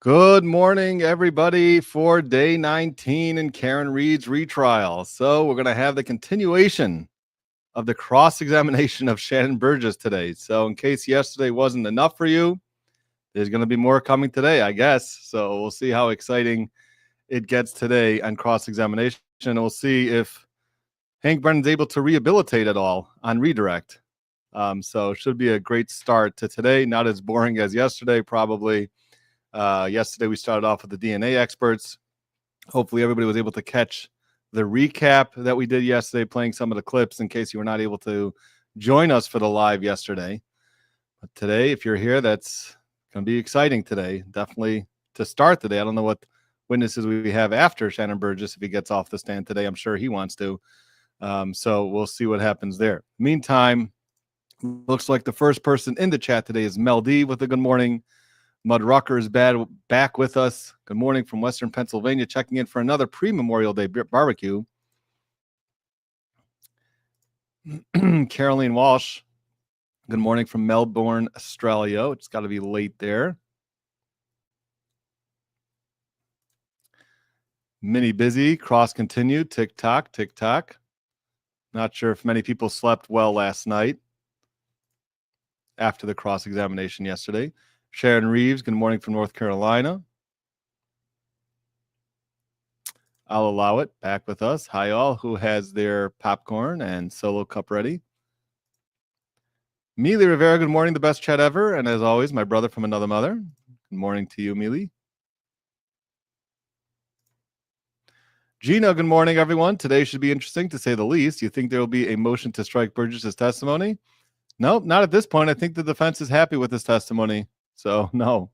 Good morning, everybody, for day 19 in Karen Reed's retrial. So we're going to have the continuation of the cross-examination of Shannon Burgess today. So in case yesterday wasn't enough for you, there's going to be more coming today, I guess. So we'll see how exciting it gets today on cross-examination. And we'll see if Hank Brennan's able to rehabilitate at all on redirect. So it should be a great start to today. Not as boring as yesterday, probably. Yesterday, we started off with the DNA experts. Hopefully, everybody was able to catch the recap that we did yesterday, playing some of the clips in case you were not able to join us for the live yesterday. But today, if you're here, that's going to be exciting today. Definitely to start today. I don't know what witnesses we have after Shannon Burgess if he gets off the stand today. I'm sure he wants to. So we'll see what happens there. Meantime, looks like the first person in the chat today is Mel D with a good morning. Mud Rucker is back with us. Good morning from Western Pennsylvania, checking in for another pre-Memorial Day barbecue. Caroline Walsh, good morning from Melbourne, Australia. It's got to be late there. Mini busy, cross continued, tick-tock, tick-tock. Not sure if many people slept well last night after the cross-examination yesterday. Sharon Reeves, good morning from North Carolina. I'll allow it. Back with us. Hi, all. Who has their popcorn and solo cup ready? Mealy Rivera, good morning. The best chat ever. And as always, my brother from another mother. Good morning to you, Mealy. Gina, good morning, everyone. Today should be interesting, to say the least. You think there will be a motion to strike Burgess's testimony? Nope, not at this point. I think the defense is happy with his testimony. So, no.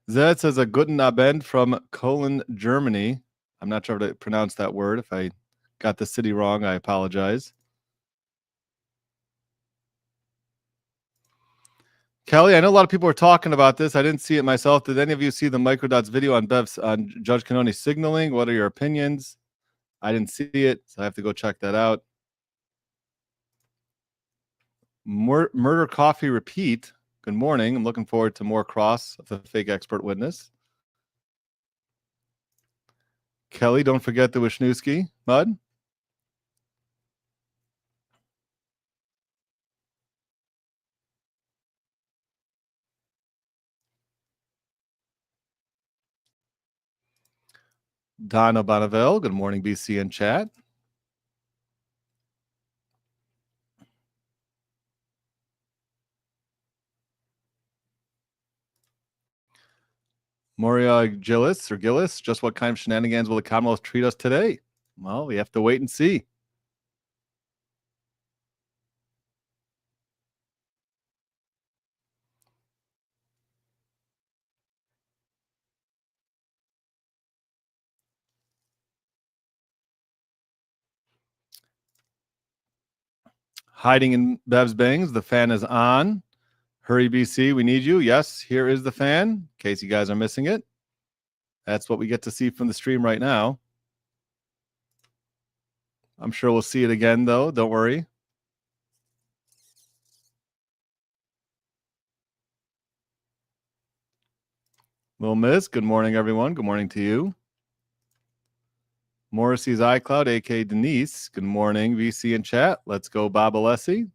Zed says a guten Abend from Cologne, Germany. I'm not sure how to pronounce that word. If I got the city wrong, I apologize. Kelly, I know a lot of people are talking about this. I didn't see it myself. Did any of you see the Microdots video on Judge Cannoni's signaling? What are your opinions? I didn't see it, so I have to go check that out. Murder Coffee Repeat. Good morning. I'm looking forward to more cross of the fake expert witness. Kelly, don't forget the Wisniewski. Mud? Donna Bonneville. Good morning, BC in chat. Moria Gillis, just what kind of shenanigans will the Commonwealth treat us today? Well, we have to wait and see. Hiding in Bev's bangs. The fan is on. Hurry, BC. We need you. Yes, here is the fan. In case you guys are missing it. That's what we get to see from the stream right now. I'm sure we'll see it again, though. Don't worry. Little Miss, good morning, everyone. Good morning to you. Morrissey's iCloud, a.k.a. Denise. Good morning, VC in chat. Let's go, Bob Alessi.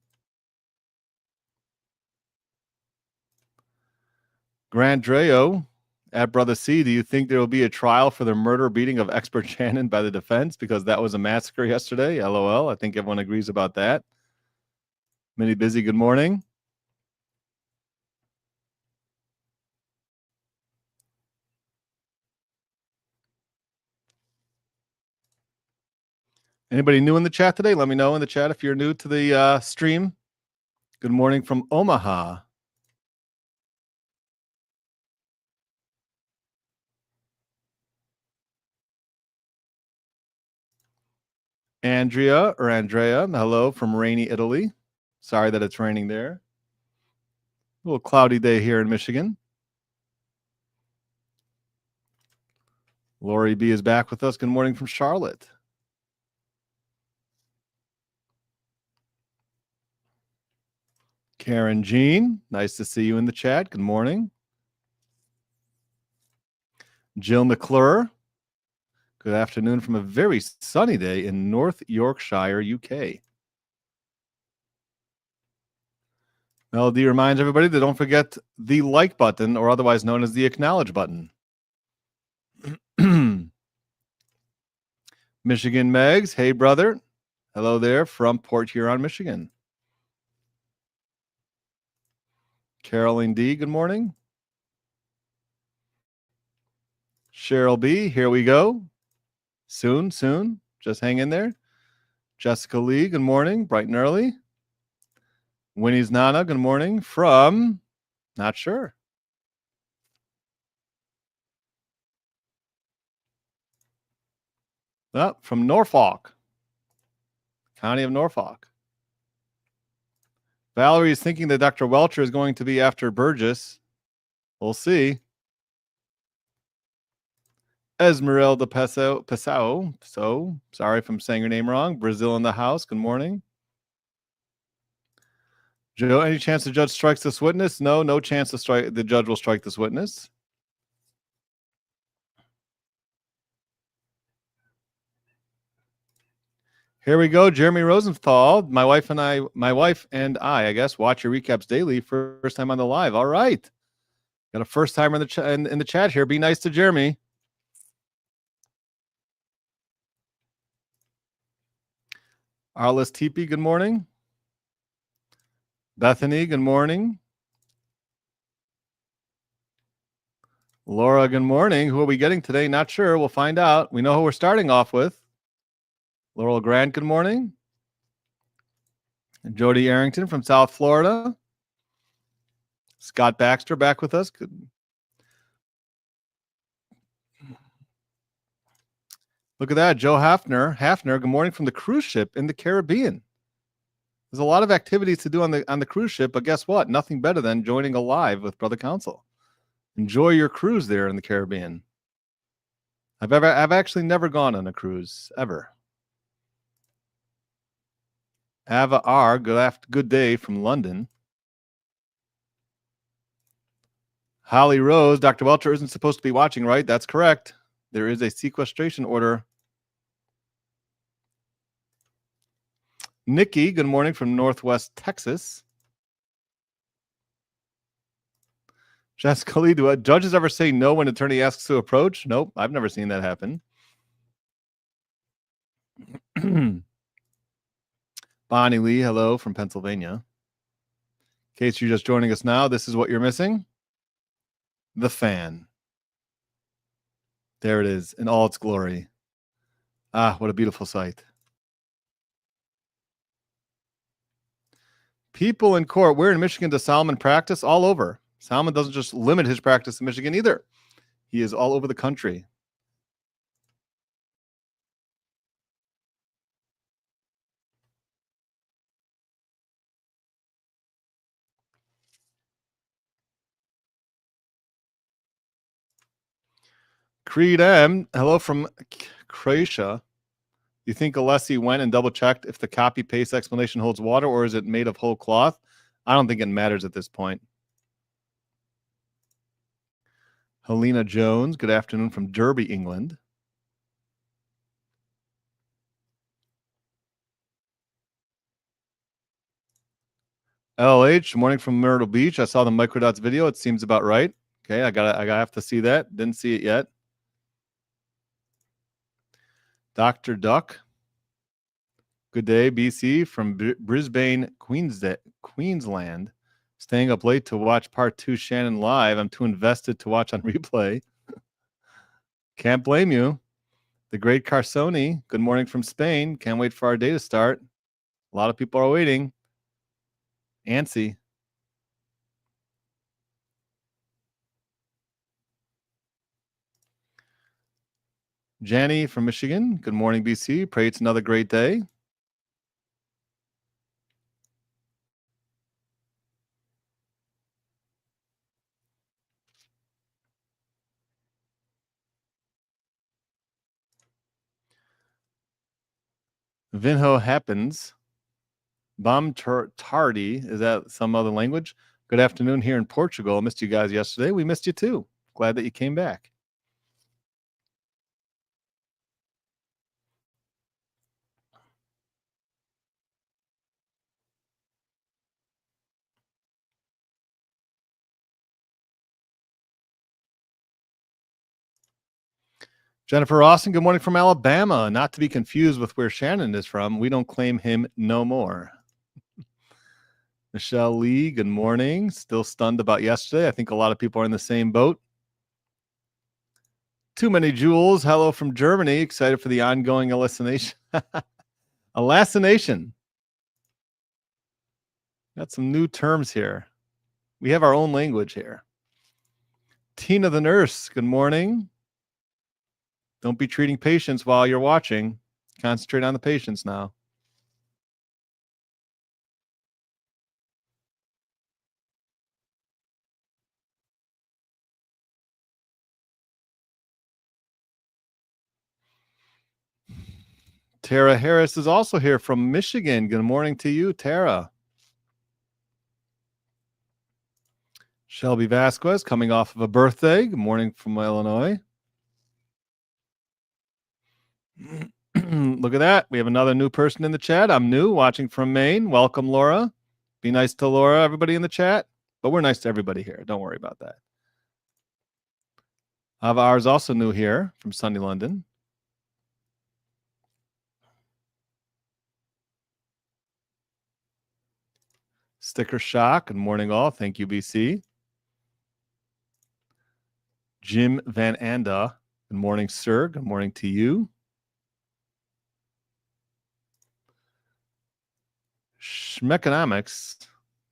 Grant Dreo, at Brother C, do you think there will be a trial for the murder beating of expert Shannon by the defense? Because that was a massacre yesterday. LOL. I think everyone agrees about that. Mini Busy, good morning. Anybody new in the chat today? Let me know in the chat if you're new to the stream. Good morning from Omaha. Andrea, hello from rainy Italy. Sorry that it's raining there. A little cloudy day here in Michigan. Lori B is back with us. Good morning from Charlotte. Karen Jean, nice to see you in the chat. Good morning. Jill McClure, good afternoon from a very sunny day in North Yorkshire, UK. Melody reminds everybody to don't forget the like button, or otherwise known as the acknowledge button. Michigan Megs, hey brother. Hello there from Port Huron, Michigan. Caroline D, good morning. Cheryl B, here we go. Soon. Just hang in there. Jessica Lee, good morning. Bright and early. Winnie's Nana, good morning. From, not sure. From Norfolk, County of Norfolk. Valerie is thinking that Dr. Welcher is going to be after Burgess. We'll see. Esmeralda Pesao. So, sorry if I'm saying your name wrong. Brazil in the house. Good morning. Joe, any chance the judge strikes this witness? No chance the judge will strike this witness. Here we go. Jeremy Rosenthal. My wife and I guess, watch your recaps daily. First time on the live. All right. Got a first timer in the chat here. Be nice to Jeremy. Arliss Teepee, good morning. Bethany, good morning. Laura, good morning. Who are we getting today? Not sure. We'll find out. We know who we're starting off with. Laurel Grant, good morning. Jody Arrington from South Florida. Scott Baxter back with us. Good. Look at that. Joe Hafner, good morning from the cruise ship in the Caribbean. There's a lot of activities to do on the cruise ship, but guess what? Nothing better than joining a live with Brother Counsel. Enjoy your cruise there in the Caribbean. I've actually never gone on a cruise ever. Ava R, good day from London. Holly Rose, Dr. Welcher isn't supposed to be watching, right? That's correct. There is a sequestration order. Nikki, good morning from Northwest Texas. Jessica Lee, do judges ever say no when attorney asks to approach? Nope, I've never seen that happen. Bonnie Lee, hello from Pennsylvania. In case you're just joining us now, this is what you're missing. The fan. There it is in all its glory. Ah, what a beautiful sight. People in court, where in Michigan does Solomon practice? All over. Solomon doesn't just limit his practice in Michigan either. He is all over the country. Creed M, hello from Croatia. You think Alessi went and double-checked if the copy-paste explanation holds water, or is it made of whole cloth? I don't think it matters at this point. Helena Jones, good afternoon from Derby, England. LH, morning from Myrtle Beach. I saw the Microdots video. It seems about right. Okay, I gotta have to see that. Didn't see it yet. Dr. Duck. Good day, BC from Brisbane, Queensland. Staying up late to watch part 2 Shannon live. I'm too invested to watch on replay. Can't blame you. The great Carsoni, good morning from Spain. Can't wait for our day to start. A lot of people are waiting. Antsy. Janny from Michigan. Good morning, BC. Pray it's another great day. Vinho happens. Tardy. Is that some other language? Good afternoon here in Portugal. I missed you guys yesterday. We missed you too. Glad that you came back. Jennifer Rawson, good morning from Alabama. Not to be confused with where Shannon is from. We don't claim him no more. Michelle Lee, good morning. Still stunned about yesterday. I think a lot of people are in the same boat. Too many jewels. Hello from Germany. Excited for the ongoing hallucination. Hallucination. Got some new terms here. We have our own language here. Tina the nurse, good morning. Don't be treating patients while you're watching. Concentrate on the patients now. Tara Harris is also here from Michigan. Good morning to you, Tara. Shelby Vasquez coming off of a birthday. Good morning from Illinois. Look at that. We have another new person in the chat. I'm new, watching from Maine. Welcome, Laura. Be nice to Laura, everybody in the chat. But we're nice to everybody here. Don't worry about that. Avar is also new here from sunny London. Sticker Shock. Good morning, all. Thank you, BC. Jim Van Anda. Good morning, sir. Good morning to you. Schmeconomics,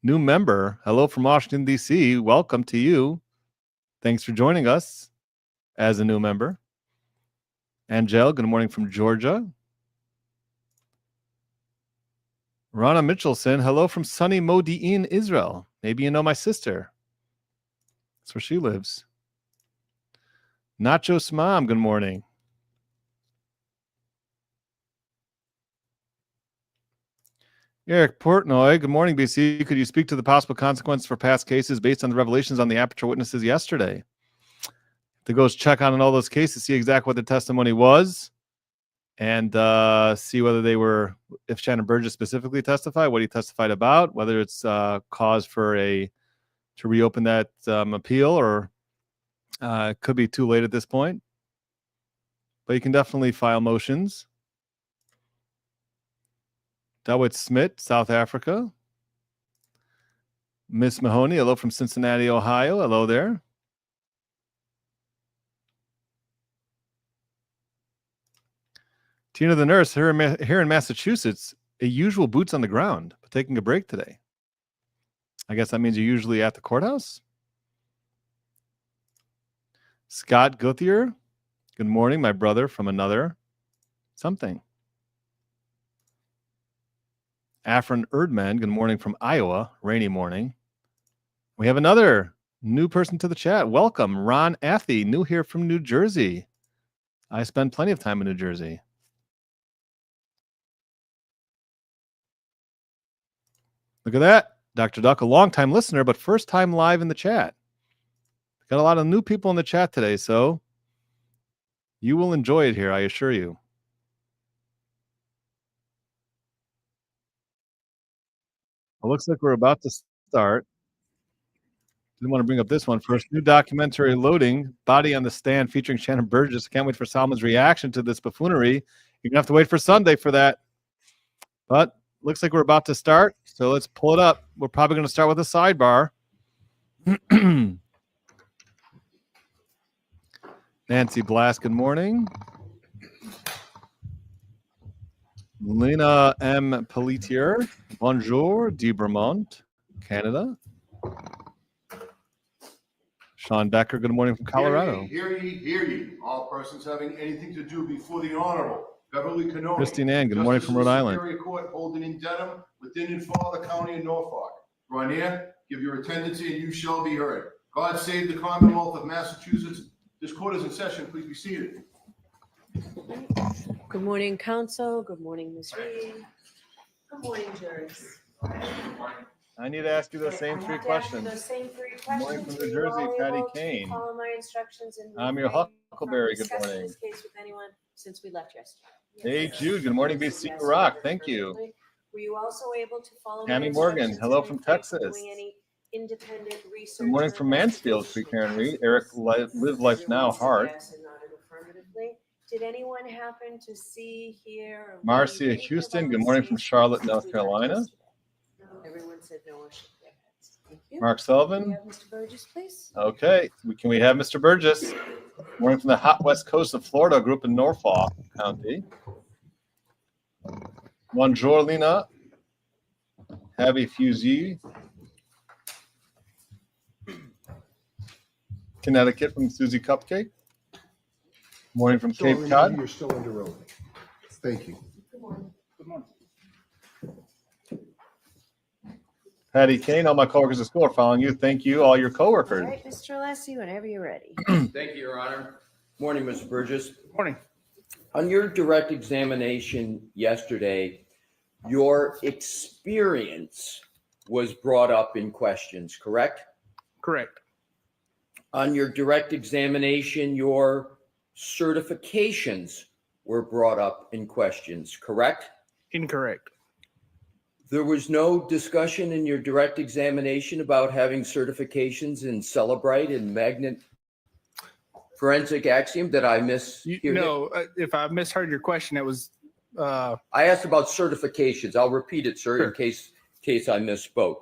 new member. Hello from Washington, D.C. Welcome to you. Thanks for joining us as a new member. Angel, good morning from Georgia. Rana Mitchelson, hello from sunny Modi'in, Israel. Maybe you know my sister. That's where she lives. Nachos Mom, good morning. Eric Portnoy, good morning, BC. Could you speak to the possible consequences for past cases based on the revelations on the aperture witnesses yesterday? To go check on all those cases, see exactly what the testimony was, and see whether they were, if Shannon Burgess specifically testified, what he testified about, whether it's cause for to reopen that appeal, or it could be too late at this point. But you can definitely file motions. Dawit Smith, South Africa. Miss Mahoney, hello from Cincinnati, Ohio. Hello there. Tina the nurse, here in Massachusetts, a usual boots on the ground, but taking a break today. I guess that means you're usually at the courthouse. Scott Guthier, good morning, my brother from another something. Afrin Erdman, good morning from Iowa, rainy morning. We have another new person to the chat. Welcome, Ron Athy, new here from New Jersey. I spend plenty of time in New Jersey. Look at that. Dr. Duck, a long-time listener, but first time live in the chat. Got a lot of new people in the chat today, so you will enjoy it here, I assure you. It looks like we're about to start. Didn't want to bring up this one first. New documentary loading, Body on the Stand, featuring Shannon Burgess. Can't wait for Salman's reaction to this buffoonery. You're going to have to wait for Sunday for that. But looks like we're about to start, so let's pull it up. We're probably going to start with a sidebar. Nancy Blast, good morning. Lena M. Pelletier, bonjour, de Bremont, Canada. Sean Becker, good morning from Colorado. Hear ye, hear ye. All persons having anything to do before the Honorable Beverly Canoni. Christine Ann, good morning from Rhode Island. Superior Court holding in Dedham, within and for the county of Norfolk. Draw near, give your attendance, and you shall be heard. God save the Commonwealth of Massachusetts. This court is in session. Please be seated. Good morning, Counsel. Good morning, Ms. Reed. Good morning, jurors. I need to ask you those Okay, same I three have to ask you questions. those same three Good morning questions. from New Were you Jersey, all Patty able to Kane. follow my instructions and I'm your refrain Huckleberry. from Good discussing morning. this case with anyone since we left yesterday? Hey, Jude. Good morning, Yes, BC yes, Rock. you Thank heard you. perfectly. Were you also able to follow my Tammy Morgan. instructions Hello and from refrain Texas. doing any independent research? Good morning or from Mansfield, investigation Free Karen into Reed. this Eric, case? Live Life Now, Everyone said Hart. yes and nodded affirmatively. Did anyone happen to see, hear, or read Marcia anything Houston. about Good this morning from case Charlotte, since North we left Carolina. yesterday? Everyone said no or shook their heads. Thank you. Mark Can we Sullivan. have Mr. Burgess, please? Okay. Can we have Mr. Burgess? Morning from the hot west coast of Florida. Grew up in Norfolk County. Bonjour, Lena. Happy Fusey. Connecticut from Susie Cupcake. Morning from Cape Sorry, Cod. you're still under oath. Thank you. Good morning. Good morning. Patty Kane. All my coworkers at school are following you. Thank you, all your All coworkers. right, Mr. Alessi, whenever you're ready. Thank you, Your Honor. Morning, Mr. Burgess. Morning. On your direct examination yesterday, your experience was brought up in questions, correct? Correct. On your direct examination, your certifications were brought up in questions, correct? Incorrect. There was no discussion in your direct examination about having certifications in Celebrite and Magnet Forensic Axiom. Did I mishear that? No, if I misheard your question, it was I asked about certifications. I'll repeat it, sir, Sure. in case I misspoke.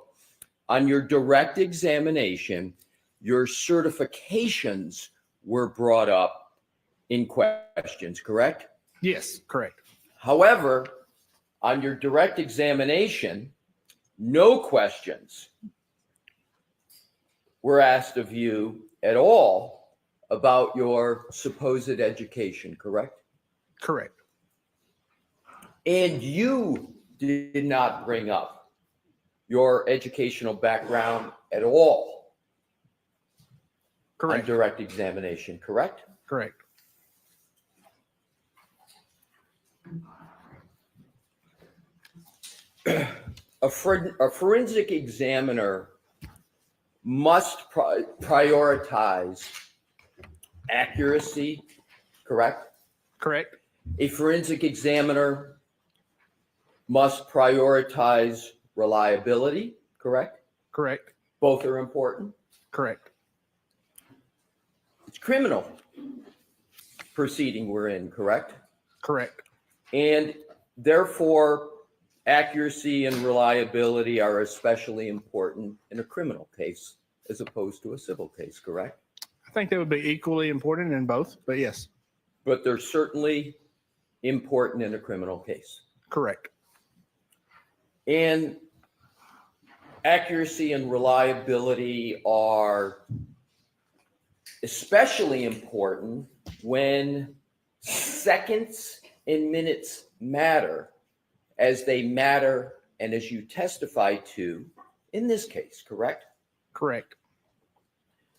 On your direct examination, your certifications were brought up in questions, correct? yes, correct. However, on your direct examination, no questions were asked of you at all about your supposed education, correct? Correct. And you did not bring up your educational background at all on Correct. direct examination, correct? Correct. A forensic examiner must prioritize accuracy, correct? Correct. A forensic examiner must prioritize reliability, correct? Correct. Both are important. Correct. It's criminal proceeding we're in, correct? Correct. And therefore, accuracy and reliability are especially important in a criminal case as opposed to a civil case, correct? I think they would be equally important in both, but yes, But they're certainly important in a criminal case. correct. And accuracy and reliability are especially important when seconds and minutes matter, as they matter and as you testify to in this case, correct? Correct.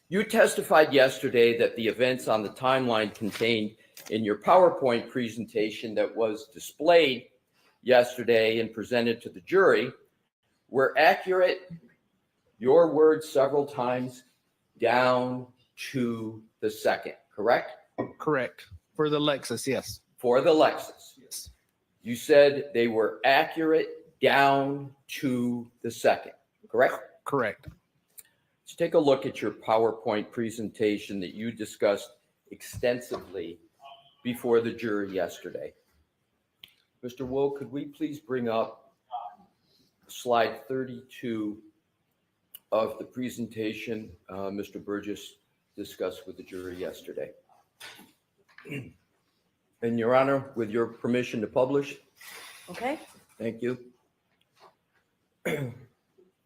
You testified yesterday that the events on the timeline contained in your PowerPoint presentation that was displayed yesterday and presented to the jury were accurate, your words several times, down to the second, correct? Correct. For the Lexus, yes. For the Lexus. Yes. You said they were accurate down to the second, correct? Correct. Let's take a look at your PowerPoint presentation that you discussed extensively before the jury yesterday. Mr. Wu, could we please bring up slide 32 of the presentation Mr. Burgess discussed with the jury yesterday? And Your Honor, with your permission to publish, Okay? thank you.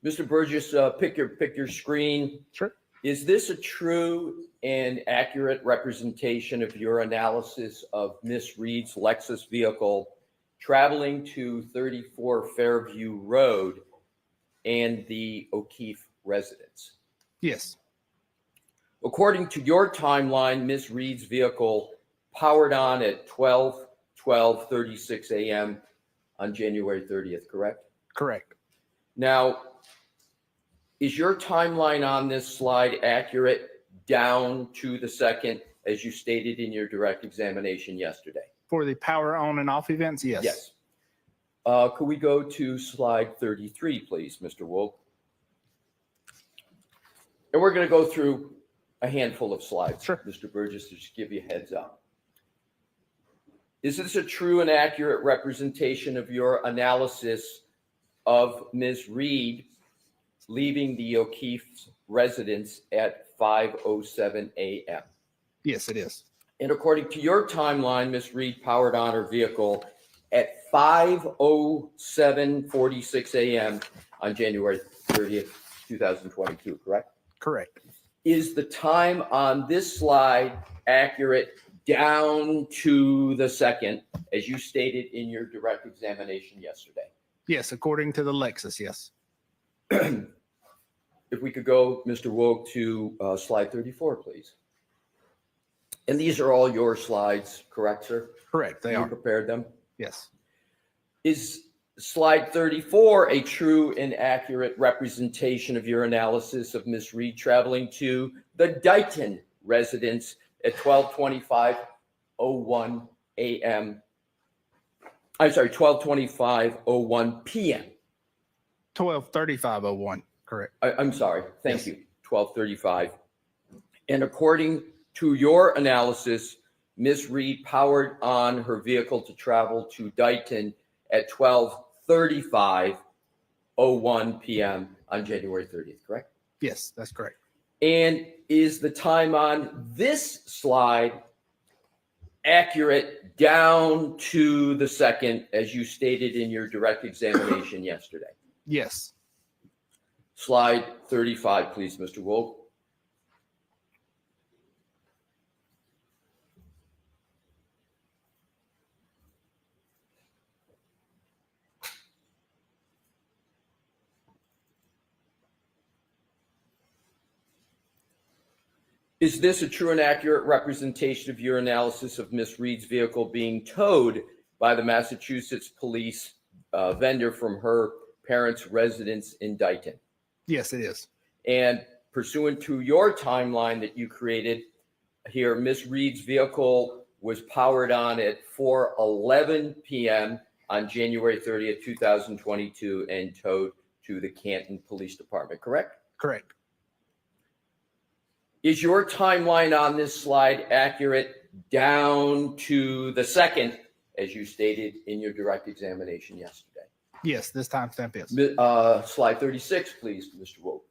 Mr. Burgess, pick your screen. Sure. Is this a true and accurate representation of your analysis of Miss Reed's Lexus vehicle traveling to 34 Fairview Road and the O'Keefe residence? Yes. According to your timeline, Miss Reed's vehicle powered on at 12:36 a.m. on January 30th, correct? Correct. Now, is your timeline on this slide accurate down to the second, as you stated in your direct examination yesterday? For the power on and off events, yes. Yes. Could we go to slide 33, please, Mr. Wolk? And we're going to go through a handful of slides, Sure. Mr. Burgess, to just give you a heads up. Is this a true and accurate representation of your analysis of Ms. Reed leaving the O'Keefe's residence at 5:07 a.m.? Yes, it is. And according to your timeline, Ms. Reed powered on her vehicle at 5:07:46 a.m. on January 30th, 2022, correct? Correct. Is the time on this slide accurate down to the second, as you stated in your direct examination yesterday? Yes, according to the Lexus, yes. If we could go, Mr. Woke, to slide 34, please. And these are all your slides, correct, sir? Correct, they You are. prepared them? Yes. Is slide 34 a true and accurate representation of your analysis of Ms. Reed traveling to the Dighton residence at 12:25:01 a.m.? I'm sorry, 12:25:01 p.m. 12:35:01. Correct. I'm sorry. Thank Yes. you. 12:35. And according to your analysis, Ms. Reed powered on her vehicle to travel to Dighton at 12:35:01 p.m. on January 30th, correct? Yes, that's correct. And is the time on this slide accurate down to the second, as you stated in your direct examination yesterday? Yes. Slide 35, please, Mr. Wolf. Is this a true and accurate representation of your analysis of Miss Reed's vehicle being towed by the Massachusetts police vendor from her parents' residence in Dighton? Yes, it is. And pursuant to your timeline that you created here, Miss Reed's vehicle was powered on at 4:11 p.m. on January 30th, 2022, and towed to the Canton Police Department, correct? Correct. Is your timeline on this slide accurate down to the second, as you stated in your direct examination yesterday? Yes, this timestamp is. Slide 36, please, Mr. Wolf.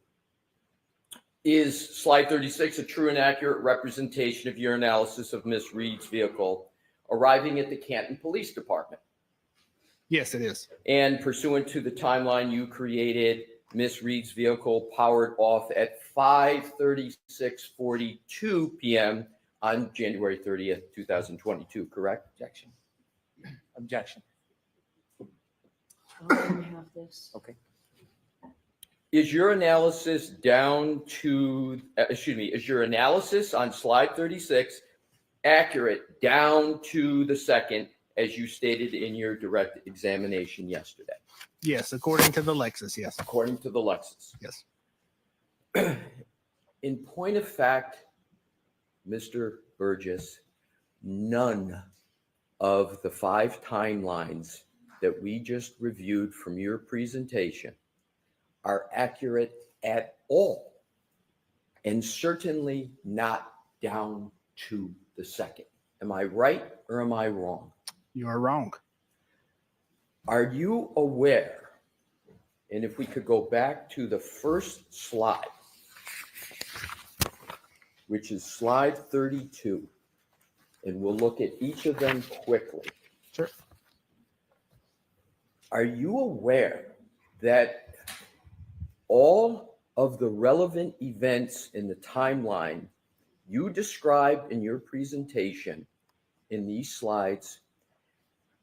Is slide 36 a true and accurate representation of your analysis of Miss Reed's vehicle arriving at the Canton Police Department? Yes, it is. And pursuant to the timeline you created, Miss Reed's vehicle powered off at 5:36:42 p.m. on January 30th, 2022, correct? Objection. Objection. I have this. Okay. Is your analysis down to, is your analysis on slide 36 accurate down to the second, as you stated in your direct examination yesterday? Yes, according to the Lexus, yes. According to the Lexus. Yes. In point of fact, Mr. Burgess, none of the 5 timelines that we just reviewed from your presentation are accurate at all, and certainly not down to the second. Am I right or am I wrong? You are wrong. Are you aware, and if we could go back to the first slide, which is slide 32, and we'll look at each of them quickly. Sure. Are you aware that all of the relevant events in the timeline you described in your presentation in these slides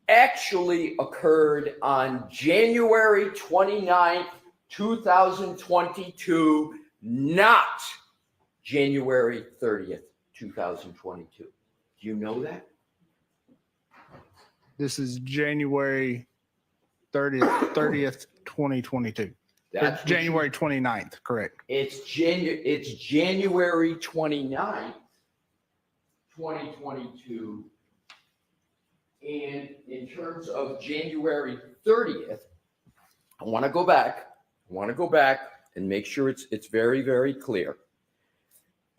actually occurred on January 29th, 2022, not January 30th, 2022. Do you know that? This is January 30th, 2022. Or That's what you- January 29th, correct. It's January 29th, 2022. And in terms of January 30th, I want to go back and make sure it's very, very clear.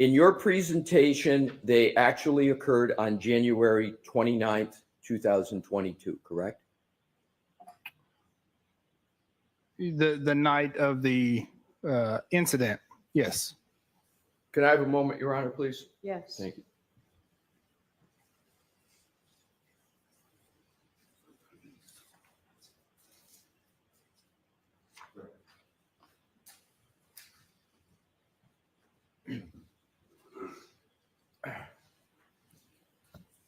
In your presentation, they actually occurred on January 29th, 2022, correct? The night of the incident, yes. Can I have a moment, Your Honor, please? Yes. Thank you.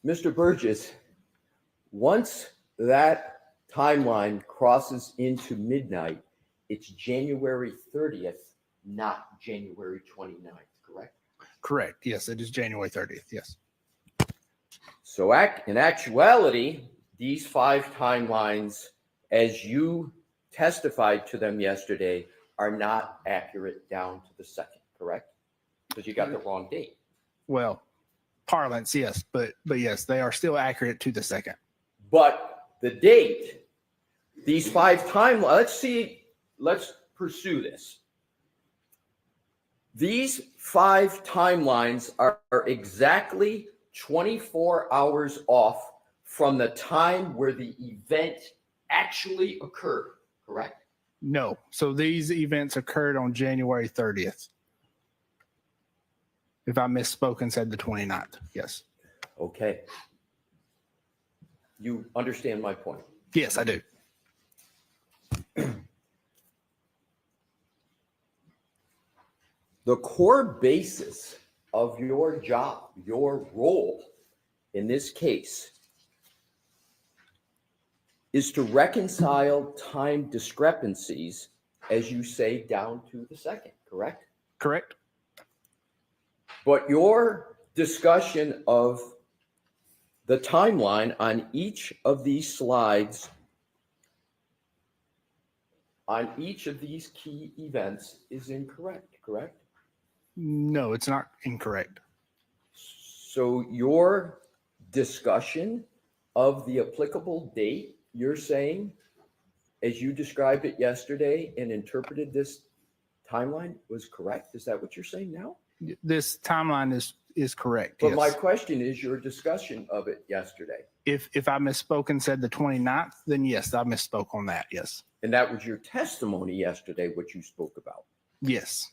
Mr. Burgess, once that timeline crosses into midnight, it's January 30th, not January 29th, correct? Correct. Yes, it is January 30th. Yes. So in actuality, these 5 timelines, as you testified to them yesterday, are not accurate down to the second, correct? Because you got the wrong date. Well, parlance, yes, but yes, they are still accurate to the second. But the date, these 5 timelines, let's pursue this. These 5 timelines are exactly 24 hours off from the time where the event actually occurred, correct? No. So these events occurred on January 30th. If I misspoke and said the 29th, yes. Okay. You understand my point? Yes, I do. The core basis of your job, your role in this case, is to reconcile time discrepancies, as you say, down to the second, correct? Correct. But your discussion of the timeline on each of these slides, on each of these key events, is incorrect, correct? No, it's not incorrect. So your discussion of the applicable date, you're saying, as you described it yesterday and interpreted this timeline, was correct? Is that what you're saying now? This timeline is correct. But yes. my question is your discussion of it yesterday. If I misspoke and said the 29th, then yes, I misspoke on that. Yes. And that was your testimony yesterday, what you spoke about. Yes.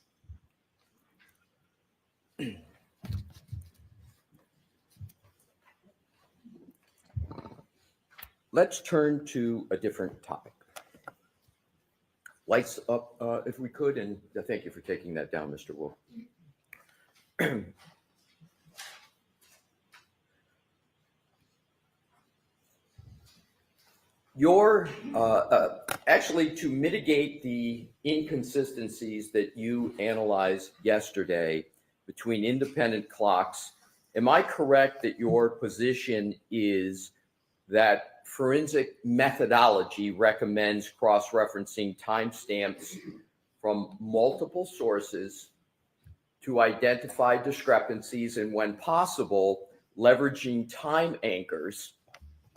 Let's turn to a different topic. Lights up, if we could, and thank you for taking that down, Mr. Wolf. Your, actually, to mitigate the inconsistencies that you analyzed yesterday between independent clocks, am I correct that your position is that forensic methodology recommends cross-referencing timestamps from multiple sources to identify discrepancies, and when possible, leveraging time anchors,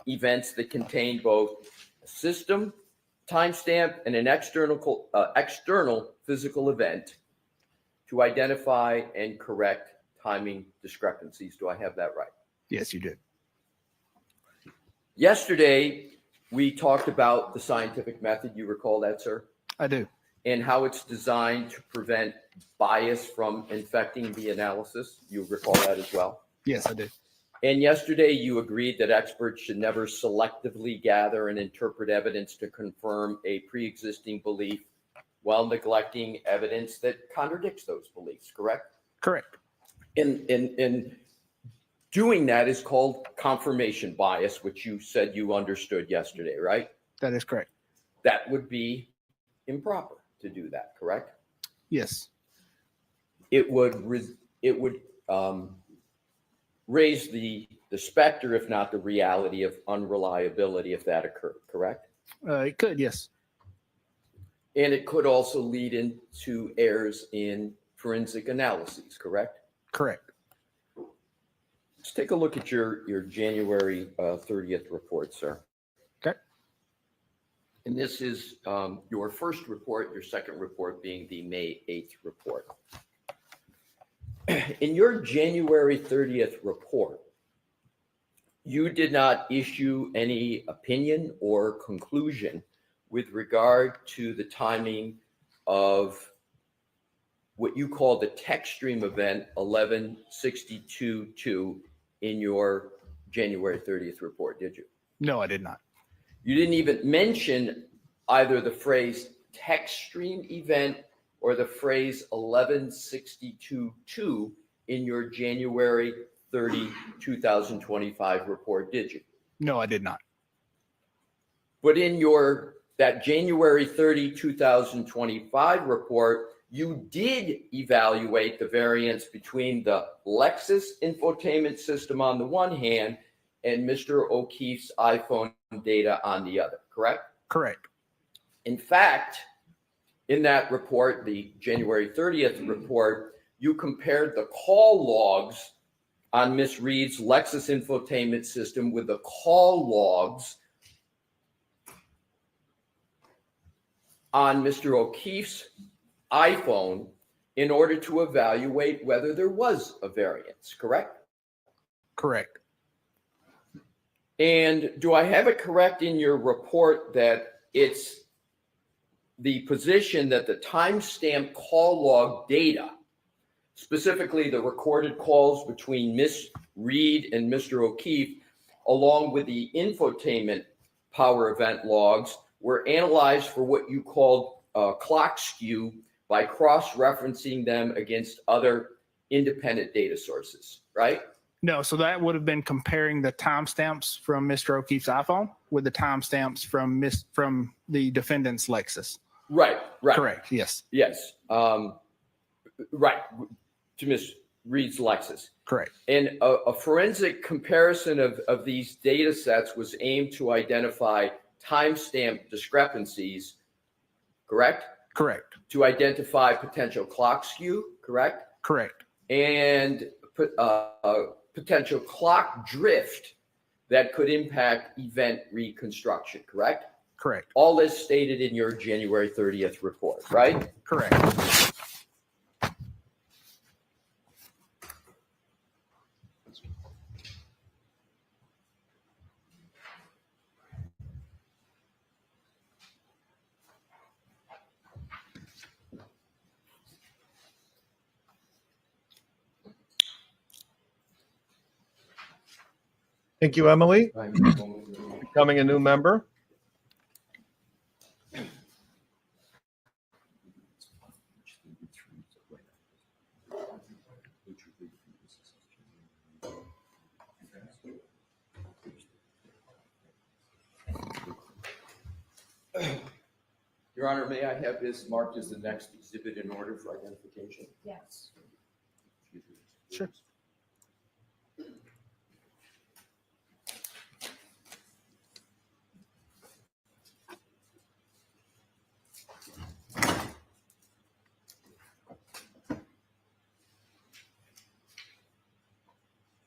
events that contain both a system timestamp and an external physical event to identify and correct timing discrepancies? Do I have that right? Yes, you did. Yesterday, we talked about the scientific method. You recall that, sir? I do. And how it's designed to prevent bias from infecting the analysis. You recall that as well? Yes, I do. And yesterday, you agreed that experts should never selectively gather and interpret evidence to confirm a pre-existing belief while neglecting evidence that contradicts those beliefs, correct? Correct. And doing that is called confirmation bias, which you said you understood yesterday, right? That is correct. That would be improper to do that, correct? Yes. It would raise the specter, if not the reality, of unreliability if that occurred, correct? It could, yes. And it could also lead into errors in forensic analyses, correct? Correct. Let's take a look at your January 30th report, sir. Okay. And this is your first report, your second report being the May 8th report. In your January 30th report, you did not issue any opinion or conclusion with regard to the timing of what you call the text stream event 1162.2 in your January 30th report, did you? No, I did not. You didn't even mention either the phrase text stream event or the phrase 1162.2 in your January 30, 2025 report, did you? No, I did not. But in that January 30, 2025 report, you did evaluate the variance between the Lexus infotainment system on the one hand and Mr. O'Keefe's iPhone data on the other, correct? Correct. In fact, in that report, the January 30th report, you compared the call logs on Ms. Reed's Lexus infotainment system with the call logs on Mr. O'Keefe's iPhone in order to evaluate whether there was a variance, correct? Correct. And do I have it correct in your report that it's the position that the timestamp call log data, specifically the recorded calls between Ms. Reed and Mr. O'Keefe, along with the infotainment power event logs, were analyzed for what you called clock skew by cross-referencing them against other independent data sources, right? No, so that would have been comparing the timestamps from Mr. O'Keefe's iPhone with the timestamps from the defendant's Lexus. Right. Correct. Yes. Yes. Right. To Ms. Reed's Lexus. Correct. And a forensic comparison of these data sets was aimed to identify timestamp discrepancies, correct? Correct. To identify potential clock skew, correct? Correct. And potential clock drift that could impact event reconstruction, correct? Correct. All this stated in your January 30th report, right? Correct. Thank you, Emily, becoming a new member. Your Honor, may I have this marked as the next exhibit in order for identification? Yes. Sure.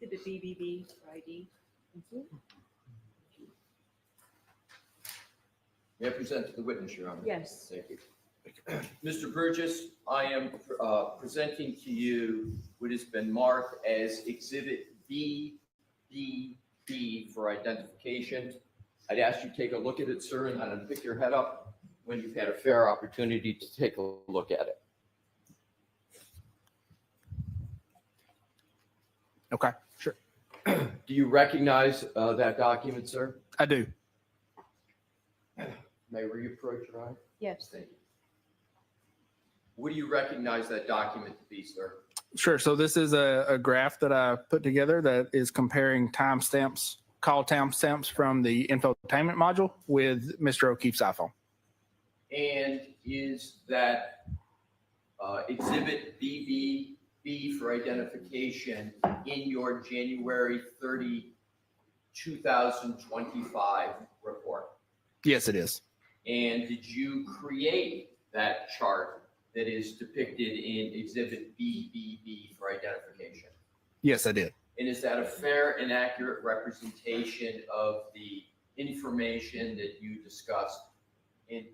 Exhibit BBB for ID. May I present to the witness, Your Honor? Yes. Thank you. Mr. Burgess, I am presenting to you what has been marked as Exhibit BBB for identification. I'd ask you to take a look at it, sir, and then pick your head up when you've had a fair opportunity to take a look at it. Okay. Sure. Do you recognize that document, sir? I do. May I reapproach your eye? Yes. Thank you. What do you recognize that document to be, sir? Sure. So this is a graph that I put together that is comparing timestamps, call timestamps from the infotainment module with Mr. O'Keefe's iPhone. And is that Exhibit BBB for identification in your January 30, 2025 report? Yes, it is. And did you create that chart that is depicted in Exhibit BBB for identification? Yes, I did. And is that a fair and accurate representation of the information that you discussed in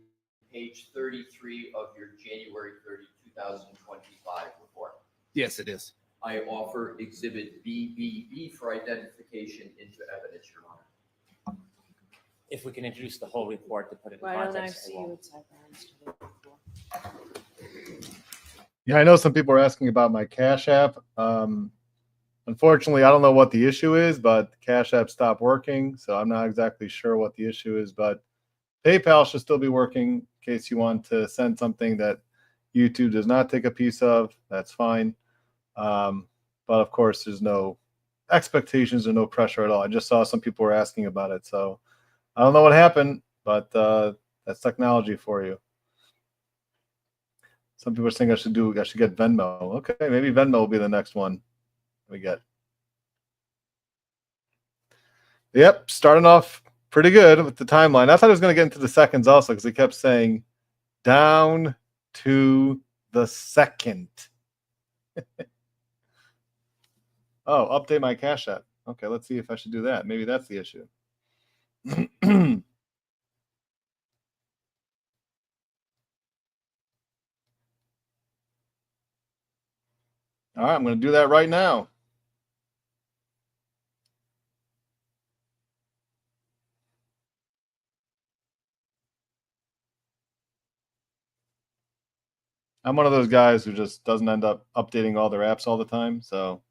page 33 of your January 30, 2025 report? Yes, it is. I offer Exhibit BBB for identification into evidence, Your Honor. If we can introduce the whole report to put it in Why don't I context. see you at Sidebar instead of? Yeah, I know some people are asking about my Cash App. Unfortunately, I don't know what the issue is, but Cash App stopped working, so I'm not exactly sure what the issue is. But PayPal should still be working in case you want to send something that YouTube does not take a piece of. That's fine. But of course, there's no expectations or no pressure at all. I just saw some people were asking about it, so I don't know what happened, but that's technology for you. Some people are saying I should get Venmo. Okay, maybe Venmo will be the next one we get. Yep, starting off pretty good with the timeline. I thought I was going to get into the seconds also because he kept saying down to the second. Oh, update my Cash App. Okay, let's see if I should do that. Maybe that's the issue. All right, I'm going to do that right now. I'm one of those guys who just doesn't end up updating all their apps all the time, so.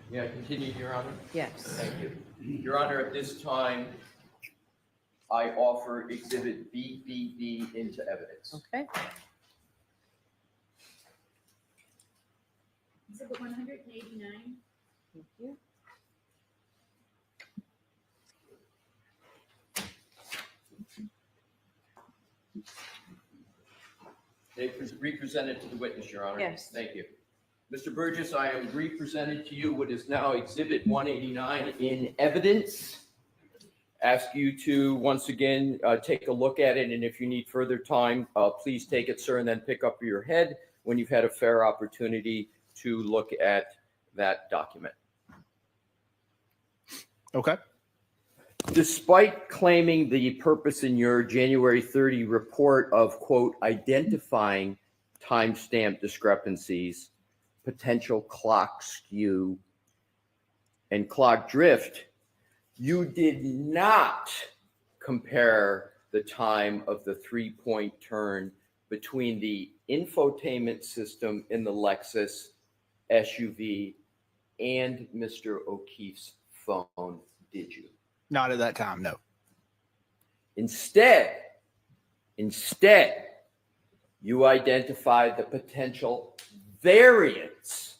May I continue, Your Honor? Yes. Thank you. Your Honor, at this time, I offer Exhibit BBB into evidence. Okay. Exhibit 189. Thank you. They represented to the witness, Your Honor. Yes. Thank you. Mr. Burgess, I am represented to you what is now Exhibit 189 in evidence. Ask you to once again take a look at it, and if you need further time, please take it, sir, and then pick up your head when you've had a fair opportunity to look at that document. Okay. Despite claiming the purpose in your January 30 report of, quote, identifying timestamp discrepancies, potential clock skew, and clock drift, you did not compare the time of the three-point turn between the infotainment system in the Lexus SUV and Mr. O'Keefe's phone, did you? Not at that time, no. Instead, you identified the potential variance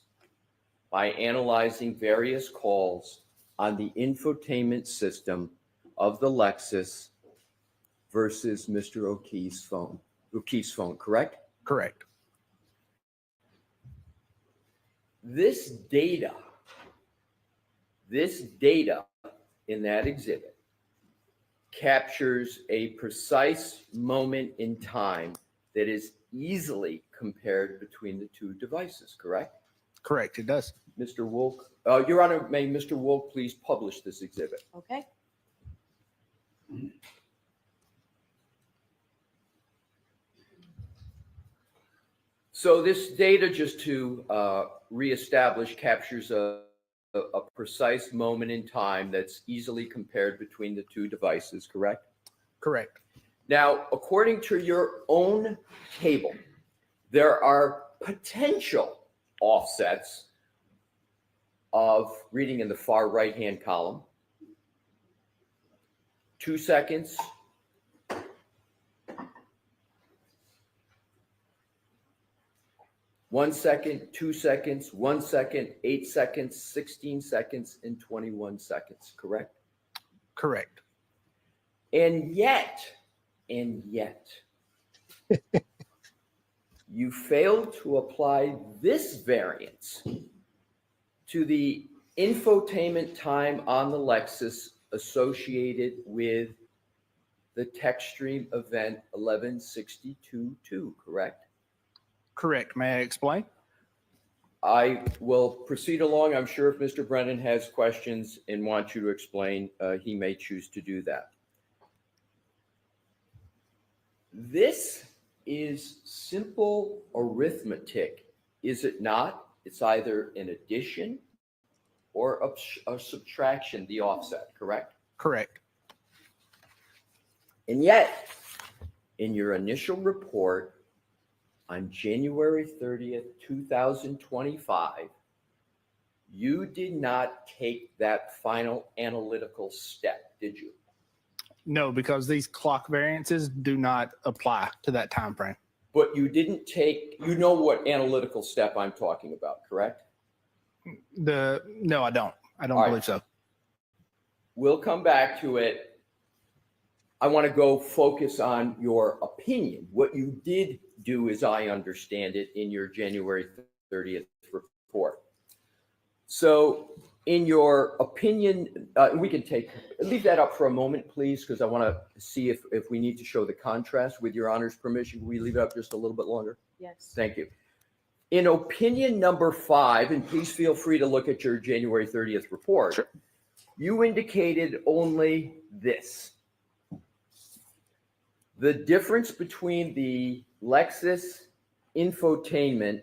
by analyzing various calls on the infotainment system of the Lexus versus Mr. O'Keefe's phone, correct? Correct. This data in that exhibit captures a precise moment in time that is easily compared between the two devices, correct? Correct, it does. Mr. Wolk, Your Honor, may Mr. Wolk please publish this exhibit? Okay. So this data, just to reestablish, captures a precise moment in time that's easily compared between the two devices, correct? Correct. Now, according to your own table, there are potential offsets of reading in the far right-hand column. 2 seconds. 1 second, 2 seconds, 1 second, 8 seconds, 16 seconds, and 21 seconds, correct? Correct. And yet, you failed to apply this variance to the infotainment time on the Lexus associated with the text stream event 1162.2, correct? Correct. May I explain? I will proceed along. I'm sure if Mr. Brennan has questions and wants you to explain, he may choose to do that. This is simple arithmetic, is it not? It's either an addition or a subtraction, the offset, correct? Correct. And yet, in your initial report on January 30th, 2025, you did not take that final analytical step, did you? No, because these clock variances do not apply to that time frame. But you didn't take, you know what analytical step I'm talking about, correct? No, I don't. I don't All right. believe so. We'll come back to it. I want to go focus on your opinion. What you did do, as I understand it, in your January 30th report. So in your opinion, we can leave that up for a moment, please, because I want to see if we need to show the contrast. With your honor's permission, can we leave it up just a little bit longer? Yes. Thank you. In opinion number 5, and please feel free to look at your January 30th report, Sure. You indicated only this. The difference between the Lexus infotainment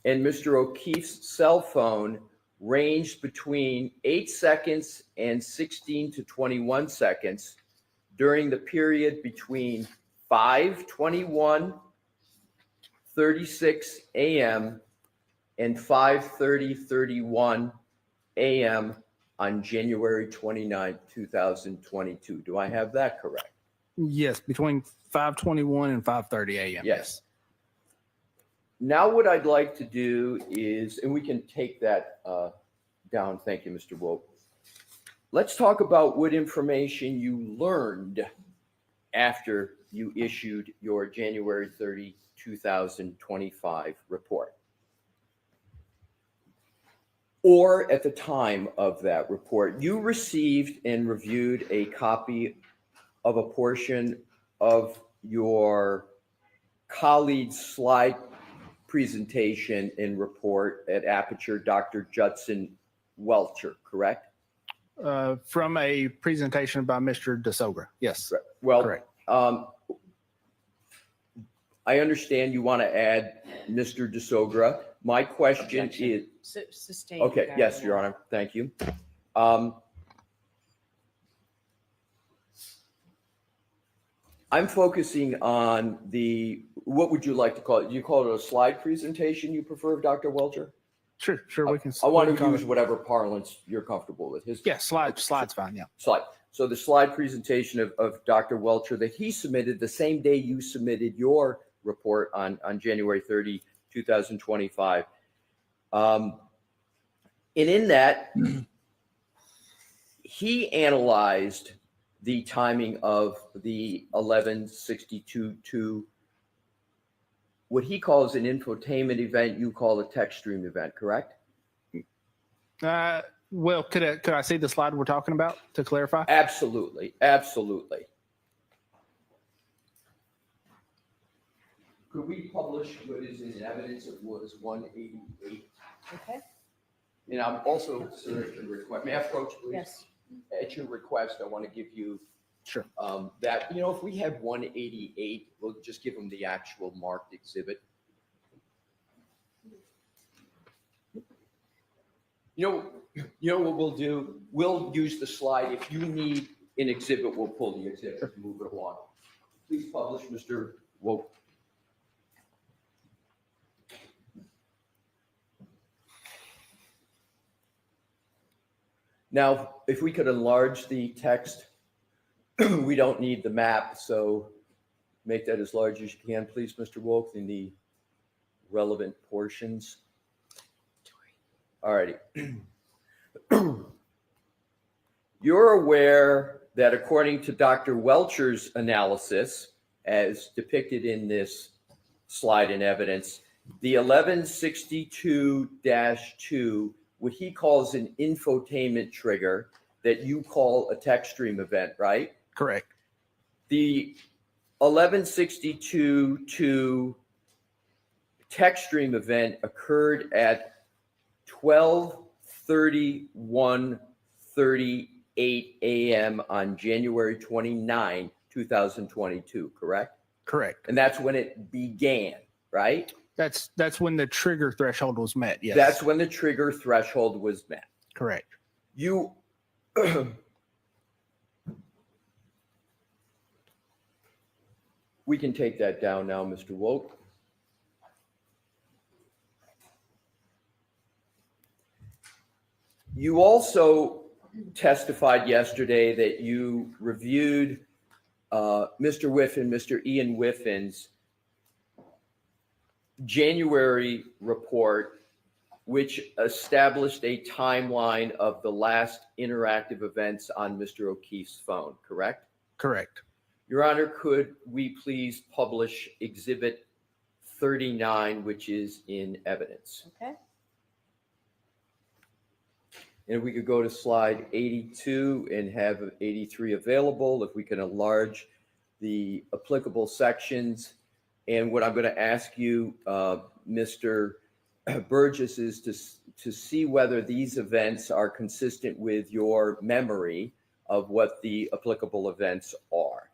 and Mr. O'Keefe's cell phone ranged between 8 seconds and 16 to 21 seconds during the period between 5:21:36 a.m. and 5:30:31 a.m. on January 29, 2022. Do I have that correct? Yes, between 5:21 and 5:30 a.m. Yes. Now what I'd like to do is, and we can take that down. Thank you, Mr. Wolf. Let's talk about what information you learned after you issued your January 30, 2025 report. Or at the time of that report, you received and reviewed a copy of a portion of your colleague's slide presentation and report at Aperture, Dr. Judson Welcher, correct? From a presentation by Mr. DeSogra. Yes. Well, correct. I understand you want to add Mr. DeSogra. My question is, Sustained. okay, yes, Your Honor, thank you. I'm focusing on what would you like to call it? Do you call it a slide presentation you prefer, Dr. Welcher? Sure. We can. I want we to can use call it- whatever parlance you're comfortable with. Yeah, slide's fine. Yeah. Slide. So the slide presentation of Dr. Welcher that he submitted the same day you submitted your report on January 30, 2025. And in that, he analyzed the timing of the 1162.2, what he calls an infotainment event, you call a text stream event, correct? Well, could I see the slide we're talking about to clarify? Absolutely. Could we publish what is in evidence of what is 188? Okay, And I'm also, sir, at your request, may I approach, please? yes. At your request, I want to give you Sure. That, if we have 188, we'll just give them the actual marked exhibit. You know what we'll do? We'll use the slide. If you need an exhibit, we'll pull the exhibit and move it along. Please publish, Mr. Woke. Now, if we could enlarge the text, we don't need the map, so make that as large as you can, please, Mr. Woke, in the relevant portions. All righty. You're aware that according to Dr. Welcher's analysis, as depicted in this slide in evidence, the 1162-2, what he calls an infotainment trigger that you call a text stream event, right? Correct. The 1162-2 text stream event occurred at 12:31:38 a.m. on January 29, 2022, correct? Correct. And that's when it began, right? That's when the trigger threshold was met. Yes. That's when the trigger threshold was met. correct. You we can take that down now, Mr. Woke. You also testified yesterday that you reviewed Mr. Whiffen, Mr. Ian Whiffen's January report, which established a timeline of the last interactive events on Mr. O'Keefe's phone, correct? Correct. Your Honor, could we please publish Exhibit 39, which is in evidence? Okay. And we could go to slide 82 and have 83 available, if we can enlarge the applicable sections. And what I'm going to ask you, Mr. Burgess, is to see whether these events are consistent with your memory of what the applicable events are.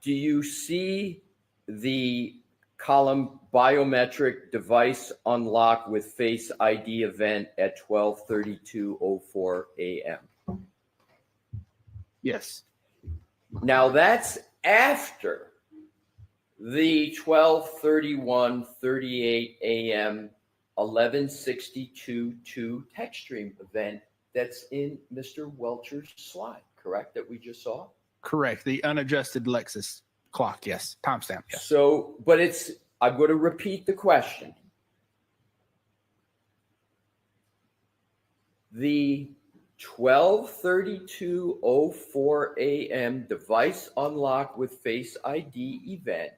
Do you see the column biometric device unlock with Face ID event at 12:32:04 a.m.? Yes. Now that's after the 12:31:38 a.m. 11:62:2 text stream event that's in Mr. Welcher's slide, correct, that we just saw? Correct. The unadjusted Lexus clock. Yes. Timestamp. Yes. So, but I'm going to repeat the question. The 12:32:04 a.m. device unlock with Face ID event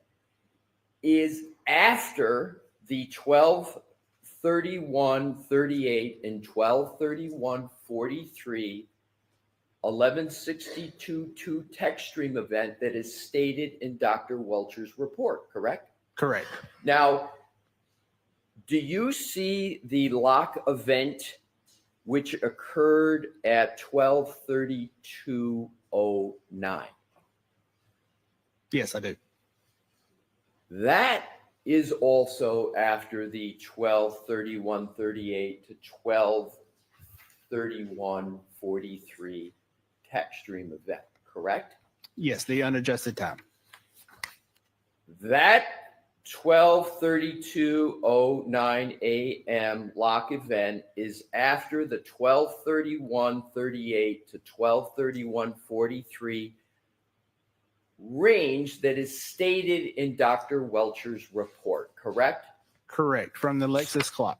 is after the 12:31:38 and 12:31:43 11:62:2 text stream event that is stated in Dr. Welcher's report, correct? Correct. Now, do you see the lock event which occurred at 12:32:09? Yes, I do. That is also after the 12:31:38 to 12:31:43 text stream event, correct? Yes, the unadjusted time. That 12:32:09 a.m. lock event is after the 12:31:38 to 12:31:43 range that is stated in Dr. Welcher's report, correct? Correct. From the Lexus clock.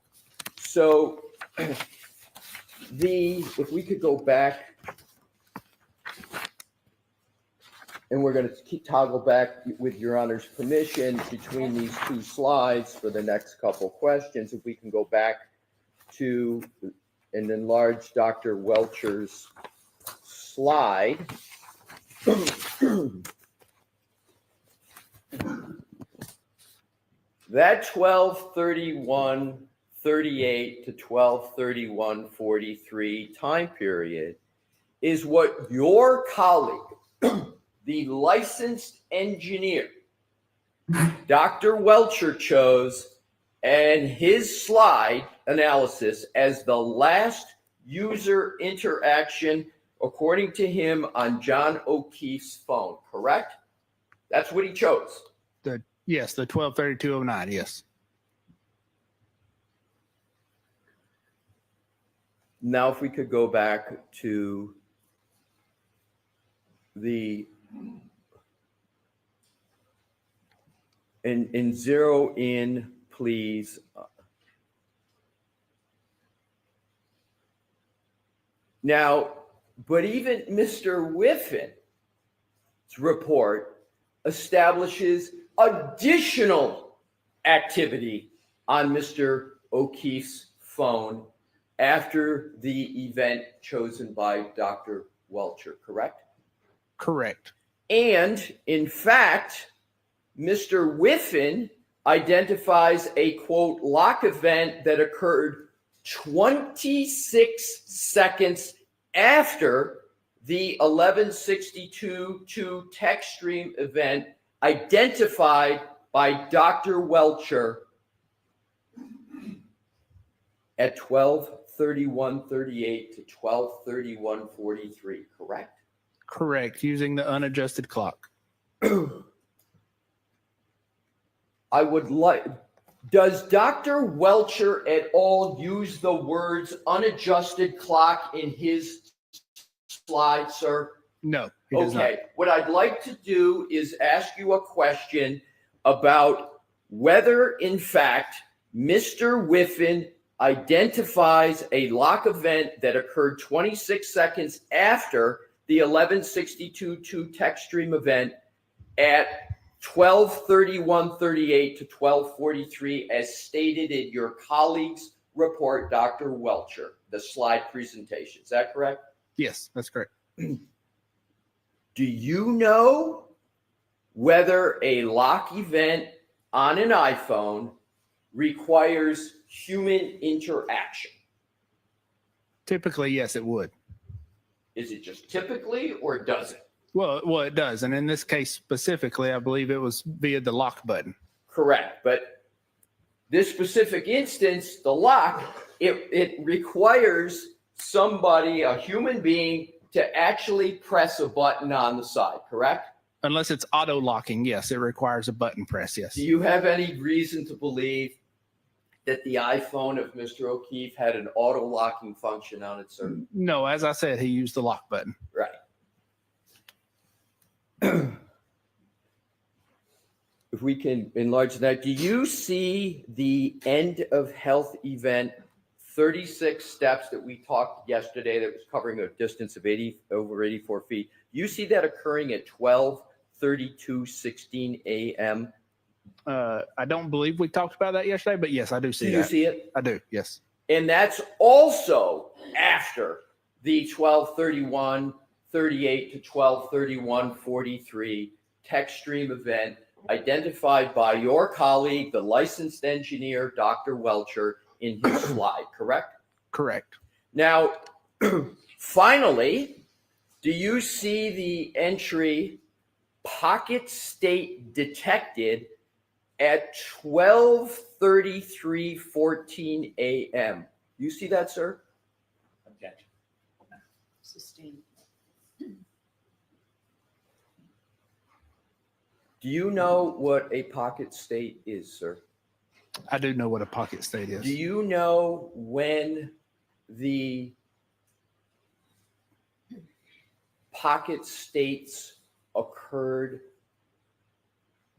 So if we could go back, and we're going to toggle back with Your Honor's permission between these two slides for the next couple questions. If we can go back to and enlarge Dr. Welcher's slide. That 12:31:38 to 12:31:43 time period is what your colleague, the licensed engineer, Dr. Welcher, chose and his slide analysis as the last user interaction, according to him, on John O'Keefe's phone, correct? That's what he chose. Yes, the 123209. Yes. Now, if we could go back to the and zero in, please. Now, but even Mr. Whiffin's report establishes additional activity on Mr. O'Keefe's phone after the event chosen by Dr. Welcher, correct? Correct. And in fact, Mr. Whiffin identifies a quote lock event that occurred 26 seconds after the 1162.2 text stream event identified by Dr. Welcher at 12:31:38 to 12:31:43, correct? Correct. Using the unadjusted clock. I would like, does Dr. Welcher at all use the words unadjusted clock in his slide, sir? No, he does not. Okay, what I'd like to do is ask you a question about whether, in fact, Mr. Whiffin identifies a lock event that occurred 26 seconds after the 1162.2 text stream event at 12:31:38 to 12:43, as stated in your colleague's report, Dr. Welcher, the slide presentation. Is that correct? Yes, that's correct. Do you know whether a lock event on an iPhone requires human interaction? Typically, yes, it would. Is it just typically, or does it? Well, it does. And in this case specifically, I believe it was via the lock button. Correct. But this specific instance, the lock, it requires somebody, a human being, to actually press a button on the side, correct? Unless it's auto locking, yes, it requires a button press. Yes. Do you have any reason to believe that the iPhone of Mr. O'Keefe had an auto locking function on it, sir? No, as I said, he used the lock button. Right. If we can enlarge that, do you see the end of health event 36 steps that we talked yesterday that was covering a distance of over 84 feet? You see that occurring at 12:32:16 a.m.? I don't believe we talked about that yesterday, but yes, I do see Do that. you see it? I do, yes. And that's also after the 12:31:38 to 12:31:43 text stream event identified by your colleague, the licensed engineer, Dr. Welcher, in his slide, correct? Correct. Now, finally, do you see the entry pocket state detected at 12:33:14 a.m.? You see that, sir? Objection. Sustained. Do you know what a pocket state is, sir? I do know what a pocket state is. Do you know when the pocket states occurred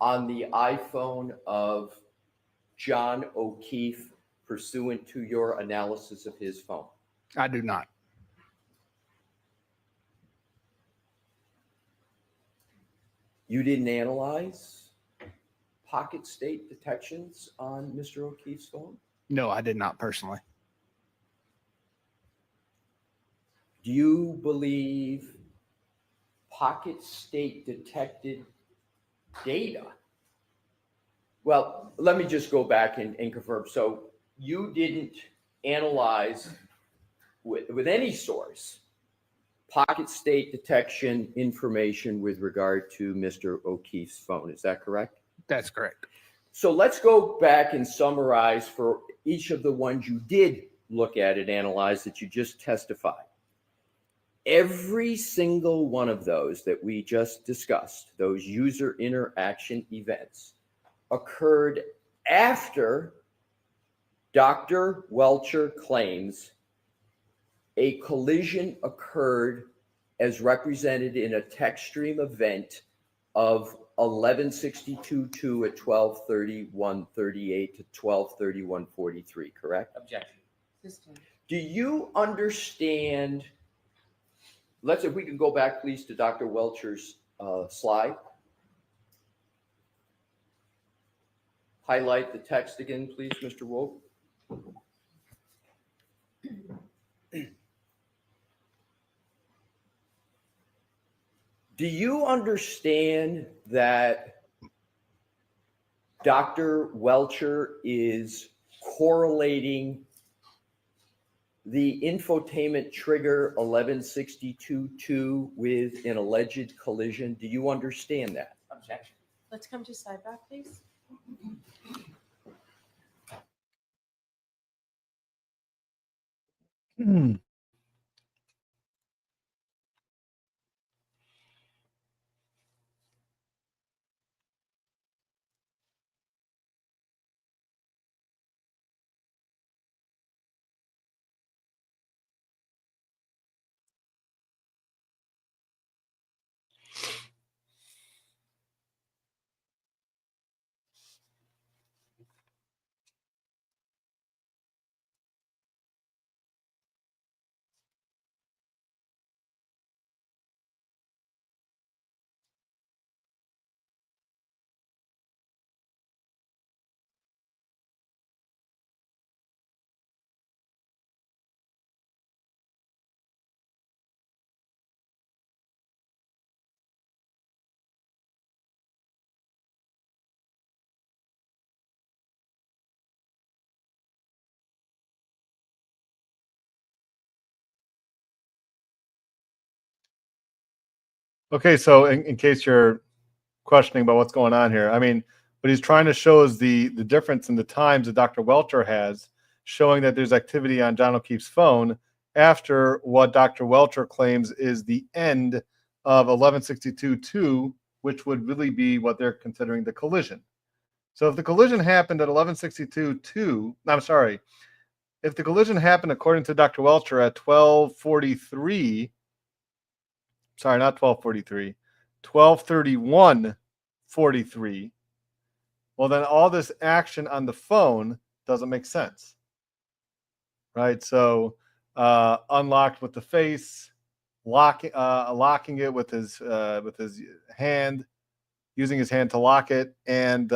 on the iPhone of John O'Keefe pursuant to your analysis of his phone? I do not. You didn't analyze pocket state detections on Mr. O'Keefe's phone? No, I did not personally. Do you believe pocket state detected data? Well, let me just go back and confirm. So you didn't analyze with any source pocket state detection information with regard to Mr. O'Keefe's phone. Is that correct? That's correct. So let's go back and summarize for each of the ones you did look at and analyze that you just testified. Every single one of those that we just discussed, those user interaction events, occurred after Dr. Welcher claims a collision occurred as represented in a text stream event of 11:62:2 at 12:31:38 to 12:31:43, correct? Objection. Do you understand? If we can go back, please, to Dr. Welcher's slide. Highlight the text again, please, Mr. Wolf. Do you understand that Dr. Welcher is correlating the infotainment trigger 11:62:2 with an alleged collision? Do you understand that? Objection. Let's come to sidebar, please. Okay, so in case you're questioning about what's going on here, I mean, what he's trying to show is the difference in the times that Dr. Welcher has, showing that there's activity on John O'Keefe's phone after what Dr. Welcher claims is the end of 11:62:2, which would really be what they're considering the collision. So if the collision happened at 11:62:2, I'm sorry, if the collision happened according to Dr. Welcher at 12:43, sorry, not 12:43, 12:31:43, well, then all this action on the phone doesn't make sense, right? So unlocked with the face, locking it with his hand, using his hand to lock it, and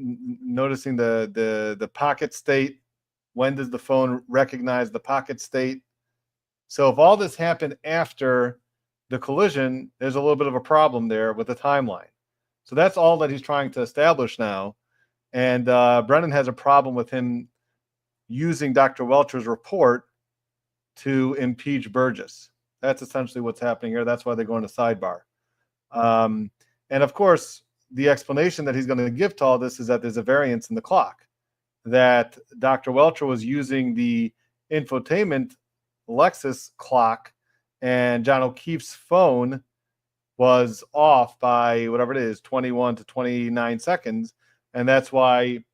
noticing the pocket state. When does the phone recognize the pocket state? So if all this happened after the collision, there's a little bit of a problem there with the timeline. So that's all that he's trying to establish now. And Brennan has a problem with him using Dr. Welcher's report to impeach Burgess. That's essentially what's happening here. That's why they go into sidebar. And of course, the explanation that he's going to give to all this is that there's a variance in the clock, that Dr. Welcher was using the infotainment Lexus clock, and John O'Keefe's phone was off by whatever it is, 21 to 29 seconds. And that's why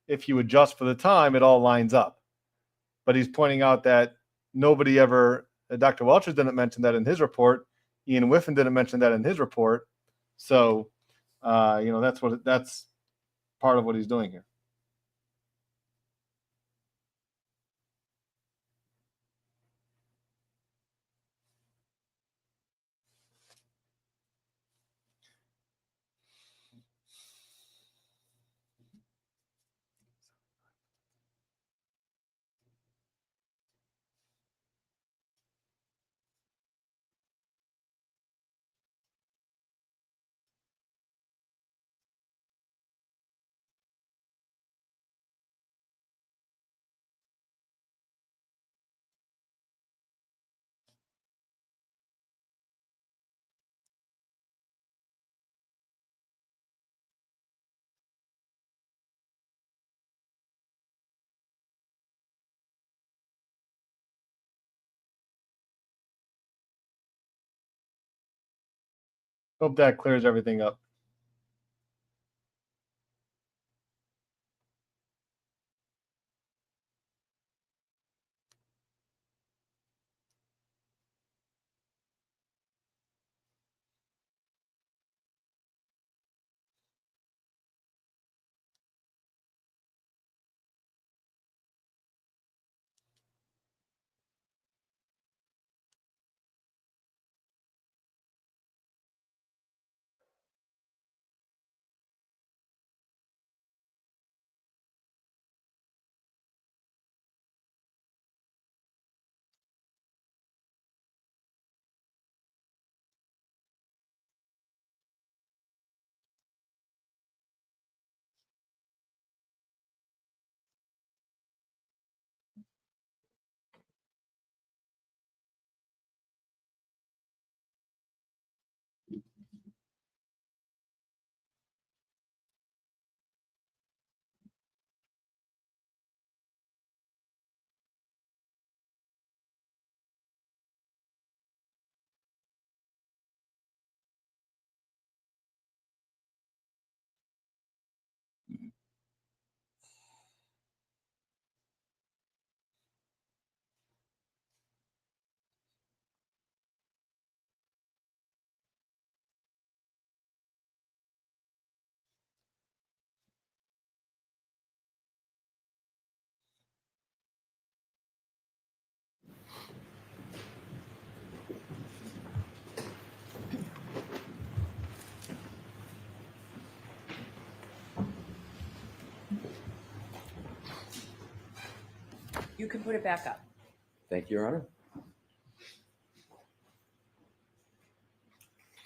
if you adjust for the time, it all lines up. But he's pointing out that nobody ever, Dr. Welcher didn't mention that in his report. Ian Whiffen didn't mention that in his report. So, that's part of what he's doing here. Hope that clears everything up. You can put it back up. Thank you, Your Honor.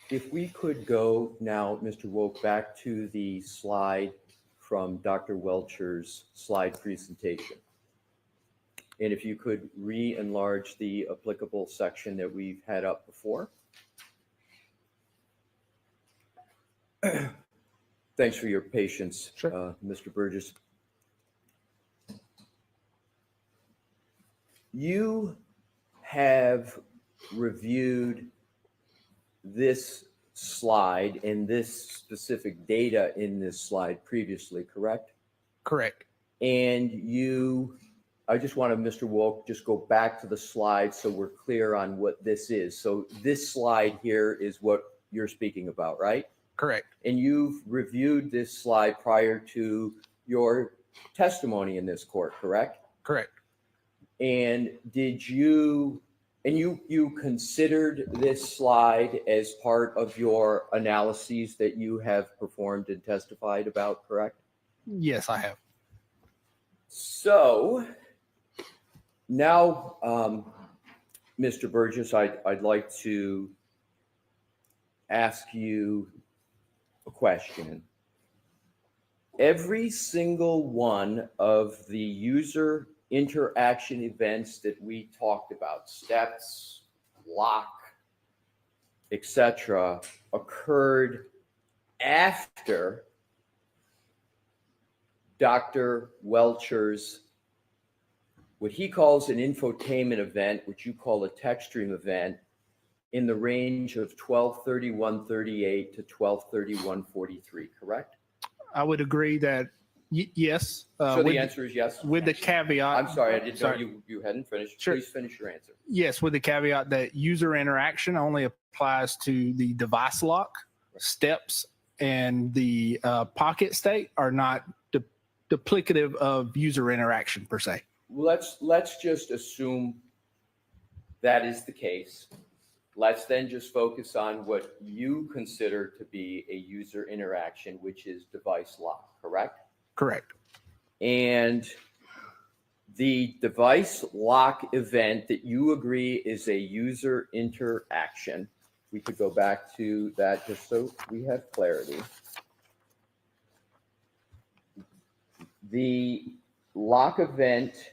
If we could go now, Mr. Woke, back to the slide from Dr. Welcher's slide presentation. And if you could re-enlarge the applicable section that we've had up before. Thanks for your patience, Sure. Mr. Burgess. You have reviewed this slide and this specific data in this slide previously, correct? Correct. And I just want to, Mr. Woke, just go back to the slide so we're clear on what this is. So this slide here is what you're speaking about, right? Correct. And you've reviewed this slide prior to your testimony in this court, correct? Correct. And you considered this slide as part of your analyses that you have performed and testified about, correct? Yes, I have. So now, Mr. Burgess, I'd like to ask you a question. Every single one of the user interaction events that we talked about, steps, lock, etc., occurred after Dr. Welcher's, what he calls an infotainment event, which you call a tech stream event, in the range of 12:31:38 to 12:31:43, correct? I would agree that yes. So the answer is yes? With the caveat. I'm sorry, I didn't know Sorry. you hadn't finished. Sure. Please finish your answer. Yes, with the caveat that user interaction only applies to the device lock, steps, and the pocket state are not duplicative of user interaction per se. Let's just assume that is the case. Let's then just focus on what you consider to be a user interaction, which is device lock, correct? Correct. And the device lock event that you agree is a user interaction, we could go back to that just so we have clarity. The lock event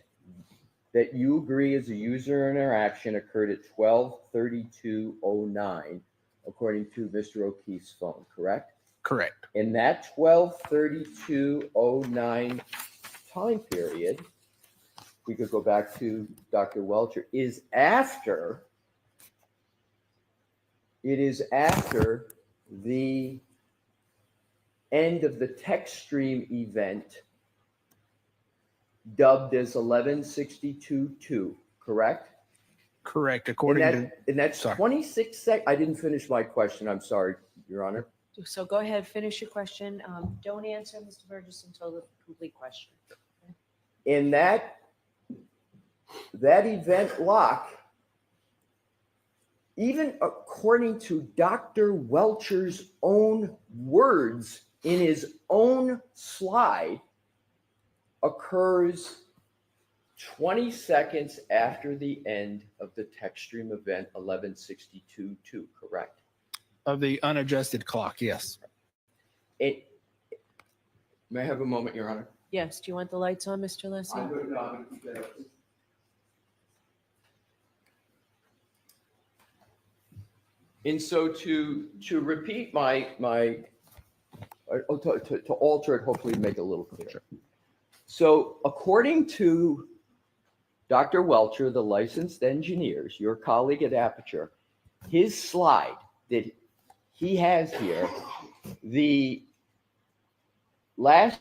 that you agree is a user interaction occurred at 12:32:09, according to Mr. O'Keefe's phone, correct? Correct. In that 12:32:09 time period, we could go back to Dr. Welcher, it is after the end of the text stream event dubbed as 1162.2, correct? Correct. And, According to and that's sorry. 26 seconds. I didn't finish my question. I'm sorry, Your Honor. So go ahead, finish your question. Don't answer, Mr. Burgess, until the complete question. In that event lock, even according to Dr. Welcher's own words in his own slide, occurs 20 seconds after the end of the text stream event 1162.2, correct? Of the unadjusted clock, yes. May I have a moment, Your Honor? Yes, do you want the lights on, Mr. Leslie? I'm going to keep that up. And so to repeat to alter it, hopefully make it a little clearer. So according to Dr. Welcher, the licensed engineers, your colleague at Aperture, his slide that he has here, the last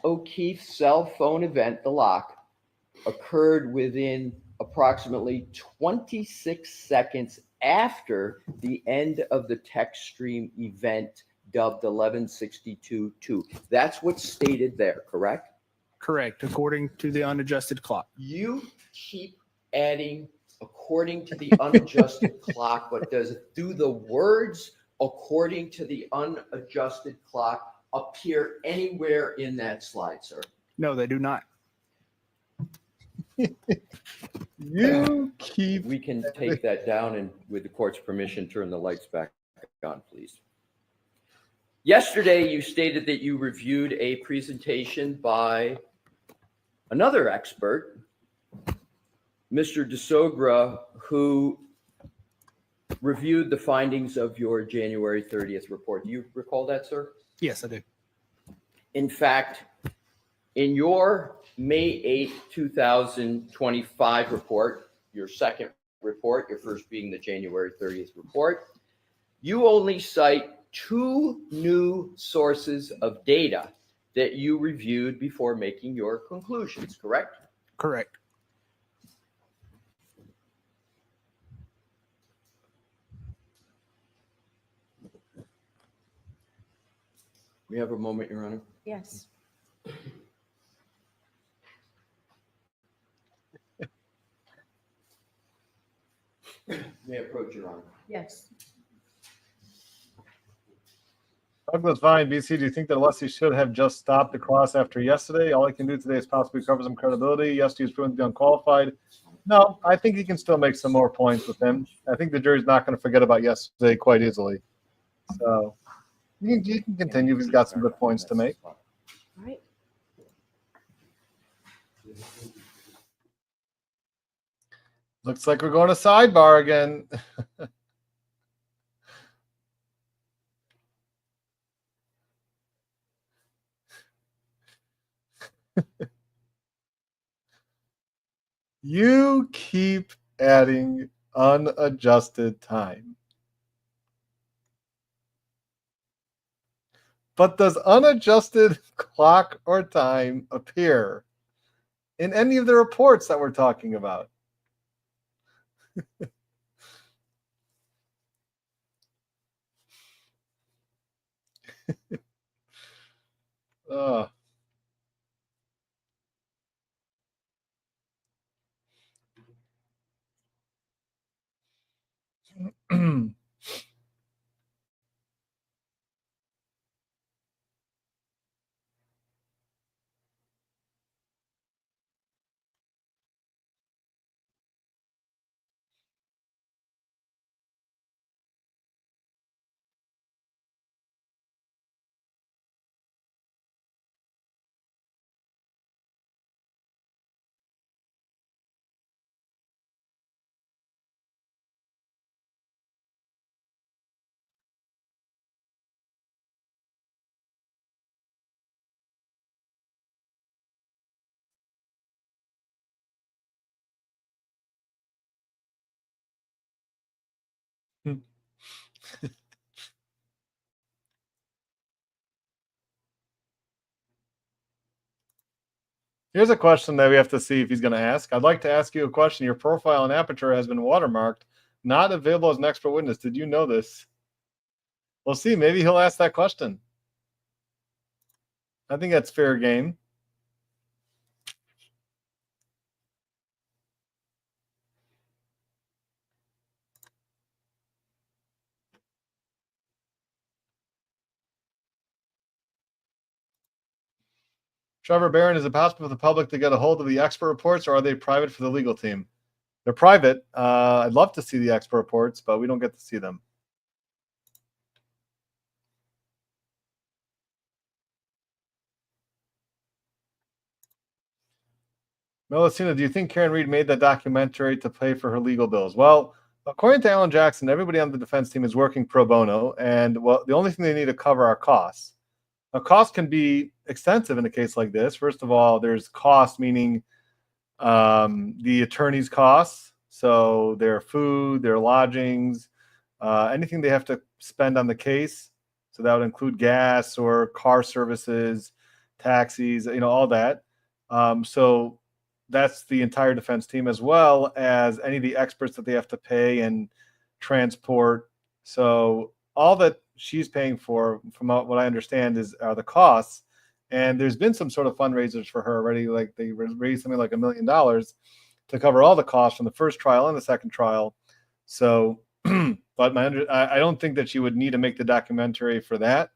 O'Keefe cell phone event, the lock, occurred within approximately 26 seconds after the end of the text stream event dubbed 1162.2. That's what's stated there, correct? Correct. According to the unadjusted clock. You keep adding according to the unadjusted clock, but do the words according to the unadjusted clock appear anywhere in that slide, sir? No, they do not. You keep. We can take that down and with the court's permission, turn the lights back on, please. Yesterday, you stated that you reviewed a presentation by another expert, Mr. DeSogra, who reviewed the findings of your January 30th report. Do you recall that, sir? Yes, I do. In fact, in your May 8, 2025 report, your second report, your first being the January 30th report, you only cite 2 new sources of data that you reviewed before making your conclusions, correct? Correct. We have a moment, Your Honor. Yes. May I approach, Your Honor? Yes. Douglas Vine, BC, do you think that Alessi should have just stopped the cross after yesterday? All he can do today is possibly cover some credibility. Yesterday was proven to be unqualified. No, I think he can still make some more points with him. I think the jury's not going to forget about yesterday quite easily. So you can continue. He's got some good points to make. All right. Looks like we're going to sidebar again. You keep adding unadjusted time. But does unadjusted clock or time appear in any of the reports that we're talking about? Here's a question that we have to see if he's going to ask. I'd like to ask you a question. Your profile on Aperture has been watermarked, not available as an expert witness. Did you know this? We'll see. Maybe he'll ask that question. I think that's fair game. Trevor Barron, is it possible for the public to get a hold of the expert reports, or are they private for the legal team? They're private. I'd love to see the expert reports, but we don't get to see them. Melisina, do you think Karen Reed made that documentary to pay for her legal bills? Well, according to Alan Jackson, everybody on the defense team is working pro bono, and well, the only thing they need to cover are costs. Now, costs can be extensive in a case like this. First of all, there's cost, meaning the attorney's costs, so their food, their lodgings, anything they have to spend on the case. So that would include gas or car services, taxis, all that. So that's the entire defense team, as well as any of the experts that they have to pay and transport. So all that she's paying for, from what I understand, are the costs. And there's been some sort of fundraisers for her already. Like they raised something like $1 million to cover all the costs from the first trial and the second trial. So, but I don't think that she would need to make the documentary for that.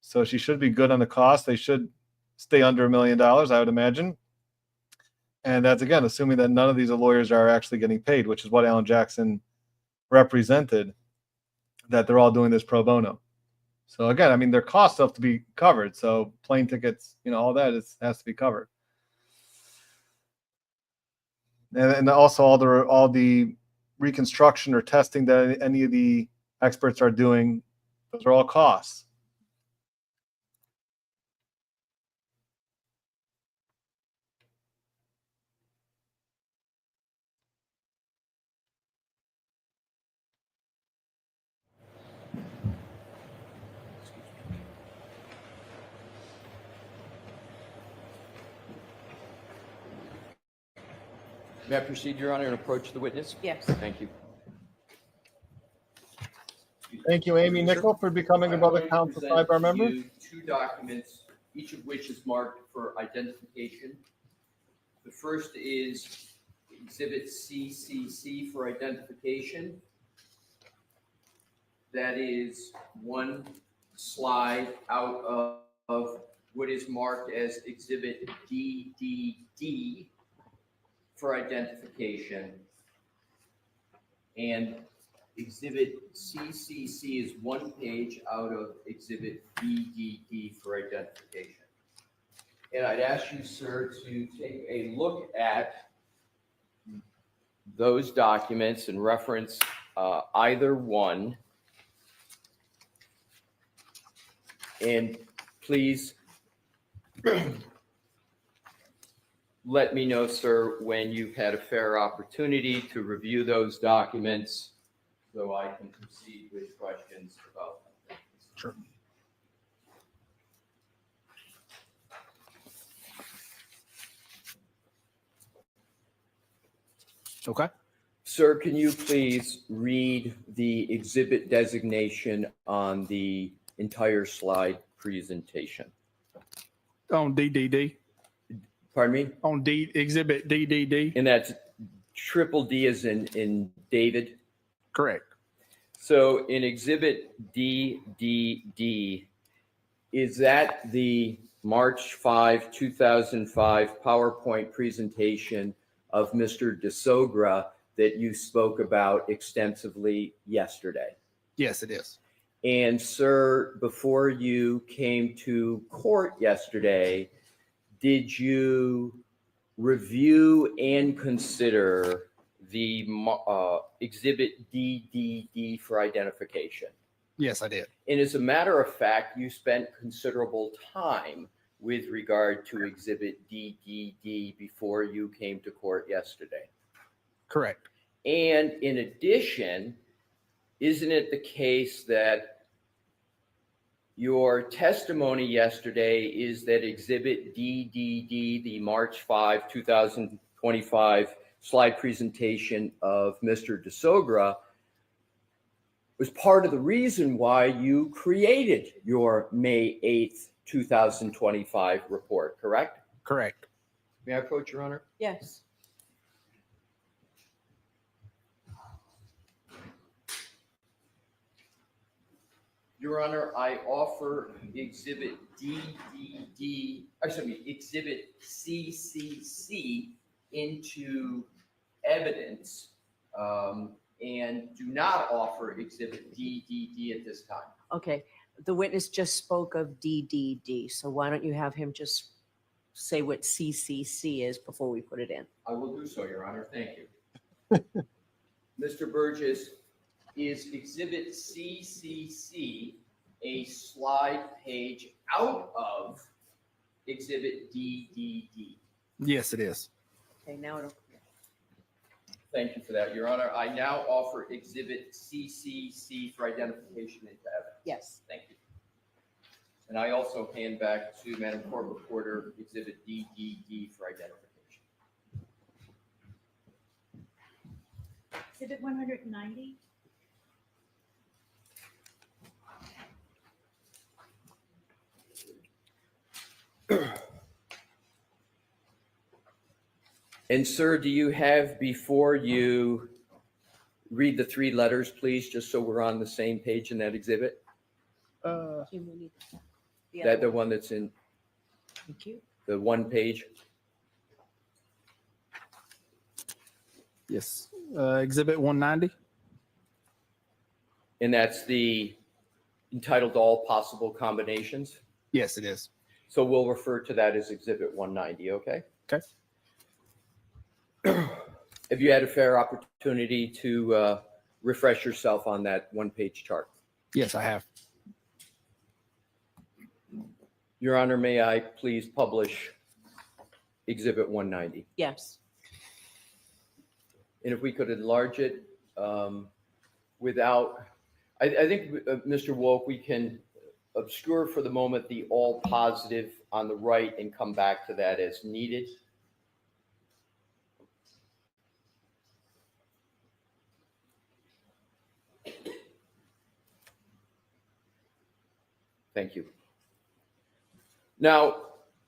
So she should be good on the cost. They should stay under $1 million, I would imagine. And that's, again, assuming that none of these lawyers are actually getting paid, which is what Alan Jackson represented, that they're all doing this pro bono. So again, I mean, their costs have to be covered. So plane tickets, all that has to be covered. And also all the reconstruction or testing that any of the experts are doing, those are all costs. May I proceed, Your Honor, and approach the witness? Yes. Thank you. Thank you, Amy Nickel, for becoming a public counsel sidebar member. Two documents, each of which is marked for identification. The first is Exhibit CCC for identification. That is one slide out of what is marked as Exhibit DDD for identification. And Exhibit CCC is one page out of Exhibit DDD for identification. And I'd ask you, sir, to take a look at those documents and reference either one. And please let me know, sir, when you've had a fair opportunity to review those documents so I can proceed with questions about them. Sure. Okay. Sir, can you please read the exhibit designation on the entire slide presentation? On DDD. Pardon me? On Exhibit DDD. And that's triple D as in David? Correct. So in Exhibit DDD, is that the March 5, 2005 PowerPoint presentation of Mr. DeSogra that you spoke about extensively yesterday? Yes, it is. And sir, before you came to court yesterday, did you review and consider the Exhibit DDD for identification? Yes, I did. And as a matter of fact, you spent considerable time with regard to Exhibit DDD before you came to court yesterday. Correct. And in addition, isn't it the case that Your testimony yesterday is that Exhibit DDD, the March 5, 2025 slide presentation of Mr. DeSogra, was part of the reason why you created your May 8th, 2025 report, correct? Correct. May I approach, Your Honor? Yes. Your Honor, I offer Exhibit Exhibit CCC into evidence and do not offer Exhibit DDD at this time. Okay, the witness just spoke of DDD, so why don't you have him just say what CCC is before we put it in? I will do so, Your Honor. Thank you. Mr. Burgess, is Exhibit CCC a slide page out of Exhibit DDD? Yes, it is. Okay, now it'll. Thank you for that, Your Honor. I now offer Exhibit CCC for identification into evidence. Yes. Thank you. And I also hand back to Madam Court Reporter Exhibit DDD for identification. Exhibit 190. And sir, do you have before you read the three letters, please, just so we're on the same page in that exhibit? Kim, we need the That other the one. one that's in Thank you. the one page? Yes. Exhibit 190. And that's the entitled All Possible Combinations? Yes, it is. So we'll refer to that as Exhibit 190, okay? Okay. Have you had a fair opportunity to refresh yourself on that one-page chart? Yes, I have. Your Honor, may I please publish Exhibit 190? Yes. And if we could enlarge it without, I think, Mr. Wolk, we can obscure for the moment the all positive on the right and come back to that as needed. Thank you. Now,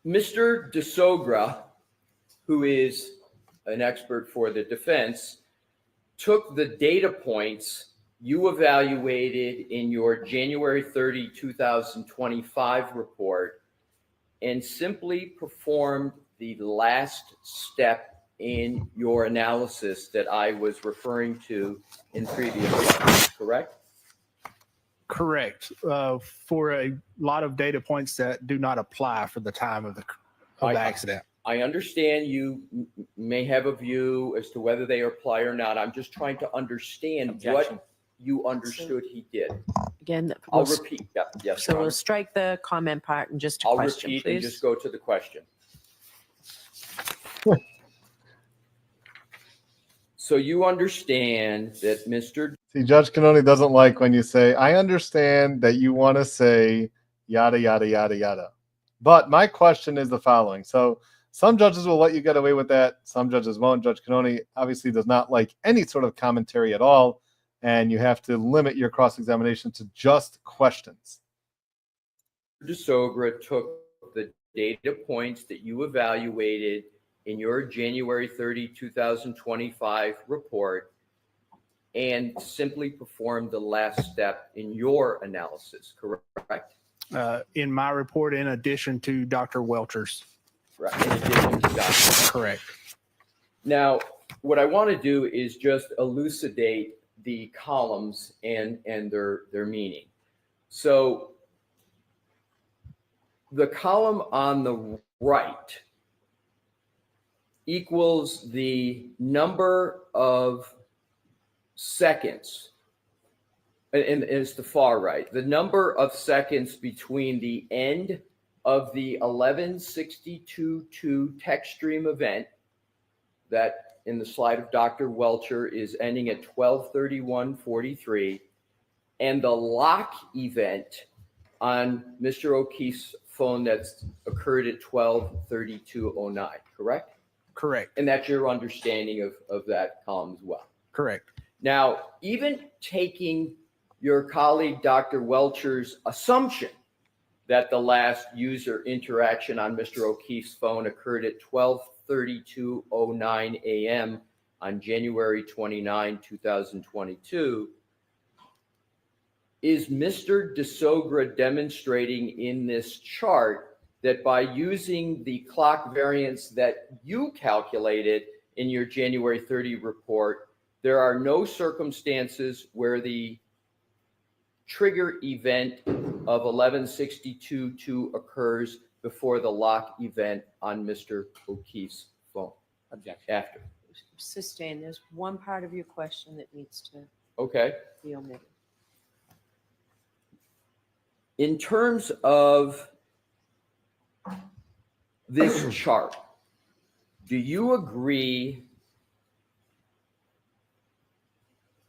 Mr. DeSogra, who is an expert for the defense, took the data points you evaluated in your January 30, 2025 report and simply performed the last step in your analysis that I was referring to in previous slides, correct? Correct. For a lot of data points that do not apply for the time of the accident. I understand you may have a view as to whether they apply or not. I'm just trying to understand Objection. what you understood he did. Again, I'll we'll- repeat. Yeah, yes, so Your we'll Honor. strike the comment part and just a I'll question, repeat and please. just go to the question. So you understand that Mr. See, Judge Canoni doesn't like when you say, I understand that you want to say yada, yada, yada, yada. But my question is the following. So some judges will let you get away with that. Some judges won't. Judge Canoni obviously does not like any sort of commentary at all. And you have to limit your cross-examination to just questions. DeSogra took the data points that you evaluated in your January 30, 2025 report and simply performed the last step in your analysis, correct? In my report, in addition to Dr. Welcher's. Right. In addition to that. Correct. Now, what I want to do is just elucidate the columns and their meaning. So the column on the right equals the number of seconds, and it's the far right, the number of seconds between the end of the 11:62:2 text stream event that in the slide of Dr. Welcher is ending at 12:31:43 and the lock event on Mr. O'Keefe's phone that's occurred at 12:32:09, correct? Correct. And that's your understanding of that column as well. Correct. Now, even taking your colleague, Dr. Welcher's assumption that the last user interaction on Mr. O'Keefe's phone occurred at 12:32:09 a.m. on January 29, 2022, is Mr. DeSogra demonstrating in this chart that by using the clock variance that you calculated in your January 30 report, there are no circumstances where the trigger event of 11:62:02 occurs before the lock event on Mr. O'Keefe's phone? Objection. After. Sustained. There's one part of your question that needs to Okay. be omitted. In terms of this chart, do you agree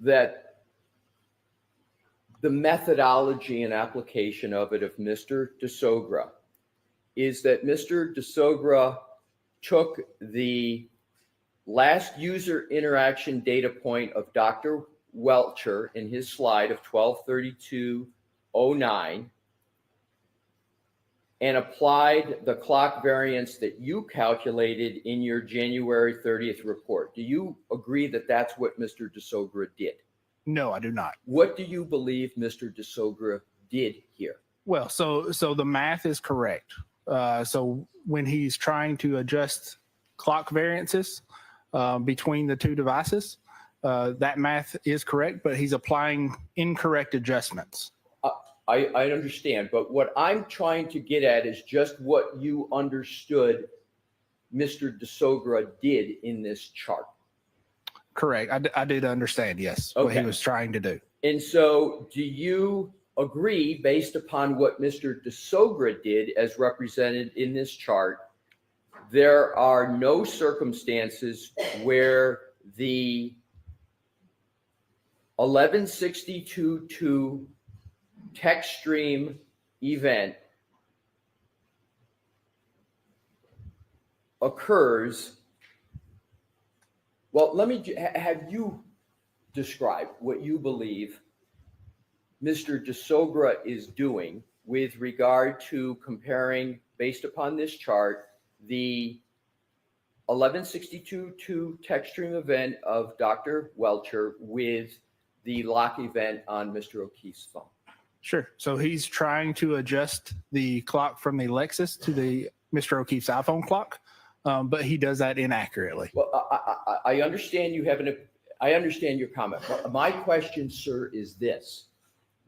that the methodology and application of it of Mr. DeSogra is that Mr. DeSogra took the last user interaction data point of Dr. Welcher in his slide of 12:32:09 and applied the clock variance that you calculated in your January 30th report? Do you agree that that's what Mr. DeSogra did? No, I do not. What do you believe Mr. DeSogra did here? Well, so the math is correct. So when he's trying to adjust clock variances between the two devices, that math is correct, but he's applying incorrect adjustments. I understand, but what I'm trying to get at is just what you understood Mr. DeSogra did in this chart. Correct. I did understand, yes, what he Okay. was trying to do. And so do you agree, based upon what Mr. DeSogra did as represented in this chart, there are no circumstances where the 11:62:02 text stream event occurs? Well, let me have you describe what you believe Mr. DeSogra is doing with regard to comparing, based upon this chart, the 11:62:02 text stream event of Dr. Welcher with the lock event on Mr. O'Keefe's phone. Sure. So he's trying to adjust the clock from the Lexus to the Mr. O'Keefe's iPhone clock, but he does that inaccurately. Well, I understand you have I understand your comment. My question, sir, is this.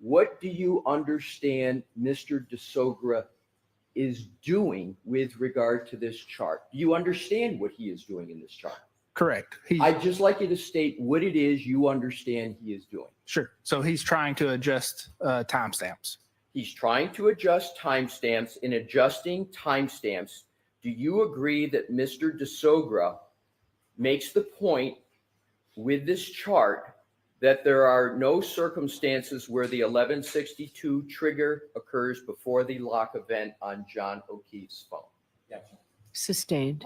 What do you understand Mr. DeSogra is doing with regard to this chart? Do you understand what he is doing in this chart? Correct. I'd just like you to state what it is you understand he is doing. Sure. So he's trying to adjust timestamps. He's trying to adjust timestamps. In adjusting timestamps, do you agree that Mr. DeSogra makes the point with this chart that there are no circumstances where the 11:62 trigger occurs before the lock event on John O'Keefe's phone? Objection. Sustained.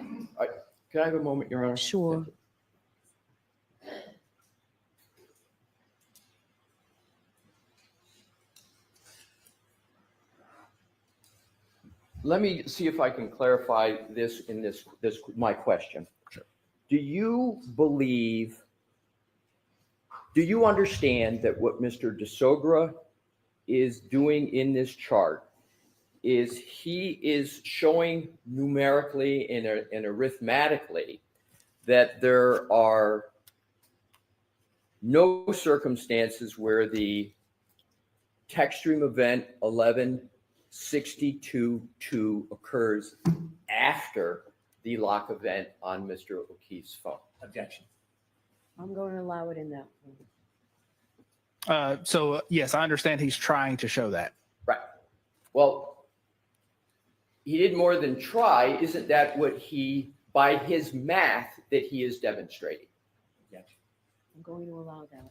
Can I have a moment, Your Honor? Sure. Let me see if I can clarify this in this my question. Sure. Do you understand that what Mr. DeSogra is doing in this chart is he is showing numerically and arithmetically that there are no circumstances where the text stream event 11:62:02 occurs after the lock event on Mr. O'Keefe's phone? Objection. I'm going to allow it in that form. So yes, I understand he's trying to show that. Right. Well, he did more than try. Isn't that what by his math, that he is demonstrating? Objection. I'm going to allow that.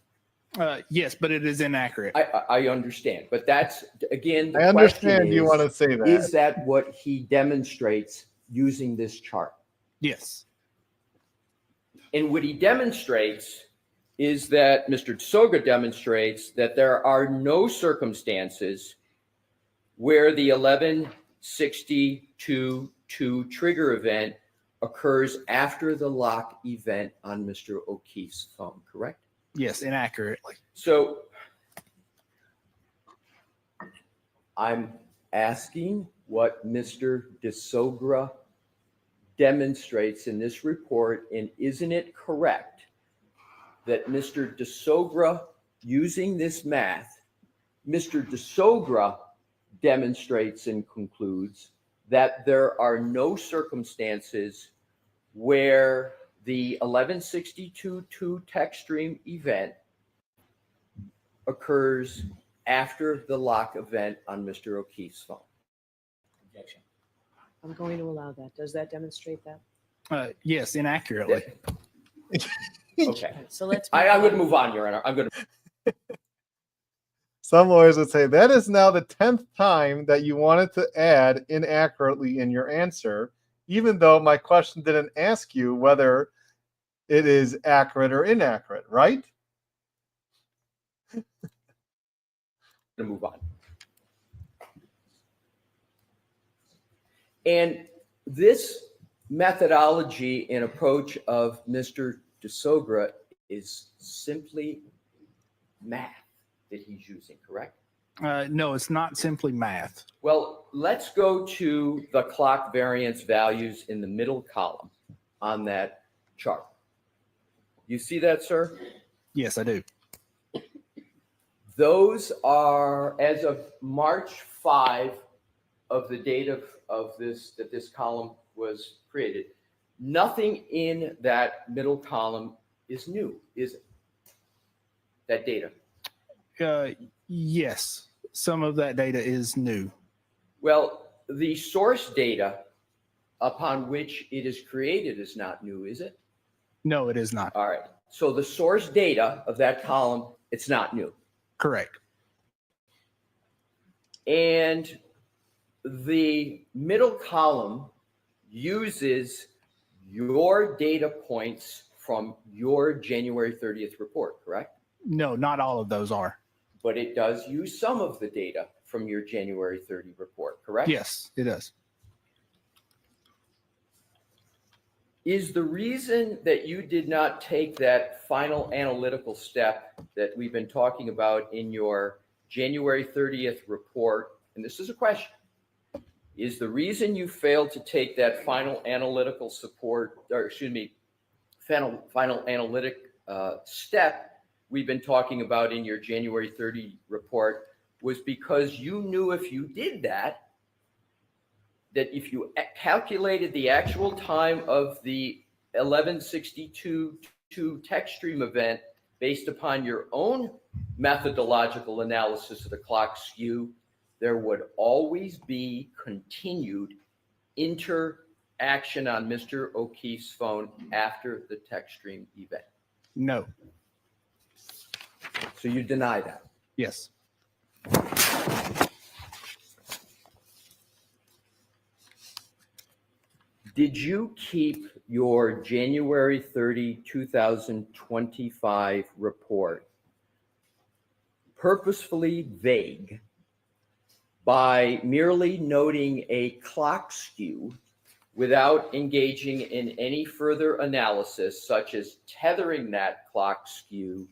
Yes, but it is inaccurate. I understand, but that's, again, the I question understand you is, want to say that. is that what he demonstrates using this chart? Yes. And what he demonstrates is that Mr. Soga demonstrates that there are no circumstances where the 1162-2 trigger event occurs after the lock event on Mr. O'Keefe's phone, correct? Yes, inaccurately. So I'm asking what Mr. DeSogra demonstrates in this report, and isn't it correct that Mr. DeSogra, using this math, Mr. DeSogra demonstrates and concludes that there are no circumstances where the 1162-2 text stream event occurs after the lock event on Mr. O'Keefe's phone. Objection. I'm going to allow that. Does that demonstrate that? Yes, inaccurately. Okay. So let's. I would move on, Your Honor. I'm going to. Some lawyers would say that is now the 10th time that you wanted to add inaccurately in your answer, even though my question didn't ask you whether it is accurate or inaccurate, right? To move on. And this methodology and approach of Mr. DeSogra is simply math that he's using, correct? No, it's not simply math. Well, let's go to the clock variance values in the middle column on that chart. You see that, sir? Yes, I do. Those are, as of March 5 of the date of this, that this column was created, nothing in that middle column is new, is it? That data. Yes, some of that data is new. Well, the source data upon which it is created is not new, is it? No, it is not. All right. So the source data of that column, it's not new. Correct. And the middle column uses your data points from your January 30th report, correct? No, not all of those are. But it does use some of the data from your January 30 report, correct? Yes, it does. Is the reason that you did not take that final analytical step that we've been talking about in your January 30th report, and this is a question, is the reason you failed to take that final analytical final analytic step we've been talking about in your January 30 report was because you knew if you did that if you calculated the actual time of the 1162-2 text stream event based upon your own methodological analysis of the clock skew, there would always be continued interaction on Mr. O'Keefe's phone after the text stream event. No. So you deny that? Yes. Did you keep your January 30, 2025 report purposefully vague by merely noting a clock skew without engaging in any further analysis, such as tethering that clock skew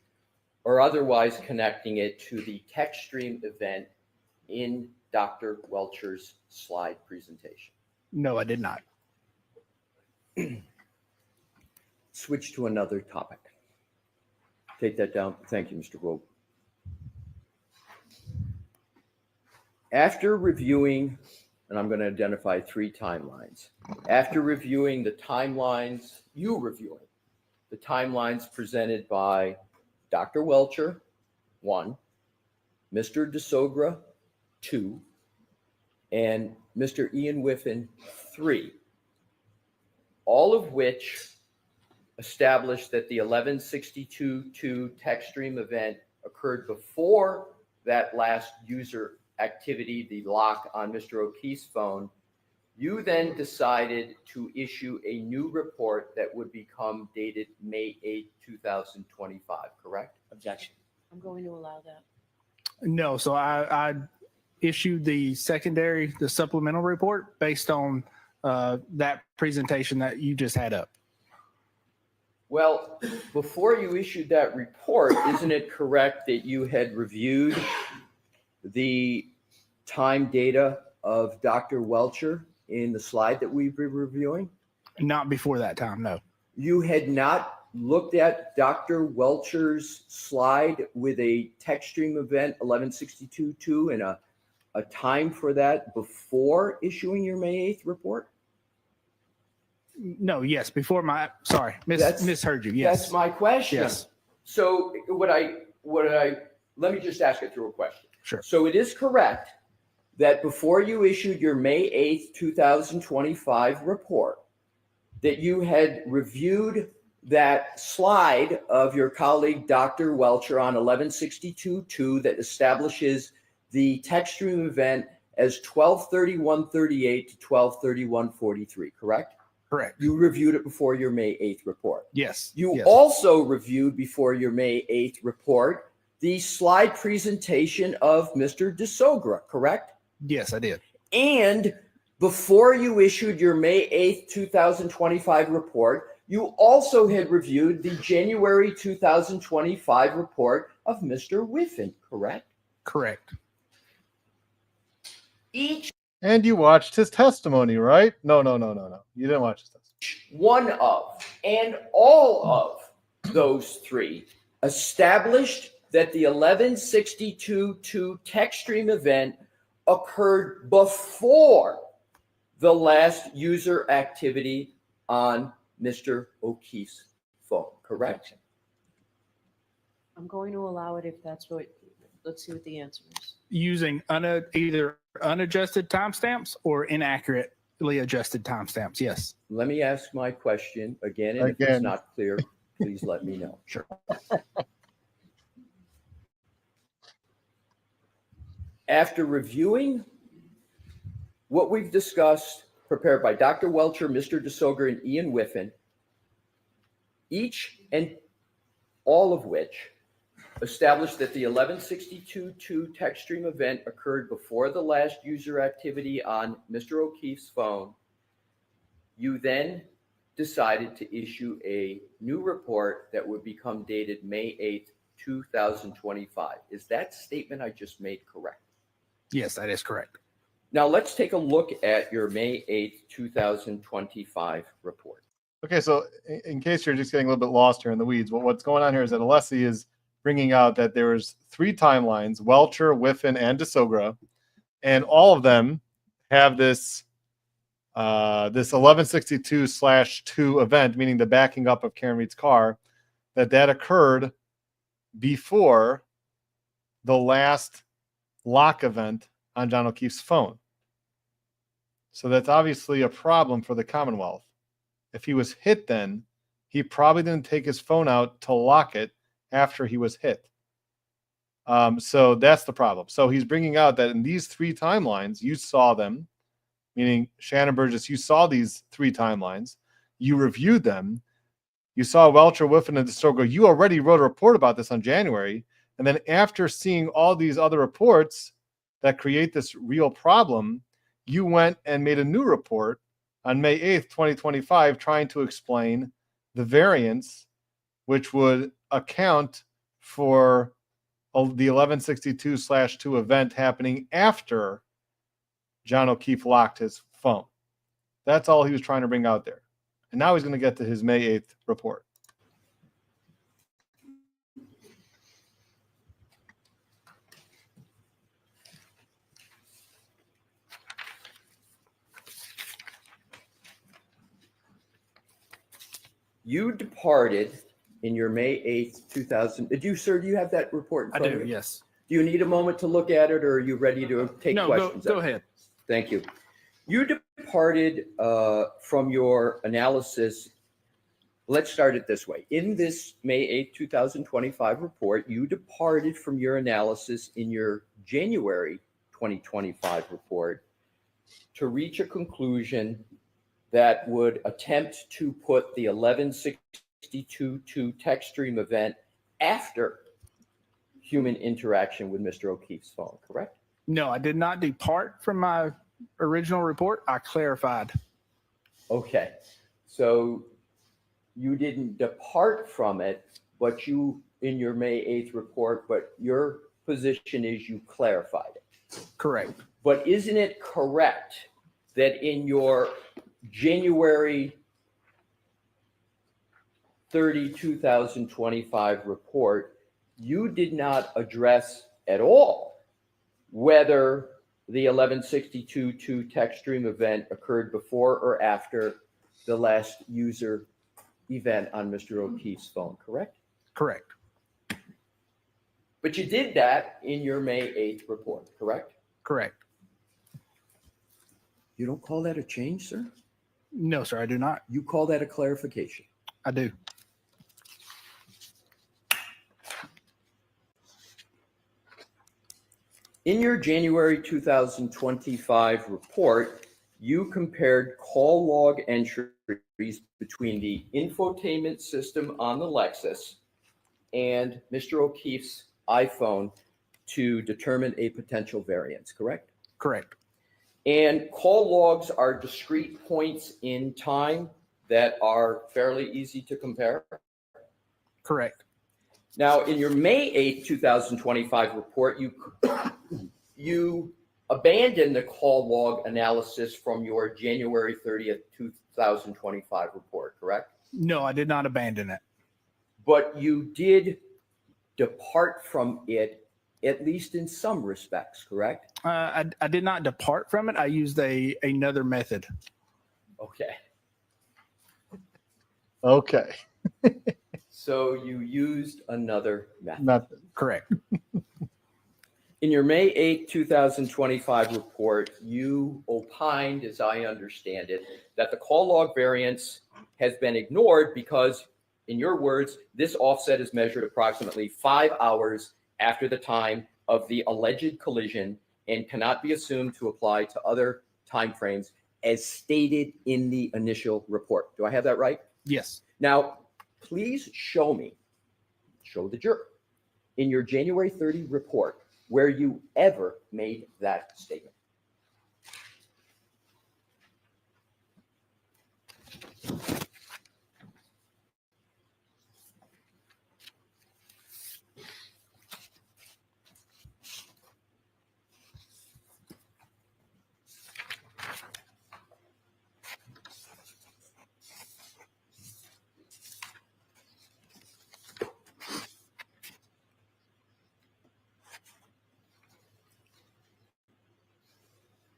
or otherwise connecting it to the text stream event in Dr. Welcher's slide presentation? No, I did not. Switch to another topic. Take that down. Thank you, Mr. Vogt. After reviewing, and I'm going to identify 3 timelines. After reviewing the timelines, the timelines presented by Dr. Welcher, 1, Mr. DeSogra, 2, and Mr. Ian Whiffen, 3, all of which established that the 1162-2 text stream event occurred before that last user activity, the lock on Mr. O'Keefe's phone, you then decided to issue a new report that would become dated May 8th, 2025, correct? Objection. I'm going to allow that. No, so I issued the supplemental report based on that presentation that you just had up. Well, before you issued that report, isn't it correct that you had reviewed the time data of Dr. Welcher in the slide that we've been reviewing? Not before that time, no. You had not looked at Dr. Welcher's slide with a text stream event 1162.2 and a time for that before issuing your May 8th report? No, yes, before sorry, misheard you. Yes. That's my question. Yes. So let me just ask it through a question. Sure. So it is correct that before you issued your May 8th, 2025 report, that you had reviewed that slide of your colleague, Dr. Welcher, on 1162.2 that establishes the text stream event as 12:31:38 to 12:31:43, correct? Correct. You reviewed it before your May 8th report. Yes. You yes. also reviewed before your May 8th report the slide presentation of Mr. DeSogra, correct? Yes, I did. And before you issued your May 8th, 2025 report, you also had reviewed the January 2025 report of Mr. Whiffen, correct? Correct. Each And you watched his testimony, right? No. You didn't watch his testimony. one of and all of those three established that the 1162.2 text stream event occurred before the last user activity on Mr. O'Keefe's phone, correct? I'm going to allow it if that's what, let's see what the answer is. Using either unadjusted timestamps or inaccurately adjusted timestamps. Yes. Let me ask my question again, and if Again. it's not clear, please let me know. Sure. After reviewing what we've discussed, prepared by Dr. Welcher, Mr. DeSogra, and Ian Whiffen, each and all of which established that the 1162.2 text stream event occurred before the last user activity on Mr. O'Keefe's phone, you then decided to issue a new report that would become dated May 8th, 2025. Is that statement I just made correct? Yes, that is correct. Now let's take a look at your May 8th, 2025 report. Okay, so in case you're just getting a little bit lost here in the weeds, what's going on here is that Alessi is bringing out that there was 3 timelines, Welcher, Whiffen, and DeSogra, and all of them have this 1162/2 event, meaning the backing up of Karen Reed's car, that occurred before the last lock event on John O'Keefe's phone. So that's obviously a problem for the Commonwealth. If he was hit then, he probably didn't take his phone out to lock it after he was hit. So that's the problem. So he's bringing out that in these 3 timelines, you saw them, meaning Shannon Burgess, you saw these 3 timelines, you reviewed them, you saw Welcher, Whiffen, and DeSogra. You already wrote a report about this on January. And then after seeing all these other reports that create this real problem, you went and made a new report on May 8th, 2025, trying to explain the variance, which would account for the 1162/2 event happening after John O'Keefe locked his phone. That's all he was trying to bring out there. And now he's going to get to his May 8th report. You departed in your May 8th, 2000. Do you have that report in I front do. of you? Yes. Do you need a moment to look at it, or are you ready to take No, questions? go ahead. Thank you. You departed from your analysis let's start it this way. In this May 8, 2025 report, you departed from your analysis in your January 2025 report to reach a conclusion that would attempt to put the 1162.2 text stream event after human interaction with Mr. O'Keefe's phone, correct? No, I did not depart from my original report. I clarified. Okay, so you didn't depart from it, but you, in your May 8th report, but your position is you clarified it. Correct. But isn't it correct that in your January 30, 2025 report, you did not address at all whether the 1162.2 text stream event occurred before or after the last user event on Mr. O'Keefe's phone, correct? Correct. But you did that in your May 8th report, correct? Correct. You don't call that a change, sir? No, sir, I do not. You call that a clarification. I do. In your January 2025 report, you compared call log entries between the infotainment system on the Lexus and Mr. O'Keefe's iPhone to determine a potential variance, correct? Correct. And call logs are discrete points in time that are fairly easy to compare. Correct. Now, in your May 8th, 2025 report, you abandoned the call log analysis from your January 30th, 2025 report, correct? No, I did not abandon it. But you did depart from it, at least in some respects, correct? I did not depart from it. I used another method. Okay. Okay. So you used another method. Method. Correct. In your May 8, 2025 report, you opined, as I understand it, that the call log variance has been ignored because, in your words, this offset is measured approximately 5 hours after the time of the alleged collision and cannot be assumed to apply to other timeframes as stated in the initial report. Do I have that right? Yes. Now, please show the juror in your January 30 report where you ever made that statement.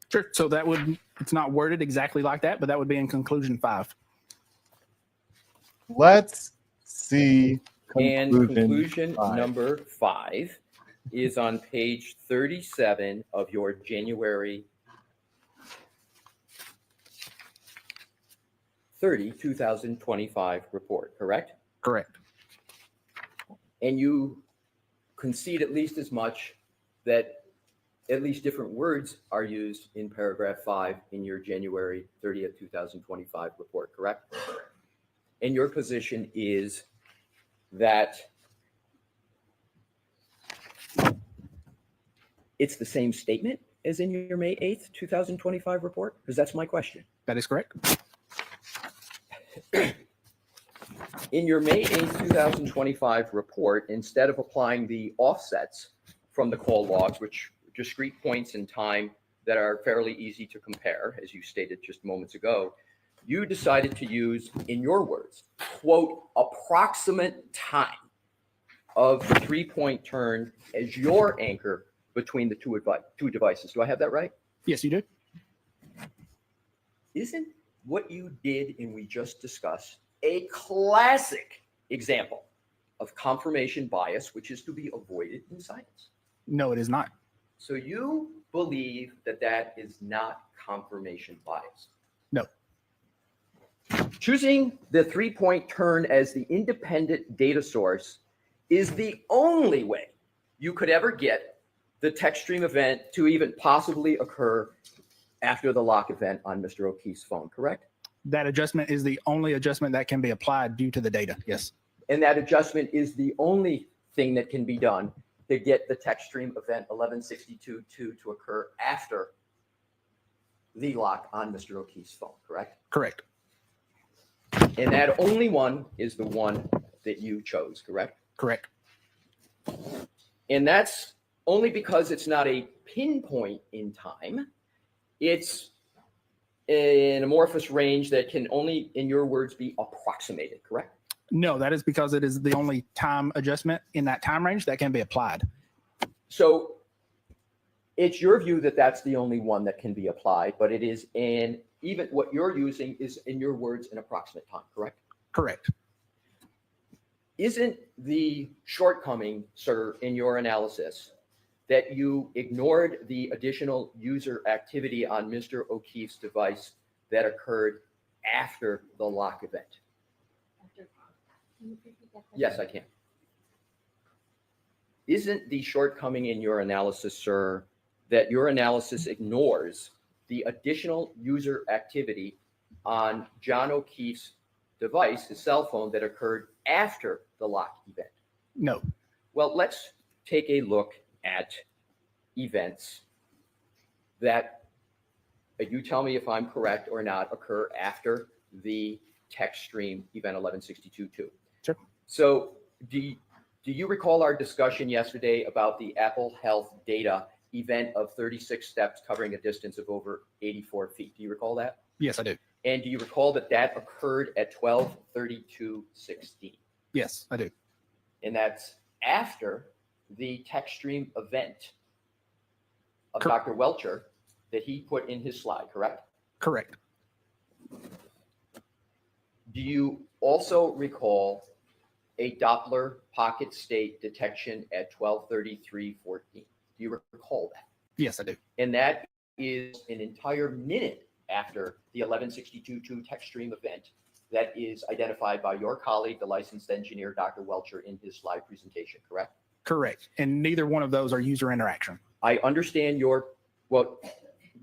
Sure. So that would, it's not worded exactly like that, but that would be in conclusion 5. Let's see. And conclusion five. number 5 is on page 37 of your January 30, 2025 report, correct? Correct. And you concede at least as much that at least different words are used in paragraph 5 in your January 30th, 2025 report, correct? And your position is that it's the same statement as in your May 8th, 2025 report? Because that's my question. That is correct. In your May 8th, 2025 report, instead of applying the offsets from the call logs, which are discrete points in time that are fairly easy to compare, as you stated just moments ago, you decided to use, in your words, quote, approximate time of the 3-point turn as your anchor between the two devices. Do I have that right? Yes, you do. Isn't what you did and we just discussed a classic example of confirmation bias, which is to be avoided in science? No, it is not. So you believe that that is not confirmation bias? No. Choosing the 3-point turn as the independent data source is the only way you could ever get the text stream event to even possibly occur after the lock event on Mr. O'Keefe's phone, correct? That adjustment is the only adjustment that can be applied due to the data. Yes. And that adjustment is the only thing that can be done to get the text stream event 1162.2 to occur after the lock on Mr. O'Keefe's phone, correct? Correct. And that only one is the one that you chose, correct? Correct. And that's only because it's not a pinpoint in time. It's an amorphous range that can only, in your words, be approximated, correct? No, that is because it is the only time adjustment in that time range that can be applied. So it's your view that that's the only one that can be applied, but it is even what you're using is, in your words, an approximate time, correct? Correct. Isn't the shortcoming, sir, in your analysis that you ignored the additional user activity on Mr. O'Keefe's device that occurred after the lock event? Can you repeat that? Yes, I can. Isn't the shortcoming in your analysis, sir, that your analysis ignores the additional user activity on John O'Keefe's device, his cell phone, that occurred after the lock event? No. Well, let's take a look at events that, you tell me if I'm correct or not, occur after the text stream event 1162.2. Sure. So do you recall our discussion yesterday about the Apple Health data event of 36 steps covering a distance of over 84 feet? Do you recall that? Yes, I do. And do you recall that that occurred at 12:32:16? Yes, I do. And that's after the text stream event of Cor- Dr. Welcher that he put in his slide, correct? Correct. Do you also recall a Doppler pocket state detection at 12:33:14? Do you recall that? Yes, I do. And that is an entire minute after the 1162.2 text stream event that is identified by your colleague, the licensed engineer, Dr. Welcher, in his slide presentation, correct? Correct. And neither one of those are user interaction. I understand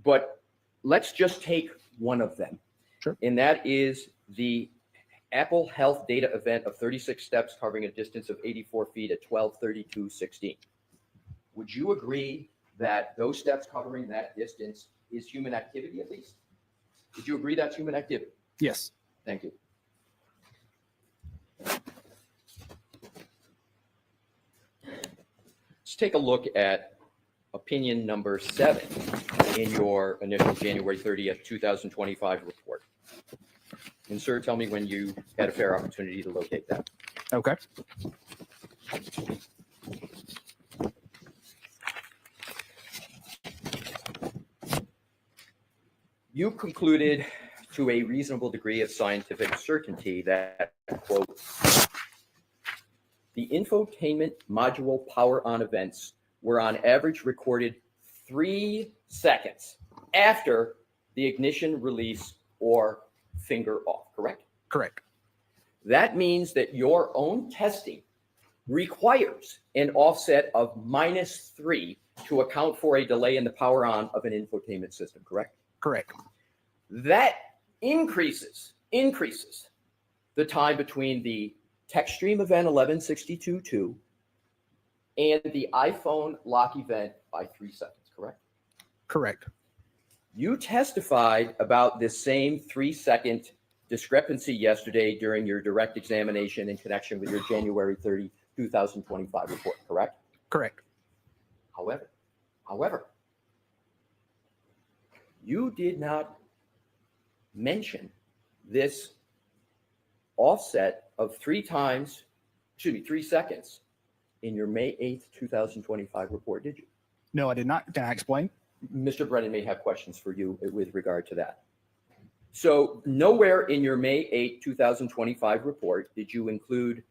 but let's just take one of them. Sure. And that is the Apple Health data event of 36 steps covering a distance of 84 feet at 12:32:16. Would you agree that those steps covering that distance is human activity at least? Would you agree that's human activity? Yes. Thank you. Let's take a look at opinion number 7 in your initial January 30th, 2025 report. And sir, tell me when you had a fair opportunity to locate that. Okay. You concluded to a reasonable degree of scientific certainty that, quote, the infotainment module power on events were on average recorded 3 seconds after the ignition release or finger off, correct? Correct. That means that your own testing requires an offset of -3 to account for a delay in the power on of an infotainment system, correct? Correct. That increases the time between the text stream event 1162.2 and the iPhone lock event by 3 seconds, correct? Correct. You testified about this same 3-second discrepancy yesterday during your direct examination in connection with your January 30, 2025 report, correct? Correct. However, you did not mention this offset of 3 seconds in your May 8th, 2025 report, did you? No, I did not. Can I explain? Mr. Brennan may have questions for you with regard to that. So nowhere in your May 8, 2025 report did you include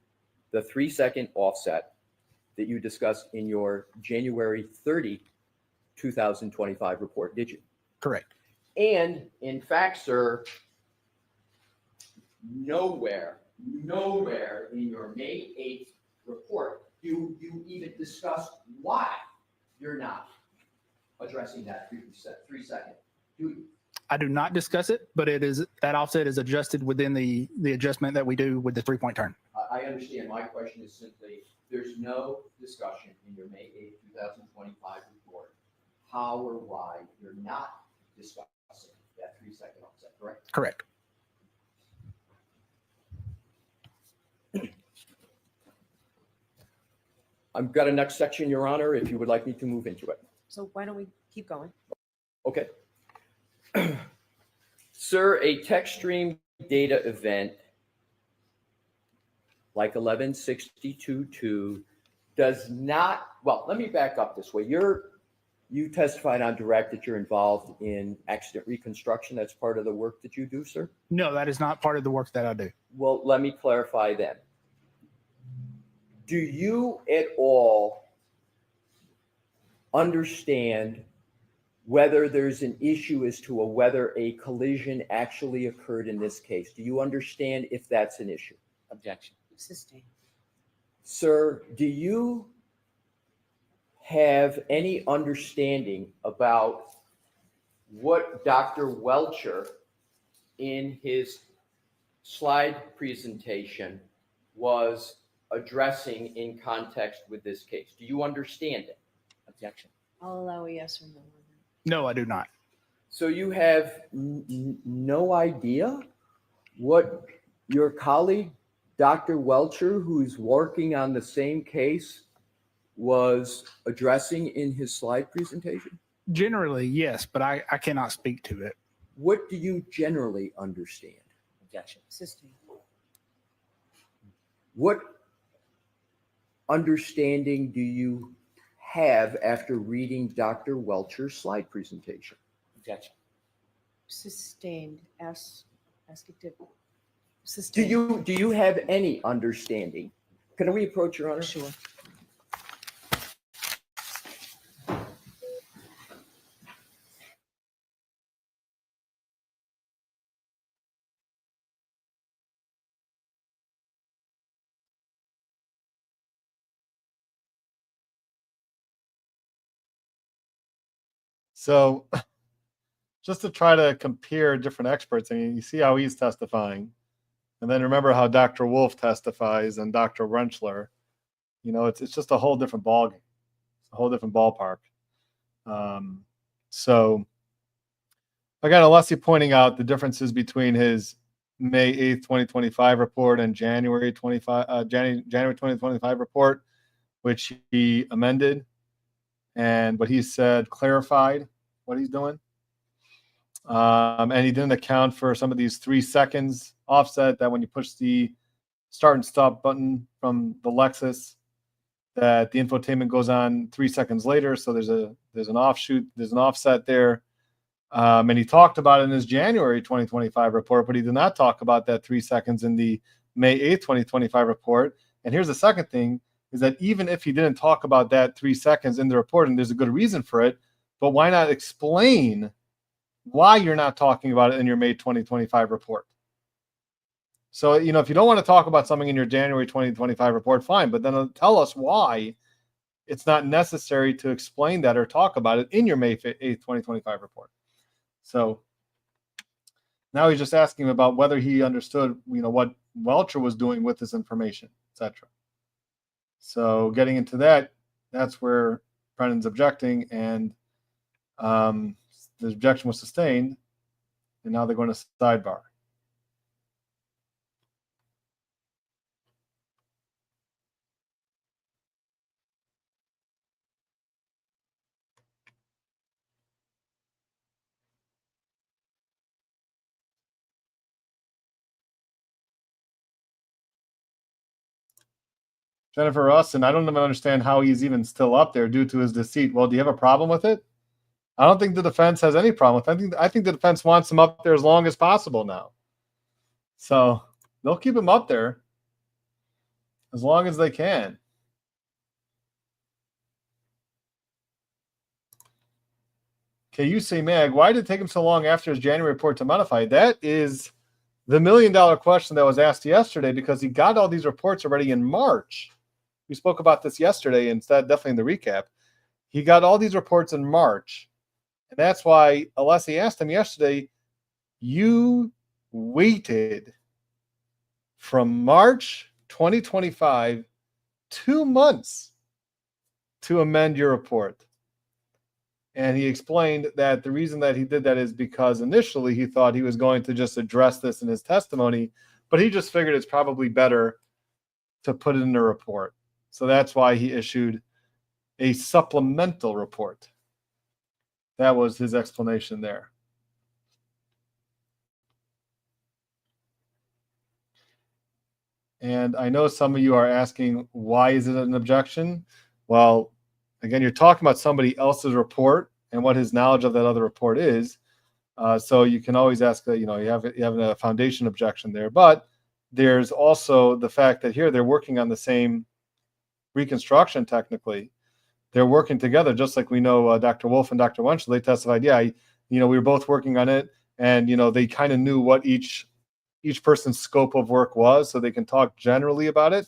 the 3-second offset that you discussed in your January 30, 2025 report, did you? Correct. And in fact, sir, nowhere in your May 8th report do you even discuss why you're not addressing that 3 second. Do you? I do not discuss it, but it is that offset is adjusted within the adjustment that we do with the 3-point turn. I understand. My question is simply, there's no discussion in your May 8th, 2025 report how or why you're not discussing that 3 second offset, correct? Correct. I've got a next section, Your Honor, if you would like me to move into it. So why don't we keep going? Okay. Sir, a text stream data event like 1162.2 does not, well, let me back up this way. You testified on direct that you're involved in accident reconstruction. That's part of the work that you do, sir? No, that is not part of the work that I do. Well, let me clarify then. Do you at all understand whether there's an issue as to whether a collision actually occurred in this case? Do you understand if that's an issue? Objection. Sustain. Sir, do you have any understanding about what Dr. Welcher in his slide presentation was addressing in context with this case? Do you understand it? Objection. I'll allow a yes or no on that. No, I do not. So you have no idea what your colleague, Dr. Welcher, who's working on the same case, was addressing in his slide presentation? Generally, yes, but I cannot speak to it. What do you generally understand? Objection. Sustain. What understanding do you have after reading Dr. Welcher's slide presentation? Objection. Sustained. Ask it to Do sustain. you have any understanding? Can we approach, Your Honor? Sure. So just to try to compare different experts, I mean, you see how he's testifying. And then remember how Dr. Wolf testifies and Dr. Wrenchler. You know, it's just a whole different ballgame. It's a whole different ballpark. So again, Alessi pointing out the differences between his May 8th, 2025 report and January 2025 report, which he amended, and what he said clarified what he's doing. And he didn't account for some of these 3 seconds offset that when you push the start and stop button from the Lexus, that the infotainment goes on 3 seconds later. So there's an offset there. And he talked about it in his January 2025 report, but he did not talk about that 3 seconds in the May 8th, 2025 report. And here's the second thing, is that even if he didn't talk about that 3 seconds in the report, and there's a good reason for it, but why not explain why you're not talking about it in your May 2025 report? So, you know, if you don't want to talk about something in your January 2025 report, fine, but then tell us why it's not necessary to explain that or talk about it in your May 8th, 2025 report. So now he's just asking about whether he understood, you know, what Welcher was doing with this information, etc. So getting into that, that's where Brennan's objecting, and the objection was sustained, and now they're going to sidebar. Jennifer Rustin, I don't even understand how he's even still up there due to his deceit. Well, do you have a problem with it? I don't think the defense has any problem with it. I think the defense wants him up there as long as possible now. So they'll keep him up there as long as they can. Okay, you say, Mag, why did it take him so long after his January report to modify? That is the million-dollar question that was asked yesterday, because he got all these reports already in March. We spoke about this yesterday, instead, definitely in the recap. He got all these reports in March. And that's why Alessi asked him yesterday, you waited from March 2025, 2 months to amend your report. And he explained that the reason that he did that is because initially he thought he was going to just address this in his testimony, but he just figured it's probably better to put it in a report. So that's why he issued a supplemental report. That was his explanation there. And I know some of you are asking, why is it an objection? Well, again, you're talking about somebody else's report and what his knowledge of that other report is. So you can always ask that, you have a foundation objection there. But there's also the fact that here they're working on the same reconstruction technically. They're working together, just like we know Dr. Wolf and Dr. Wenchel, they testified, we were both working on it. And, they kind of knew what each person's scope of work was, so they can talk generally about it.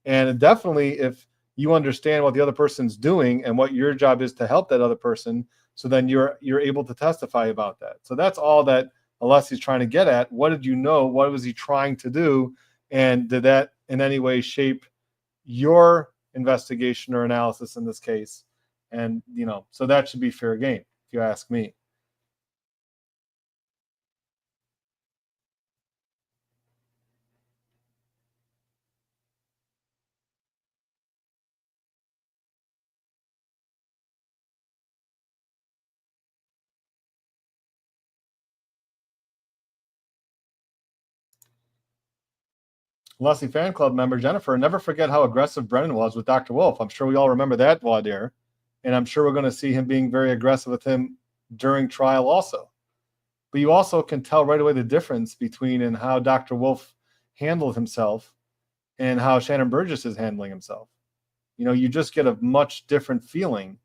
And definitely, if you understand what the other person's doing and what your job is to help that other person, so then you're able to testify about that. So that's all that Alessi's trying to get at. What did you know? What was he trying to do? And did that in any way shape your investigation or analysis in this case? And, so that should be fair game, if you ask me. Alessi fan club member Jennifer, never forget how aggressive Brennan was with Dr. Wolf. I'm sure we all remember that, Vaudear. And I'm sure we're going to see him being very aggressive with him during trial also. But you also can tell right away the difference between and how Dr. Wolf handled himself and how Shannon Burgess is handling himself. You just get a much different feeling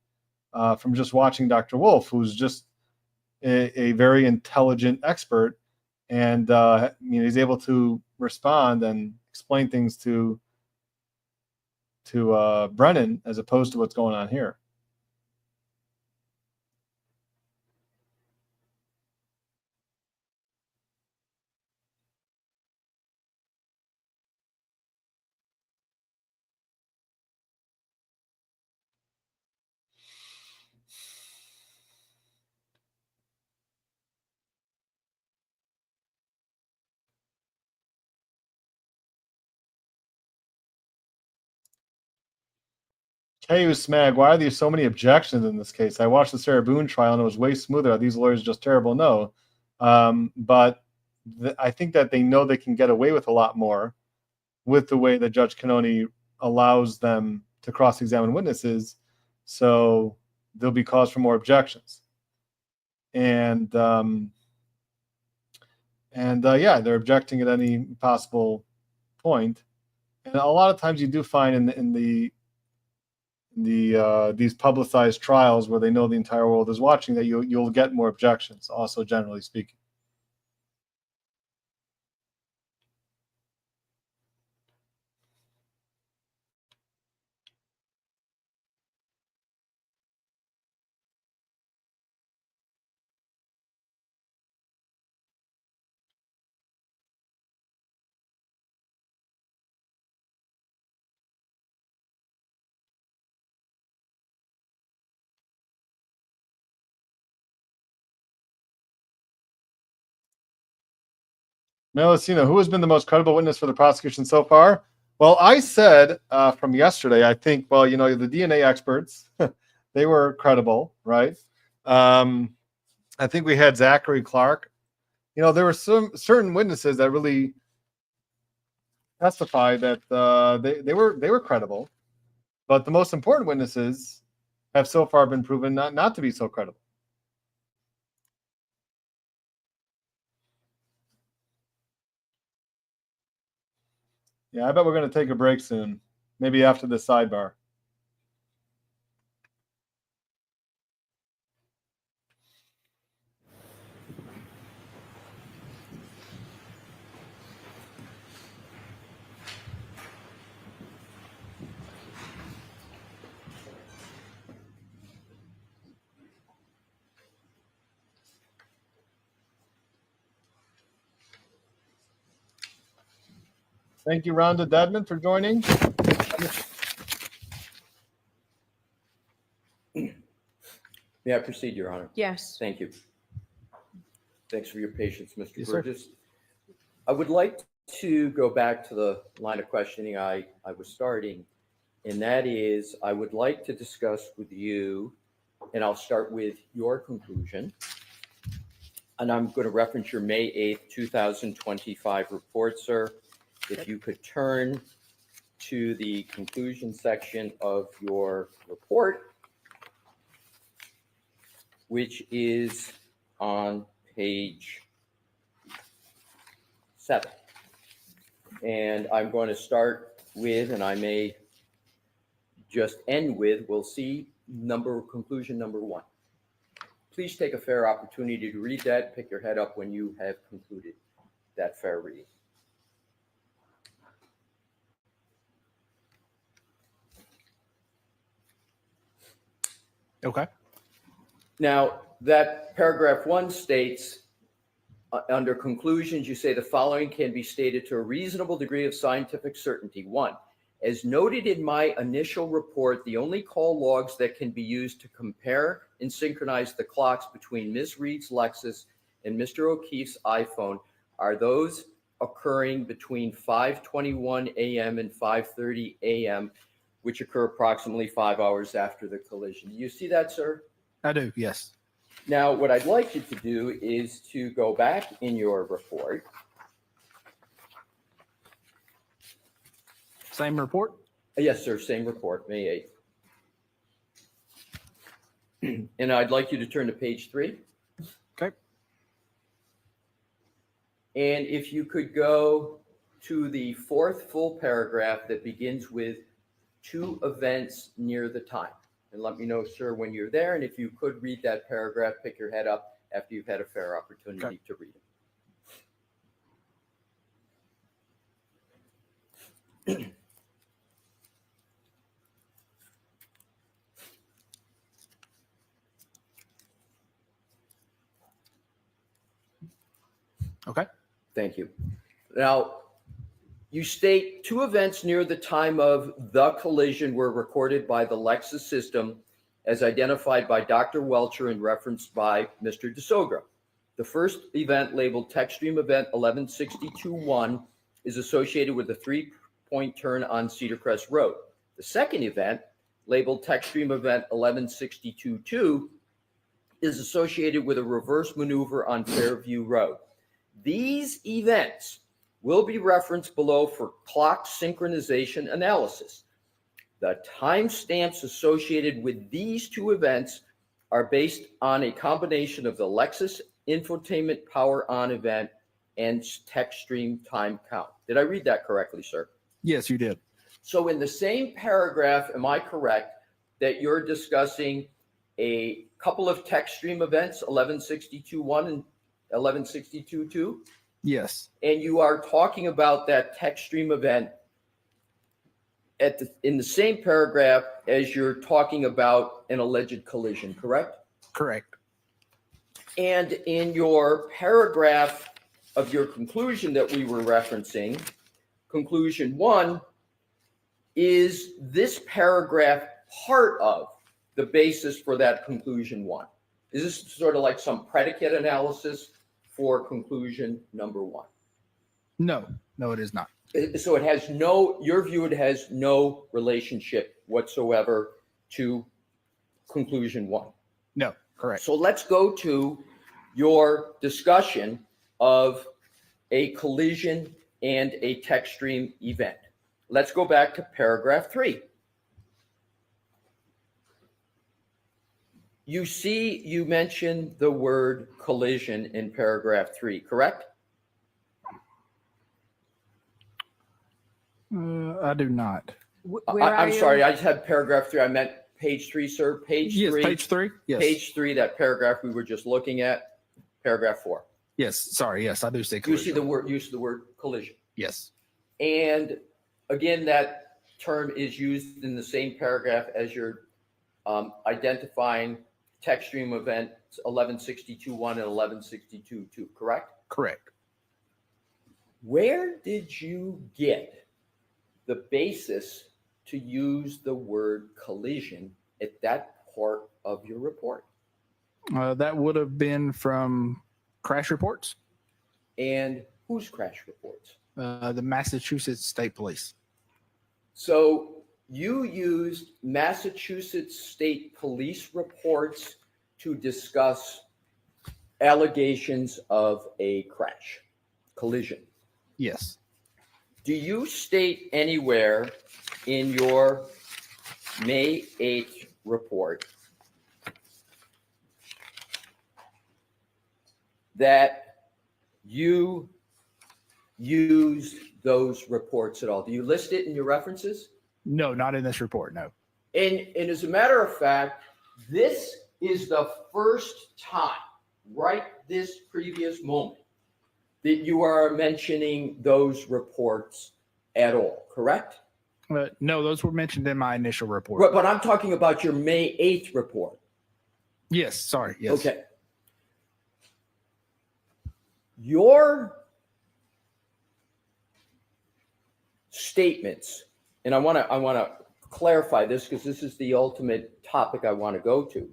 from just watching Dr. Wolf, who's just a very intelligent expert, and he's able to respond and explain things to Brennan as opposed to what's going on here. Hey, Smag, why are there so many objections in this case? I watched the Sarah Boone trial and it was way smoother. Are these lawyers just terrible? No. But I think that they know they can get away with a lot more with the way that Judge Cannoni allows them to cross-examine witnesses. So there'll be cause for more objections. And they're objecting at any possible point. And a lot of times you do find in these publicized trials where they know the entire world is watching that you'll get more objections, also generally speaking. Melisina, who has been the most credible witness for the prosecution so far? Well, I said from yesterday, I think, the DNA experts, they were credible, right? I think we had Zachary Clark. There were some certain witnesses that really testified that they were credible, but the most important witnesses have so far been proven not to be so credible. Yeah, I bet we're going to take a break soon, maybe after the sidebar. Thank you, Rhonda Dedman, for joining. May I proceed, Your Honor? Yes. Thank you. Thanks for your patience, Mr. Yes, sir. Burgess. I would like to go back to the line of questioning I was starting, and that is I would like to discuss with you, and I'll start with your conclusion, and I'm going to reference your May 8th, 2025 report, sir. If you could turn to the conclusion section of your report, which is on page 7. And I'm going to start with, and I may just end with, we'll see, conclusion number 1. Please take a fair opportunity to read that. Pick your head up when you have concluded that fair reading. Okay. Now, that paragraph 1 states, under conclusions, you say the following can be stated to a reasonable degree of scientific certainty. 1, as noted in my initial report, the only call logs that can be used to compare and synchronize the clocks between Ms. Reed's Lexus and Mr. O'Keefe's iPhone are those occurring between 5:21 a.m. and 5:30 a.m., which occur approximately 5 hours after the collision. Do you see that, sir? I do. Yes. Now, what I'd like you to do is to go back in your report. Same report. Yes, sir, same report, May 8th. And I'd like you to turn to page 3. Okay. And if you could go to the 4th full paragraph that begins with 2 events near the time. And let me know, sir, when you're there. And if you could read that paragraph, pick your head up after you've had a fair opportunity to read it. Okay. Thank you. Now, you state 2 events near the time of the collision were recorded by the Lexus system as identified by Dr. Welcher and referenced by Mr. DeSogra. The first event, labeled Techstream Event 1162-1, is associated with a 3-point turn on Cedar Crest Road. The second event, labeled Techstream Event 1162-2, is associated with a reverse maneuver on Fairview Road. These events will be referenced below for clock synchronization analysis. The timestamps associated with these 2 events are based on a combination of the Lexus infotainment power on event and Techstream time count. Did I read that correctly, sir? Yes, you did. So in the same paragraph, am I correct that you're discussing a couple of Techstream events, 1162-1 and 1162-2? Yes. And you are talking about that Techstream event in the same paragraph as you're talking about an alleged collision, correct? Correct. And in your paragraph of your conclusion that we were referencing, conclusion 1, is this paragraph part of the basis for that conclusion 1? Is this sort of like some predicate analysis for conclusion number 1? No, it is not. So it has your view, it has no relationship whatsoever to conclusion 1. No, correct. So let's go to your discussion of a collision and a Techstream event. Let's go back to paragraph 3. You mentioned the word collision in paragraph 3, correct? I do not. I'm sorry, I just had paragraph 3. I meant page 3, sir. Page 3. Yes, page 3. Yes. Page 3, that paragraph we were just looking at, paragraph 4. Yes. Sorry. Yes, I do say You collision. see the use of the word collision. Yes. And again, that term is used in the same paragraph as you're identifying Techstream events 1162-1 and 1162-2, correct? Correct. Where did you get the basis to use the word collision at that part of your report? That would have been from crash reports, And whose crash reports? the Massachusetts State Police. So you used Massachusetts State Police reports to discuss allegations of a crash, collision. Yes. Do you state anywhere in your May 8th report that you used those reports at all? Do you list it in your references? No, not in this report. No. And as a matter of fact, this is the first time, right this previous moment, that you are mentioning those reports at all, correct? No, those were mentioned in my initial report. But I'm talking about your May 8th report. Yes. Sorry. Yes. Okay. Your statements, and I want to clarify this because this is the ultimate topic I want to go to.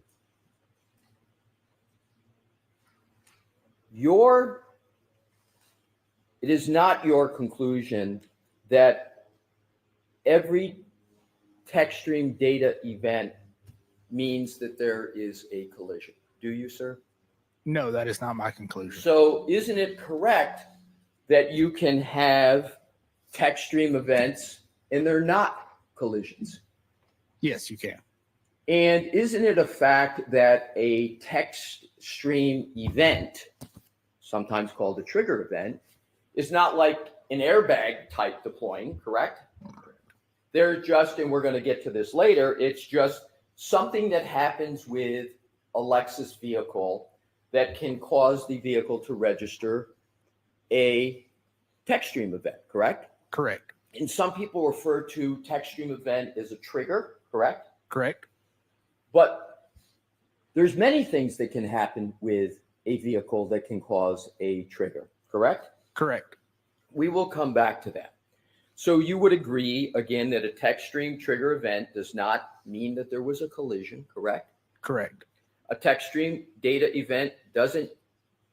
It is not your conclusion that every text stream data event means that there is a collision. Do you, sir? No, that is not my conclusion. So isn't it correct that you can have text stream events and they're not collisions? Yes, you can. And isn't it a fact that a text stream event, sometimes called a trigger event, is not like an airbag type deploying, correct? They're just, and we're going to get to this later, it's just something that happens with a Lexus vehicle that can cause the vehicle to register a text stream event, correct? Correct. And some people refer to text stream event as a trigger, correct? Correct. But there's many things that can happen with a vehicle that can cause a trigger, correct? Correct. We will come back to that. So you would agree, again, that a text stream trigger event does not mean that there was a collision, correct? Correct. A text stream data event doesn't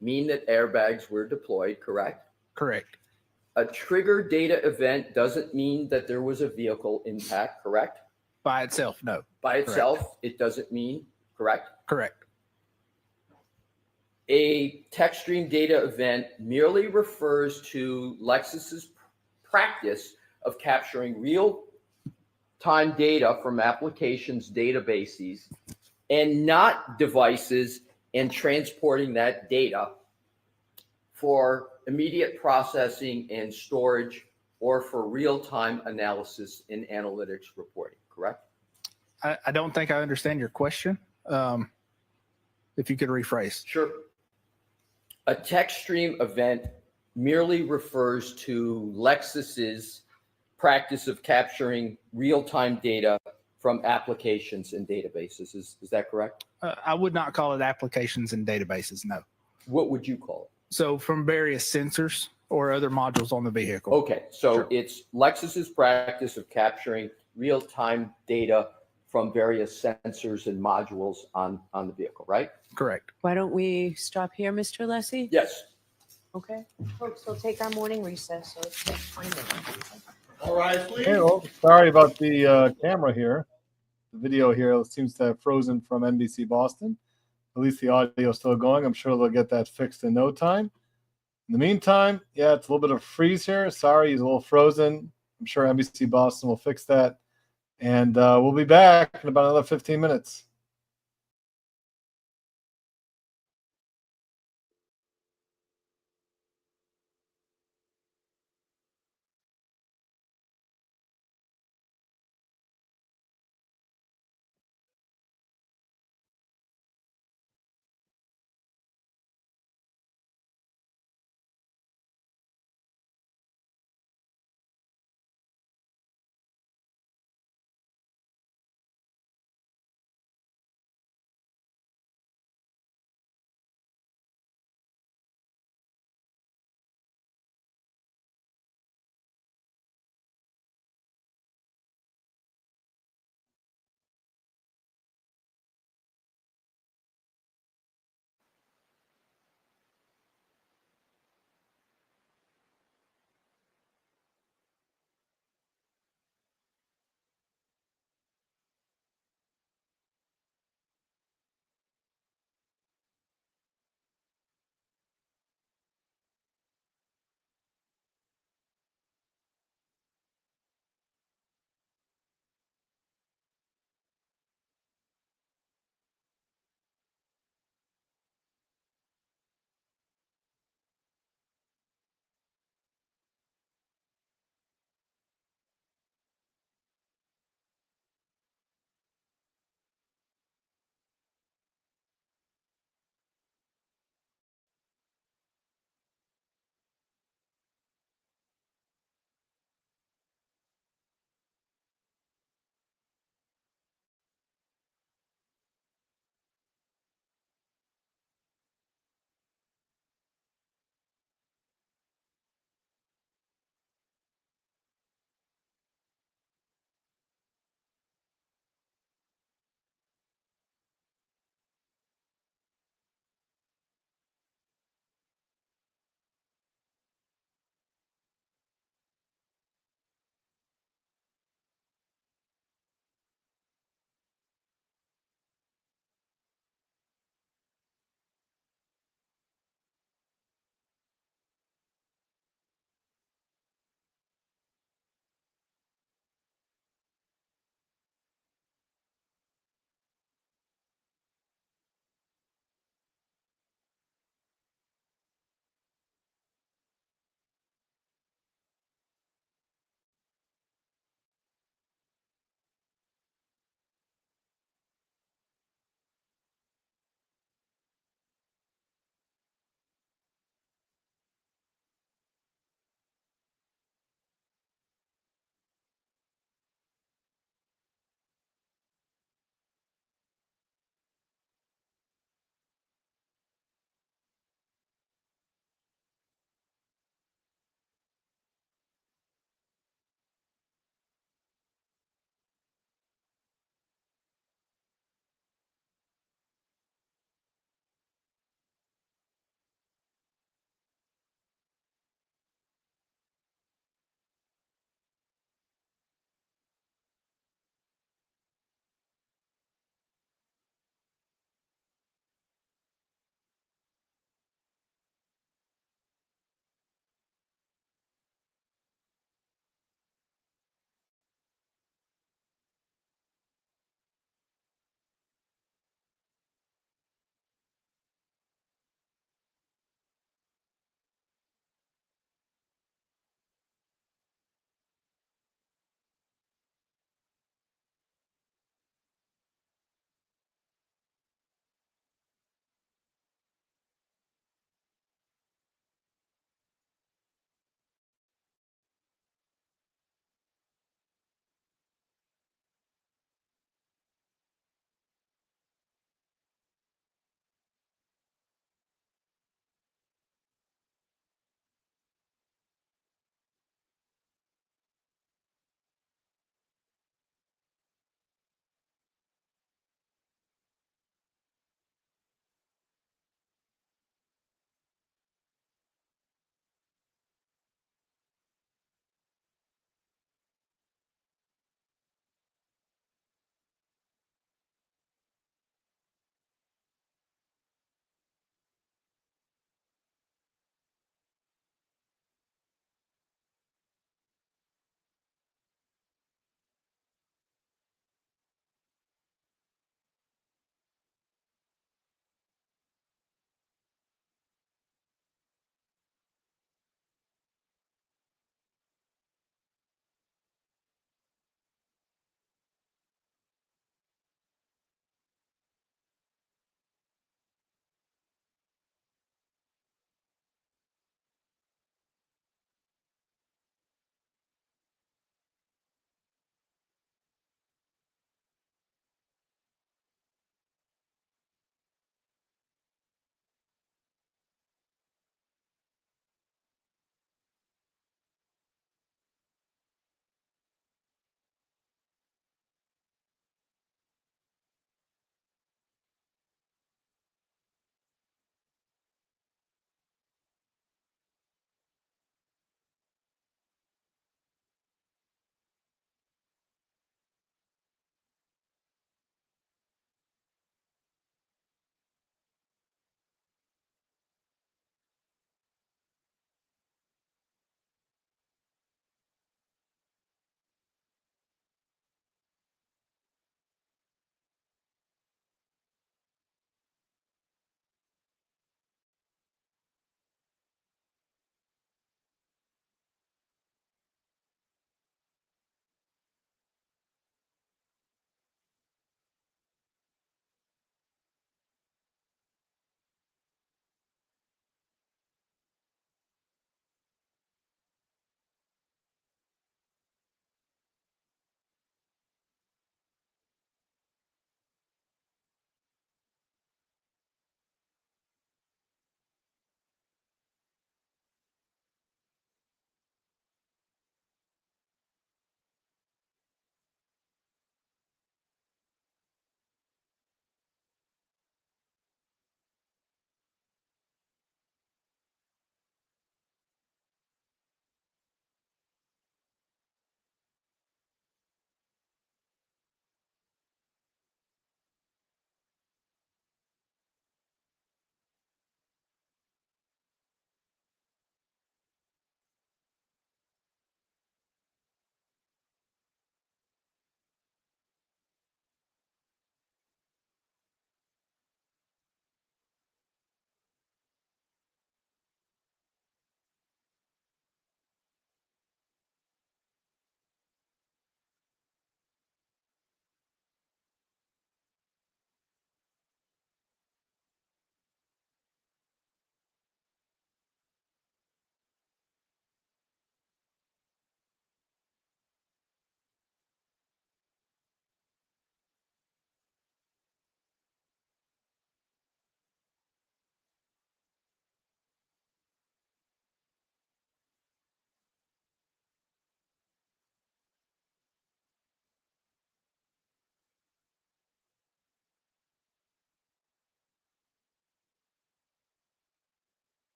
mean that airbags were deployed, correct? Correct. A trigger data event doesn't mean that there was a vehicle impact, correct? By itself, no. By itself, it doesn't mean, correct? Correct. A text stream data event merely refers to Lexus's practice of capturing real-time data from applications databases and not devices and transporting that data for immediate processing and storage or for real-time analysis and analytics reporting, correct? I don't think I understand your question. If you could rephrase. Sure. A text stream event merely refers to Lexus's practice of capturing real-time data from applications and databases. Is that correct? I would not call it applications and databases, no. What would you call it? So from various sensors or other modules on the vehicle. Okay, so Sure. It's Lexus's practice of capturing real-time data from various sensors and modules on the vehicle, right? Correct. Why don't we stop here, Mr. Lessie? Yes. Okay, folks, we'll take our morning recess, so it's just 20 minutes. All right, please. Hey, well, sorry about the camera here. The video here seems to have frozen from NBC Boston. At least the audio is still going. I'm sure they'll get that fixed in no time. In the meantime, yeah, it's a little bit of a freeze here. Sorry, he's a little frozen. I'm sure NBC Boston will fix that. And we'll be back in about another 15 minutes.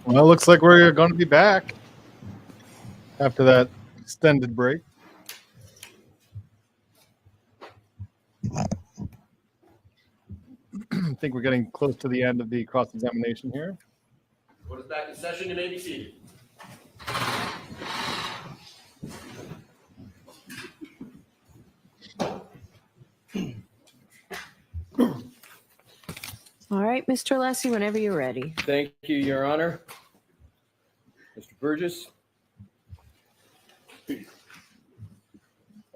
Well, looks like we're going to be back after that extended break. I think we're getting close to the end of the cross-examination here. Court is back in session. You may be seated. All right, Mr. Lessie, whenever you're ready. Thank you, Your Honor. Mr. Burgess. I'm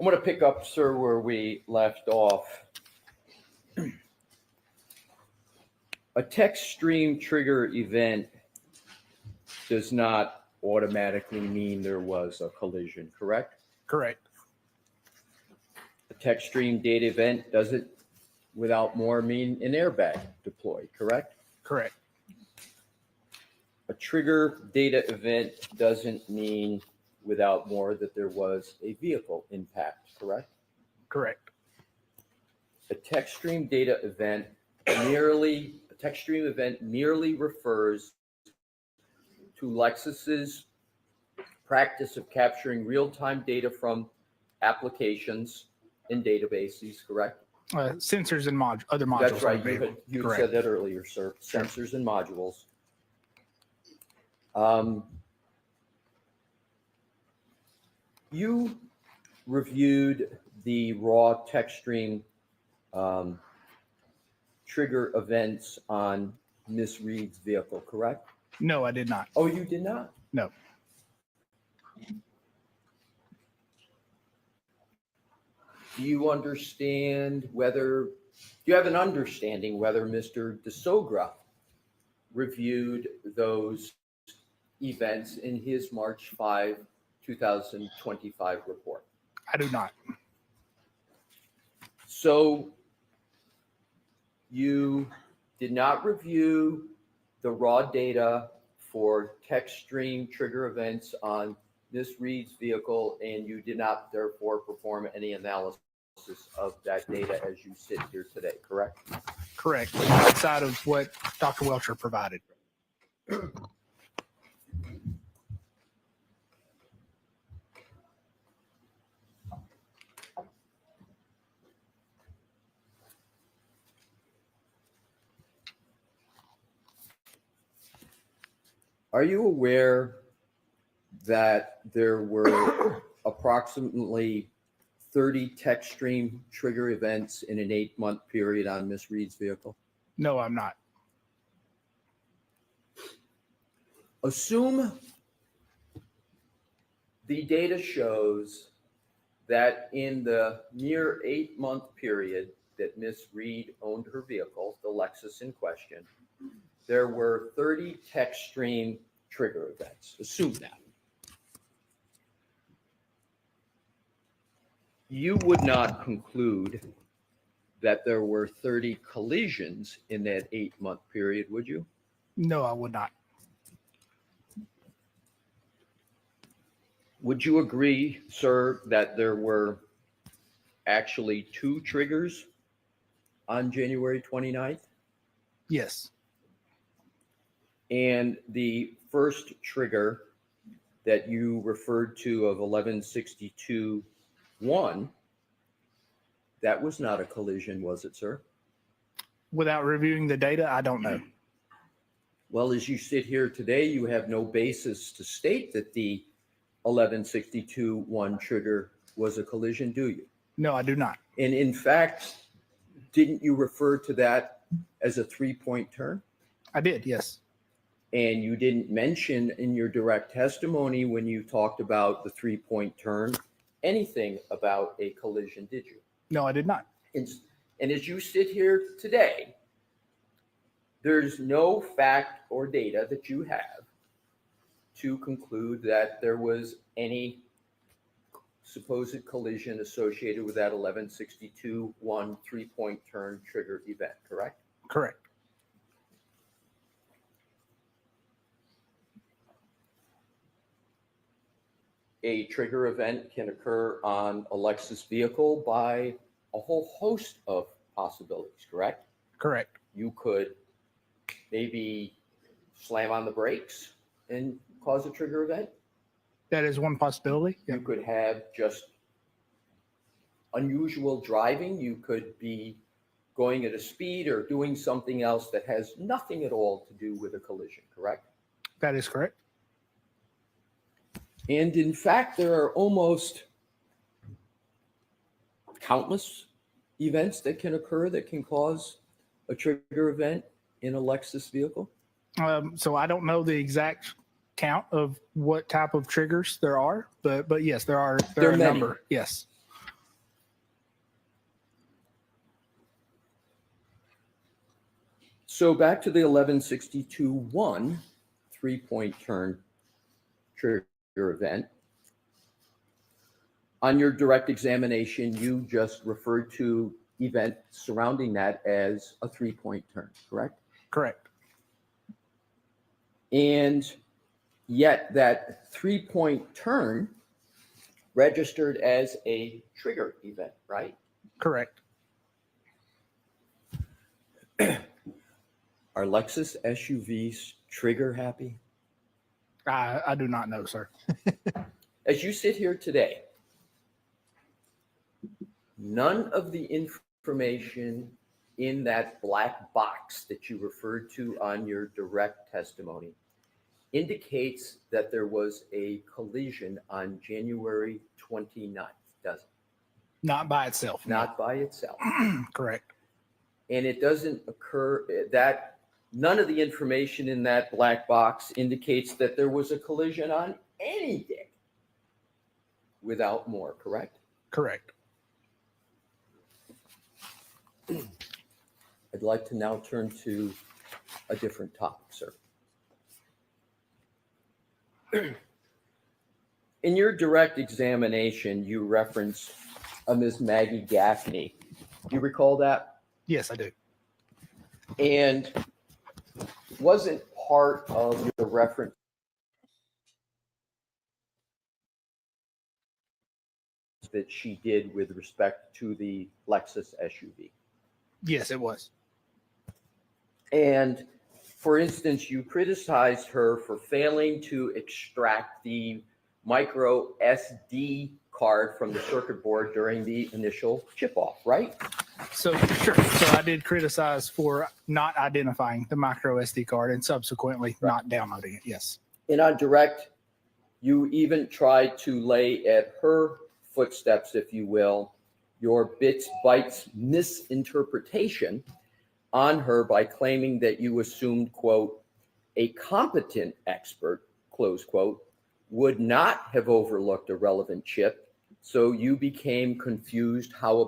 going to pick up, sir, where we left off. A text stream trigger event does not automatically mean there was a collision, correct? Correct. A text stream data event doesn't, without more, mean an airbag deployed, correct? Correct. A trigger data event doesn't mean without more that there was a vehicle impact, correct? Correct. A text stream data event merely refers to Lexus's practice of capturing real-time data from applications in databases, correct? Sensors and other modules. That's right. on the vehicle. You Correct. said that earlier, sir. Sensors and modules. You reviewed the raw text stream trigger events on Miss Reed's vehicle, correct? No, I did not. Oh, you did not? No. Do you understand whether, do you have an understanding whether Mr. DeSogra reviewed those events in his March 5, 2025 report? I do not. So you did not review the raw data for text stream trigger events on Ms. Reed's vehicle, and you did not therefore perform any analysis of that data as you sit here today, correct? Correct. Outside of what Dr. Welcher provided. Are you aware that there were approximately 30 text stream trigger events in an 8-month period on Ms. Reed's vehicle? No, I'm not. Assume the data shows that in the mere 8-month period that Ms. Reed owned her vehicle, the Lexus in question, there were 30 text stream trigger events. Assume that. You would not conclude that there were 30 collisions in that 8-month period, would you? No, I would not. Would you agree, sir, that there were actually 2 triggers on January 29th? Yes. And the first trigger that you referred to of 1162-1, that was not a collision, was it, sir? Without reviewing the data, I don't know. Well, as you sit here today, you have no basis to state that the 1162-1 trigger was a collision, do you? No, I do not. And in fact, didn't you refer to that as a 3-point turn? I did, yes. And you didn't mention in your direct testimony when you talked about the 3-point turn anything about a collision, did you? No, I did not. And as you sit here today, there's no fact or data that you have to conclude that there was any supposed collision associated with that 1162-1 3-point turn trigger event, correct? Correct. A trigger event can occur on a Lexus vehicle by a whole host of possibilities, correct? Correct. You could maybe slam on the brakes and cause a trigger event. That is one possibility. You could have just unusual driving. You could be going at a speed or doing something else that has nothing at all to do with a collision, correct? That is correct. And in fact, there are almost countless events that can occur that can cause a trigger event in a Lexus vehicle. So I don't know the exact count of what type of triggers there are, but yes, there are There are a many. number. Yes. So back to the 1162-1 three-point turn trigger event. On your direct examination, you just referred to event surrounding that as a three-point turn, correct? Correct. And yet that three-point turn registered as a trigger event, right? Correct. Are Lexus SUVs trigger happy? I do not know, sir. As you sit here today, none of the information in that black box that you referred to on your direct testimony indicates that there was a collision on January 29th, does it? Not by itself. no. Not by itself. Correct. And it doesn't occur that none of the information in that black box indicates that there was a collision on any day without more, correct? Correct. I'd like to now turn to a different topic, sir. In your direct examination, you referenced a Ms. Maggie Gaffney. Do you recall that? Yes, I do. And wasn't part of your reference that she did with respect to the Lexus SUV? Yes, it was. And for instance, you criticized her for failing to extract the micro SD card from the circuit board during the initial chip off, right? So sure. So I did criticize for not identifying the micro SD card and subsequently not downloading it. Yes. And on direct, you even tried to lay at her footsteps, if you will, your bits bytes misinterpretation on her by claiming that you assumed, quote, a competent expert, close quote, would not have overlooked a relevant chip. So you became confused how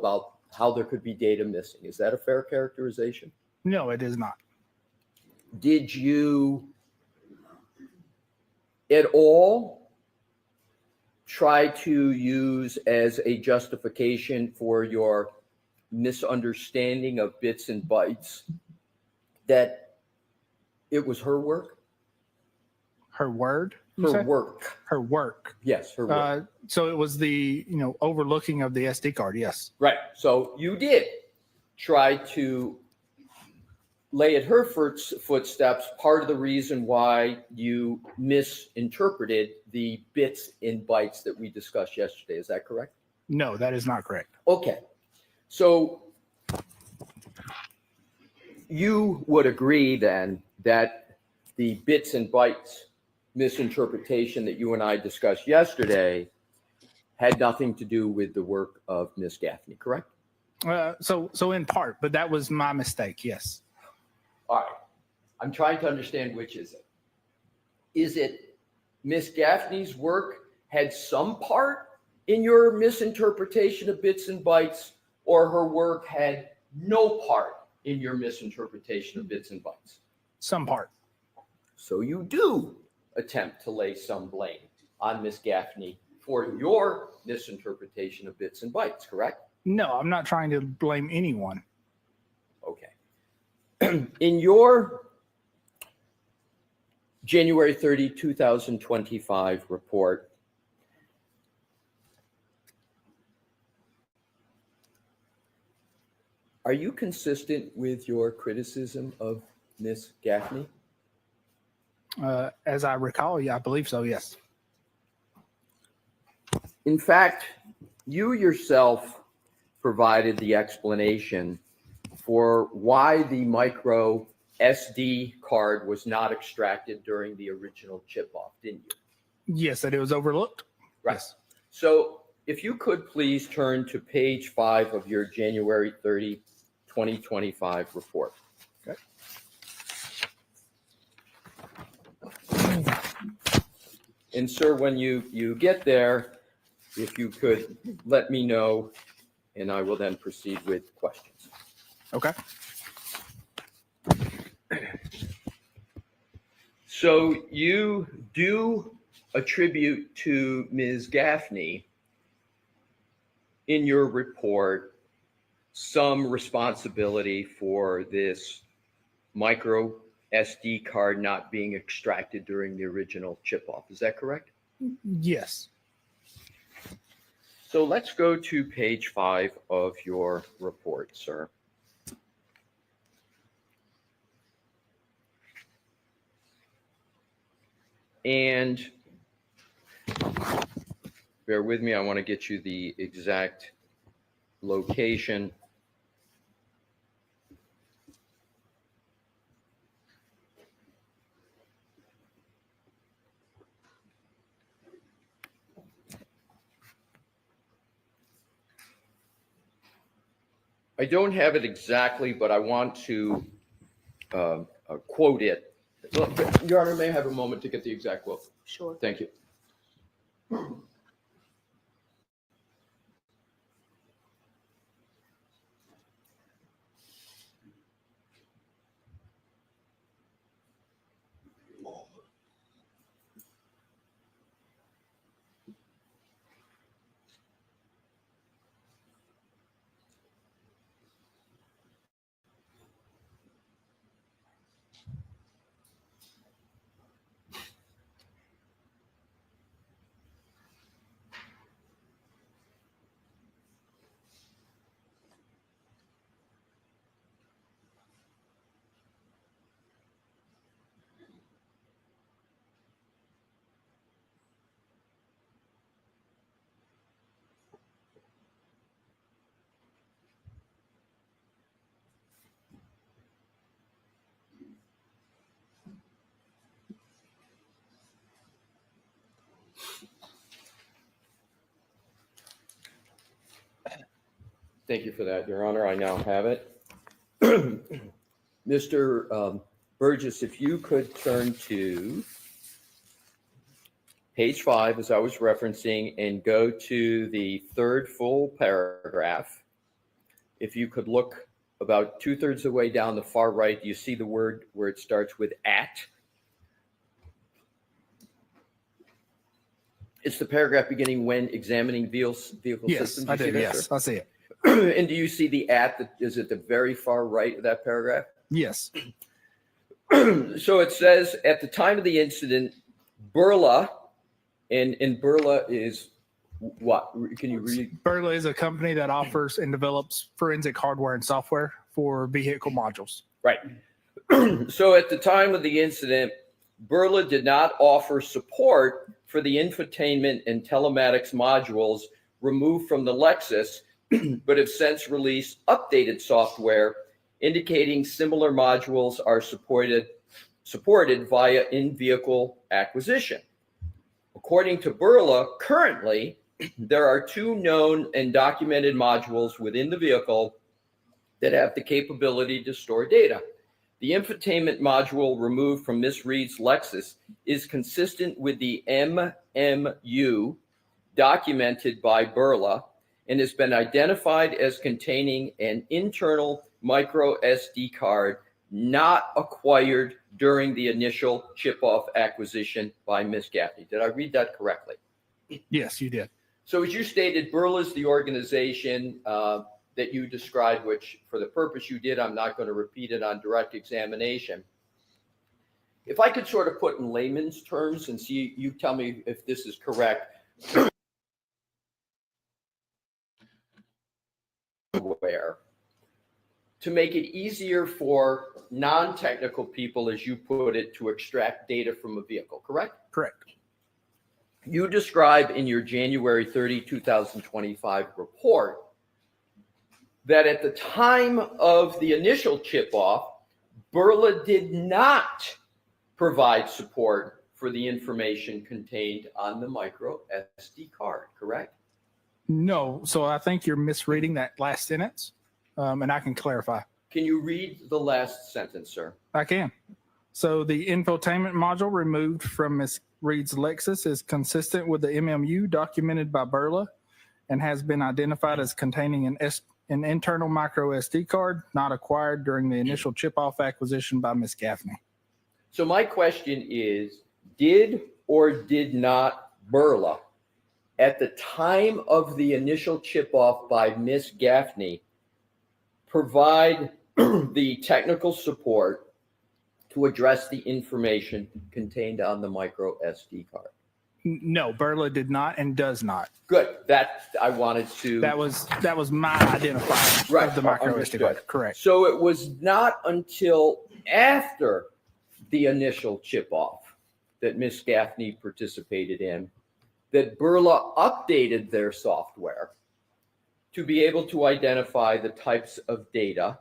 there could be data missing. Is that a fair characterization? No, it is not. Did you at all try to use as a justification for your misunderstanding of bits and bytes that it was her work? Her word? you Her say? work. Her work. Yes, her work. So it was the overlooking of the SD card. Yes. Right. So you did try to lay at her footsteps part of the reason why you misinterpreted the bits and bytes that we discussed yesterday. Is that correct? No, that is not correct. Okay. So you would agree then that the bits and bytes misinterpretation that you and I discussed yesterday had nothing to do with the work of Ms. Gaffney, correct? So in part, but that was my mistake. Yes. All right. I'm trying to understand which is it. Is it Ms. Gaffney's work had some part in your misinterpretation of bits and bytes, or her work had no part in your misinterpretation of bits and bytes? Some part. So you do attempt to lay some blame on Ms. Gaffney for your misinterpretation of bits and bytes, correct? No, I'm not trying to blame anyone. Okay. In your January 30, 2025 report, are you consistent with your criticism of Ms. Gaffney? As I recall, yeah, I believe so. Yes. In fact, you yourself provided the explanation for why the micro SD card was not extracted during the original chip-off, didn't you? Yes, that it was overlooked. Right. Yes. So if you could please turn to page 5 of your January 30, 2025 report. Okay. And sir, when you get there, if you could let me know, and I will then proceed with questions. Okay. So you do attribute to Ms. Gaffney in your report some responsibility for this micro SD card not being extracted during the original chip-off. Is that correct? Yes. So let's go to page 5 of your report, sir. And bear with me, I want to get you the exact location. I don't have it exactly, but I want to quote it. Well, Your Honor, may I have a moment to get the exact quote? Sure. Thank you. Thank you for that, Your Honor. I now have it. Mr. Burgess, if you could turn to page 5, as I was referencing, and go to the third full paragraph. If you could look about 2/3 of the way down the far right, you see the word where it starts with at. It's the paragraph beginning when examining vehicle Yes, systems. I You see do. that, Yes, sir? I see it. And do you see the at that is at the very far right of that paragraph? Yes. So it says at the time of the incident, Burla, and Burla is what? Can you read? Burla is a company that offers and develops forensic hardware and software for vehicle modules. Right. So at the time of the incident, Burla did not offer support for the infotainment and telematics modules removed from the Lexus, but have since released updated software indicating similar modules are supported via in-vehicle acquisition. According to Burla, currently, there are 2 known and documented modules within the vehicle that have the capability to store data. The infotainment module removed from Ms. Reed's Lexus is consistent with the MMU documented by Burla and has been identified as containing an internal micro SD card not acquired during the initial chip-off acquisition by Ms. Gaffney. Did I read that correctly? Yes, you did. So as you stated, Burla is the organization that you described, which for the purpose you did, I'm not going to repeat it on direct examination. If I could sort of put in layman's terms and see, you tell me if this is correct. Where to make it easier for non-technical people, as you put it, to extract data from a vehicle, correct? Correct. You describe in your January 30, 2025 report that at the time of the initial chip off, Burla did not provide support for the information contained on the micro SD card, correct? No, so I think you're misreading that last sentence, and I can clarify. Can you read the last sentence, sir? I can. So the infotainment module removed from Ms. Reed's Lexus is consistent with the MMU documented by Burla and has been identified as containing an internal micro SD card not acquired during the initial chip-off acquisition by Ms. Gaffney. So my question is, did or did not Burla, at the time of the initial chip-off by Ms. Gaffney, provide the technical support to address the information contained on the micro SD card? No, Burla did not and does not. Good. That I wanted to. That was my identifier Right, of the micro SD understood. card. Correct. So it was not until after the initial chip off that Ms. Gaffney participated in that Burla updated their software to be able to identify the types of data,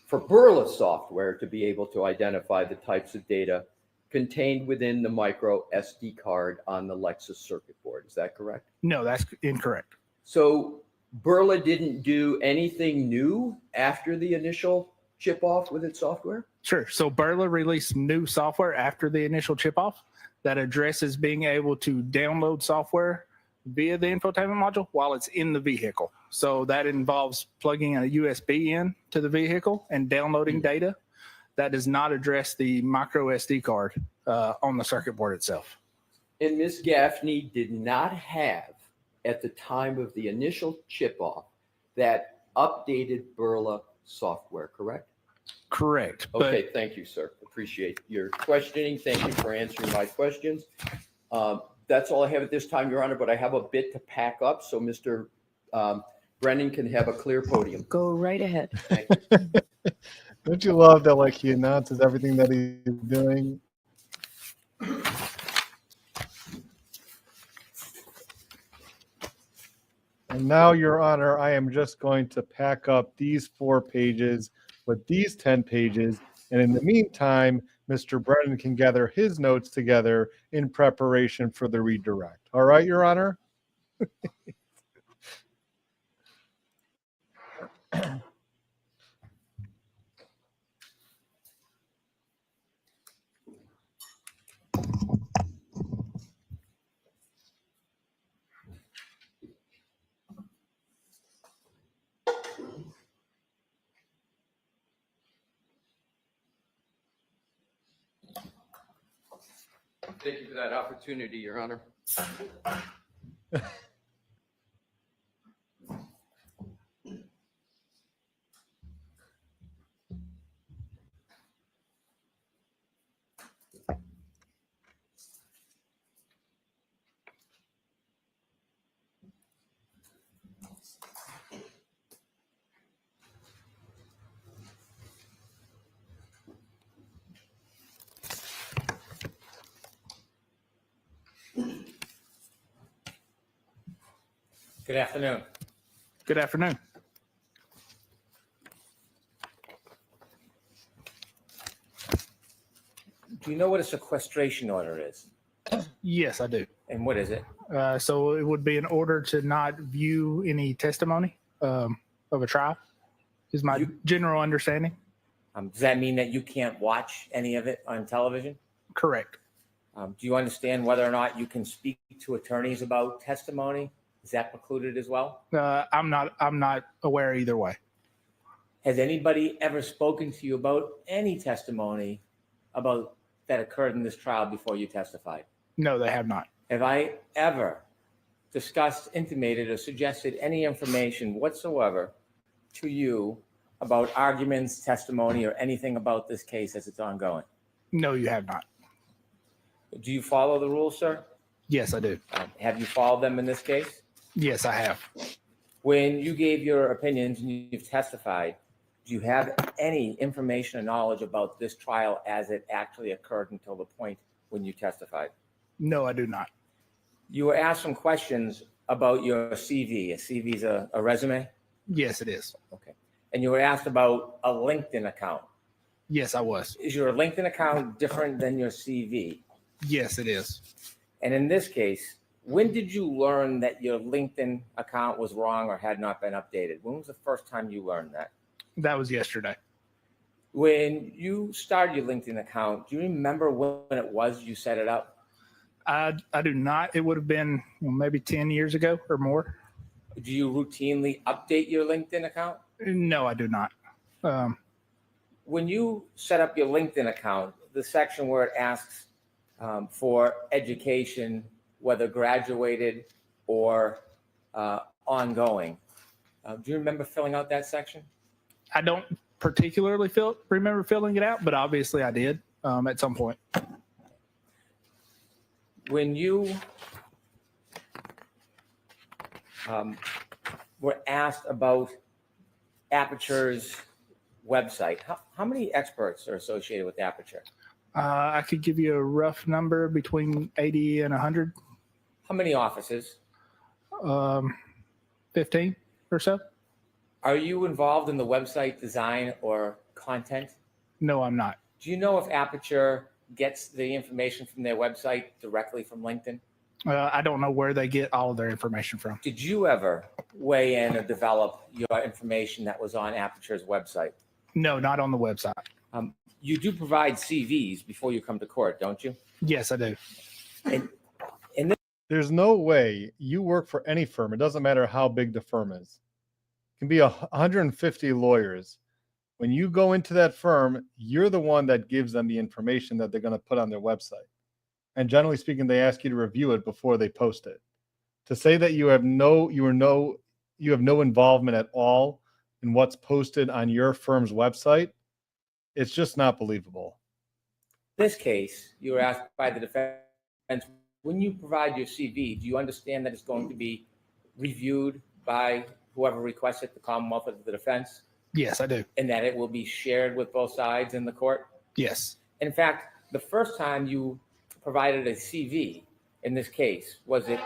for Burla software to be able to identify the types of data contained within the micro SD card on the Lexus circuit board. Is that correct? No, that's incorrect. So Burla didn't do anything new after the initial chip off with its software? Sure. So Burla released new software after the initial chip off that addresses being able to download software via the infotainment module while it's in the vehicle. So that involves plugging a USB in to the vehicle and downloading data. That does not address the micro SD card on the circuit board itself. And Ms. Gaffney did not have, at the time of the initial chip off, that updated Burla software, correct? Correct. Okay, thank you, sir. Appreciate your questioning. Thank you for answering my questions. That's all I have at this time, Your Honor, but I have a bit to pack up, so Mr. Brennan can have a clear podium. Go right ahead. Thank you. Don't you love that, like, he announces everything that he's doing? And now, Your Honor, I am just going to pack up these 4 pages with these 10 pages. And in the meantime, Mr. Brennan can gather his notes together in preparation for the redirect. All right, Your Honor? Thank you for that opportunity, Your Honor. Good afternoon. Good afternoon. Do you know what a sequestration order is? Yes, I do. And what is it? So it would be an order to not view any testimony of a trial, is my general understanding. Does that mean that you can't watch any of it on television? Correct. Do you understand whether or not you can speak to attorneys about testimony? Is that precluded as well? I'm not aware either way. Has anybody ever spoken to you about any testimony about that occurred in this trial before you testified? No, they have not. Have I ever discussed, intimated, or suggested any information whatsoever to you about arguments, testimony, or anything about this case as it's ongoing? No, you have not. Do you follow the rules, sir? Yes, I do. Have you followed them in this case? Yes, I have. When you gave your opinions and you've testified, Do you have any information or knowledge about this trial as it actually occurred until the point when you testified? No, I do not. You were asked some questions about your CV. A CV is a resume? Yes, it is. Okay. And you were asked about a LinkedIn account. Yes, I was. Is your LinkedIn account different than your CV? Yes, it is. And in this case, when did you learn that your LinkedIn account was wrong or had not been updated? When was the first time you learned that? That was yesterday. When you started your LinkedIn account, do you remember when it was you set it up? I do not. It would have been maybe 10 years ago or more. Do you routinely update your LinkedIn account? No, I do not. When you set up your LinkedIn account, the section where it asks for education, whether graduated or ongoing, do you remember filling out that section? I don't particularly remember filling it out, but obviously I did at some point. When you were asked about Aperture's website, how many experts are associated with Aperture? I could give you a rough number between 80 and 100, How many offices? 15 or so. Are you involved in the website design or content? No, I'm not. Do you know if Aperture gets the information from their website directly from LinkedIn? I don't know where they get all of their information from. Did you ever weigh in or develop your information that was on Aperture's website? No, not on the website. You do provide CVs before you come to court, don't you? Yes, I do. And There's no way you work for any firm. It doesn't matter how big the firm is. It can be 150 lawyers. When you go into that firm, you're the one that gives them the information that they're going to put on their website. And generally speaking, they ask you to review it before they post it. To say that you have no involvement at all in what's posted on your firm's website, it's just not believable. in this case, you were asked by the defense, when you provide your CV, do you understand that it's going to be reviewed by whoever requests it, the Commonwealth or the defense, Yes, I do. and that it will be shared with both sides in the court? Yes. In fact, the first time you provided a CV in this case, was it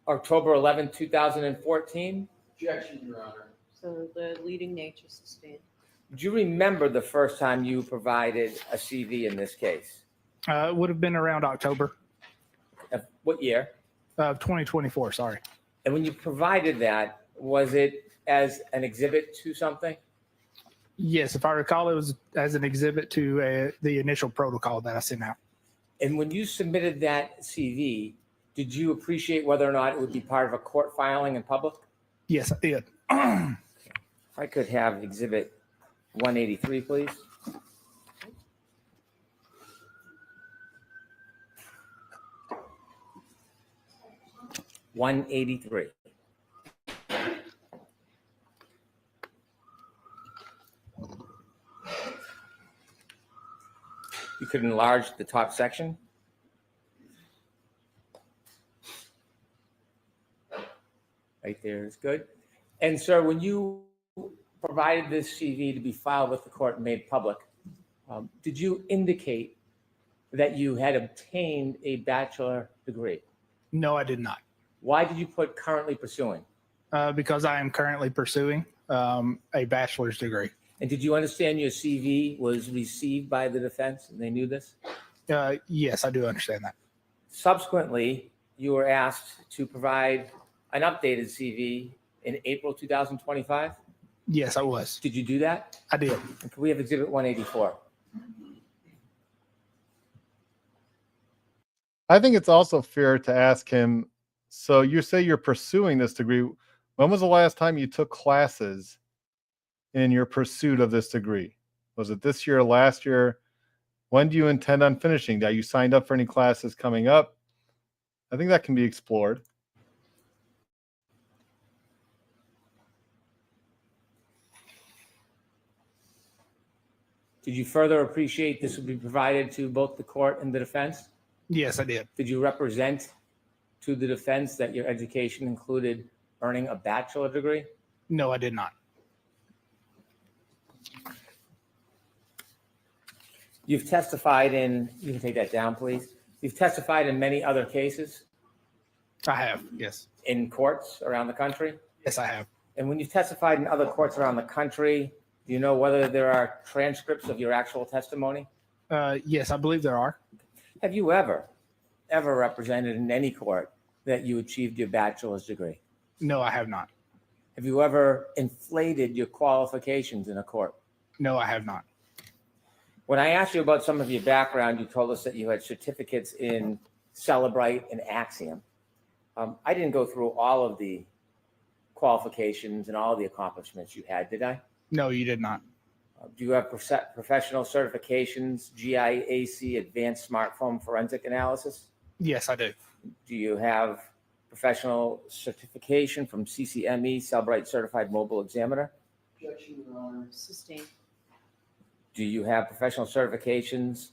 October 11, 2014? Objection, Your Honor. So the leading nature sustained. Do you remember the first time you provided a CV in this case? It would have been around October Of what year? of 2024. Sorry. And when you provided that, was it as an exhibit to something? Yes, if I recall, it was as an exhibit to the initial protocol that I sent out. And when you submitted that CV, did you appreciate whether or not it would be part of a court filing in public? Yes, I did. If I could have exhibit 183, please. $183. You could enlarge the top section. Right there is good. And sir, when you provided this CV to be filed with the court and made public, did you indicate that you had obtained a bachelor degree? No, I did not. Why did you put currently pursuing? Because I am currently pursuing a bachelor's degree. And did you understand your CV was received by the defense and they knew this? Yes, I do understand that. Subsequently, you were asked to provide an updated CV in April 2025. Yes, I was. Did you do that? I did. And can we have exhibit 184? I think it's also fair to ask him, so you say you're pursuing this degree. When was the last time you took classes in your pursuit of this degree? Was it this year, last year? When do you intend on finishing that? You signed up for any classes coming up? I think that can be explored. Did you further appreciate this would be provided to both the court and the defense? Yes, I did. Did you represent to the defense that your education included earning a bachelor degree? No, I did not. You've testified in, you can take that down, please. You've testified in many other cases I have. Yes. in courts around the country. Yes, I have. And when you've testified in other courts around the country, do you know whether there are transcripts of your actual testimony? Yes, I believe there are. Have you ever represented in any court that you achieved your bachelor's degree? No, I have not. Have you ever inflated your qualifications in a court? No, I have not. When I asked you about some of your background, you told us that you had certificates in Celebrite and Axiom. I didn't go through all of the qualifications and all of the accomplishments you had, did I? No, you did not. Do you have professional certifications, GIAC, Advanced Smartphone Forensic Analysis? Yes, I do. Do you have professional certification from CCME, Celebrite Certified Mobile Examiner? Sustained. Do you have professional certifications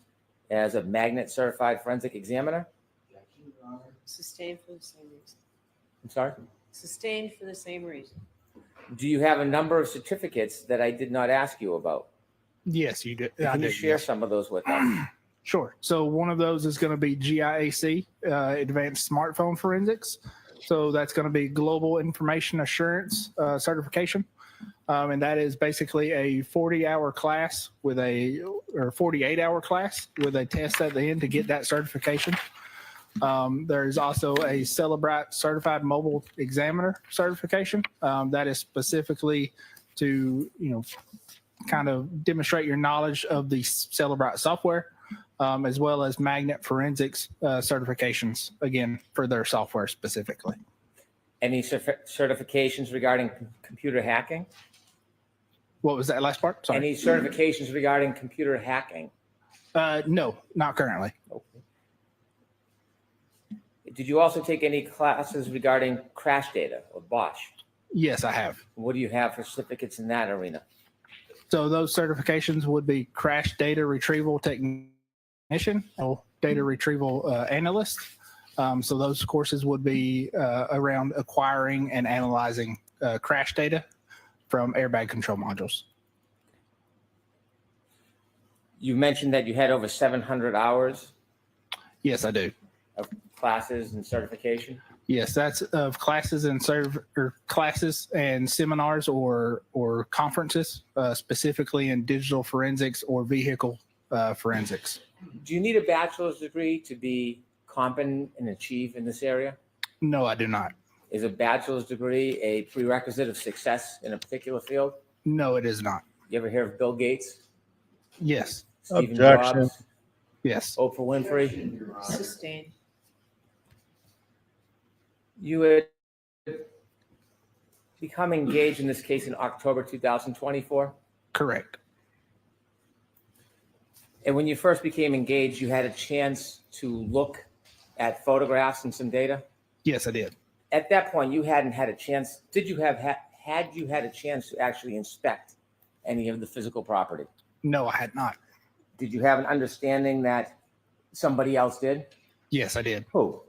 as a Magnet Certified Forensic Examiner? Sustained for the same reason. I'm sorry? Sustained for the same reason. Do you have a number of certificates that I did not ask you about? Yes, you did. I Can you did, share yes. some of those with us? Sure. So one of those is going to be GIAC, Advanced Smartphone Forensics. So that's going to be Global Information Assurance certification. And that is basically a 40-hour class or 48-hour class with a test at the end to get that certification. There's also a Celebrite Certified Mobile Examiner certification. That is specifically to, kind of demonstrate your knowledge of the Celebrite software, as well as Magnet Forensics certifications, again, for their software specifically. Any certifications regarding computer hacking? What was that last part? Sorry. Any certifications regarding computer hacking? No, not currently. Okay. Did you also take any classes regarding crash data or BOSH? Yes, I have. What do you have for certificates in that arena? So those certifications would be crash data retrieval technician or data retrieval analyst. So those courses would be around acquiring and analyzing crash data from airbag control modules. You mentioned that you had over 700 hours Yes, I do. of classes and certification. Yes, that's of classes and classes and seminars or conferences, specifically in digital forensics or vehicle forensics. Do you need a bachelor's degree to be competent and achieve in this area? No, I do not. Is a bachelor's degree a prerequisite of success in a particular field? No, it is not. You ever hear of Bill Gates, Yes. Steve Objection. Jobs, Yes. Oprah Winfrey? Sustained. You had become engaged in this case in October 2024. Correct. And when you first became engaged, you had a chance to look at photographs and some data. Yes, I did. At that point, you hadn't had a chance. Did you have had you had a chance to actually inspect any of the physical property? No, I had not. Did you have an understanding that somebody else did? Yes, I did. Who?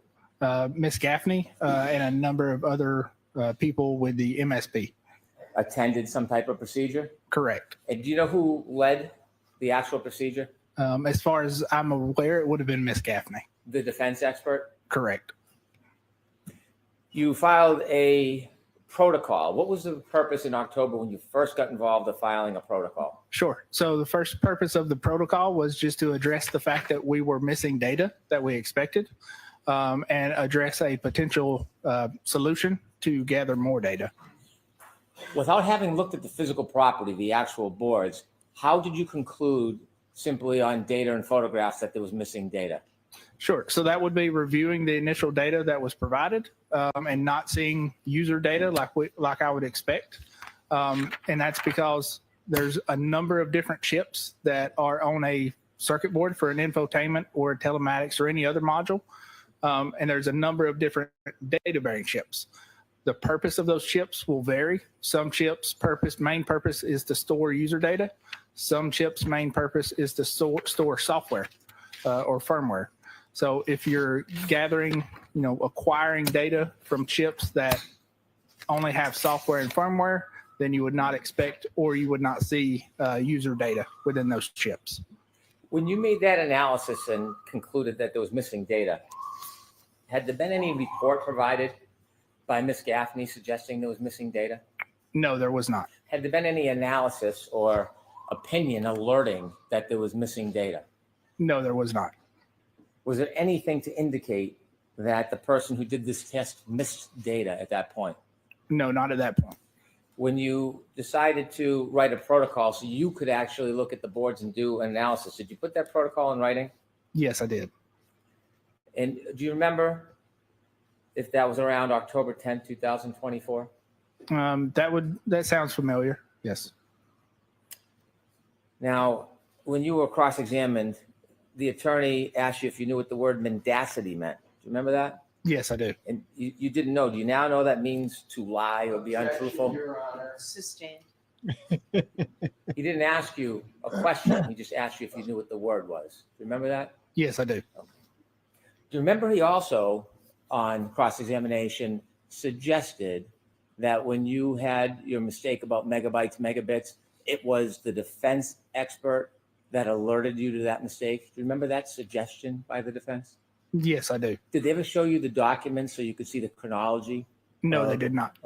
Miss Gaffney and a number of other people with the MSP. Attended some type of procedure? Correct. And do you know who led the actual procedure? As far as I'm aware, it would have been Miss Gaffney. The defense expert? Correct. You filed a protocol. What was the purpose in October when you first got involved in filing a protocol? Sure. So the first purpose of the protocol was just to address the fact that we were missing data that we expected, and address a potential solution to gather more data. Without having looked at the physical property, the actual boards, how did you conclude simply on data and photographs that there was missing data? Sure. So that would be reviewing the initial data that was provided and not seeing user data like I would expect. And that's because there's a number of different chips that are on a circuit board for an infotainment or a telematics or any other module. And there's a number of different data bearing chips. The purpose of those chips will vary. Some chips' main purpose is to store user data. Some chips' main purpose is to store software or firmware. So if you're gathering, acquiring data from chips that only have software and firmware, then you would not expect or you would not see user data within those chips. When you made that analysis and concluded that there was missing data, had there been any report provided by Ms. Gaffney suggesting there was missing data? No, there was not. Had there been any analysis or opinion alerting that there was missing data? No, there was not. Was there anything to indicate that the person who did this test missed data at that point? No, not at that point. When you decided to write a protocol so you could actually look at the boards and do an analysis, did you put that protocol in writing? Yes, I did. And do you remember if that was around October 10th, 2024? That sounds familiar. Yes. Now, when you were cross-examined, the attorney asked you if you knew what the word mendacity meant. Do you remember that? Yes, I do. And you didn't know. Do you now know that means to lie or be untruthful? Your Honor. Sustained. He didn't ask you a question. He just asked you if you knew what the word was. Do you remember that? Yes, I do. Do you remember he also, on cross-examination, suggested that when you had your mistake about megabytes, megabits, it was the defense expert that alerted you to that mistake? Do you remember that suggestion by the defense? Yes, I do. Did they ever show you the documents so you could see the chronology? No, they did not.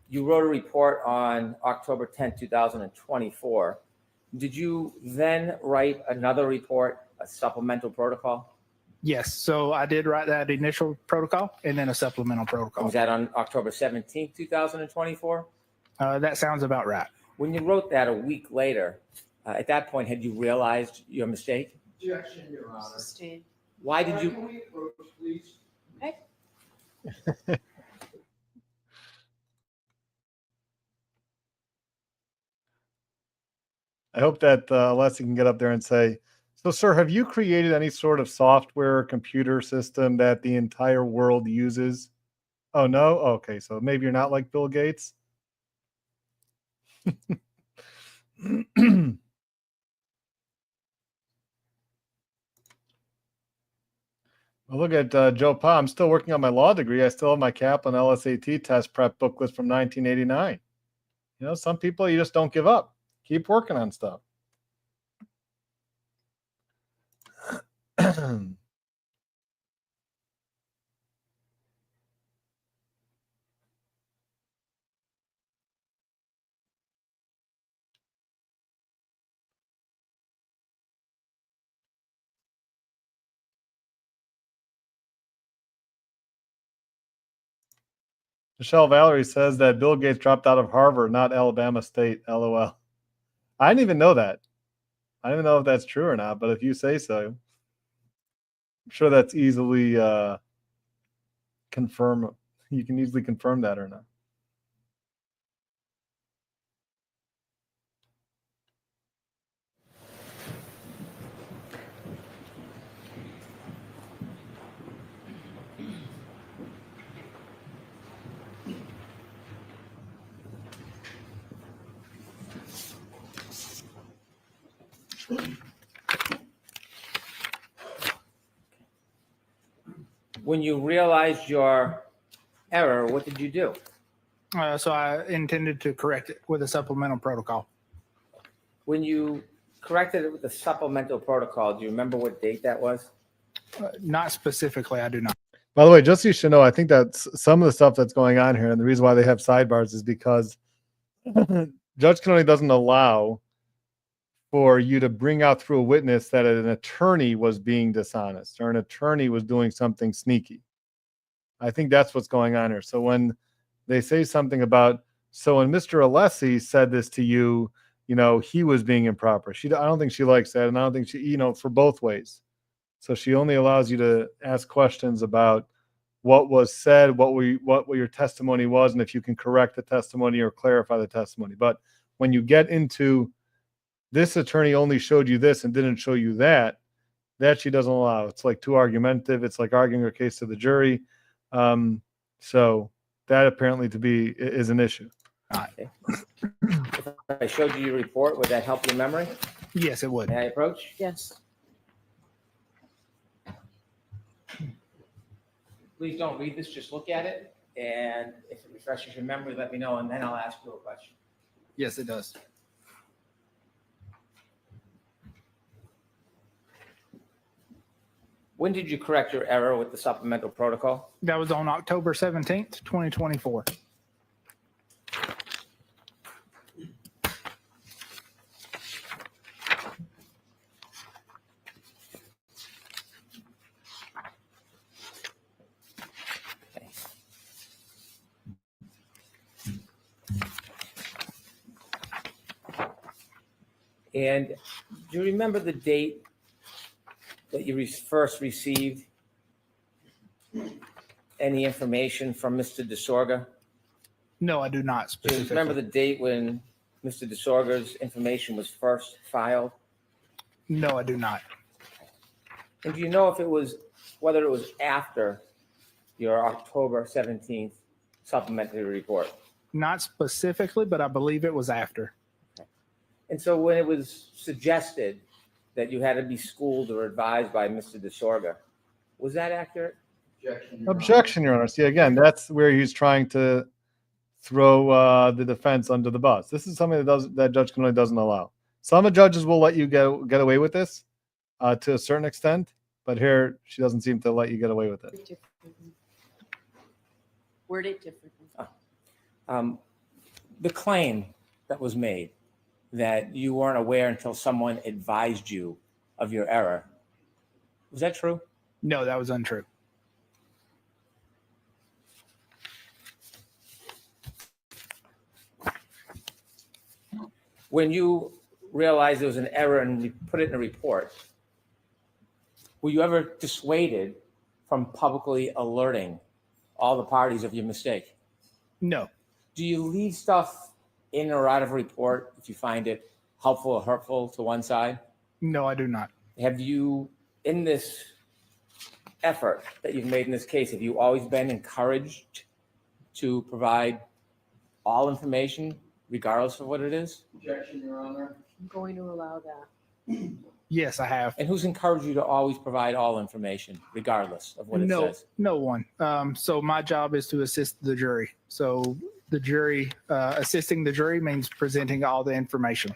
You wrote a report on October 10th, 2024. Did you then write another report, a supplemental protocol? Yes. So I did write that initial protocol and then a supplemental protocol. Was that on October 17th, 2024? That sounds about right. When you wrote that a week later, at that point, had you realized your mistake? Objection, Your Honor. Sustained. Why did you? Can we approach, please? I hope that Leslie can get up there and say, so, sir, have you created any sort of software or computer system that the entire world uses? Oh, no? Okay, so maybe you're not like Bill Gates. Well, look at Joe Pa. I'm still working on my law degree. I still have my Kaplan LSAT test prep booklets from 1989. You know, some people, you just don't give up. Keep working on stuff. Michelle Valerie says that Bill Gates dropped out of Harvard, not Alabama State. LOL. I didn't even know that. I don't even know if that's true or not, but if you say so, I'm sure that's easily confirm. You can easily confirm that or not. When you realized your error, what did you do? So I intended to correct it with a supplemental protocol. When you corrected it with the supplemental protocol, do you remember what date that was? Not specifically, I do not. By the way, just so you should know, I think that's some of the stuff that's going on here, and the reason why they have sidebars is because Judge Cannone doesn't allow for you to bring out through a witness that an attorney was being dishonest or an attorney was doing something sneaky. I think that's what's going on here. So when they say something about, so when Mr. Alessi said this to you, you know, he was being improper. I don't think she likes that. And I don't think she, you know, for both ways. So she only allows you to ask questions about what was said, what your testimony was, and if you can correct the testimony or clarify the testimony. But when you get into this attorney only showed you this and didn't show you that, that she doesn't allow. It's like too argumentative. It's like arguing her case to the jury. So that apparently is an issue. Okay. If I showed you your report, would that help your memory? Yes, it would. May I approach? Yes. Please don't read this, just look at it. And if it refreshes your memory, let me know, and then I'll ask you a question. Yes, it does. When did you correct your error with the supplemental protocol? That was on October 17th, 2024. And do you remember the date that you first received any information from Mr. DeSorga? No, I do not Do you specifically. remember the date when Mr. DeSorga's information was first filed? No, I do not. And do you know if it was, whether it was after your October 17th supplementary report? Not specifically, but I believe it was after. And so when it was suggested that you had to be schooled or advised by Mr. DeSorga, was that accurate? Objection, Your Honor. See, again, that's where he's trying to throw the defense under the bus. This is something that Judge Cannoli doesn't allow. Some judges will let you get away with this to a certain extent, but here she doesn't seem to let you get away with it. Word it differently. The claim that was made that you weren't aware until someone advised you of your error, was that true? No, that was untrue. When you realized there was an error and put it in a report, were you ever dissuaded from publicly alerting all the parties of your mistake? No, Do you leave stuff in or out of a report if you find it helpful or hurtful to one side? no, I do not. Have you, in this effort that you've made in this case, have you always been encouraged to provide all information regardless of what it is? Objection, Your Honor. I'm going to allow that. Yes, I have. And who's encouraged you to always provide all information regardless of what it No, says? no one. So my job is to assist the jury. So the jury, assisting the jury means presenting all the information.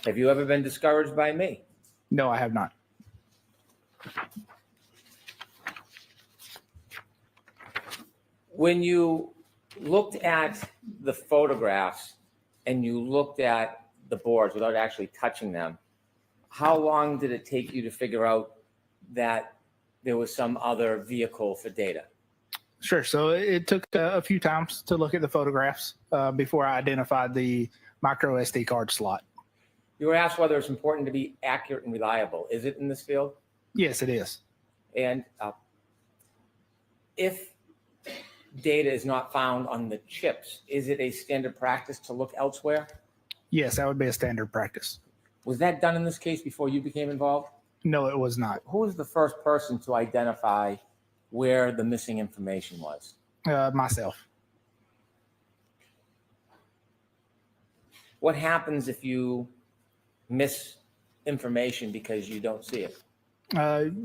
Have you ever been discouraged by me? No, I have not. When you looked at the photographs and you looked at the boards without actually touching them, how long did it take you to figure out that there was some other vehicle for data? Sure. So it took a few times to look at the photographs before I identified the micro SD card slot. You were asked whether it's important to be accurate and reliable. Is it in this field? Yes, it is. And if data is not found on the chips, is it a standard practice to look elsewhere? Yes, that would be a standard practice. Was that done in this case before you became involved? No, it was not. Who was the first person to identify where the missing information was? Myself. What happens if you miss information because you don't see it?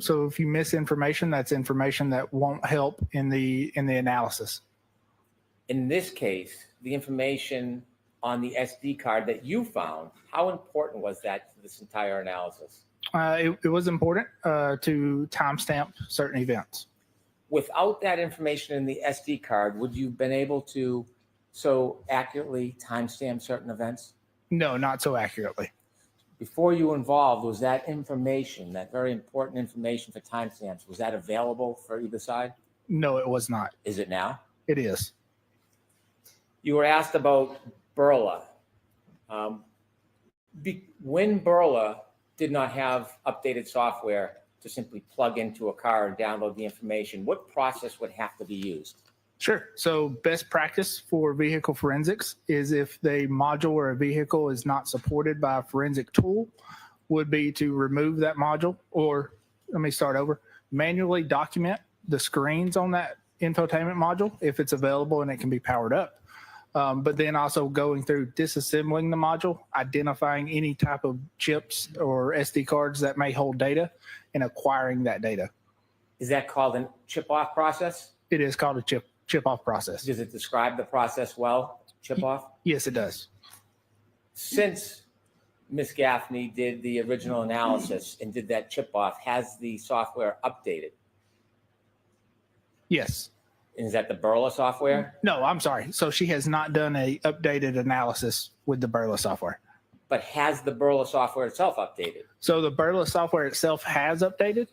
So if you miss information, that's information that won't help in the analysis. In this case, the information on the SD card that you found, how important was that to this entire analysis? It was important to timestamp certain events. Without that information in the SD card, would you have been able to so accurately timestamp certain events? No, not so accurately. Before you were involved, was that information, that very important information for timestamps, was that available for either side? No, it was not. Is it now? It is. You were asked about Burla. When Burla did not have updated software to simply plug into a car and download the information, what process would have to be used? Sure. So best practice for vehicle forensics is if the module or a vehicle is not supported by a forensic tool, would be to remove that module, or let me start over, manually document the screens on that infotainment module if it's available and it can be powered up. But then also going through disassembling the module, identifying any type of chips or SD cards that may hold data, and acquiring that data. Is that called a chip-off process? It is called a chip-off process. Does it describe the process well, chip-off? Yes, it does. Since Ms. Gaffney did the original analysis and did that chip off, has the software updated? Yes. And is that the Burla software? No, I'm sorry. So she has not done a updated analysis with the Burla software. But has the Burla software itself updated? So the Burla software itself has updated,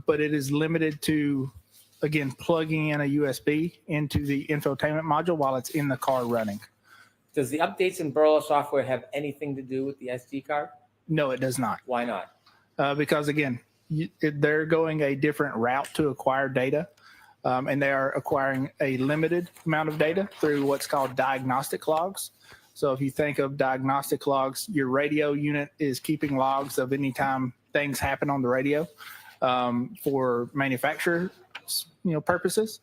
but it is limited to, again, plugging in a USB into the infotainment module while it's in the car running. Does the updates in Burla software have anything to do with the SD card? No, it does not. Why not? Because again, they're going a different route to acquire data, and they are acquiring a limited amount of data through what's called diagnostic logs. So if you think of diagnostic logs, your radio unit is keeping logs of any time things happen on the radio for manufacturer purposes.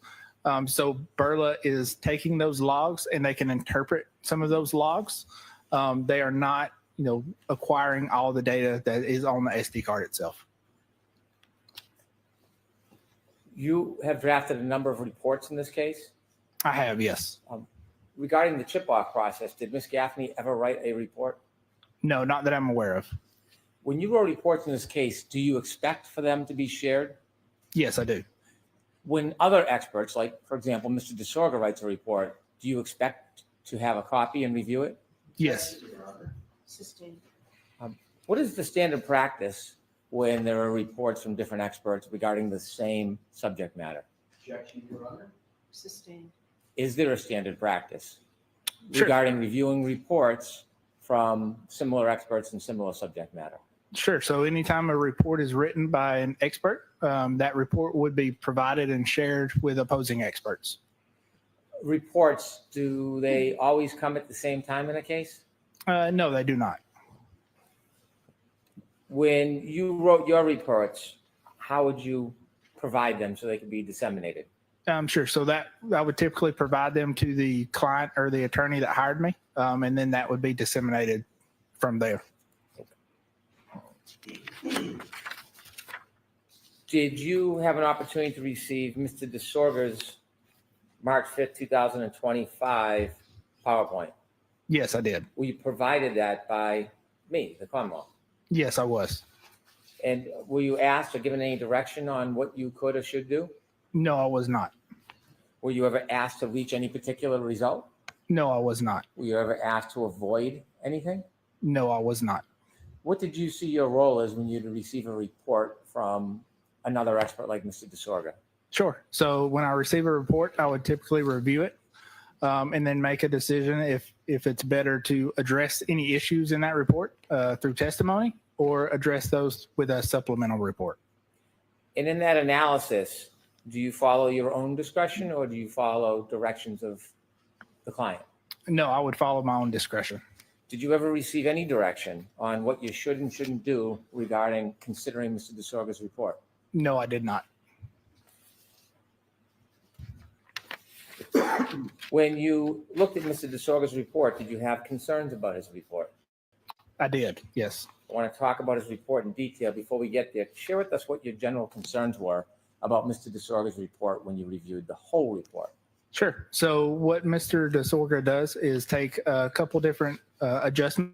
So Burla is taking those logs and they can interpret some of those logs. They are not, acquiring all the data that is on the SD card itself. You have drafted a number of reports in this case. I have, yes. Regarding the chip-off process, did Ms. Gaffney ever write a report? No, not that I'm aware of. When you wrote reports in this case, do you expect for them to be shared? Yes, I do. When other experts, like, for example, Mr. DeSorga writes a report, do you expect to have a copy and review it? Yes. Sustained. What is the standard practice when there are reports from different experts regarding the same subject matter? Objection, Your Honor. Sustained. Is there a standard practice Sure. regarding reviewing reports from similar experts in similar subject matter? Sure. So anytime a report is written by an expert, that report would be provided and shared with opposing experts. Reports, do they always come at the same time in a case? No, they do not. When you wrote your reports, how would you provide them so they could be disseminated? Sure. So that I would typically provide them to the client or the attorney that hired me, and then that would be disseminated from there. Did you have an opportunity to receive Mr. DeSorga's March 5th, 2025 PowerPoint? Yes, I did. Were you provided that by me, the Commonwealth? Yes, I was. And were you asked or given any direction on what you could or should do? No, I was not. Were you ever asked to reach any particular result? No, I was not. Were you ever asked to avoid anything? No, I was not. What did you see your role as when you receive a report from another expert like Mr. DeSorga? Sure. So when I receive a report, I would typically review it and then make a decision if it's better to address any issues in that report through testimony or address those with a supplemental report. And in that analysis, do you follow your own discretion or do you follow directions of the client? No, I would follow my own discretion. Did you ever receive any direction on what you should and shouldn't do regarding considering Mr. DeSorga's report? No, I did not. When you looked at Mr. DeSorga's report, did you have concerns about his report? I did, yes. I want to talk about his report in detail. Before we get there, share with us what your general concerns were about Mr. DeSorga's report when you reviewed the whole report. Sure. So what Mr. DeSorga does is take a couple different adjustment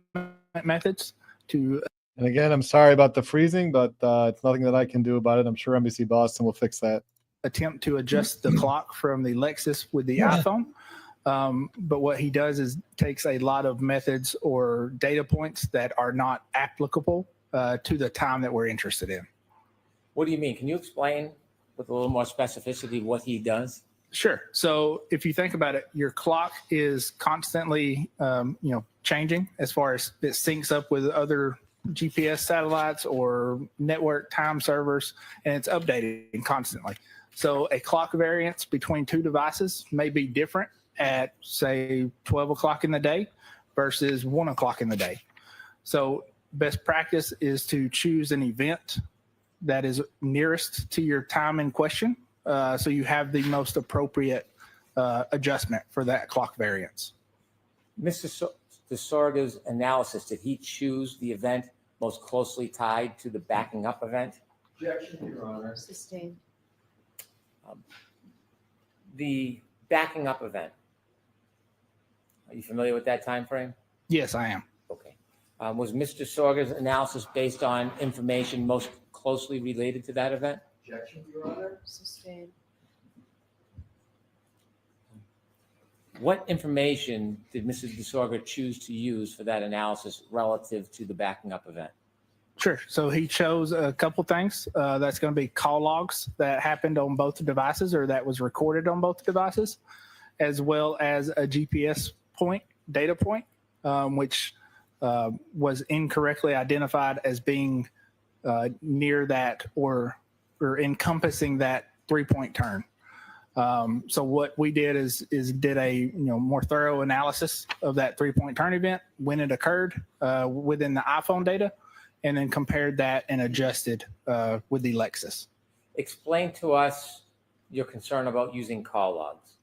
methods to. And again, I'm sorry about the freezing, but it's nothing that I can do about it. I'm sure NBC Boston will fix that. Attempt to adjust the clock from the Lexus with the iPhone. But what he does is takes a lot of methods or data points that are not applicable to the time that we're interested in. What do you mean? Can you explain with a little more specificity what he does? Sure. So if you think about it, your clock is constantly, changing as far as it syncs up with other GPS satellites or network time servers, and it's updating constantly. So a clock variance between two devices may be different at, say, 12 o'clock in the day versus 1 o'clock in the day. So best practice is to choose an event that is nearest to your time in question, so you have the most appropriate adjustment for that clock variance. Mr. DeSorga's analysis, did he choose the event most closely tied to the backing up event? Objection, Your Honor. Sustained. The backing up event, are you familiar with that time frame? Yes, I am. Okay. Was Mr. Sorga's analysis based on information most closely related to that event? Objection, Your Honor. Sustained. What information did Mrs. DeSorga choose to use for that analysis relative to the backing up event? Sure. So he chose a couple things. That's going to be call logs that happened on both devices or that was recorded on both devices, as well as a GPS point, data point, which was incorrectly identified as being near that or encompassing that 3-point turn. So what we did is did a more thorough analysis of that 3-point turn event when it occurred within the iPhone data, and then compared that and adjusted with the Lexus. Explain to us your concern about using call logs.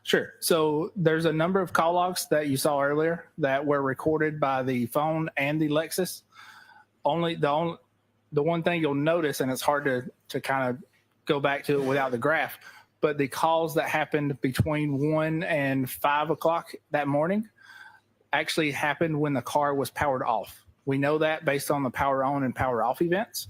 Sure. So there's a number of call logs that you saw earlier that were recorded by the phone and the Lexus. The one thing you'll notice, and it's hard to kind of go back to it without the graph, but the calls that happened between 1 and 5 o'clock that morning actually happened when the car was powered off. We know that based on the power on and power off events.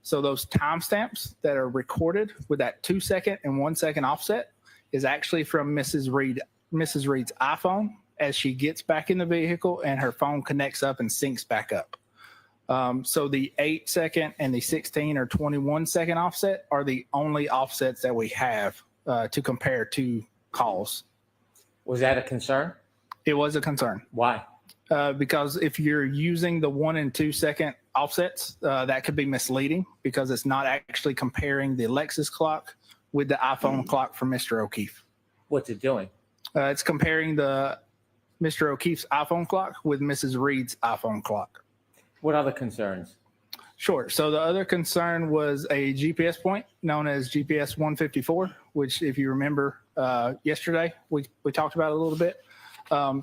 So those timestamps that are recorded with that 2-second and 1-second offset is actually from Mrs. Reed's iPhone as she gets back in the vehicle and her phone connects up and syncs back up. So the 8-second and the 16 or 21-second offset are the only offsets that we have to compare to calls. Was that a concern? It was a concern. Why? Because if you're using the 1 and 2-second offsets, that could be misleading because it's not actually comparing the Lexus clock with the iPhone clock from Mr. O'Keefe. What's it doing? It's comparing the Mr. O'Keefe's iPhone clock with Mrs. Reed's iPhone clock. What other concerns? Sure. So the other concern was a GPS point known as GPS 154, which if you remember yesterday, we talked about it a little bit.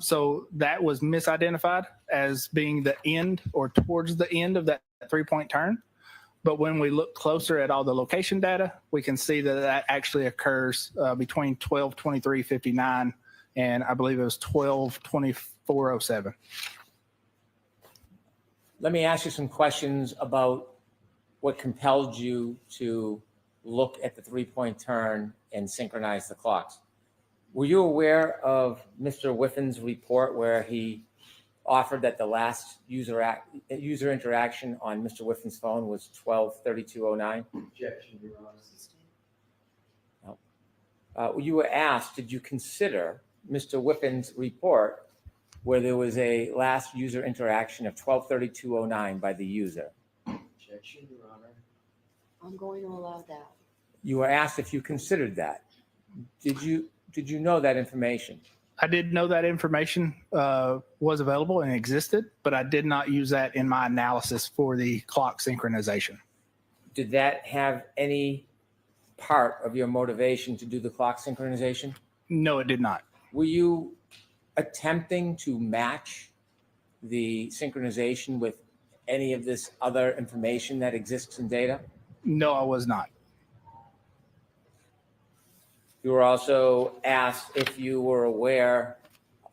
So that was misidentified as being the end or towards the end of that 3-point turn. But when we look closer at all the location data, we can see that that actually occurs between 12:23:59 and I believe it was 12:24:07. Let me ask you some questions about what compelled you to look at the 3-point turn and synchronize the clocks. Were you aware of Mr. Whiffin's report where he offered that the last user interaction on Mr. Whiffin's phone was 12:32:09? Objection, Your Honor. You were asked, did you consider Mr. Whiffin's report where there was a last user interaction of 12:32:09 by the user? Objection, Your Honor. I'm going to allow that. You were asked if you considered that. Did you know that information? I did know that information was available and existed, but I did not use that in my analysis for the clock synchronization. Did that have any part of your motivation to do the clock synchronization? No, it did not. Were you attempting to match the synchronization with any of this other information that exists in data? No, I was not. You were also asked if you were aware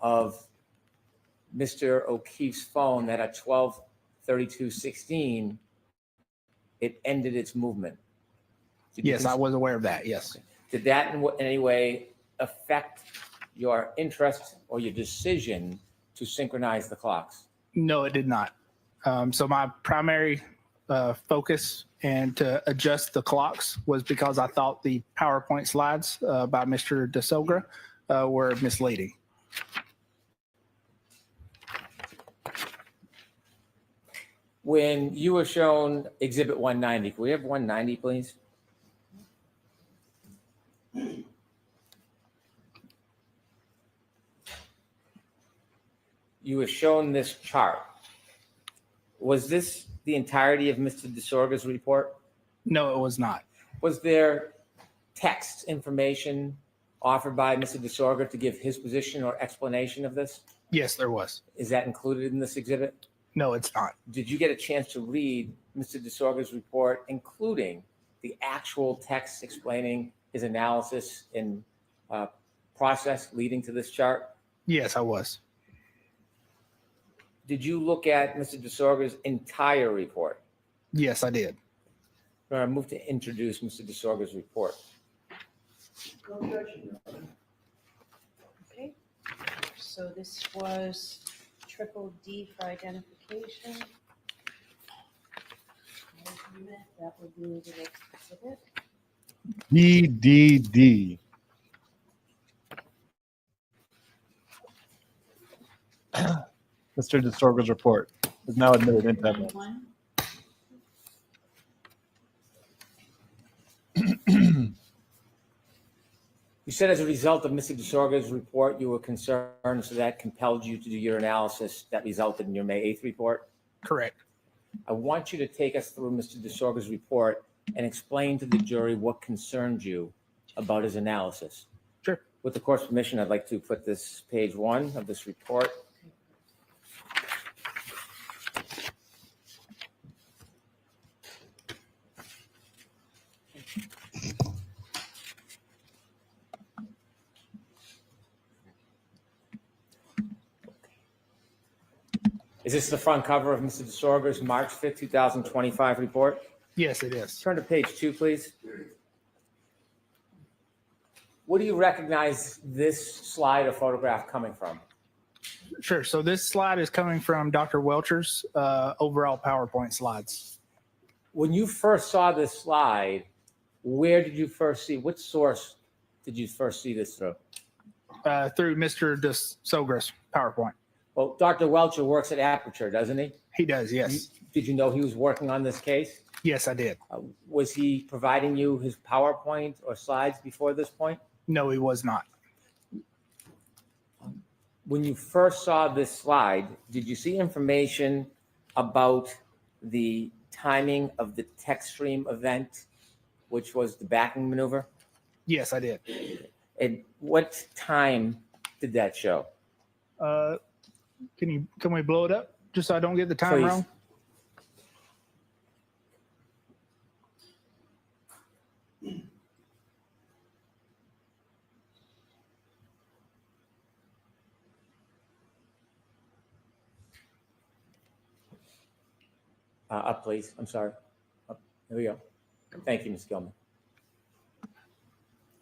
of Mr. O'Keefe's phone that at 12:32:16, it ended its movement. Yes, I was aware of that. Yes. Did that in any way affect your interest or your decision to synchronize the clocks? No, it did not. So my primary focus and to adjust the clocks was because I thought the PowerPoint slides by Mr. DeSogra were misleading. When you were shown Exhibit 190, can we have 190, please? You were shown this chart. Was this the entirety of Mr. DeSorga's report? No, it was not. Was there text information offered by Mr. DeSorga to give his position or explanation of this? Yes, there was. Is that included in this exhibit? No, it's not. Did you get a chance to read Mr. DeSorga's report, including the actual text explaining his analysis and process leading to this chart? Yes, I was. did you look at Mr. DeSorga's entire report? Yes, I did. I move to introduce Mr. DeSorga's report. Okay, so this was triple D for identification. That would be the next exhibit. DDD. Mr. DeSorga's report is now admitted into evidence. You said as a result of Mr. DeSorga's report, you were concerned, so that compelled you to do your analysis that resulted in your May 8th report. Correct. I want you to take us through Mr. DeSorga's report and explain to the jury what concerned you about his analysis. Sure. With the court's permission, I'd like to put this page 1 of this report. Is this the front cover of Mr. DeSorga's March 5th, 2025 report? Yes, it is. Turn to page 2, please. What do you recognize this slide or photograph coming from? Sure. So this slide is coming from Dr. Welcher's overall PowerPoint slides. When you first saw this slide, where did you first see, what source did you first see this through? Through Mr. DeSorga's PowerPoint. Well, Dr. Welcher works at Aperture, doesn't he? He does, yes. Did you know he was working on this case? Yes, I did. Was he providing you his PowerPoint or slides before this point? No, he was not. When you first saw this slide, did you see information about the timing of the text stream event, which was the backing maneuver? Yes, I did. And what time did that show? Can we blow it up just so I don't get the time Please. wrong? Up, please. I'm sorry. Up. There we go. Thank you, Ms. Gilman.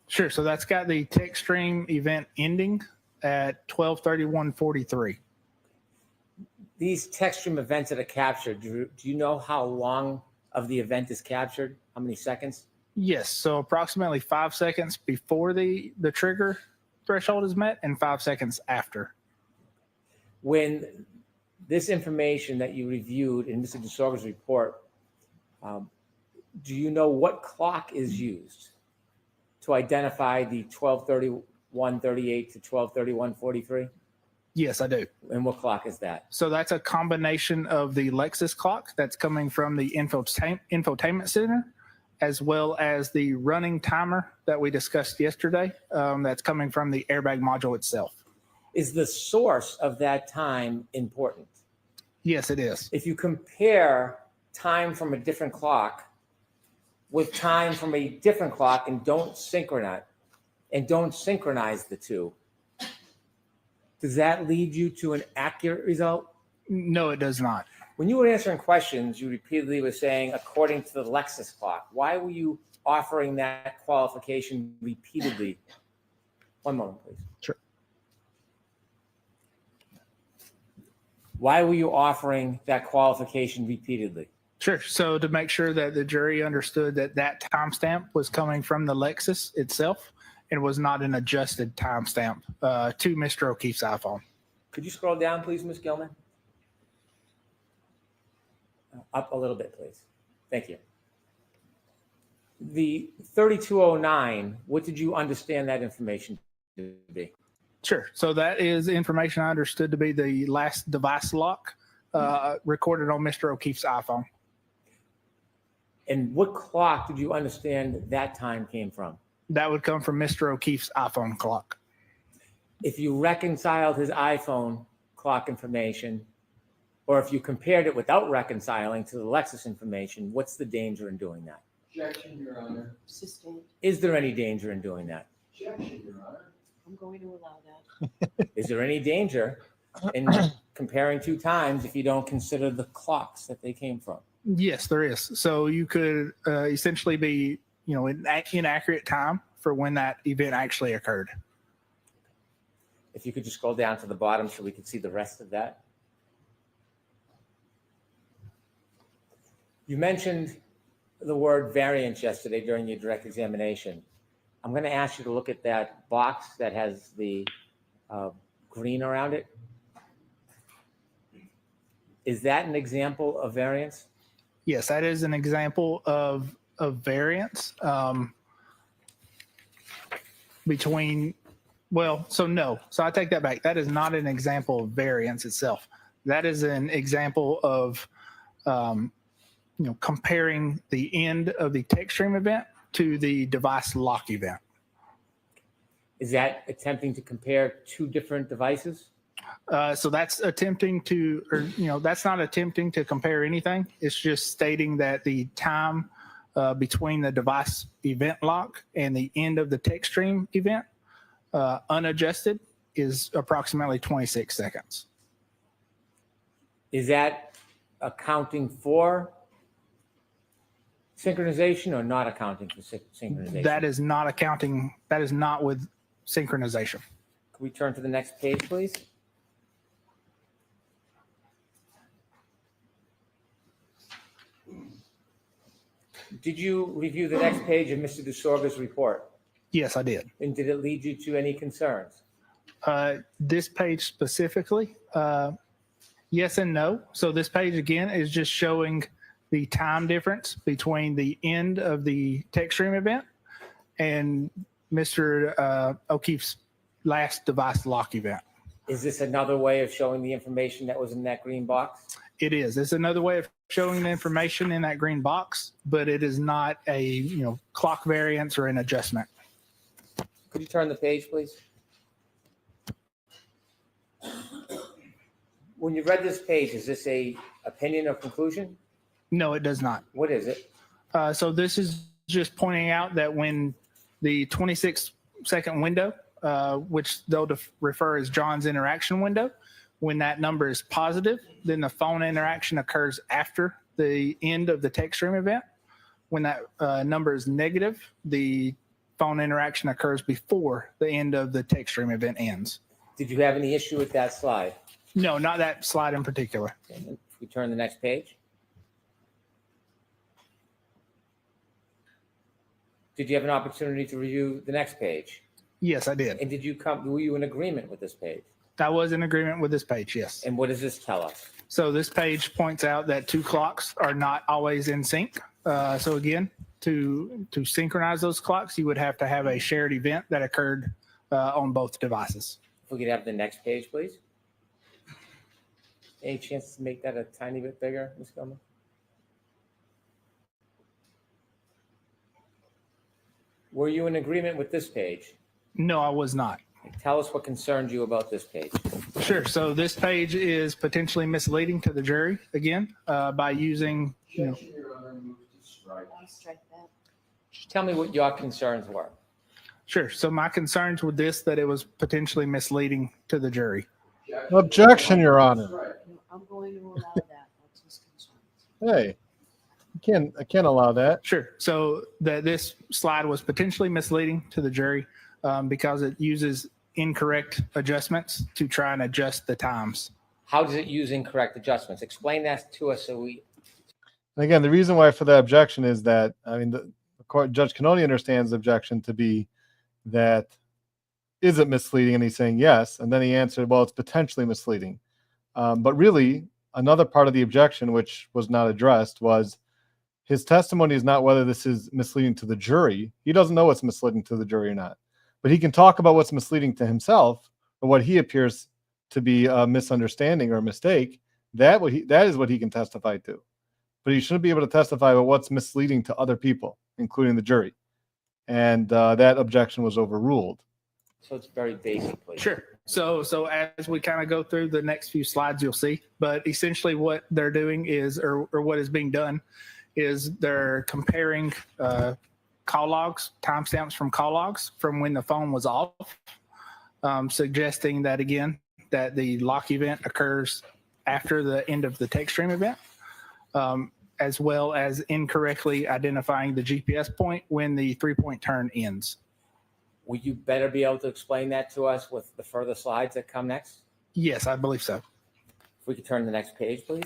Sure. So that's got the text stream event ending at 12:31:43. These text stream events that are captured, do you know how long of the event is captured? How many seconds? Yes. So approximately 5 seconds before the trigger threshold is met and 5 seconds after. When this information that you reviewed in Mr. DeSorga's report, do you know what clock is used to identify the 12:31:38 to 12:31:43? Yes, I do. And what clock is that? So that's a combination of the Lexus clock that's coming from the infotainment center, as well as the running timer that we discussed yesterday that's coming from the airbag module itself. Is the source of that time important? Yes, it is. If you compare time from a different clock with time from a different clock and don't synchronize the two, does that lead you to an accurate result? No, it does not. When you were answering questions, you repeatedly were saying, according to the Lexus clock. Why were you offering that qualification repeatedly? One moment, please. Sure. Why were you offering that qualification repeatedly? Sure. So to make sure that the jury understood that that timestamp was coming from the Lexus itself and was not an adjusted timestamp to Mr. O'Keefe's iPhone. Could you scroll down, please, Ms. Gilman? Up a little bit, please. Thank you. The 3209, what did you understand that information to be? Sure. So that is information I understood to be the last device lock recorded on Mr. O'Keefe's iPhone. And what clock did you understand that time came from? That would come from Mr. O'Keefe's iPhone clock. If you reconciled his iPhone clock information, or if you compared it without reconciling to the Lexus information, what's the danger in doing that? Objection, Your Honor. Sustained. Is there any danger in doing that? Objection, Your Honor. I'm going to allow that. Is there any danger in comparing two times if you don't consider the clocks that they came from? Yes, there is. So you could essentially be, inaccurate time for when that event actually occurred. If you could just scroll down to the bottom so we could see the rest of that. You mentioned the word variance yesterday during your direct examination. I'm going to ask you to look at that box that has the green around it. Is that an example of variance? Yes, that is an example of variance between, no. So I take that back. That is not an example of variance itself. That is an example of, comparing the end of the text stream event to the device lock event. Is that attempting to compare two different devices? So that's attempting to, that's not attempting to compare anything. It's just stating that the time between the device event lock and the end of the text stream event, unadjusted, is approximately 26 seconds. Is that accounting for synchronization or not accounting for synchronization? That is not accounting. That is not with synchronization. Can we turn to the next page, please? Did you review the next page of Mr. DeSorga's report? Yes, I did. And did it lead you to any concerns? This page specifically, yes and no. So this page again is just showing the time difference between the end of the text stream event and Mr. O'Keefe's last device lock event. Is this another way of showing the information that was in that green box? It is. It's another way of showing the information in that green box, but it is not a clock variance or an adjustment. Could you turn the page, please? When you read this page, is this a opinion or conclusion? No, it does not. What is it? So this is just pointing out that when the 26-second window, which they'll refer as John's interaction window, when that number is positive, then the phone interaction occurs after the end of the text stream event. When that number is negative, the phone interaction occurs before the end of the text stream event ends. Did you have any issue with that slide? No, not that slide in particular. If we turn the next page. Did you have an opportunity to review the next page? Yes, I did. And were you in agreement with this page? I was in agreement with this page, yes. And what does this tell us? So this page points out that two clocks are not always in sync. So again, to synchronize those clocks, you would have to have a shared event that occurred on both devices. If we could have the next page, please. Any chance to make that a tiny bit bigger, Ms. Gilman? Were you in agreement with this page? No, I was not. Tell us what concerned you about this page. Sure. So this page is potentially misleading to the jury again by using, Strike that. Just tell me what your concerns were. Sure. So my concerns with this, that it was potentially misleading to the jury. Objection, Your Honor. No, I'm going to allow that. That's his concern. Hey, I can't allow that. Sure. So that this slide was potentially misleading to the jury because it uses incorrect adjustments to try and adjust the times. How does it use incorrect adjustments? Explain that to us so we. And again, the reason why for the objection is that, the court, Judge Canoni understands the objection to be that, is it misleading? And he's saying yes. And then he answered, well, it's potentially misleading. But really, another part of the objection, which was not addressed, was his testimony is not whether this is misleading to the jury. He doesn't know what's misleading to the jury or not. But he can talk about what's misleading to himself or what he appears to be a misunderstanding or a mistake. That is what he can testify to. But he shouldn't be able to testify about what's misleading to other people, including the jury. And that objection was overruled. So it's very basic, please. Sure. So as we kind of go through the next few slides, you'll see. But essentially what they're doing is, or what is being done, is they're comparing call logs, timestamps from call logs from when the phone was off, suggesting that, again, that the lock event occurs after the end of the text stream event, as well as incorrectly identifying the GPS point when the 3-point turn ends. Will you better be able to explain that to us with the further slides that come next? Yes, I believe so. If we could turn to the next page, please.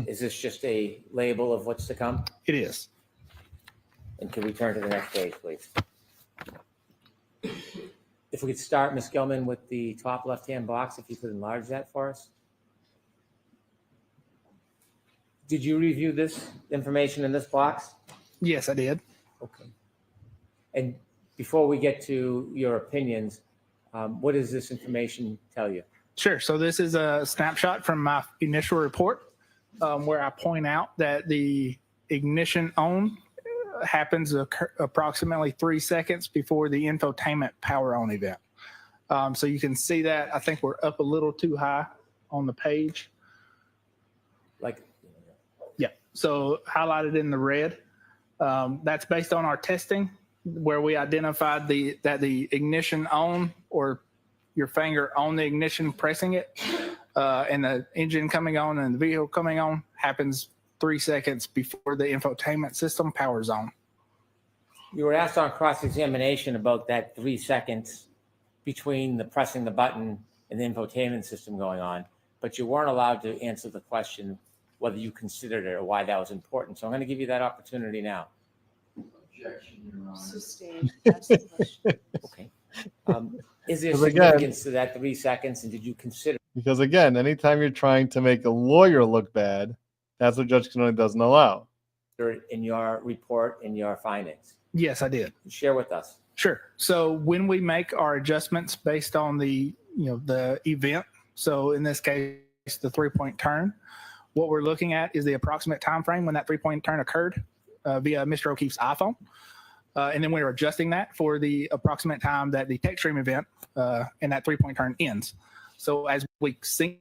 Is this just a label of what's to come? It is. And could we turn to the next page, please? If we could start, Ms. Gilman, with the top left-hand box, if you could enlarge that for us. Did you review this information in this box? Yes, I did. Okay. And before we get to your opinions, what does this information tell you? Sure. So this is a snapshot from my initial report where I point out that the ignition on happens approximately 3 seconds before the infotainment power on event. So you can see that. I think we're up a little too high on the page. Like, Yeah. So highlighted in the red. That's based on our testing where we identified that the ignition on, or your finger on the ignition pressing it, and the engine coming on and the vehicle coming on happens 3 seconds before the infotainment system powers on. you were asked on cross-examination about that 3 seconds between the pressing the button and the infotainment system going on, but you weren't allowed to answer the question whether you considered it or why that was important. So I'm going to give you that opportunity now. Objection, Your Honor. Sustained. That's the question. Okay. Is there 'Cause again- significance to that 3 seconds, and did you consider? Because again, anytime you're trying to make a lawyer look bad, that's what Judge Cannone doesn't allow. In your report, in your findings? Yes, I did. Share with us. Sure. So when we make our adjustments based on the event, so in this case, the 3-point turn, what we're looking at is the approximate time frame when that 3-point turn occurred via Mr. O'Keefe's iPhone. And then we're adjusting that for the approximate time that the text stream event and that 3-point turn ends. So as we sync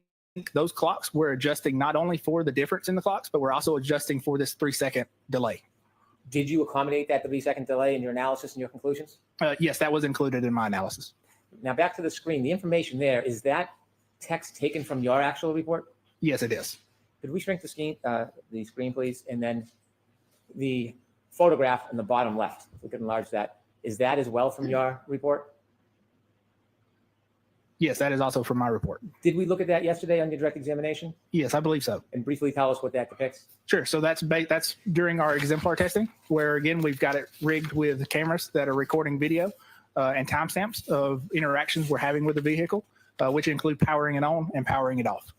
those clocks, we're adjusting not only for the difference in the clocks, but we're also adjusting for this 3-second delay. Did you accommodate that 3-second delay in your analysis and your conclusions? Yes, that was included in my analysis. Now back to the screen. The information there, is that text taken from your actual report? Yes, it is. Could we shrink the screen, please? And then the photograph in the bottom left, if we could enlarge that, is that as well from your report? Yes, that is also from my report. Did we look at that yesterday on your direct examination? Yes, I believe so. And briefly tell us what that depicts? Sure. So that's during our exemplar testing, where again we've got it rigged with cameras that are recording video and timestamps of interactions we're having with the vehicle, which include powering it on and powering it off.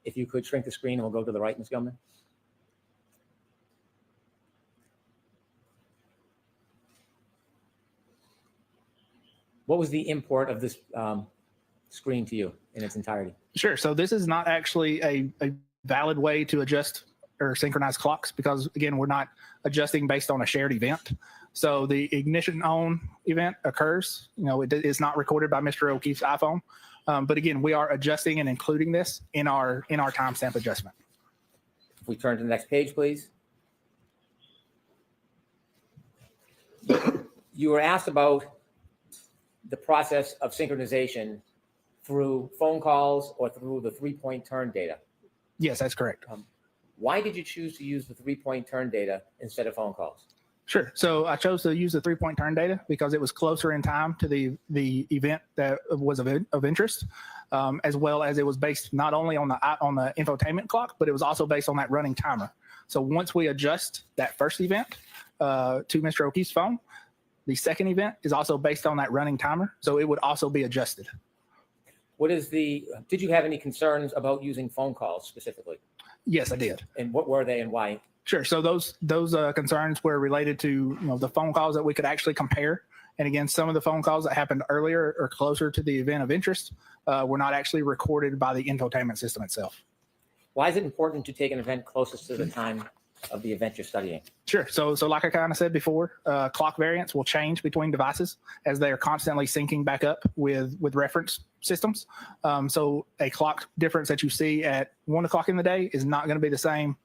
If you could shrink the screen, and we'll go to the right, Ms. Gilman. What was the import of this screen to you in its entirety? Sure. So this is not actually a valid way to adjust or synchronize clocks because, again, we're not adjusting based on a shared event. So the ignition on event occurs. It is not recorded by Mr. O'Keefe's iPhone. But again, we are adjusting and including this in our timestamp adjustment. If we turn to the next page, please. You were asked about the process of synchronization through phone calls or through the 3-point turn data. Yes, that's correct. Why did you choose to use the 3-point turn data instead of phone calls? Sure. So I chose to use the 3-point turn data because it was closer in time to the event that was of interest, as well as it was based not only on the infotainment clock, but it was also based on that running timer. So once we adjust that first event to Mr. O'Keefe's phone, the second event is also based on that running timer, so it would also be adjusted. Did you have any concerns about using phone calls specifically? Yes, I did. And what were they and why? Sure. So those concerns were related to the phone calls that we could actually compare. And again, some of the phone calls that happened earlier or closer to the event of interest were not actually recorded by the infotainment system itself. Why is it important to take an event closest to the time of the event you're studying? Sure. So like I kind of said before, clock variance will change between devices as they are constantly syncing back up with reference systems. So a clock difference that you see at 1 o'clock in the day is not going to be the same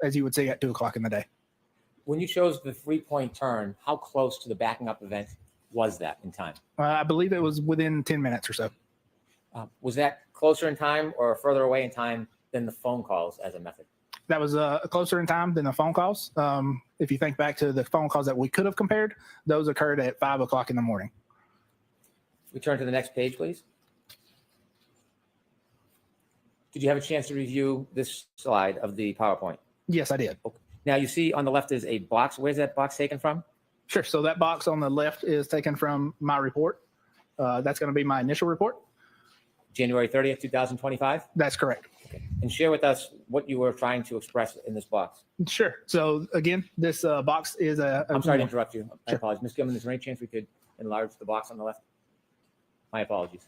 as you would see at 2 o'clock in the day. When you chose the 3-point turn, how close to the backing up event was that in time? I believe it was within 10 minutes or so. Was that closer in time or further away in time than the phone calls as a method? That was closer in time than the phone calls. If you think back to the phone calls that we could have compared, those occurred at 5 o'clock in the morning. We turn to the next page, please. Did you have a chance to review this slide of the PowerPoint? Yes, I did. Now you see on the left is a box. Where's that box taken from? Sure. So that box on the left is taken from my report. That's going to be my initial report. January 30th, 2025? That's correct. Okay. And share with us what you were trying to express in this box. Sure. So again, this box is I'm sorry to interrupt you. I Sure. apologize. Ms. Gilman, is there any chance we could enlarge the box on the left? My apologies.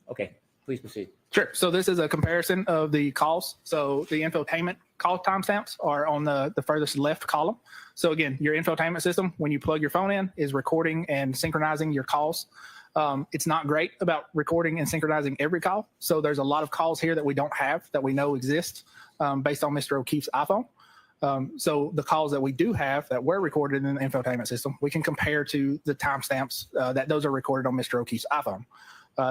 Okay, please proceed. Sure. So this is a comparison of the calls. So the infotainment call timestamps are on the furthest left column. So again, your infotainment system, when you plug your phone in, is recording and synchronizing your calls. It's not great about recording and synchronizing every call. So there's a lot of calls here that we don't have that we know exist based on Mr. O'Keefe's iPhone. So the calls that we do have that were recorded in the infotainment system, we can compare to the timestamps that those are recorded on Mr. O'Keefe's iPhone.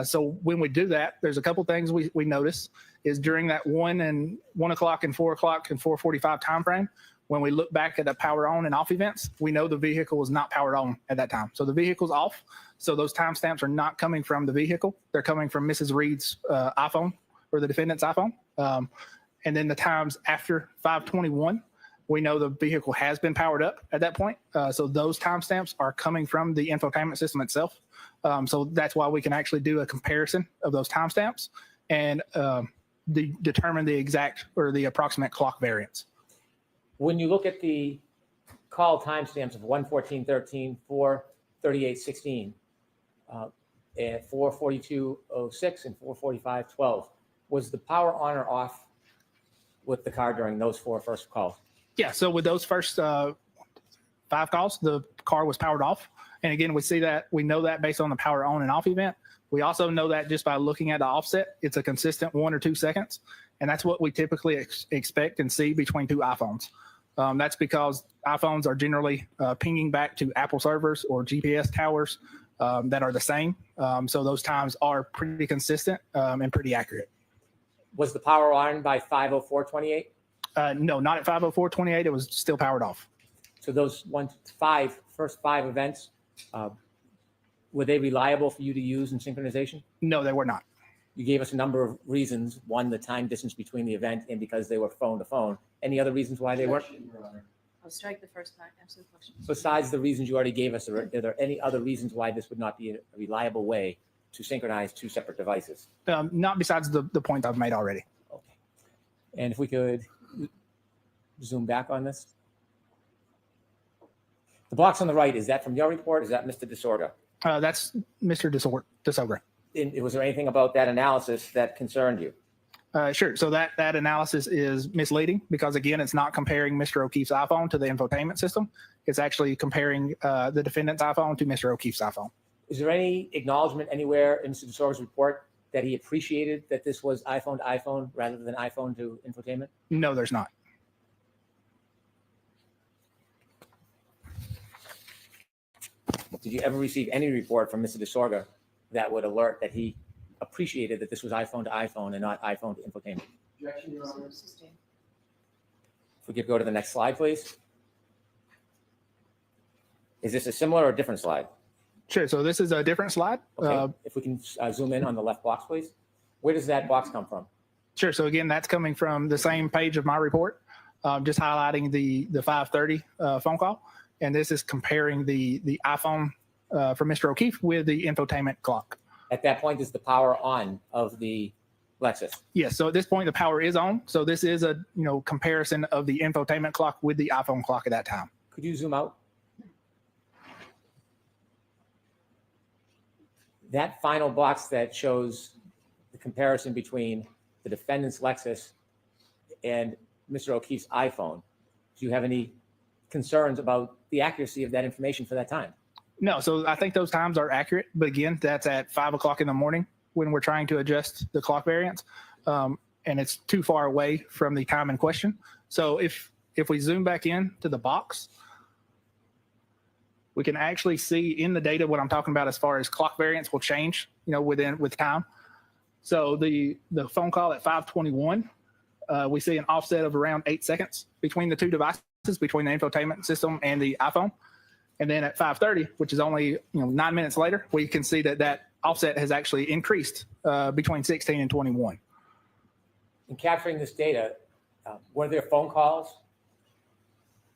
So when we do that, there's a couple things we notice is during that 1 o'clock and 4 o'clock and 4:45 time frame, when we look back at the power on and off events, we know the vehicle was not powered on at that time. So the vehicle's off. So those timestamps are not coming from the vehicle. They're coming from Mrs. Reed's iPhone or the defendant's iPhone. And then the times after 5:21, we know the vehicle has been powered up at that point. So those timestamps are coming from the infotainment system itself. So that's why we can actually do a comparison of those timestamps and determine the exact or the approximate clock variance. When you look at the call timestamps of 1:14:13, 4:38:16, and 4:42:06, and 4:45:12, was the power on or off with the car during those four first calls? Yeah, so with those first 5 calls, the car was powered off. And again, we know that based on the power on and off event. We also know that just by looking at the offset, it's a consistent 1 or 2 seconds. And that's what we typically expect and see between 2 iPhones. That's because iPhones are generally pinging back to Apple servers or GPS towers that are the same. So those times are pretty consistent and pretty accurate. Was the power on by 5:04:28? No, not at 5:04:28. It was still powered off. So those first five events, were they reliable for you to use in synchronization? No, they were not. You gave us a number of reasons. One, the time distance between the event and because they were phone to phone. Any other reasons why they weren't? I'll strike the first part. Answer the question. Besides the reasons you already gave us, are there any other reasons why this would not be a reliable way to synchronize 2 separate devices? Not besides the point I've made already. Okay. And if we could zoom back on this. The box on the right, is that from your report? Is that Mr. DeSorga? That's Mr. DeSogra. And was there anything about that analysis that concerned you? Sure. So that analysis is misleading because, again, it's not comparing Mr. O'Keefe's iPhone to the infotainment system. It's actually comparing the defendant's iPhone to Mr. O'Keefe's iPhone. Is there any acknowledgement anywhere in Mr. DeSorga's report that he appreciated that this was iPhone to iPhone rather than iPhone to infotainment? No, there's not. Did you ever receive any report from Mr. DeSorga that would alert that he appreciated that this was iPhone to iPhone and not iPhone to infotainment? Objection, Your Honor. Sustained. If we could go to the next slide, please. Is this a similar or different slide? Sure. So this is a different slide. Okay. If we can zoom in on the left box, please. Where does that box come from? Sure. So again, that's coming from the same page of my report, just highlighting the 5:30 phone call. And this is comparing the iPhone from Mr. O'Keefe with the infotainment clock. At that point, is the power on of the Lexus? Yes. So at this point, the power is on. So this is a comparison of the infotainment clock with the iPhone clock at that time. Could you zoom out? That final box that shows the comparison between the defendant's Lexus and Mr. O'Keefe's iPhone, do you have any concerns about the accuracy of that information for that time? No, so I think those times are accurate, but again, that's at 5 o'clock in the morning when we're trying to adjust the clock variance, and it's too far away from the time in question. So if we zoom back in to the box, we can actually see in the data what I'm talking about as far as clock variance will change, with time. So the phone call at 5:21, we see an offset of around 8 seconds between the two devices, between the infotainment system and the iPhone. And then at 5:30, which is only 9 minutes later, we can see that offset has actually increased between 16 and 21. In capturing this data, were there phone calls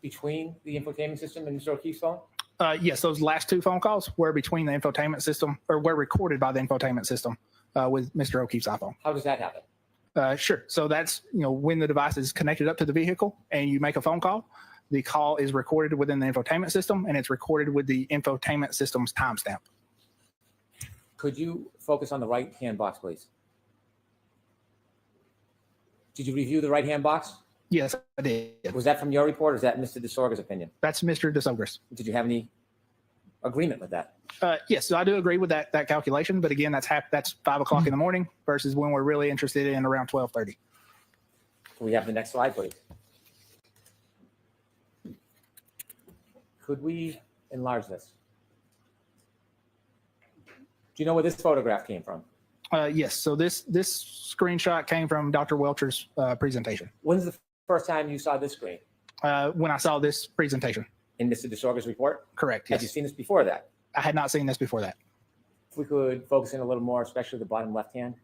between the infotainment system and Mr. O'Keefe's phone? Yes, those last two phone calls were between the infotainment system, or were recorded by the infotainment system with Mr. O'Keefe's iPhone. How does that happen? Sure. So that's when the device is connected up to the vehicle and you make a phone call, the call is recorded within the infotainment system and it's recorded with the infotainment system's timestamp. Could you focus on the right-hand box, please? Did you review the right-hand box? Yes, I did. Was that from your report or is that Mr. DeSorga's opinion? That's Mr. DeSogris. Did you have any agreement with that? Yes, so I do agree with that calculation, but again, that's 5 o'clock in the morning versus when we're really interested in around 12:30. Can we have the next slide, please? Could we enlarge this? Do you know where this photograph came from? Yes, so this screenshot came from Dr. Welcher's presentation. When's the first time you saw this screen? When I saw this presentation. In Mr. DeSorga's report? Correct, Had yes. you seen this before that? I had not seen this before that. If we could focus in a little more, especially the bottom left hand.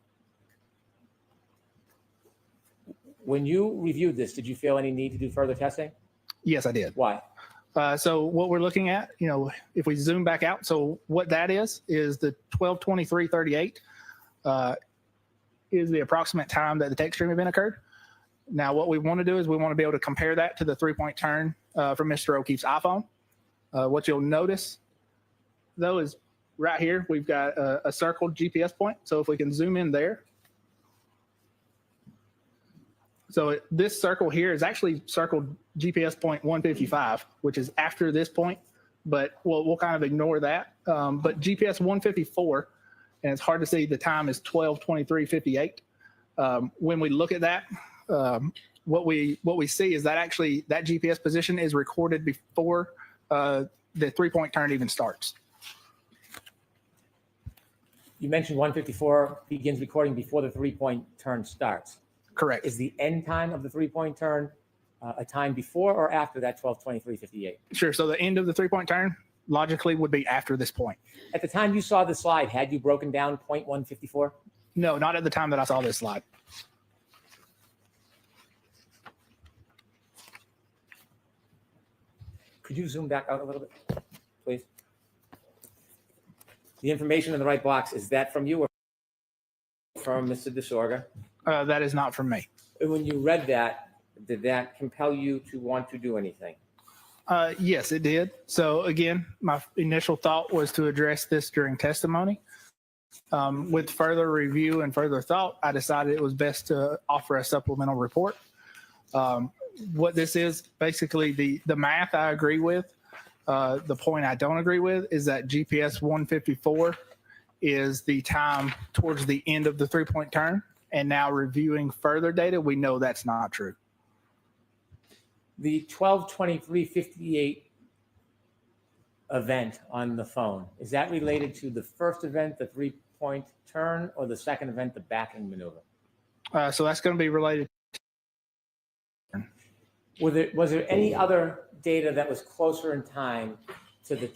When you reviewed this, did you feel any need to do further testing? Yes, I did. Why? So what we're looking at, if we zoom back out, so what that is the 12:23:38 is the approximate time that the text stream event occurred. Now, what we want to do is we want to be able to compare that to the 3-point turn from Mr. O'Keefe's iPhone. What you'll notice, though, is right here, we've got a circled GPS point. So if we can zoom in there. So this circle here is actually circled GPS point 155, which is after this point, but we'll kind of ignore that. But GPS 154, and it's hard to see, the time is 12:23:58. When we look at that, what we see is that actually that GPS position is recorded before the 3-point turn even starts. You mentioned 154 begins recording before the 3-point turn starts. Correct. Is the end time of the 3-point turn a time before or after that 12:23:58? Sure. So the end of the 3-point turn logically would be after this point. At the time you saw the slide, had you broken down point 154? No, not at the time that I saw this slide. Could you zoom back out a little bit, please? The information in the right box, is that from you or from Mr. DeSorga? That is not from me. And when you read that, did that compel you to want to do anything? Yes, it did. So again, my initial thought was to address this during testimony. With further review and further thought, I decided it was best to offer a supplemental report. What this is, basically the math I agree with. The point I don't agree with is that GPS 154 is the time towards the end of the 3-point turn. And now reviewing further data, we know that's not true. The 12:23:58 event on the phone, is that related to the first event, the 3-point turn, or the second event, the backing maneuver? So that's going to be related. Was there any other data that was closer in time to the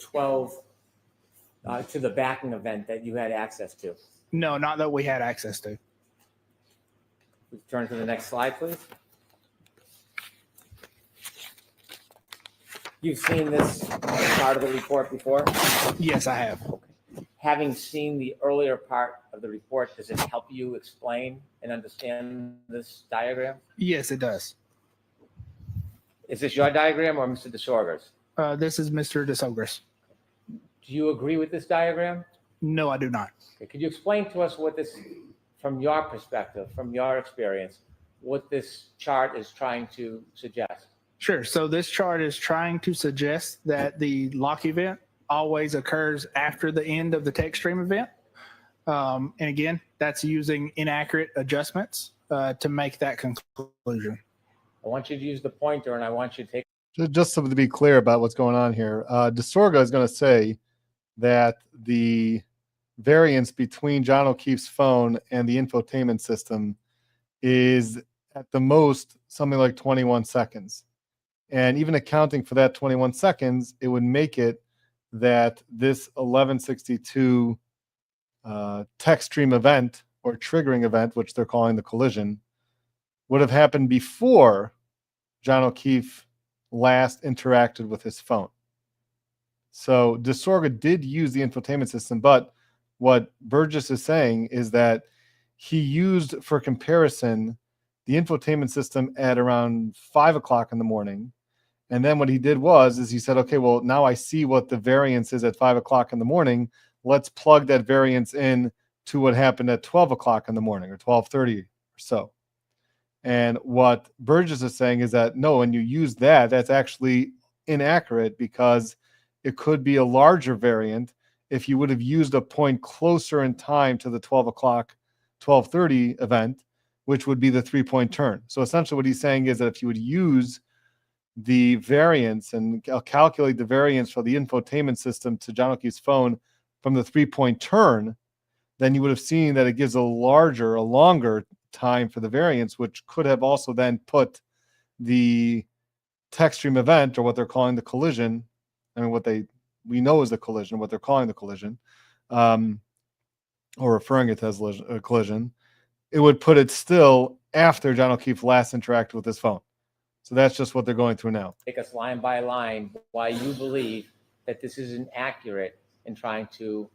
to the backing event that you had access to? No, not that we had access to. Please turn to the next slide, please. You've seen this part of the report before? Yes, I have. Having seen the earlier part of the report, does it help you explain and understand this diagram? Yes, it does. Is this your diagram or Mr. DeSorga's? This is Mr. DeSogris. Do you agree with this diagram? No, I do not. Okay, could you explain to us what this, from your perspective, from your experience, what this chart is trying to suggest? Sure. So this chart is trying to suggest that the lock event always occurs after the end of the text stream event. And again, that's using inaccurate adjustments to make that conclusion. I want you to use the pointer and I want you to take Just so to be clear about what's going on here, DeSorga is going to say that the variance between John O'Keefe's phone and the infotainment system is at the most something like 21 seconds. And even accounting for that 21 seconds, it would make it that this 1162 text stream event or triggering event, which they're calling the collision, would have happened before John O'Keefe last interacted with his phone. So DeSorga did use the infotainment system, but what Burgess is saying is that he used, for comparison, the infotainment system at around 5 o'clock in the morning. And then what he did is he said, okay, well, now I see what the variance is at 5 o'clock in the morning. Let's plug that variance in to what happened at 12 o'clock in the morning or 12:30 or so. And what Burgess is saying is that, no, when you use that, that's actually inaccurate because it could be a larger variant if you would have used a point closer in time to the 12 o'clock, 12:30 event, which would be the 3-point turn. So essentially what he's saying is that if you would use the variance and calculate the variance for the infotainment system to John O'Keefe's phone from the 3-point turn, then you would have seen that it gives a longer time for the variance, which could have also then put the text stream event, or what they're calling the collision, I mean, we know is the collision, what they're calling the collision, or referring it to as a collision, it would put it still after John O'Keefe last interacted with his phone. So that's just what they're going through now. Take us line by line why you believe that this is inaccurate in trying to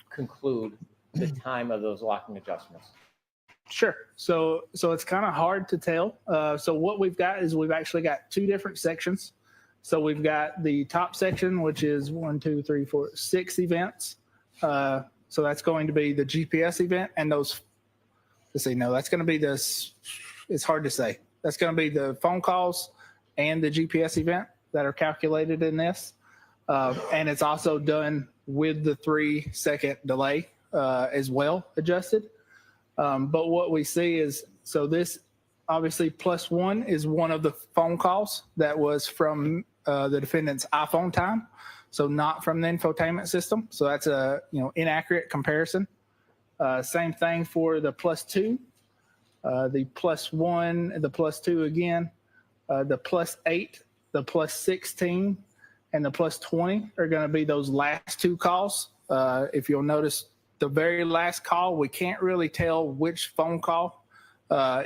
conclude the time of those locking adjustments. Sure. So it's kind of hard to tell. So what we've got is we've actually got two different sections. So we've got the top section, which is 6 events. So that's going to be the GPS event, and those, let's see, no, that's going to be this, it's hard to say. That's going to be the phone calls and the GPS event that are calculated in this. And it's also done with the 3-second delay as well, adjusted. But what we see is, so this obviously +1 is one of the phone calls that was from the defendant's iPhone time. So not from the infotainment system. So that's a inaccurate comparison. Same thing for the +2, the +1, the +2 again, the +8, the +16, and the +20 are going to be those last two calls. If you'll notice, the very last call, we can't really tell which phone call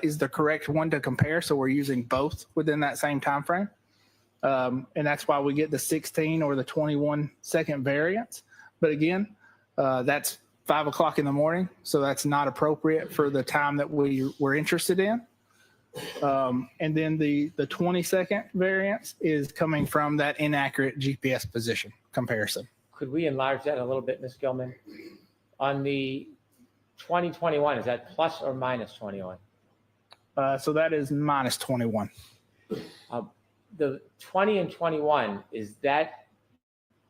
is the correct one to compare. So we're using both within that same time frame. And that's why we get the 16 or the 21-second variance. But again, that's 5 o'clock in the morning. So that's not appropriate for the time that we were interested in. And then the 20-second variance is coming from that inaccurate GPS position comparison. Could we enlarge that a little bit, Ms. Gilman? On the 2021, is that plus or minus 21? So that is -21. The 20 and 21, is that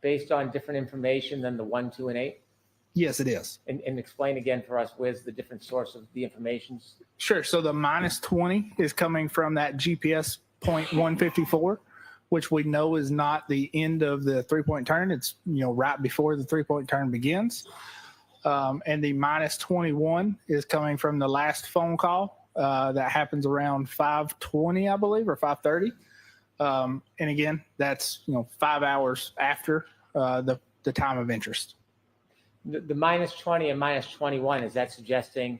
based on different information than the 1, 2, and 8? Yes, it is. And explain again for us, where's the different source of the information? Sure. So the -20 is coming from that GPS point 154, which we know is not the end of the 3-point turn. It's right before the 3-point turn begins. And the -21 is coming from the last phone call that happens around 5:20, I believe, or 5:30. And again, that's 5 hours after the time of interest. The -20 and -21, is that suggesting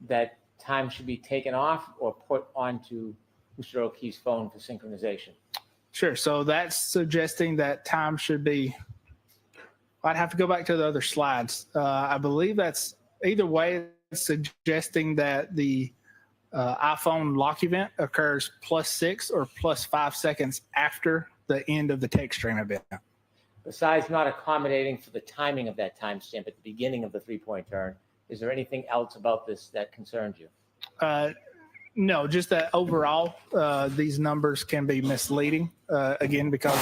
that time should be taken off or put onto Mr. O'Keefe's phone for synchronization? Sure. So that's suggesting that time should be, I'd have to go back to the other slides. I believe that's either way, it's suggesting that the iPhone lock event occurs +6 or +5 seconds after the end of the text stream event. Besides not accommodating for the timing of that timestamp at the beginning of the 3-point turn, is there anything else about this that concerns you? No, just that overall, these numbers can be misleading, again, because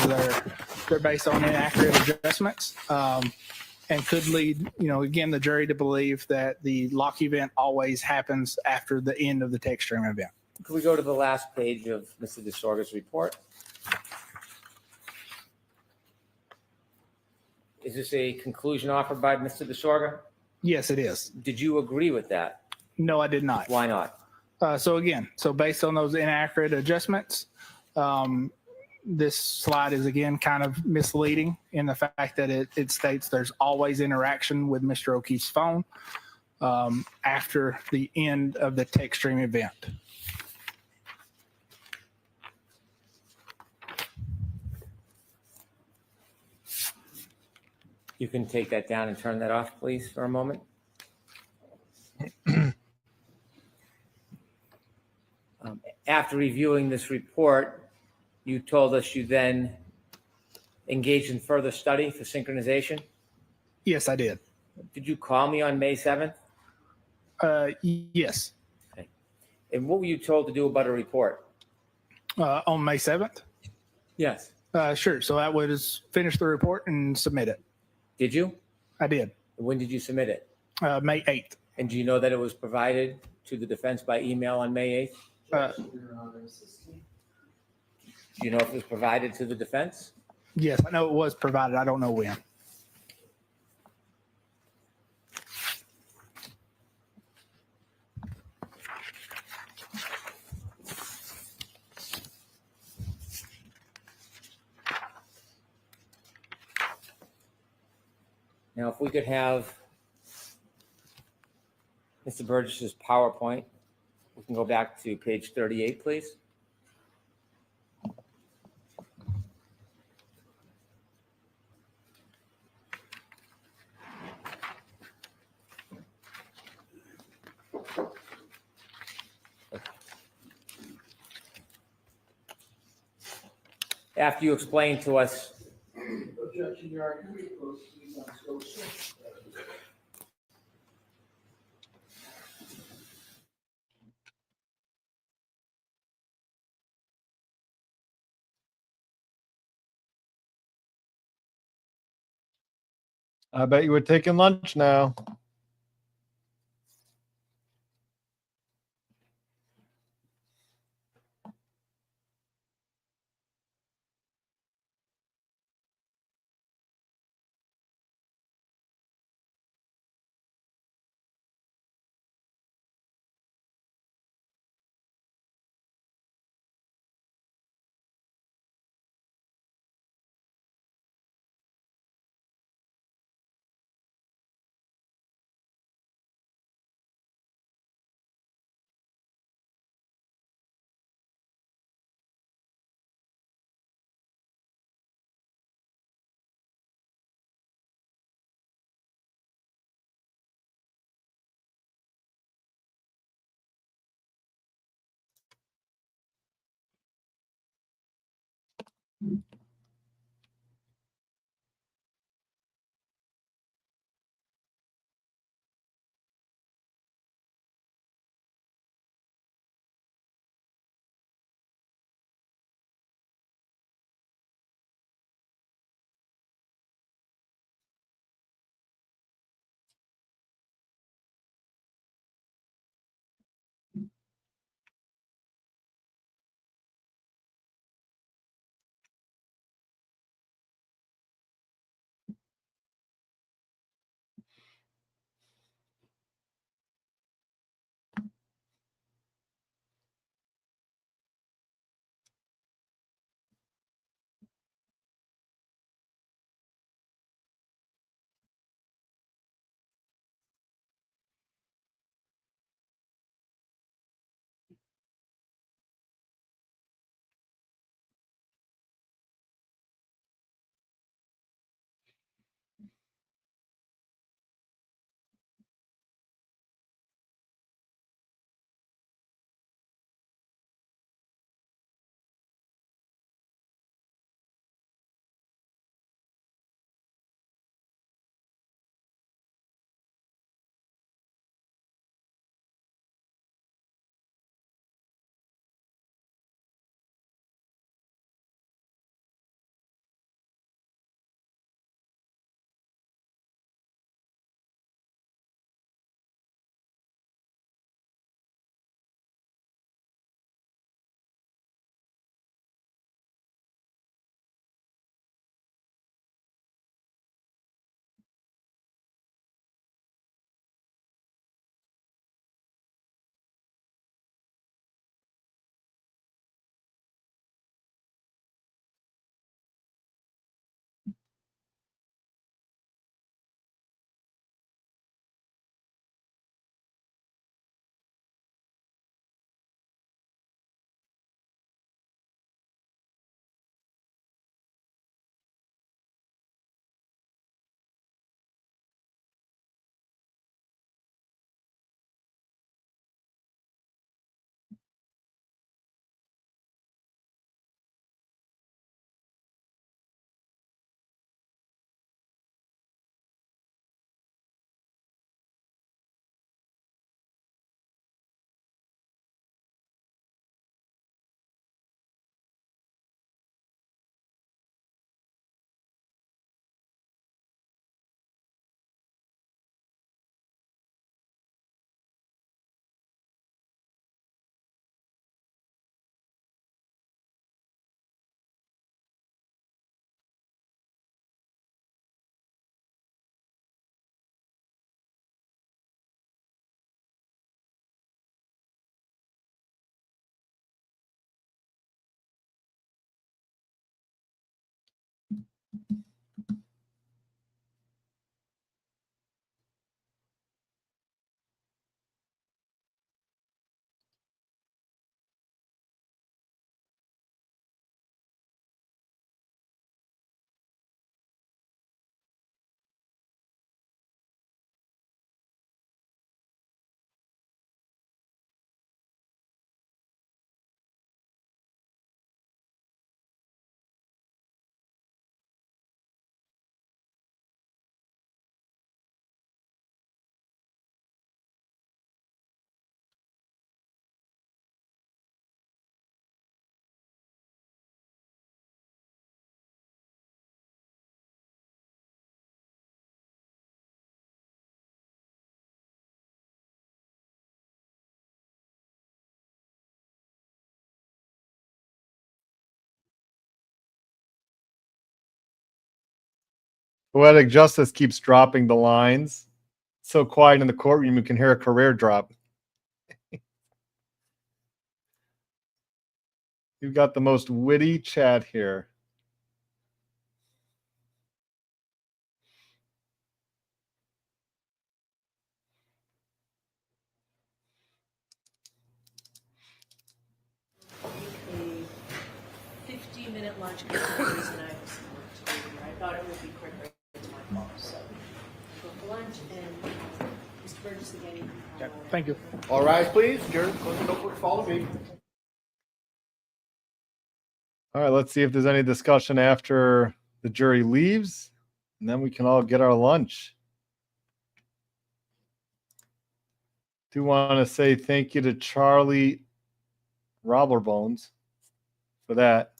they're based on inaccurate adjustments, and could lead, again, the jury to believe that the lock event always happens after the end of the text stream event. Could we go to the last page of Mr. DeSorga's report? Is this a conclusion offered by Mr. DeSorga? Yes, it is. Did you agree with that? No, I did not. Why not? So based on those inaccurate adjustments, this slide is again kind of misleading in the fact that it states there's always interaction with Mr. O'Keefe's phone after the end of the text stream event. You can take that down and turn that off, please, for a moment. After reviewing this report, you told us you then engaged in further study for synchronization. Yes, I did. Did you call me on May 7th? Yes. Okay. And what were you told to do about a report? On May 7th? Yes. Sure. So that was finish the report and submit it. Did you? I did. When did you submit it? May 8th. And do you know that it was provided to the defense by email on May 8th? Do you know if it was provided to the defense? Yes, I know it was provided. I don't know when. Now, if we could have Mr. Burgess's PowerPoint, we can go back to page 38, please. After you explain to us I bet you were taking lunch now. Poetic Justice keeps dropping the lines. So quiet in the courtroom, you can hear a career drop. You've got the most witty chat here. A 15-minute lunch because the reason I was to do here. I thought it would be quicker. It's my fault. So go for lunch and Mr. Burgess again. Thank you. All rise, please. Jury, follow me. All right, let's see if there's any discussion after the jury leaves, and then we can all get our lunch. Do want to say thank you to Charlie Robberbones for that.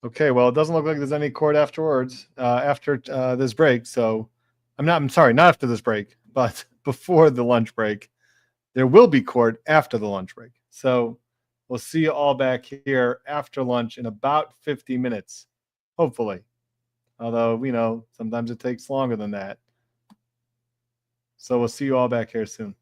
Okay, well, it doesn't look like there's any court afterwards, after this break. So I'm sorry, not after this break, but before the lunch break. There will be court after the lunch break. So we'll see you all back here after lunch in about 50 minutes, hopefully. Although, you know, sometimes it takes longer than that. So we'll see you all back here soon.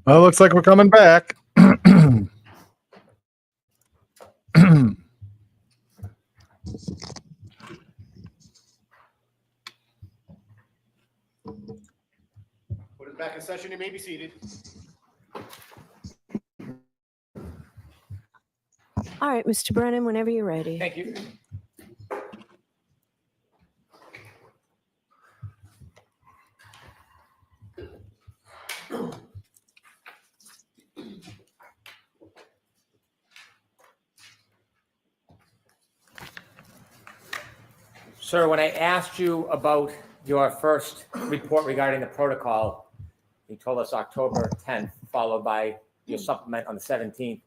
Well, looks like we're coming back. Put it back in session. You may be seated. All right, Mr. Brennan, whenever you're ready. Thank you. Sir, when I asked you about your first report regarding the protocol, you told us October 10th, followed by your supplement on the 17th.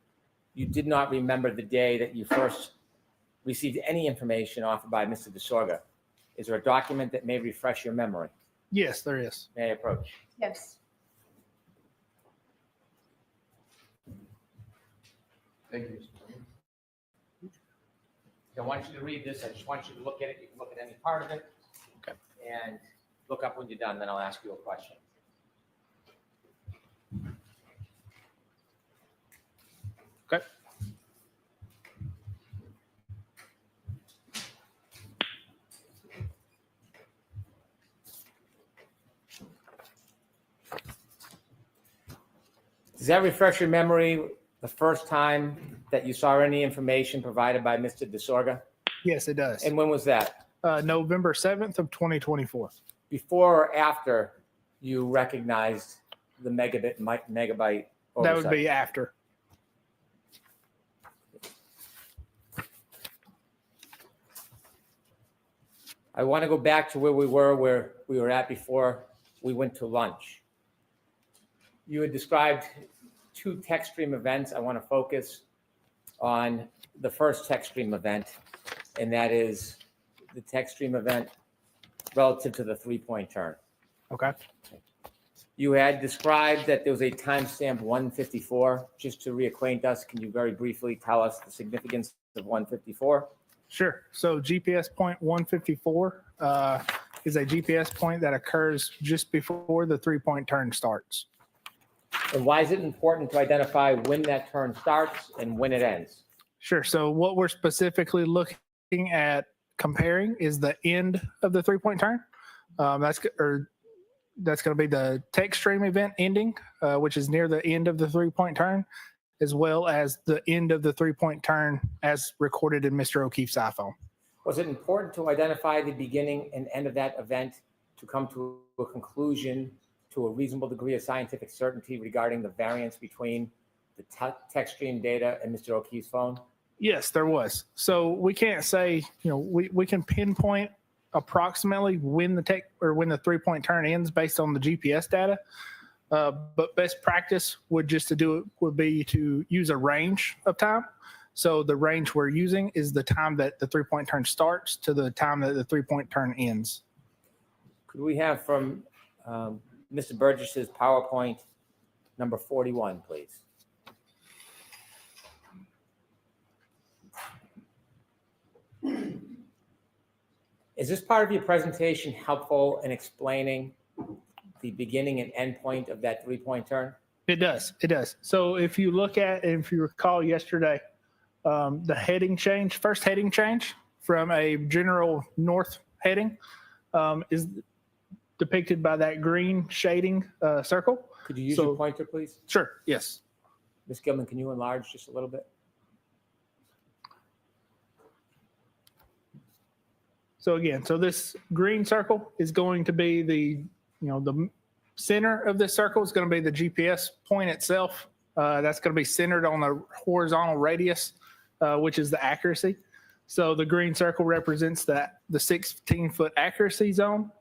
You did not remember the day that you first received any information offered by Mr. DeSorga. Is there a document that may refresh your memory? Yes, there is. May I approach? Yes. Thank you. I want you to read this. I just want you to look at it. You can look at any part of it. Okay. And look up when you're done, then I'll ask you a question. Okay. Does that refresh your memory the first time that you saw any information provided by Mr. DeSorga? Yes, it does. And when was that? November 7th of 2024. Before or after you recognized the megabyte oversight? That would be after. I want to go back to where we were at before we went to lunch. You had described two text stream events. I want to focus on the first text stream event, and that is the text stream event relative to the 3-point turn. Okay. You had described that there was a timestamp 154. Just to reacquaint us, can you very briefly tell us the significance of 154? Sure. So GPS point 154 is a GPS point that occurs just before the 3-point turn starts. And why is it important to identify when that turn starts and when it ends? Sure. So what we're specifically looking at comparing is the end of the 3-point turn. That's going to be the text stream event ending, which is near the end of the 3-point turn, as well as the end of the 3-point turn as recorded in Mr. O'Keefe's iPhone. Was it important to identify the beginning and end of that event to come to a conclusion to a reasonable degree of scientific certainty regarding the variance between the text stream data and Mr. O'Keefe's phone? Yes, there was. So we can't say, we can pinpoint approximately when the 3-point turn ends based on the GPS data. But best practice would be to use a range of time. So the range we're using is the time that the 3-point turn starts to the time that the 3-point turn ends. Could we have from Mr. Burgess's PowerPoint number 41, please? Is this part of your presentation helpful in explaining the beginning and end point of that 3-point turn? It does. It does. So if you recall yesterday, the first heading change from a general north heading is depicted by that green shading circle. Could you use your pointer, please? Sure. Yes. Ms. Gilman, can you enlarge just a little bit? So again, this green circle is going to be the center of this circle is going to be the GPS point itself. That's going to be centered on the horizontal radius, which is the accuracy. So the green circle represents the 16-foot accuracy zone.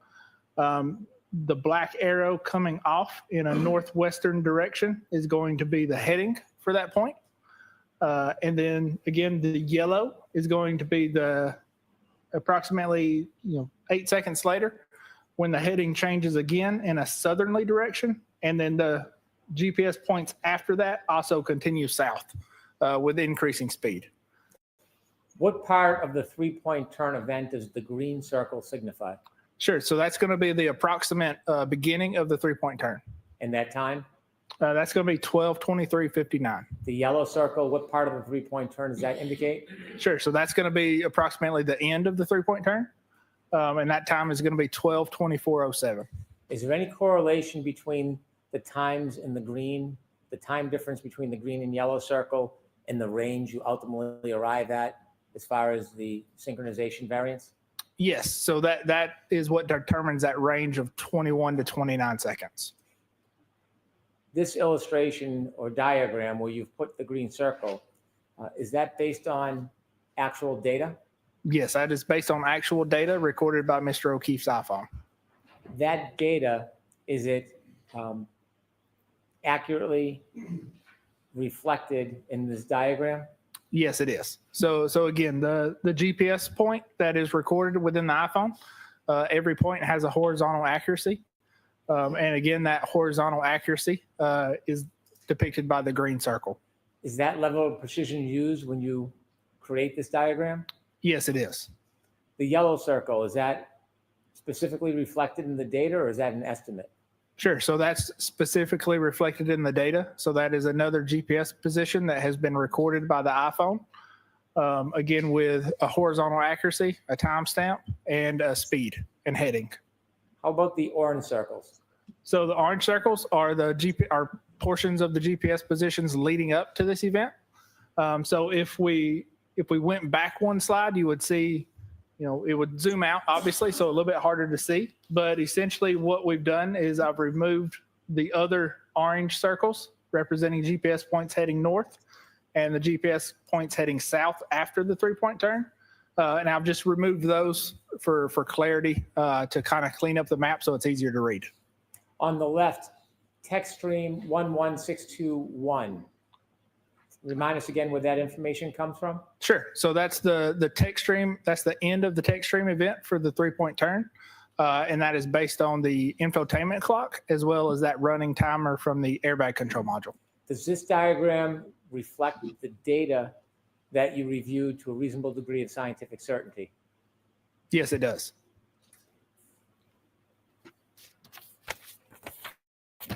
The black arrow coming off in a northwestern direction is going to be the heading for that point. And then again, the yellow is going to be the approximately 8 seconds later when the heading changes again in a southerly direction. And then the GPS points after that also continue south with increasing speed. What part of the 3-point turn event does the green circle signify? Sure. So that's going to be the approximate beginning of the 3-point turn. And that time? That's going to be 12:23:59. The yellow circle, what part of the 3-point turn does that indicate? Sure. So that's going to be approximately the end of the 3-point turn. And that time is going to be 12:24:07. Is there any correlation between the times in the green, the time difference between the green and yellow circle and the range you ultimately arrive at as far as the synchronization variance? Yes. So that is what determines that range of 21 to 29 seconds. This illustration or diagram where you've put the green circle, is that based on actual data? Yes, that is based on actual data recorded by Mr. O'Keefe's iPhone. That data, is it accurately reflected in this diagram? Yes, it is. So again, the GPS point that is recorded within the iPhone, every point has a horizontal accuracy. And again, that horizontal accuracy is depicted by the green circle. Is that level of precision used when you create this diagram? Yes, it is. The yellow circle, is that specifically reflected in the data or is that an estimate? Sure. So that's specifically reflected in the data. So that is another GPS position that has been recorded by the iPhone. Again, with a horizontal accuracy, a timestamp, and a speed and heading. How about the orange circles? So the orange circles are are portions of the GPS positions leading up to this event. So if we went back one slide, you would see, it would zoom out, obviously, so a little bit harder to see. But essentially what we've done is I've removed the other orange circles representing GPS points heading north and the GPS points heading south after the 3-point turn. And I've just removed those for clarity to kind of clean up the map so it's easier to read. On the left, text stream 11621. Remind us again where that information comes from? Sure. So that's the text stream. That's the end of the text stream event for the 3-point turn. And that is based on the infotainment clock as well as that running timer from the airbag control module. Does this diagram reflect the data that you reviewed to a reasonable degree of scientific certainty? Yes, it does.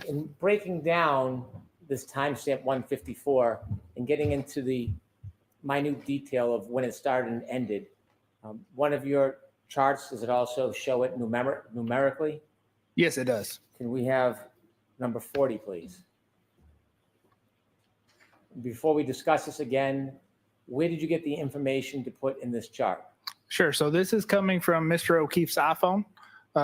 In breaking down this timestamp 154 and getting into the minute detail of when it started and ended, one of your charts, does it also show it numerically? Yes, it does. Can we have number 40, please? Before we discuss this again, where did you get the information to put in this chart? Sure. So this is coming from Mr. O'Keefe's iPhone.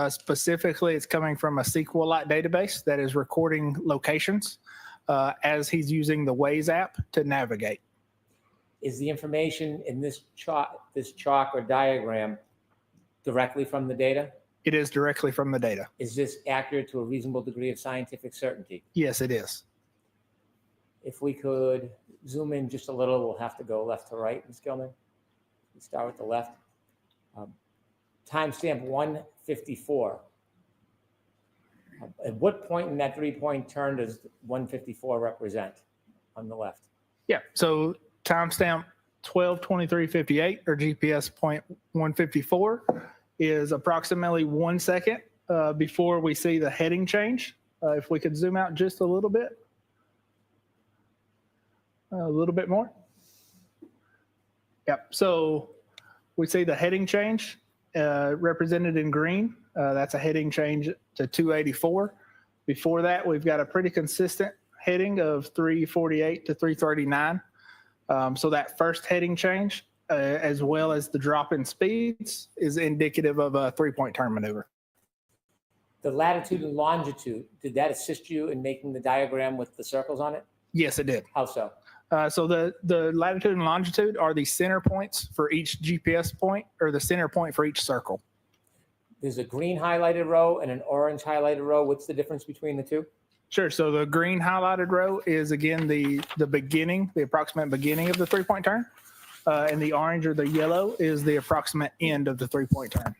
Specifically, it's coming from a SQLite database that is recording locations as he's using the Waze app to navigate. Is the information in this chalk or diagram directly from the data? It is directly from the data. Is this accurate to a reasonable degree of scientific certainty? Yes, it is. If we could zoom in just a little, we'll have to go left to right, Ms. Gilman. We start with the left. Timestamp 154. At what point in that 3-point turn does 154 represent on the left? Yeah. So timestamp 12:23:58 or GPS point 154 is approximately 1 second before we see the heading change. If we could zoom out just a little bit. A little bit more. Yep. So we see the heading change represented in green. That's a heading change to 284. Before that, we've got a pretty consistent heading of 348 to 339. So that first heading change, as well as the drop in speeds, is indicative of a 3-point turn maneuver. The latitude and longitude, did that assist you in making the diagram with the circles on it? Yes, it did. How so? So the latitude and longitude are the center points for each GPS point or the center point for each circle. There's a green highlighted row and an orange highlighted row. What's the difference between the two? Sure. So the green highlighted row is again the beginning, the approximate beginning of the 3-point turn, and the orange or the yellow is the approximate end of the 3-point turn.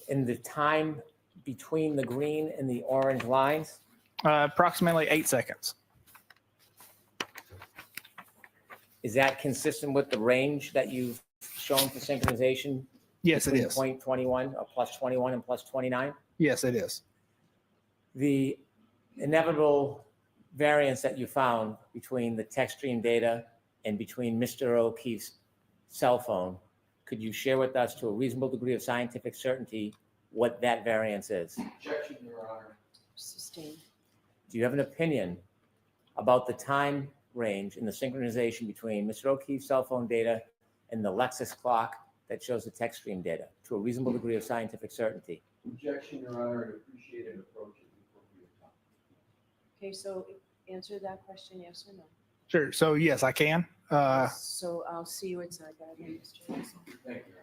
In the time between the green and the orange lines, Approximately 8 seconds. is that consistent with the range that you've shown for synchronization? Yes, it between is. 0.21 or plus 21 and plus 29? Yes, it is. The inevitable variance that you found between the text stream data and between Mr. O'Keefe's cell phone, could you share with us to a reasonable degree of scientific certainty what that variance is? Objection, Your Honor. Sustained. Do you have an opinion about the time range in the synchronization between Mr. O'Keefe's cell phone data and the Lexus clock that shows the text stream data to a reasonable degree of scientific certainty? Objection, Your Honor. I'd appreciate an approach at the appropriate time. Okay, so answer that question, yes or no. Sure. So yes, I can. So I'll see you at Sidebar, then, Mr. Counsel. Thank you,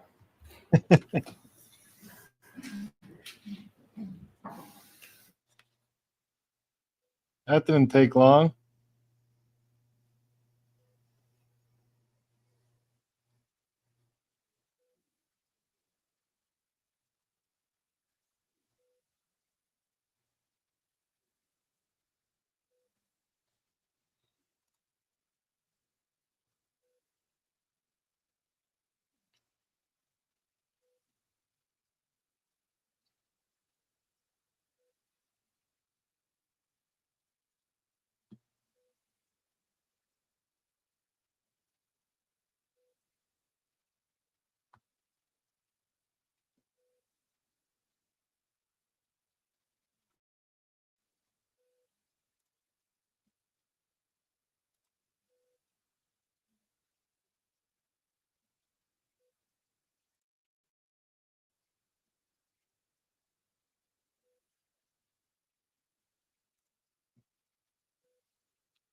Your Honor. That didn't take long.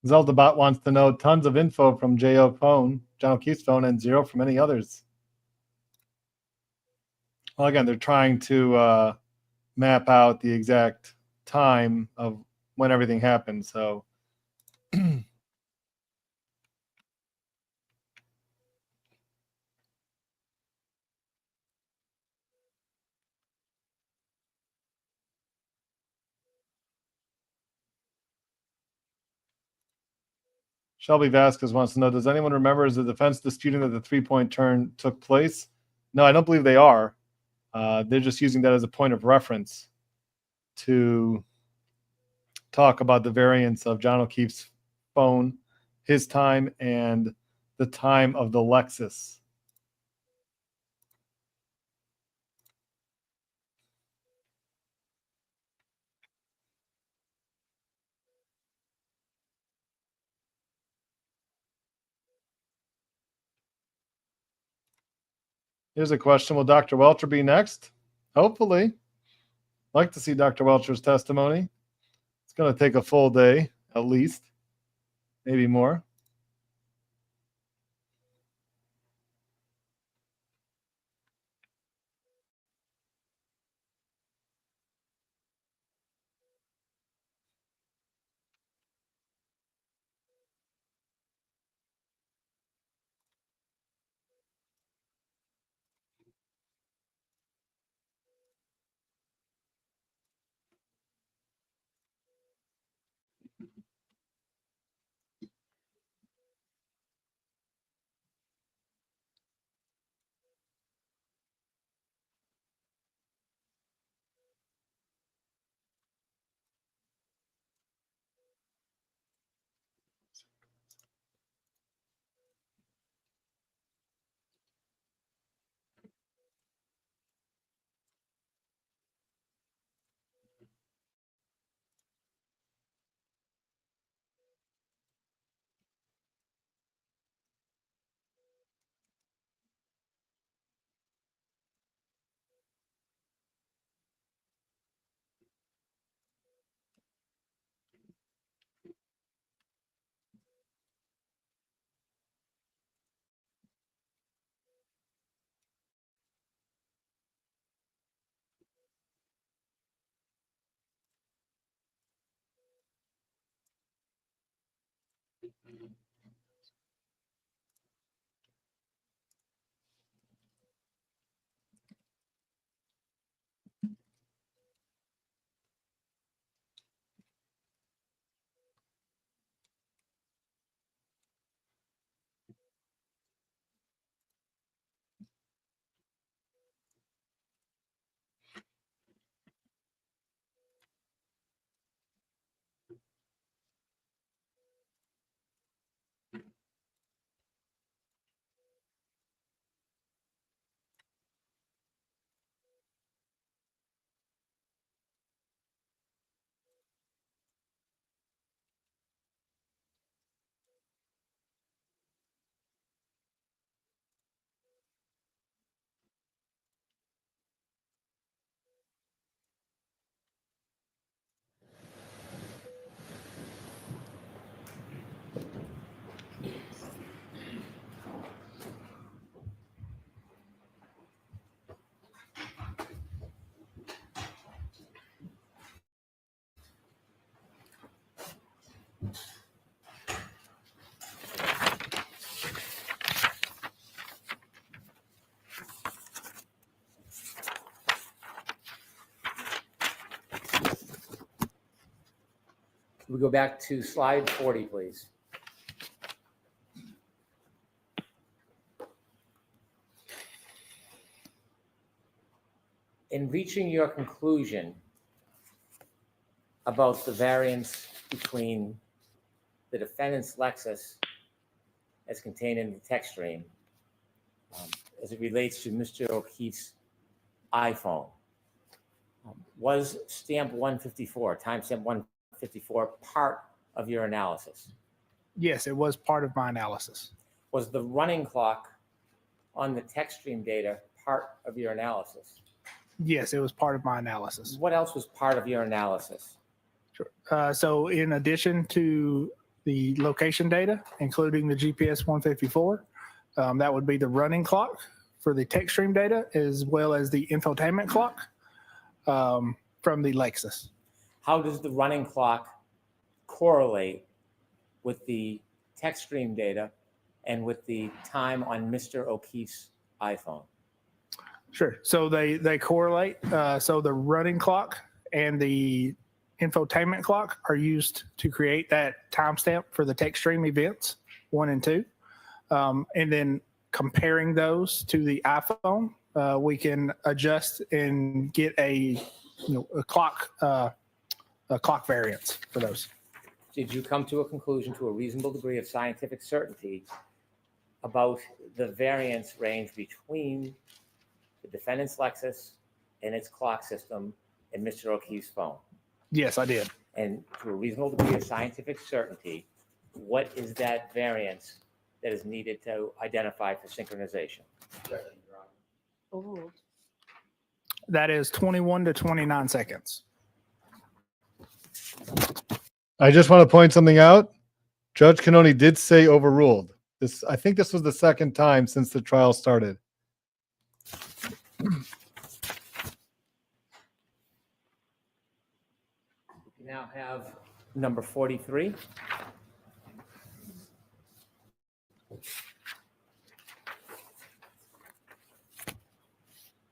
Zelda Bot wants to know tons of info from J.O. phone, John O'Keefe's phone, and 0 from any others. Well, again, they're trying to map out the exact time of when everything happened. So Shelby Vasquez wants to know, does anyone remember, is the defense disputing that the 3-point turn took place? No, I don't believe they are. They're just using that as a point of reference to talk about the variance of John O'Keefe's phone, his time, and the time of the Lexus. Here's a question. Will Dr. Welcher be next? Hopefully. Like to see Dr. Welcher's testimony. It's going to take a full day, at least, maybe more. Can we go back to slide 40, please? In reaching your conclusion about the variance between the defendant's Lexus as contained in the text stream as it relates to Mr. O'Keefe's iPhone, was stamp 154, timestamp 154, part of your analysis? Yes, it was part of my analysis. Was the running clock on the text stream data part of your analysis? Yes, it was part of my analysis. What else was part of your analysis? Sure. So in addition to the location data, including the GPS 154, that would be the running clock for the text stream data, as well as the infotainment clock from the Lexus. How does the running clock correlate with the text stream data and with the time on Mr. O'Keefe's iPhone? Sure. So they correlate. So the running clock and the infotainment clock are used to create that timestamp for the text stream events 1 and 2. And then comparing those to the iPhone, we can adjust and get a clock variance for those. Did you come to a conclusion to a reasonable degree of scientific certainty about the variance range between the defendant's Lexus and its clock system and Mr. O'Keefe's phone? Yes, I did. And to a reasonable degree of scientific certainty, what is that variance that is needed to identify for synchronization? Overruled. That is 21 to 29 seconds. I just want to point something out. Judge Canoni did say overruled. I think this was the second time since the trial started. We now have number 43.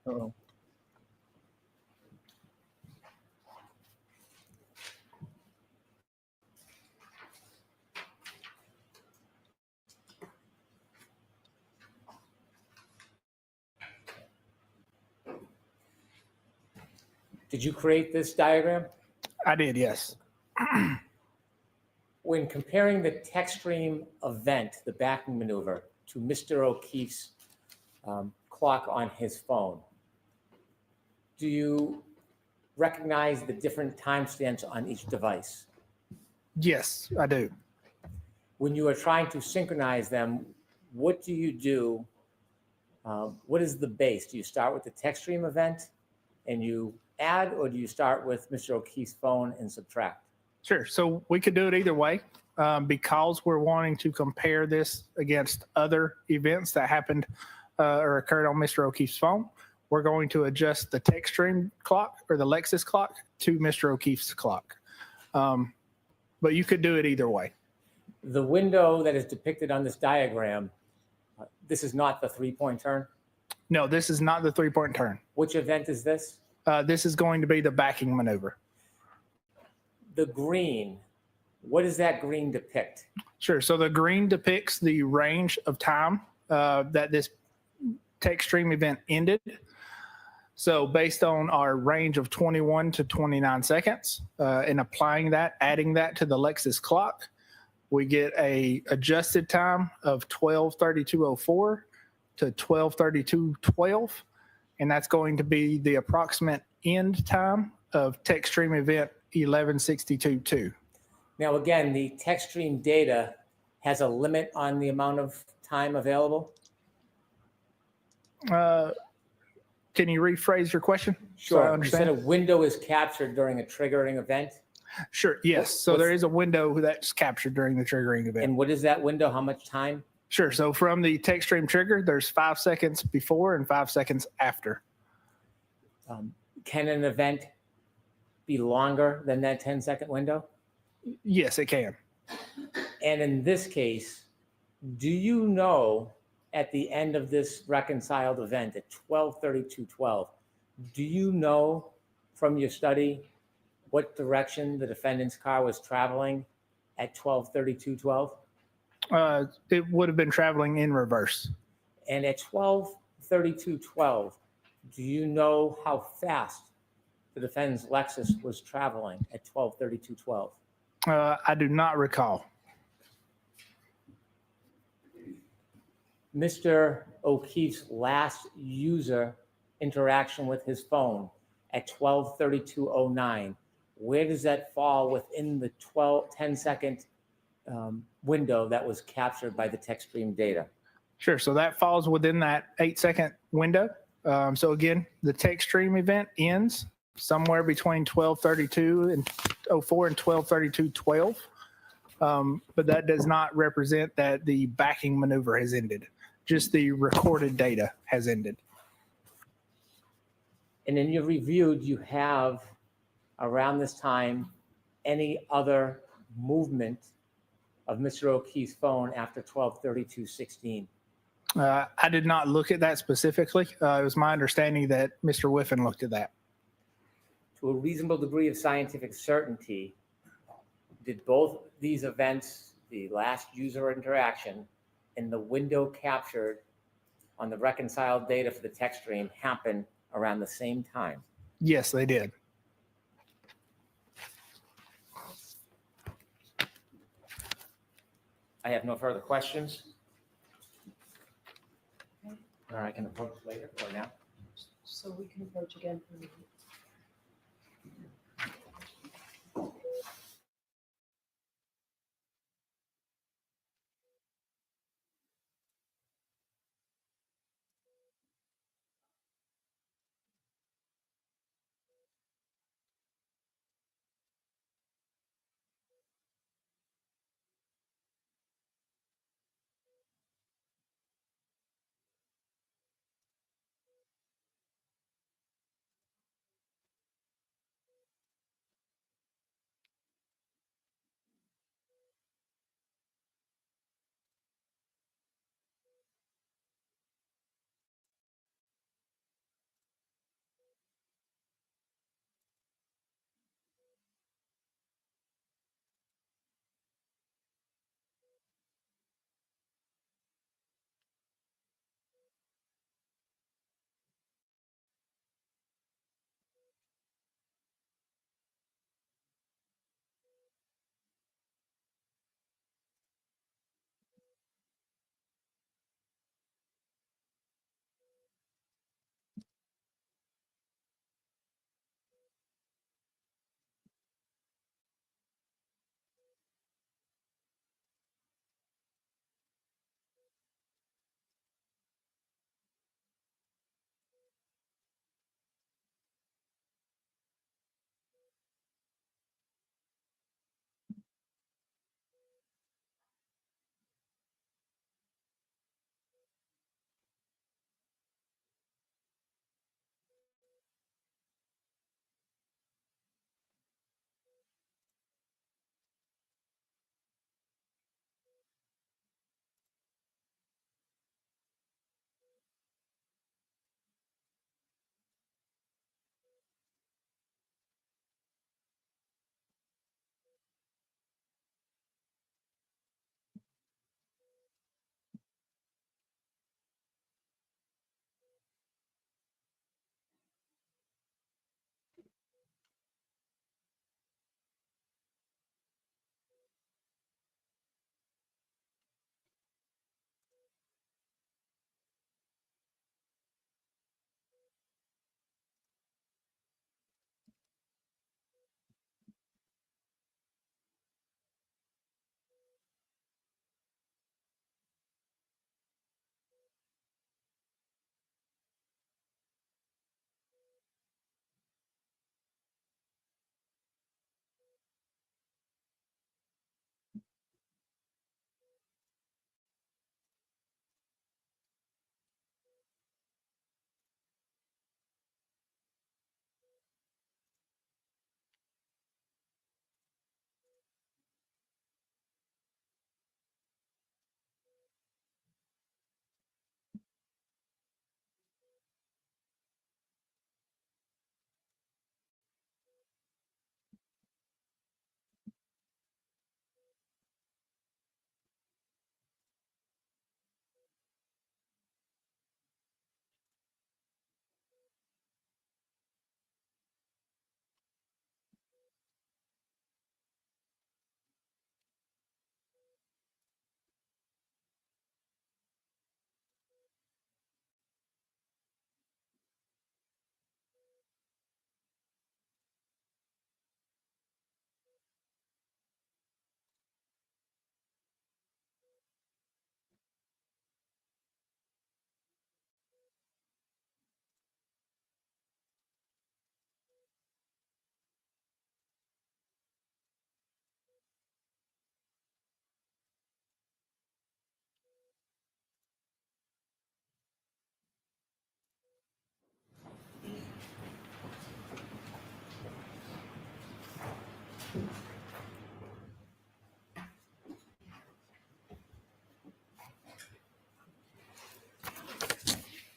Uh-oh. Did you create this diagram? I did, yes. When comparing the text stream event, the backing maneuver, to Mr. O'Keefe's clock on his phone, do you recognize the different timestamps on each device? Yes, I do. When you are trying to synchronize them, what do you do? What is the base? Do you start with the text stream event and you add, or do you start with Mr. O'Keefe's phone and subtract? Sure. So we could do it either way because we're wanting to compare this against other events that happened or occurred on Mr. O'Keefe's phone. We're going to adjust the text stream clock or the Lexus clock to Mr. O'Keefe's clock. But you could do it either way. The window that is depicted on this diagram, this is not the 3-point turn. No, this is not the 3-point turn. Which event is this? This is going to be the backing maneuver. The green, what does that green depict? Sure. So the green depicts the range of time that this tech stream event ended. So based on our range of 21 to 29 seconds and applying that, adding that to the Lexus clock, we get a adjusted time of 12:32:04 to 12:32:12. And that's going to be the approximate end time of tech stream event 11:62:2. Now, again, the tech stream data has a limit on the amount of time available. Can you rephrase your question? Sure. So I You understand. said a window is captured during a triggering event. Sure. Yes. So What's- there is a window that's captured during the triggering event. And what is that window? How much time? Sure. So from the tech stream trigger, there's 5 seconds before and 5 seconds after. Can an event be longer than that 10-second window? Yes, it can. And in this case, do you know at the end of this reconciled event at 12:32:12, do you know from your study what direction the defendant's car was traveling at 12:32:12? It would have been traveling in reverse. And at 12:32:12, do you know how fast the defendant's Lexus was traveling at 12:32:12? I do not recall. Mr. O'Keefe's last user interaction with his phone at 12:32:09, where does that fall within the 10-second window that was captured by the tech stream data? Sure. So that falls within that 8-second window. So again, the tech stream event ends somewhere between 12:32:04 and 12:32:12. But that does not represent that the backing maneuver has ended. Just the recorded data has ended. And in your review, do you have around this time any other movement of Mr. O'Keefe's phone after 12:32:16? I did not look at that specifically. It was my understanding that Mr. Whiffen looked at that. To a reasonable degree of scientific certainty, did both these events, the last user interaction and the window captured on the reconciled data for the tech stream, happen around the same time? Yes, they did. I have no further questions. Or I can approach later or now. So we can approach again.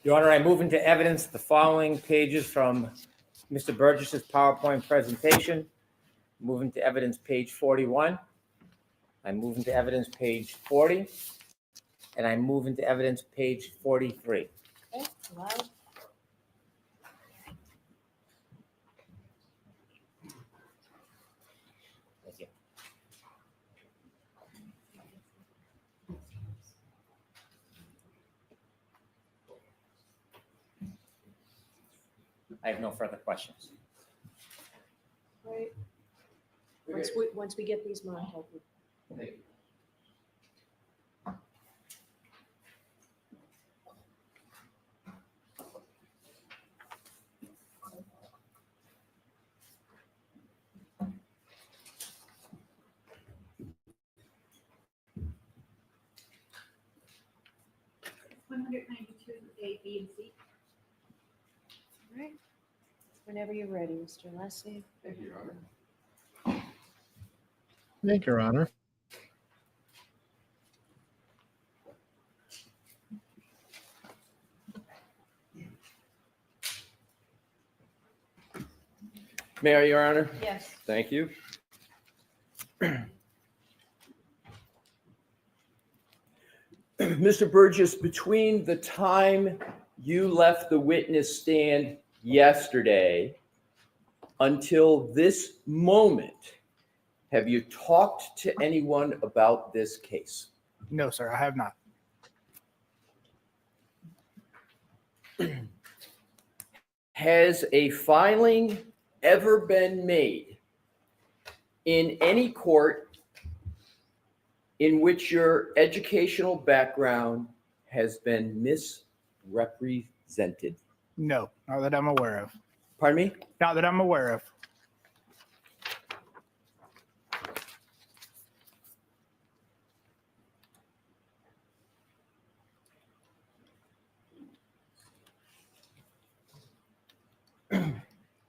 Your Honor, I move into evidence the following pages from Mr. Burgess's PowerPoint presentation. Move into evidence page 41. I move into evidence page 40. And I move into evidence page 43. Okay, loud. Thank you. I have no further questions. Right. Once we get these marked, I'll be- A, B, and C. All right. Whenever you're ready, Mr. Lassie. Thank you, Your Honor. Thank you, Your Honor. May I, Your Honor? Yes. Thank you. Mr. Burgess, between the time you left the witness stand yesterday until this moment, have you talked to anyone about this case? No, sir, I have not. Has a filing ever been made in any court in which your educational background has been misrepresented? No, not that I'm aware of. Pardon me? Not that I'm aware of.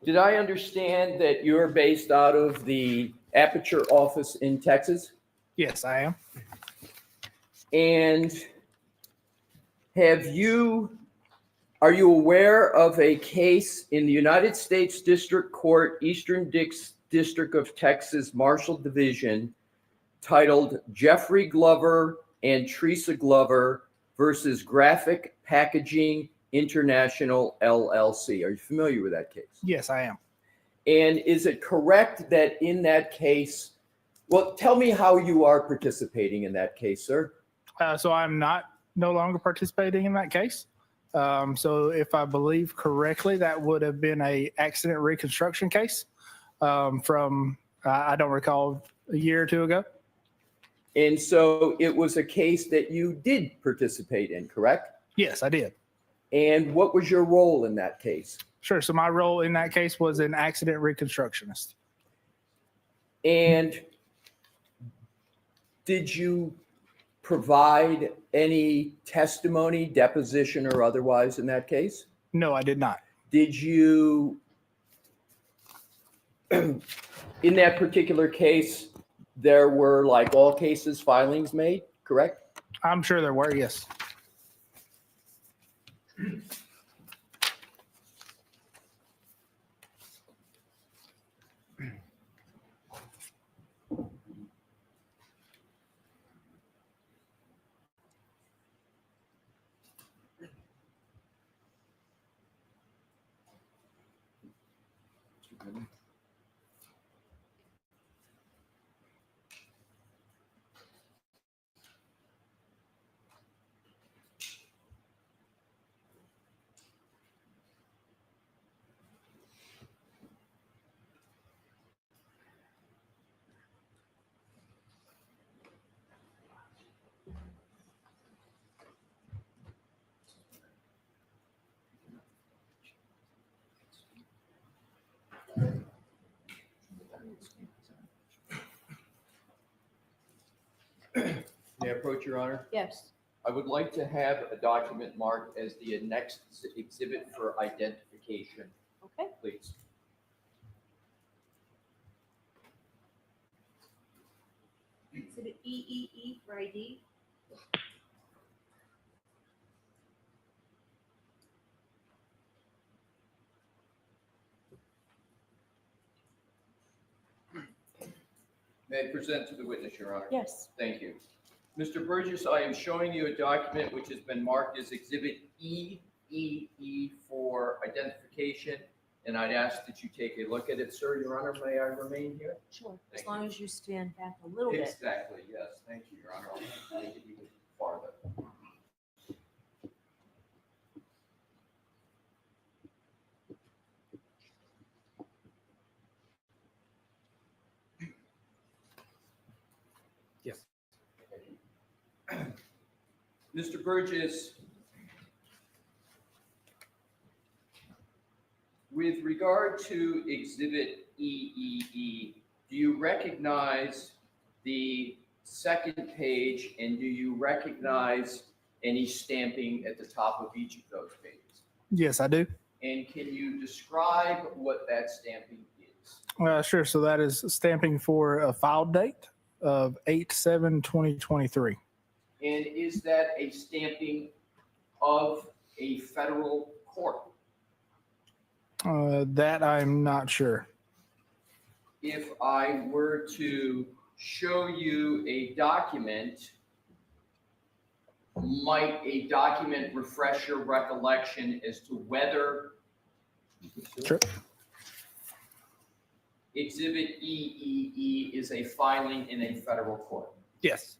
Did I understand that you're based out of the Aperture office in Texas? Yes, I am. And are you aware of a case in the United States District Court, Eastern District of Texas, Marshall Division, titled Jeffrey Glover and Teresa Glover versus Graphic Packaging International LLC? Are you familiar with that case? Yes, I am. And is it correct that in that case, well, tell me how you are participating in that case, sir? So I'm no longer participating in that case. So if I believe correctly, that would have been a accident reconstruction case from, I don't recall, a year or two ago. And so it was a case that you did participate in, correct? Yes, I did. And what was your role in that case? Sure. So my role in that case was an accident reconstructionist. And did you provide any testimony, deposition, or otherwise in that case? No, I did not. Did you, in that particular case, there were, like all cases, filings made, correct? I'm sure there were, yes. May I approach, Your Honor? Yes. I would like to have a document marked as the next exhibit for identification, Okay. please. EEE for ID. May I present to the witness, Your Honor? Yes. Thank you. Mr. Burgess, I am showing you a document which has been marked as Exhibit EEE for identification, and I'd ask that you take a look at it, sir. Your Honor, may I remain here? Sure, as Thank long as you stand back a little bit. Exactly, yes. Thank you, Your Honor. I'll make it even farther. Yes. Mr. Burgess, with regard to Exhibit EEE, do you recognize the second page, and do you recognize any stamping at the top of each of those pages? Yes, I do. And can you describe what that stamping is? Sure. So that is stamping for a file date of 8/7/2023. And is that a stamping of a federal court? That I'm not sure. If I were to show you a document, might a document refresh your recollection as to whether Sure. Exhibit EEE is a filing in a federal court? Yes.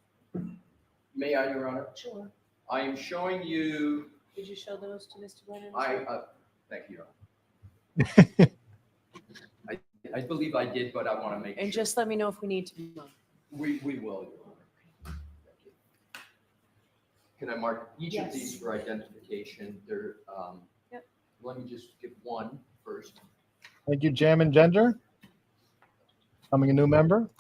May I, Your Honor? Sure. I am showing you, Did you show those to Mr. Brennan? thank you, Your Honor. I believe I did, but I want to make sure. And just let me know if we need to move on. We will, Your Honor. Thank you. Can I mark each of Yes. these for identification? There, Yep. let me just give one first. Thank you, Jam and Gender. Becoming a new member.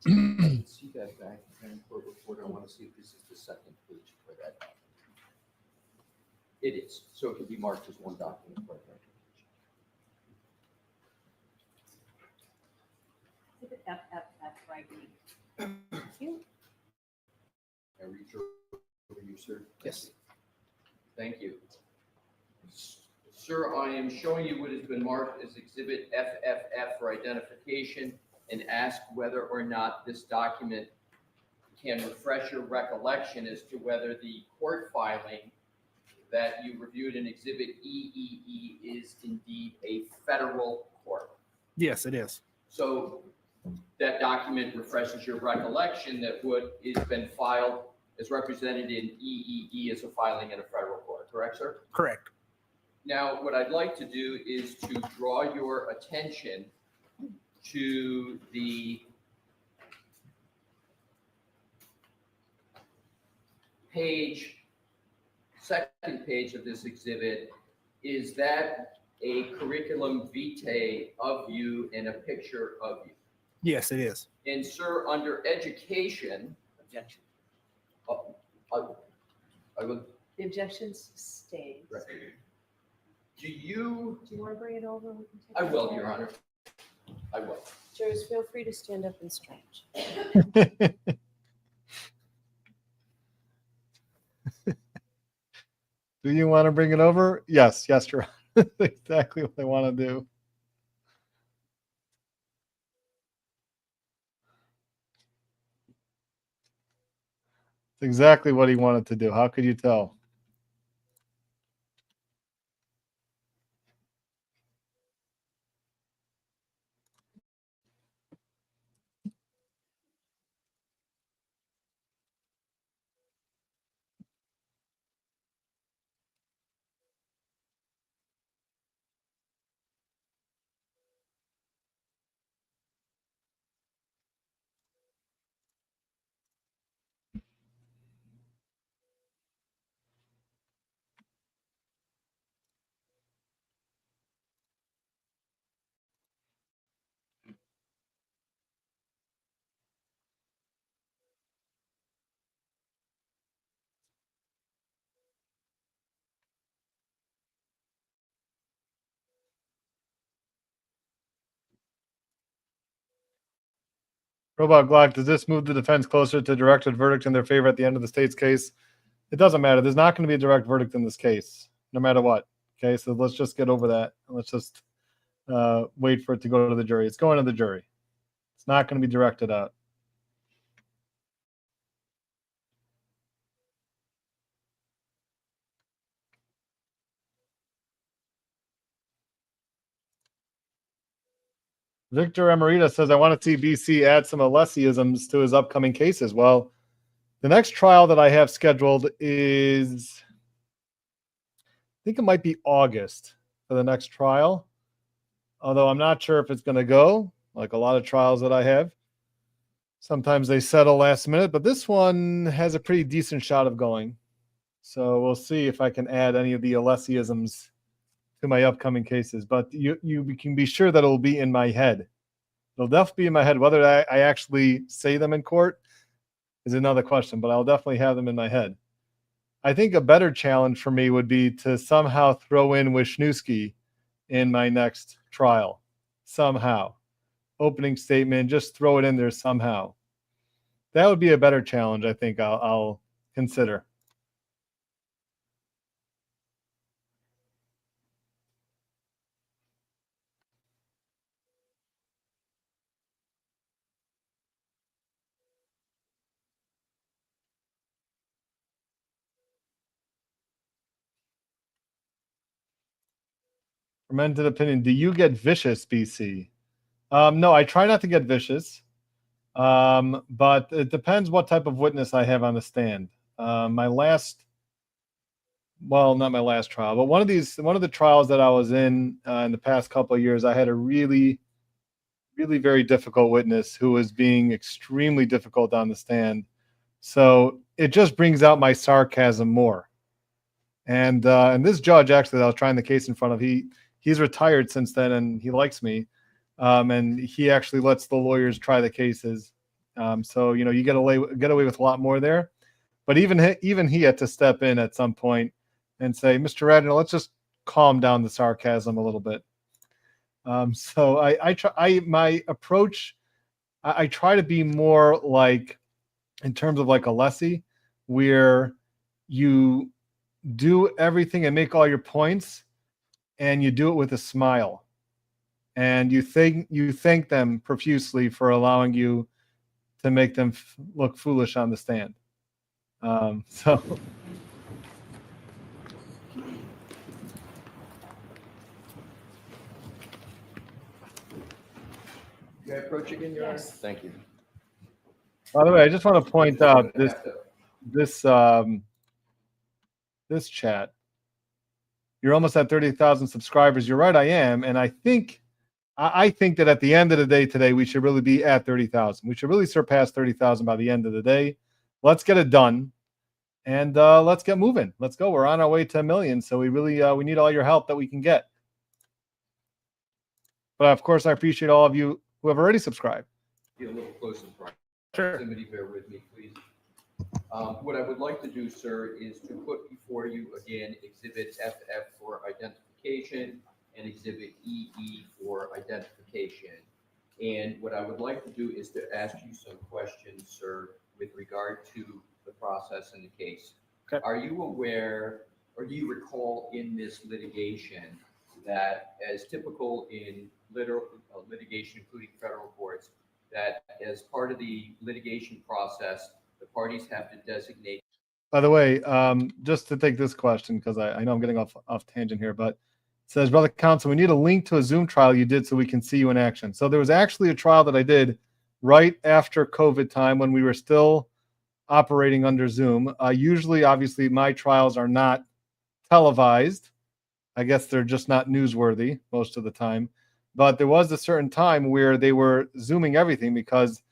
See that back and court report. I want to see if this is the second page for that document. It is, so it can be marked as one document for identification. Exhibit FFF for ID. Thank you. I reach over you, sir. Yes. Thank you. Sir, I am showing you what has been marked as Exhibit FFF for identification and ask whether or not this document can refresh your recollection as to whether the court filing that you reviewed in Exhibit EEE is indeed a federal court. Yes, it is. So that document refreshes your recollection that what has been filed is represented in EEE as a filing in a federal court, correct, sir? Correct. Now, what I'd like to do is to draw your attention to the second page of this exhibit. Is that a curriculum vitae of you and a picture of you? Yes, it is. And sir, under education, Objection. I would, The objections stay. right. Do you, Do you want to bring it over? We can take I it will, over. Your Honor. I will. Jurors, feel free to stand up and stretch. Do you want to bring it over? Yes, Your Honor. That's exactly what I want to do. It's exactly what he wanted to do. How could you tell? Robot Glock, does this move the defense closer to directed verdict in their favor at the end of the state's case? It doesn't matter. There's not going to be a direct verdict in this case, no matter what. Okay, so let's just get over that. Let's just wait for it to go to the jury. It's going to the jury. It's not going to be directed out. Victor Emerita says, I want to see BC add some Alessiisms to his upcoming cases. Well, the next trial that I have scheduled is, I think it might be August for the next trial. Although I'm not sure if it's going to go, like a lot of trials that I have. Sometimes they settle last minute, but this one has a pretty decent shot of going. So we'll see if I can add any of the Alessiisms to my upcoming cases. But you can be sure that it'll be in my head. It'll definitely be in my head. Whether I actually say them in court is another question, but I'll definitely have them in my head. I think a better challenge for me would be to somehow throw in Wisniewski in my next trial. Somehow. Opening statement, just throw it in there somehow. That would be a better challenge, I think I'll consider. Fermented opinion. Do you get vicious, BC? No, I try not to get vicious. But it depends what type of witness I have on the stand. Not my last trial, but one of the trials that I was in the past couple of years, I had a really, really very difficult witness who was being extremely difficult on the stand. So it just brings out my sarcasm more. And this judge, actually, that I was trying the case in front of, he's retired since then, and he likes me. And he actually lets the lawyers try the cases. So, you get away with a lot more there. But even he had to step in at some point and say, Mr. Radner, let's just calm down the sarcasm a little bit. So my approach, I try to be more like, in terms of like Alessi, where you do everything and make all your points, and you do it with a smile. And you thank them profusely for allowing you to make them look foolish on the stand. So. May I approach again, Your Honor? Yes. Thank you. By the way, I just want to point out this chat. You're almost at 30,000 subscribers. You're right, I am, and I think that at the end of the day today, we should really be at 30,000. We should really surpass 30,000 by the end of the day. Let's get it done, and let's get moving. Let's go. We're on our way to 1 million, so we really we need all your help that we can get. But of course, I appreciate all of you who have already subscribed. Get a little closer in proximity. Bear with me, please. What I would like to do, sir, is to put before you again Exhibit FF for identification and Exhibit EE for identification. And what I would like to do is to ask you some questions, sir, with regard to the process in the case. Okay. Are you aware, or do you recall in this litigation that, as typical in litigation, including federal courts, that as part of the litigation process, the parties have to designate. By the way, just to take this question, because I know I'm getting off tangent here, but it says, Brother Counsel, we need a link to a Zoom trial you did so we can see you in action. So there was actually a trial that I did right after COVID time when we were still operating under Zoom. Usually, obviously, my trials are not televised. I guess they're just not newsworthy most of the time. But there was a certain time where they were Zooming everything because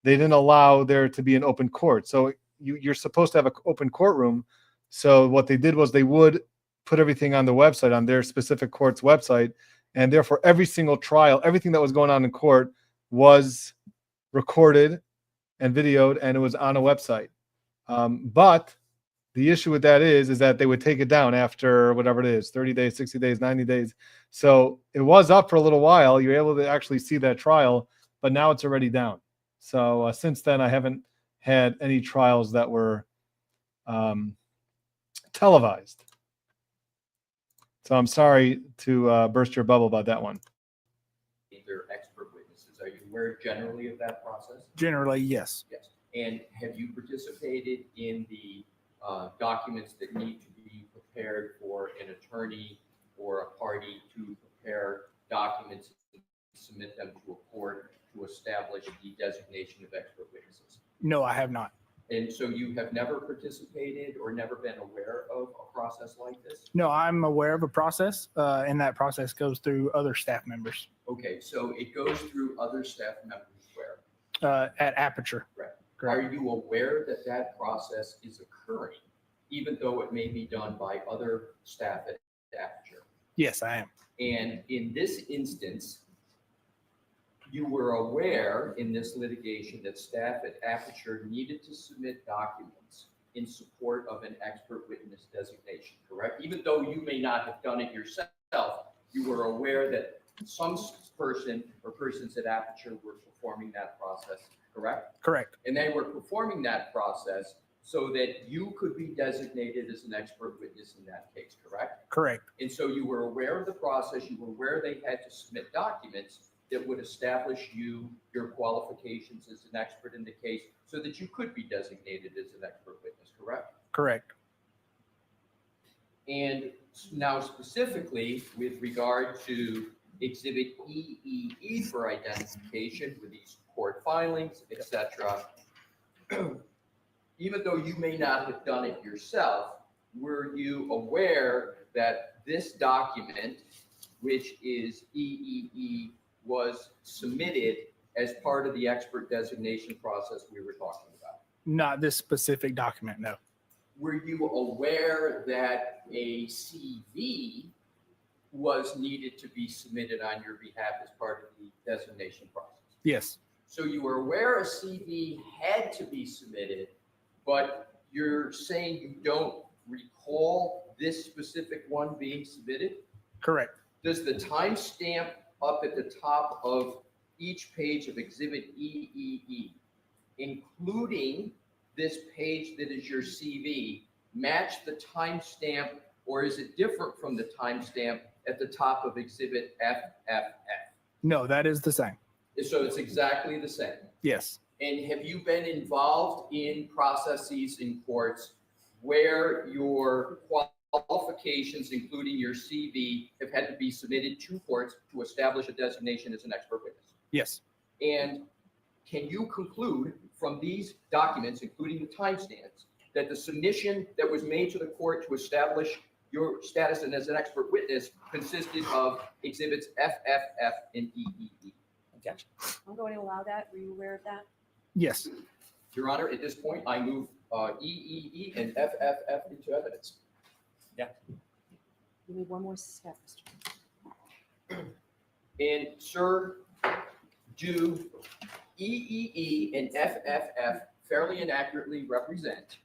they didn't allow there to be an open court. So you're supposed to have an open courtroom. So what they did was they would put everything on the website, on their specific court's website. And therefore, every single trial, everything that was going on in court was recorded and videoed, and it was on a website. But the issue with that is that they would take it down after whatever it is, 30 days, 60 days, 90 days. So it was up for a little while. You're able to actually see that trial, but now it's already down. So since then, I haven't had any trials that were televised. So I'm sorry to burst your bubble about that one. They're expert witnesses. Are you aware generally of that process? Generally, yes. Yes. And have you participated in the documents that need to be prepared for an attorney or a party to prepare documents and submit them to a court to establish the designation of expert witnesses? No, I have not. And so you have never participated or never been aware of a process like this? No, I'm aware of a process, and that process goes through other staff members Okay, so it goes through other staff members where? at Aperture. Right. Correct. Are you aware that that process is occurring, even though it may be done by other staff at Aperture? Yes, I am. And in this instance, you were aware in this litigation that staff at Aperture needed to submit documents in support of an expert witness designation, correct? Even though you may not have done it yourself, you were aware that some person or persons at Aperture were performing that process, correct? Correct. And they were performing that process so that you could be designated as an expert witness in that case, correct? Correct. And so you were aware of the process, you were aware they had to submit documents that would establish your qualifications as an expert in the case so that you could be designated as an expert witness, correct? Correct. And now specifically with regard to Exhibit EEE for identification with these court filings, etc., even though you may not have done it yourself, were you aware that this document, which is EEE, was submitted as part of the expert designation process we were talking about? Not this specific document, no. Were you aware that a CV was needed to be submitted on your behalf as part of the designation process? Yes. So you were aware a CV had to be submitted, but you're saying you don't recall this specific one being submitted? Correct. Does the timestamp up at the top of each page of Exhibit EEE, including this page that is your CV, match the timestamp, or is it different from the timestamp at the top of Exhibit FFF? No, that is the same. So it's exactly the same. Yes. And have you been involved in processes in courts where your qualifications, including your CV, have had to be submitted to courts to establish a designation as an expert witness? Yes. And can you conclude from these documents, including the timestamps, that the submission that was made to the court to establish your status as an expert witness consisted of Exhibits FFF and EEE? Objection. I'm going to allow that. Were you aware of that? Yes. Your Honor, at this point, I move EEE and FFF into evidence. You need one more step, Mr. And sir, do EEE and FFF fairly and accurately represent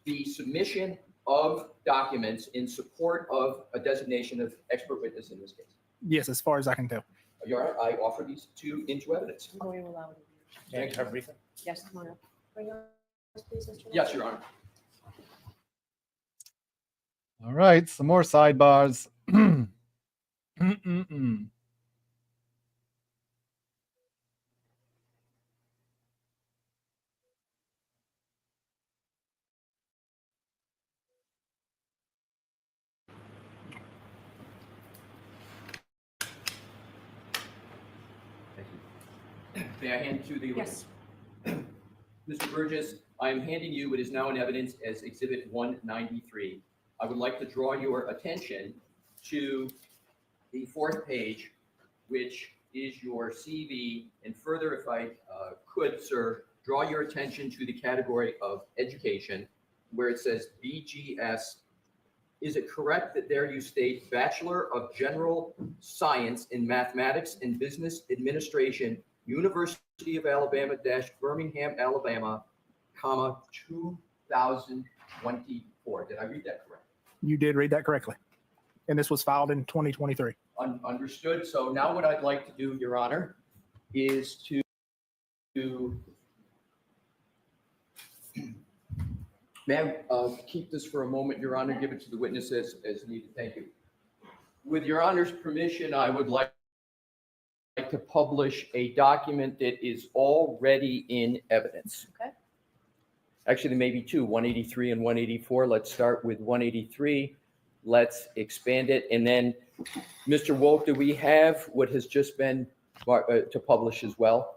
the submission of documents in support of a designation of expert witness in this case? Yes, as far as I can tell. Your Honor, I offer these two into evidence. I'm going to allow it. Can I have a briefing? Yes, come on up. Bring yours, please, Mr. Yes, Your Honor. All right, some more sidebars. Mm-mm-mm. May I hand to the Yes. Mr. Burgess, I am handing you what is now in evidence as Exhibit 193. I would like to draw your attention to the fourth page, which is your CV, and further, if I could, sir, draw your attention to the category of education, where it says BGS. Is it correct that there you state Bachelor of General Science in Mathematics and Business Administration, University of Alabama - Birmingham, Alabama, comma, 2024? Did I read that correct? You did read that correctly. And this was filed in 2023. Understood. So now what I'd like to do, Your Honor, is to may I keep this for a moment, Your Honor, give it to the witnesses as needed. Thank you. With Your Honor's permission, I would like to publish a document that is already in evidence. Okay. Actually, there may be two, 183 and 184. Let's start with 183. Let's expand it. And then, Mr. Wolf, do we have what has just been to publish as well?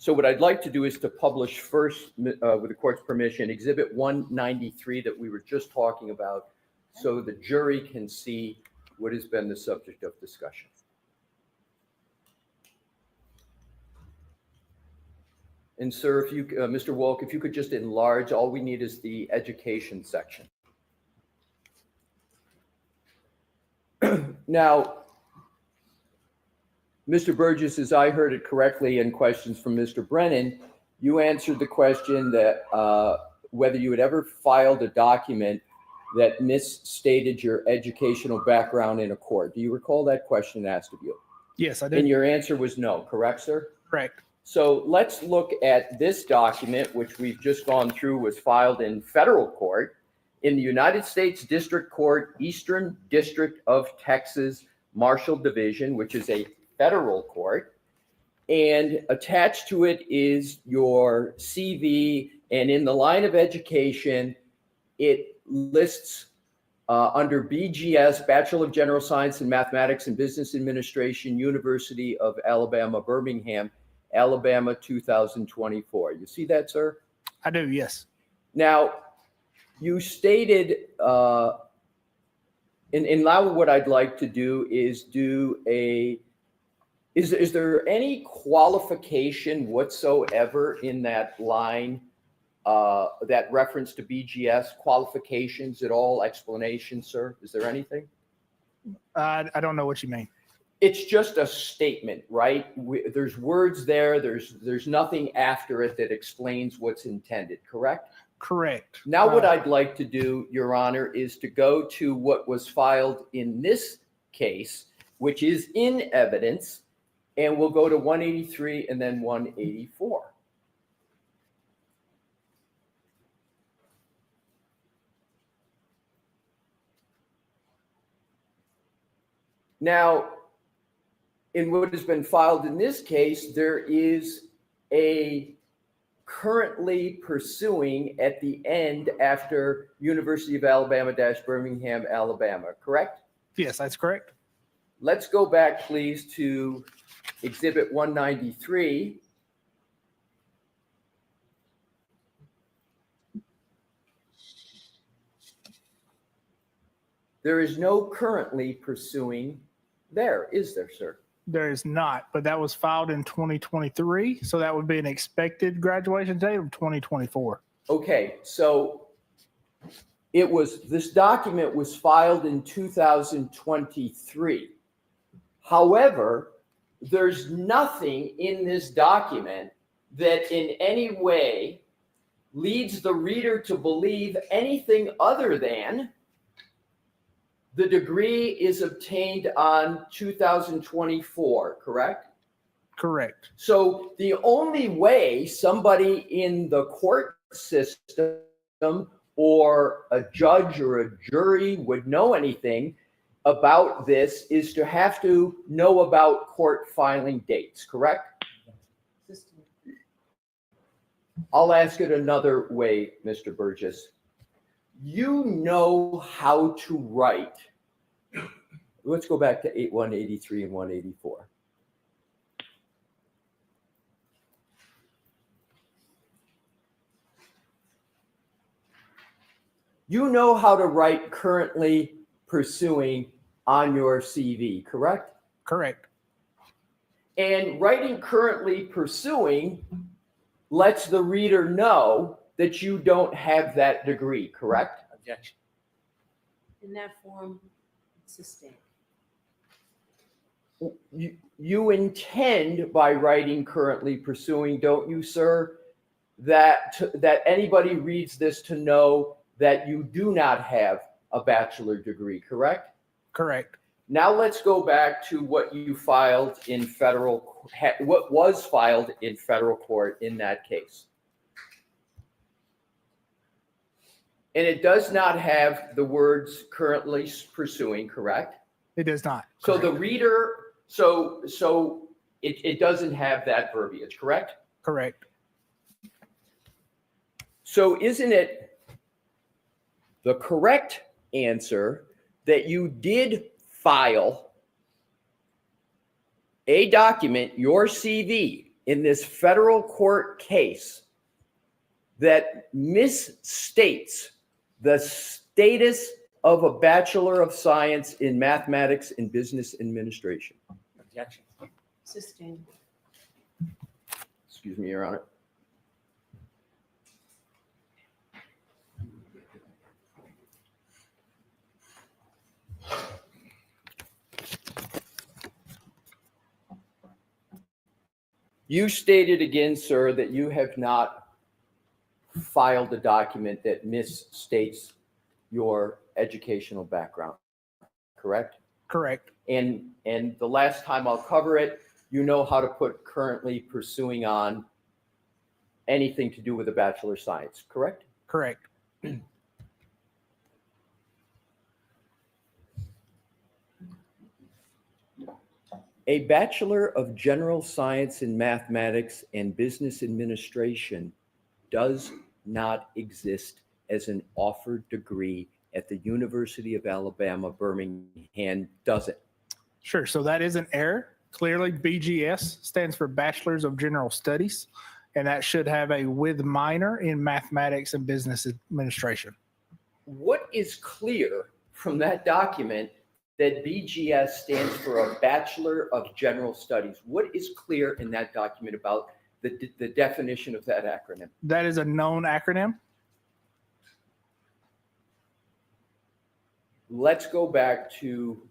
So what I'd like to do is to publish first, with the court's permission, Exhibit 193 that we were just talking about, so the jury can see what has been the subject of discussion. And sir, if you, Mr. Wolk, if you could just enlarge, all we need is the education section. Now, Mr. Burgess, as I heard it correctly in questions from Mr. Brennan, you answered the question that whether you had ever filed a document that misstated your educational background in a court. Do you recall that question asked of you? Yes, I did. And your answer was no, correct, sir? Correct. So let's look at this document, which we've just gone through, was filed in federal court in the United States District Court, Eastern District of Texas, Marshall Division, which is a federal court. And attached to it is your CV. And in the line of education, it lists under BGS, Bachelor of General Science in Mathematics and Business Administration, University of Alabama, Birmingham, Alabama, 2024. You see that, sir? I do, yes. Now, you stated, and now what I'd like to do is is there any qualification whatsoever in that line, that reference to BGS, qualifications at all, explanation, sir? Is there anything? I don't know what you mean. It's just a statement, right? There's words there. There's nothing after it that explains what's intended, correct? Correct. Now, what I'd like to do, Your Honor, is to go to what was filed in this case, which is in evidence, and we'll go to 183 and then 184. Now, in what has been filed in this case, there is a currently pursuing at the end after University of Alabama - Birmingham, Alabama, correct? Yes, that's correct. Let's go back, please, to Exhibit 193. There is no currently pursuing there, is there, sir? There is not, but that was filed in 2023, so that would be an expected graduation date of 2024. Okay, so this document was filed in 2023. However, there's nothing in this document that in any way leads the reader to believe anything other than the degree is obtained on 2024, correct? Correct. So the only way somebody in the court system or a judge or a jury would know anything about this is to have to know about court filing dates, correct? I'll ask it another way, Mr. Burgess. You know how to write. Let's go back to 183 and 184. You know how to write currently pursuing on your CV, correct? Correct. And writing currently pursuing lets the reader know that you don't have that degree, correct? Objection. In that form, it's a state. You intend by writing currently pursuing, don't you, sir, that anybody reads this to know that you do not have a bachelor degree, correct? Correct. Now let's go back to what you filed in what was filed in federal court in that case. And it does not have the words currently pursuing, correct? It does not. So the reader, so it doesn't have that verbiage, correct? Correct. So isn't it the correct answer that you did file a document, your CV, in this federal court case that misstates the status of a Bachelor of Science in Mathematics and Business Administration? Objection. Sustained. Excuse me, Your Honor. You stated again, sir, that you have not filed a document that misstates your educational background, correct? Correct. And the last time I'll cover it, you know how to put currently pursuing on anything to do with a Bachelor of Science, correct? Correct. A Bachelor of General Science in Mathematics and Business Administration does not exist as an offered degree at the University of Alabama, Birmingham, does it? Sure. So that is an error. Clearly, BGS stands for Bachelor's of General Studies, and that should have a with minor in Mathematics and Business Administration. What is clear from that document that BGS stands for a Bachelor of General Studies? What is clear in that document about the definition of that acronym? That is a known acronym. Let's go back to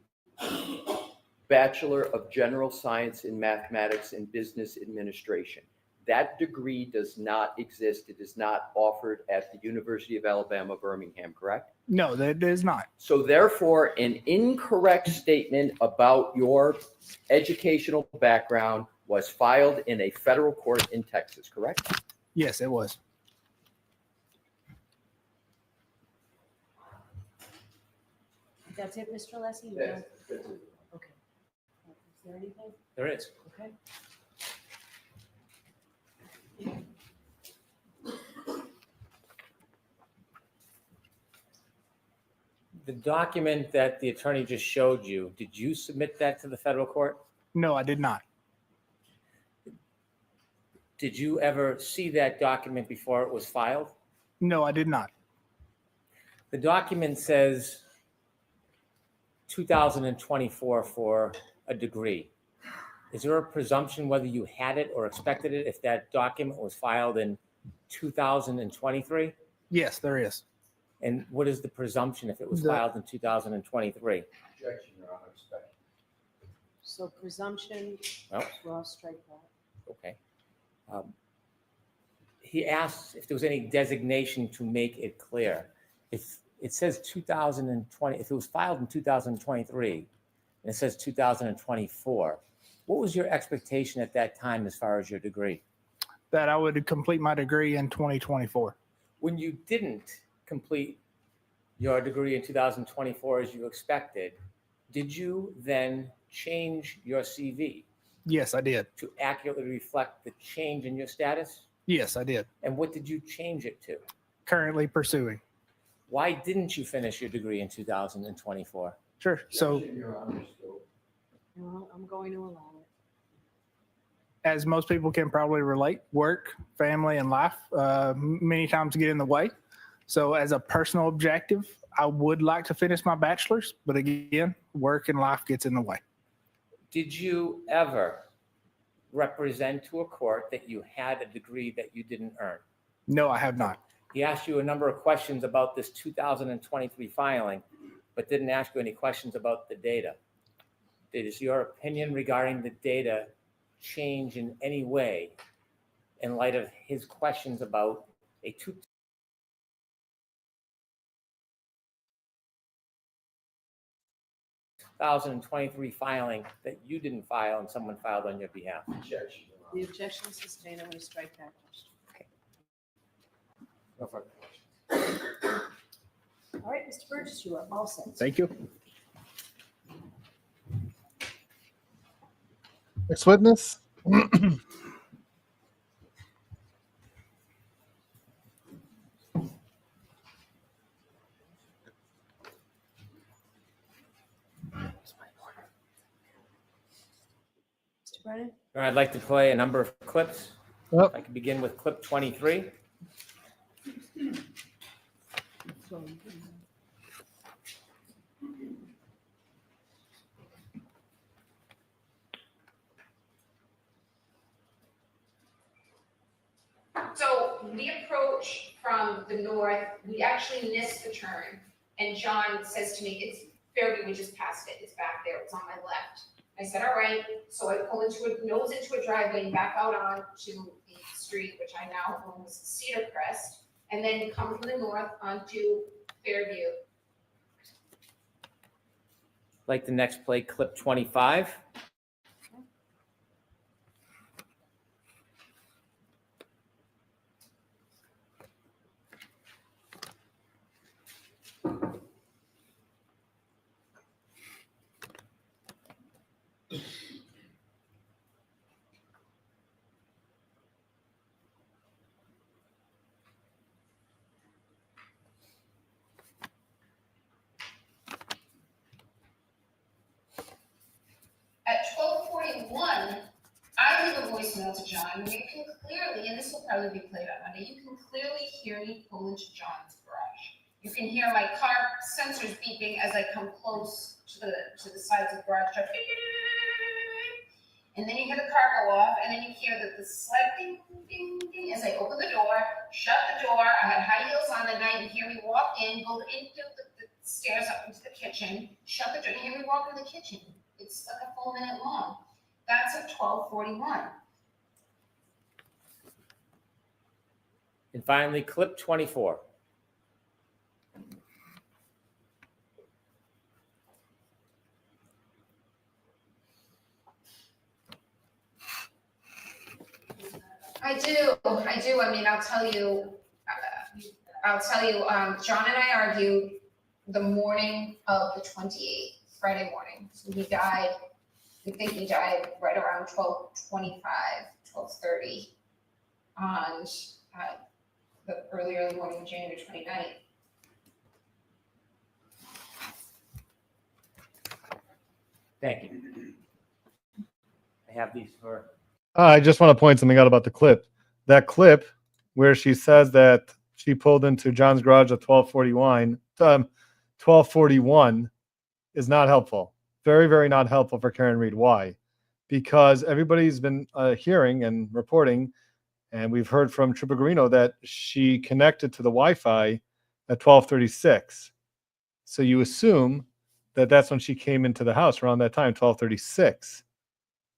Bachelor of General Science in Mathematics and Business Administration. That degree does not exist. It is not offered at the University of Alabama, Birmingham, correct? No, that is not. So therefore, an incorrect statement about your educational background was filed in a federal court in Texas, correct? Yes, it was. That's it, Mr. Lessie? You Yes. don't- Okay. Is there anything? There is. Okay. The document that the attorney just showed you, did you submit that to the federal court? No, I did not. Did you ever see that document before it was filed? No, I did not. The document says 2024 for a degree. Is there a presumption whether you had it or expected it if that document was filed in 2023? Yes, there is. And what is the presumption if it was The- filed in 2023? Objection, Your Honor. So presumption, Well, we'll strike that. okay. He asked if there was any designation to make it clear. If it says 2020, if it was filed in 2023 and it says 2024, what was your expectation at that time as far as your degree? That I would complete my degree in 2024. When you didn't complete your degree in 2024 as you expected, did you then change your CV Yes, I did. to accurately reflect the change in your status? Yes, I did. And what did you change it to? Currently pursuing. Why didn't you finish your degree in 2024? Sure. So No, I'm going to allow it. as most people can probably relate, work, family, and life many times get in the way. So as a personal objective, I would like to finish my bachelor's, but again, work and life gets in the way. Did you ever represent to a court that you had a degree that you didn't earn? No, I have not. He asked you a number of questions about this 2023 filing, but didn't ask you any questions about the data. Does your opinion regarding the data change in any way in light of his questions about a 2023 filing that you didn't file and someone filed on your behalf? The objection is sustained. I'm going to strike that question. Go for it. All right, Mr. Burgess, you are all set. Thank you. Next witness. Mr. Brennan? All right, I'd like to play a number of clips. Yep. If I could begin with clip 23. So we approach from the north, we actually missed the turn. And John says to me, it's Fairview, we just passed it, it's back there, it's on my left. I said, all right, so I pull nose into a driveway and back out onto the street, which I now own as Cedar Crest, and then come from the north onto Fairview. I'd like to next play clip 25. At 12:41, I leave a voicemail to John, and you can clearly, and this will probably be played on Monday, you can clearly hear me pull into John's garage. You can hear my car sensors beeping as I come close to the sides of the garage door. And then you hear the car go off, and then you hear the slight ding, ding, ding as I open the door, shut the door. I had high heels on that night. You hear me walk in, go into the stairs up into the kitchen, shut the door, and you hear me walk in the kitchen. It's like a full minute long. That's at 12:41. And finally, clip 24. I do. I mean, I'll tell you, John and I argued the morning of the 28th, Friday morning. So we think he died right around 12:25, 12:30 on the early morning of January 29th. Thank you. I have these for. I just want to point something out about the clip. That clip where she says that she pulled into John's garage at 12:41 is not helpful. Very, very not helpful for Karen Reed. Why? Because everybody's been hearing and reporting, and we've heard from Tripagarino that she connected to the Wi-Fi at 12:36. So you assume that that's when she came into the house around that time, 12:36.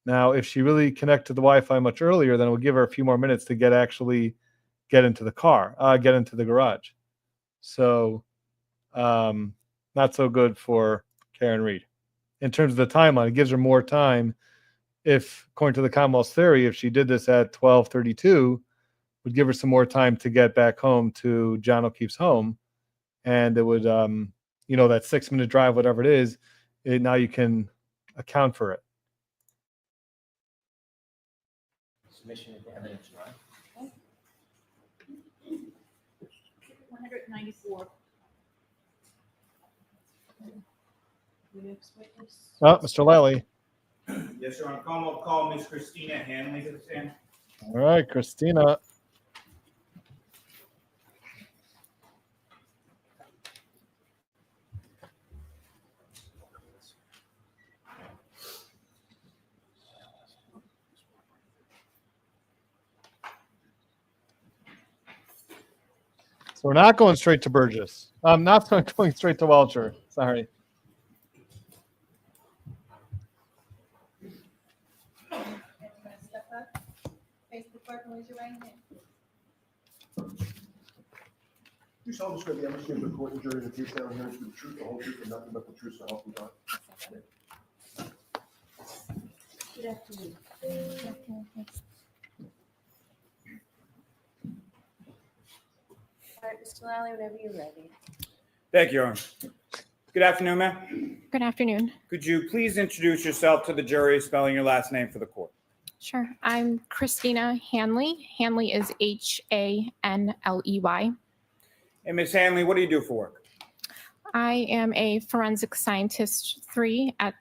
Now, if she really connected to the Wi-Fi much earlier, then it will give her a few more minutes to get into the car, get into the garage. So, not so good for Karen Reed. In terms of the timeline, it gives her more time. If, according to the Commonwealth's theory, if she did this at 12:32, would give her some more time to get back home to John O'Keefe's home, and it would, that 6-minute drive, whatever it is, now you can account for it. Submission of evidence, right? 194. The next witness. Oh, Mr. Lally. Yes, sir. On call Miss Christina Hanley to the stand. All right, Christina. So we're not going straight to Burgess. I'm not going straight to Welcher. Sorry. Step up, face the clerk, and raise your right hand. You solemnly swear the evidence given to the court and jury in the case now hearing to be the truth, the whole truth, and nothing but the truth, so help you God. Good afternoon. All right, Mr. Lally, whenever you're ready. Thank you, Your Honor. Good afternoon, ma'am. Good afternoon. Could you please introduce yourself to the jury, spelling your last name for the court? Sure. I'm Christina Hanley. Hanley is Hanley. And Ms. Hanley, what do you do for work? I am a forensic scientist 3 at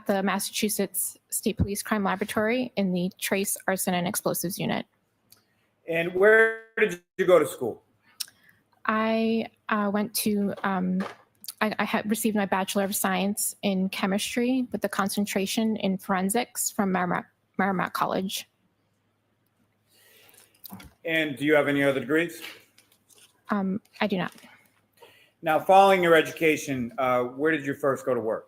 the Massachusetts State Police Crime Laboratory in the Trace, Arson, and Explosives Unit. And where did you go to school? I went to, I had received my Bachelor of Science in Chemistry with a concentration in forensics from Merrimack College. And do you have any other degrees? I do not. Now, following your education, where did you first go to work?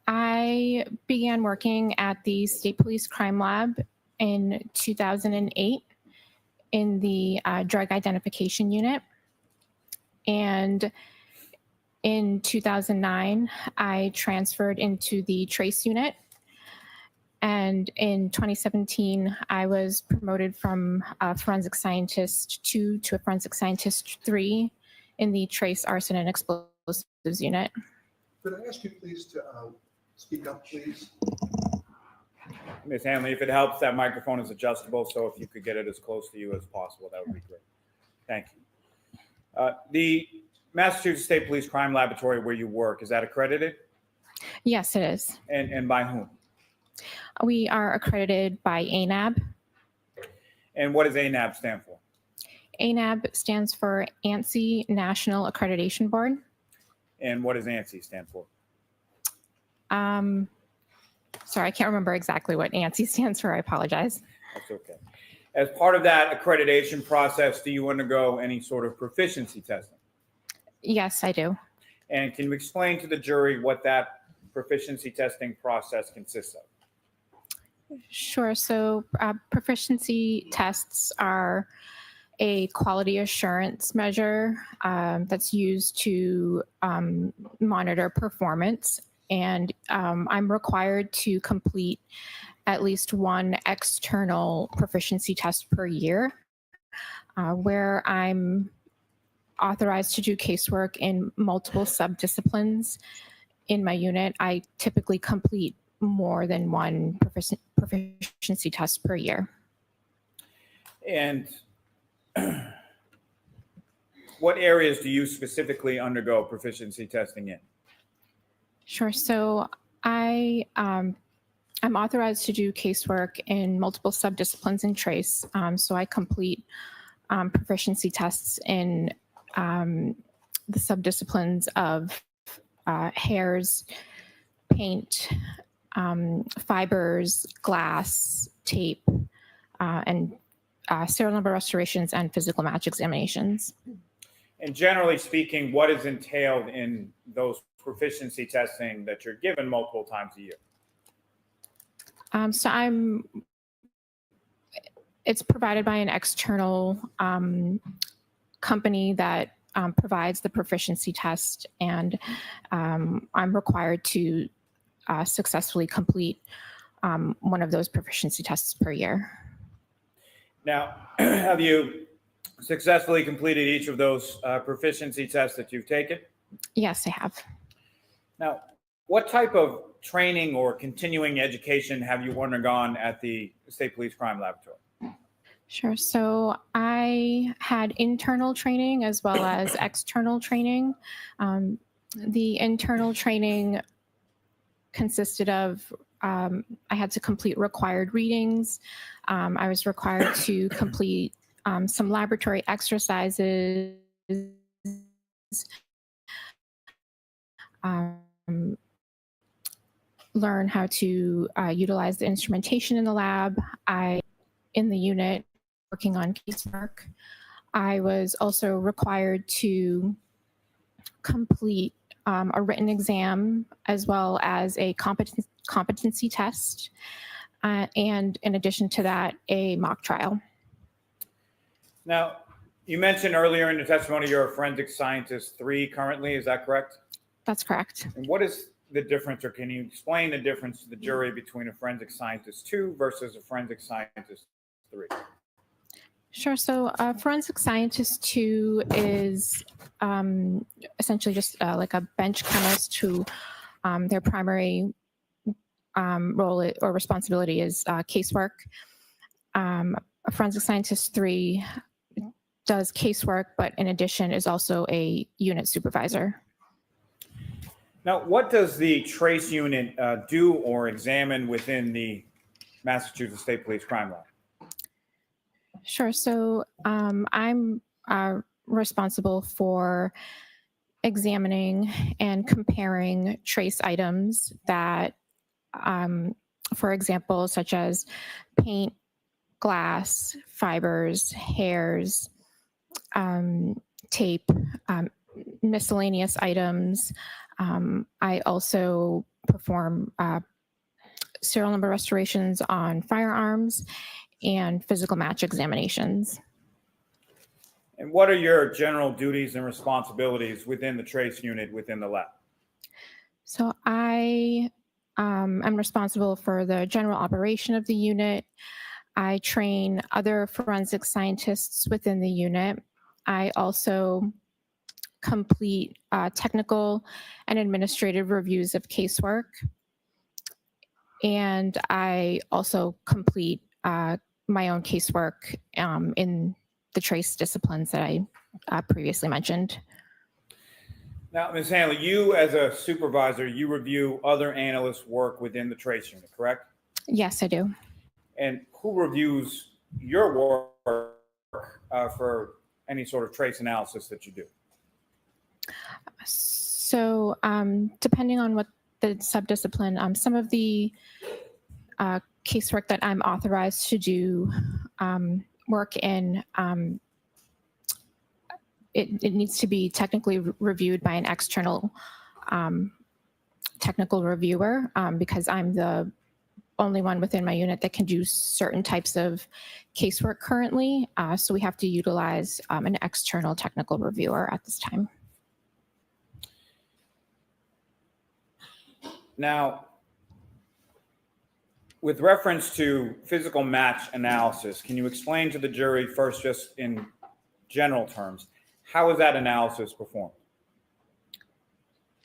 I began working at the State Police Crime Lab in 2008 in the Drug Identification Unit. And in 2009, I transferred into the Trace Unit. And in 2017, I was promoted from a forensic scientist 2 to a forensic scientist 3 in the Trace, Arson, and Explosives Unit. Could I ask you please to speak up, please? Ms. Hanley, if it helps, that microphone is adjustable, so if you could get it as close to you as possible, that would be great. Thank you. The Massachusetts State Police Crime Laboratory where you work, is that accredited? Yes, it is. And by whom? We are accredited by ANAB. And what does ANAB stand for? ANAB stands for ANSI National Accreditation Board. And what does ANSI stand for? Sorry, I can't remember exactly what ANSI stands for. I apologize. That's okay. As part of that accreditation process, do you undergo any sort of proficiency testing? Yes, I do. And can you explain to the jury what that proficiency testing process consists of? Sure. So proficiency tests are a quality assurance measure that's used to monitor performance. And I'm required to complete at least one external proficiency test per year, where I'm authorized to do casework in multiple subdisciplines. In my unit, I typically complete more than one proficiency test per year. And what areas do you specifically undergo proficiency testing in? Sure. So I'm authorized to do casework in multiple subdisciplines in Trace. So I complete proficiency tests in the subdisciplines of hairs, paint, fibers, glass, tape, and serial number restorations and physical match examinations. And generally speaking, what is entailed in those proficiency testing that you're given multiple times a year? So it's provided by an external company that provides the proficiency test, and I'm required to successfully complete one of those proficiency tests per year. Now, have you successfully completed each of those proficiency tests that you've taken? Yes, I have. Now, what type of training or continuing education have you undergone at the State Police Crime Laboratory? Sure. So I had internal training as well as external training. The internal training consisted of I had to complete required readings. I was required to complete some laboratory exercises, learn how to utilize the instrumentation in the lab. In the unit, working on casework. I was also required to complete a written exam as well as a competency test, and in addition to that, a mock trial. Now, you mentioned earlier in the testimony you're a forensic scientist 3 currently, is that correct? That's correct. And what does the difference, or can you explain the difference to the jury between a forensic scientist 2 versus a forensic scientist 3? Sure. So forensic scientist 2 is essentially just like a bench chemist who their primary role or responsibility is casework. A forensic scientist 3 does casework, but in addition is also a unit supervisor. Now, what does the trace unit do or examine within the Massachusetts State Police Crime Lab? Sure. So I'm responsible for examining and comparing trace items that, for example, such as paint, glass, fibers, hairs, tape, miscellaneous items. I also perform serial number restorations on firearms and physical match examinations. And what are your general duties and responsibilities within the trace unit within the lab? So I am responsible for the general operation of the unit. I train other forensic scientists within the unit. I also complete technical and administrative reviews of casework. And I also complete my own casework in the trace disciplines that I previously mentioned. Now, Ms. Hanley, you as a supervisor, you review other analysts' work within the trace unit, correct? Yes, I do. And who reviews your work for any sort of trace analysis that you do? So depending on what the subdiscipline, some of the casework that I'm authorized to do work in, it needs to be technically reviewed by an external technical reviewer because I'm the only one within my unit that can do certain types of casework currently. So we have to utilize an external technical reviewer at this time. Now, with reference to physical match analysis, can you explain to the jury first, just in general terms, how is that analysis performed?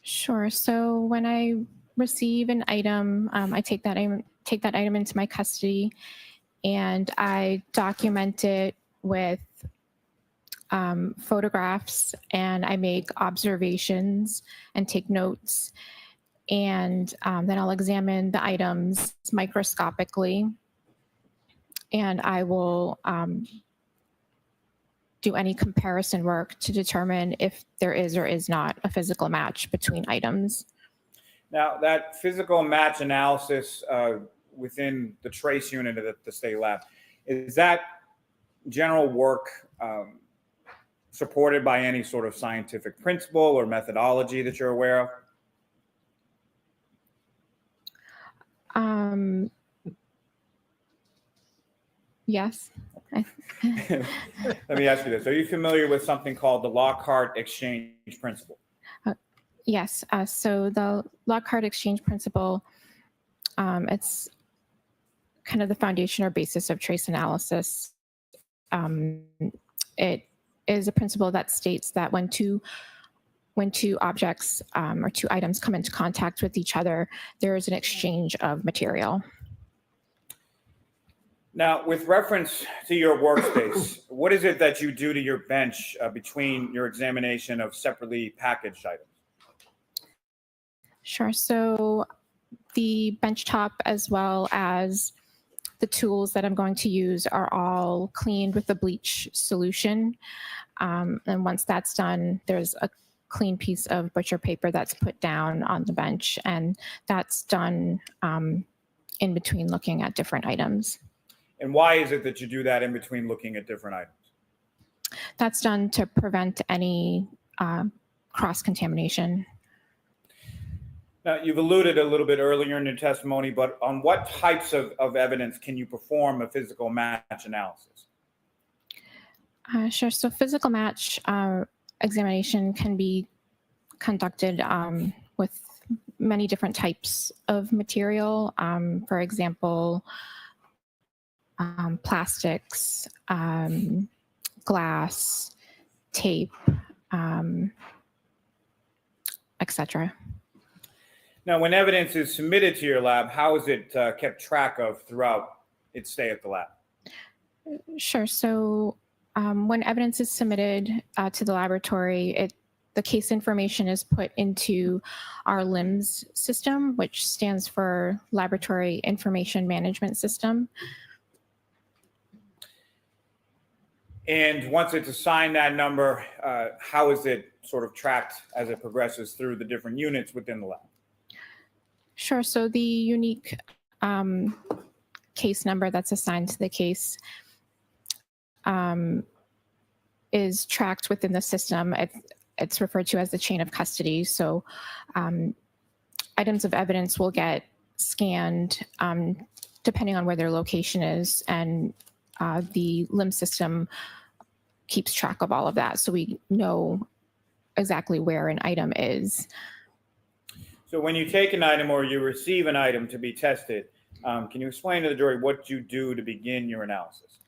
Sure. So when I receive an item, I take that item into my custody, and I document it with photographs, and I make observations and take notes. And then I'll examine the items microscopically, and I will do any comparison work to determine if there is or is not a physical match between items. Now, that physical match analysis within the trace unit of the state lab, is that general work supported by any sort of scientific principle or methodology that you're aware of? Yes. Let me ask you this. Are you familiar with something called the Lockhart exchange principle? Yes. So the Lockhart exchange principle, it's kind of the foundation or basis of trace analysis. It is a principle that states that when two objects or two items come into contact with each other, there is an exchange of material. Now, with reference to your workspace, what is it that you do to your bench between your examination of separately packaged items? Sure. So the benchtop as well as the tools that I'm going to use are all cleaned with a bleach solution. And once that's done, there's a clean piece of butcher paper that's put down on the bench, and that's done in between looking at different items. And why is it that you do that in between looking at different items? That's done to prevent any cross-contamination. Now, you've alluded a little bit earlier in your testimony, but on what types of evidence can you perform a physical match analysis? Sure. So physical match examination can be conducted with many different types of material. For example, plastics, glass, tape, etc. Now, when evidence is submitted to your lab, how is it kept track of throughout its stay at the lab? Sure. So when evidence is submitted to the laboratory, the case information is put into our LIMS system, which stands for Laboratory Information Management System. And once it's assigned that number, how is it sort of tracked as it progresses through the different units within the lab? Sure. So the unique case number that's assigned to the case is tracked within the system. It's referred to as the chain of custody. So items of evidence will get scanned depending on where their location is, and the LIMS system keeps track of all of that. So we know exactly where an item is. So when you take an item or you receive an item to be tested, can you explain to the jury what you do to begin your analysis?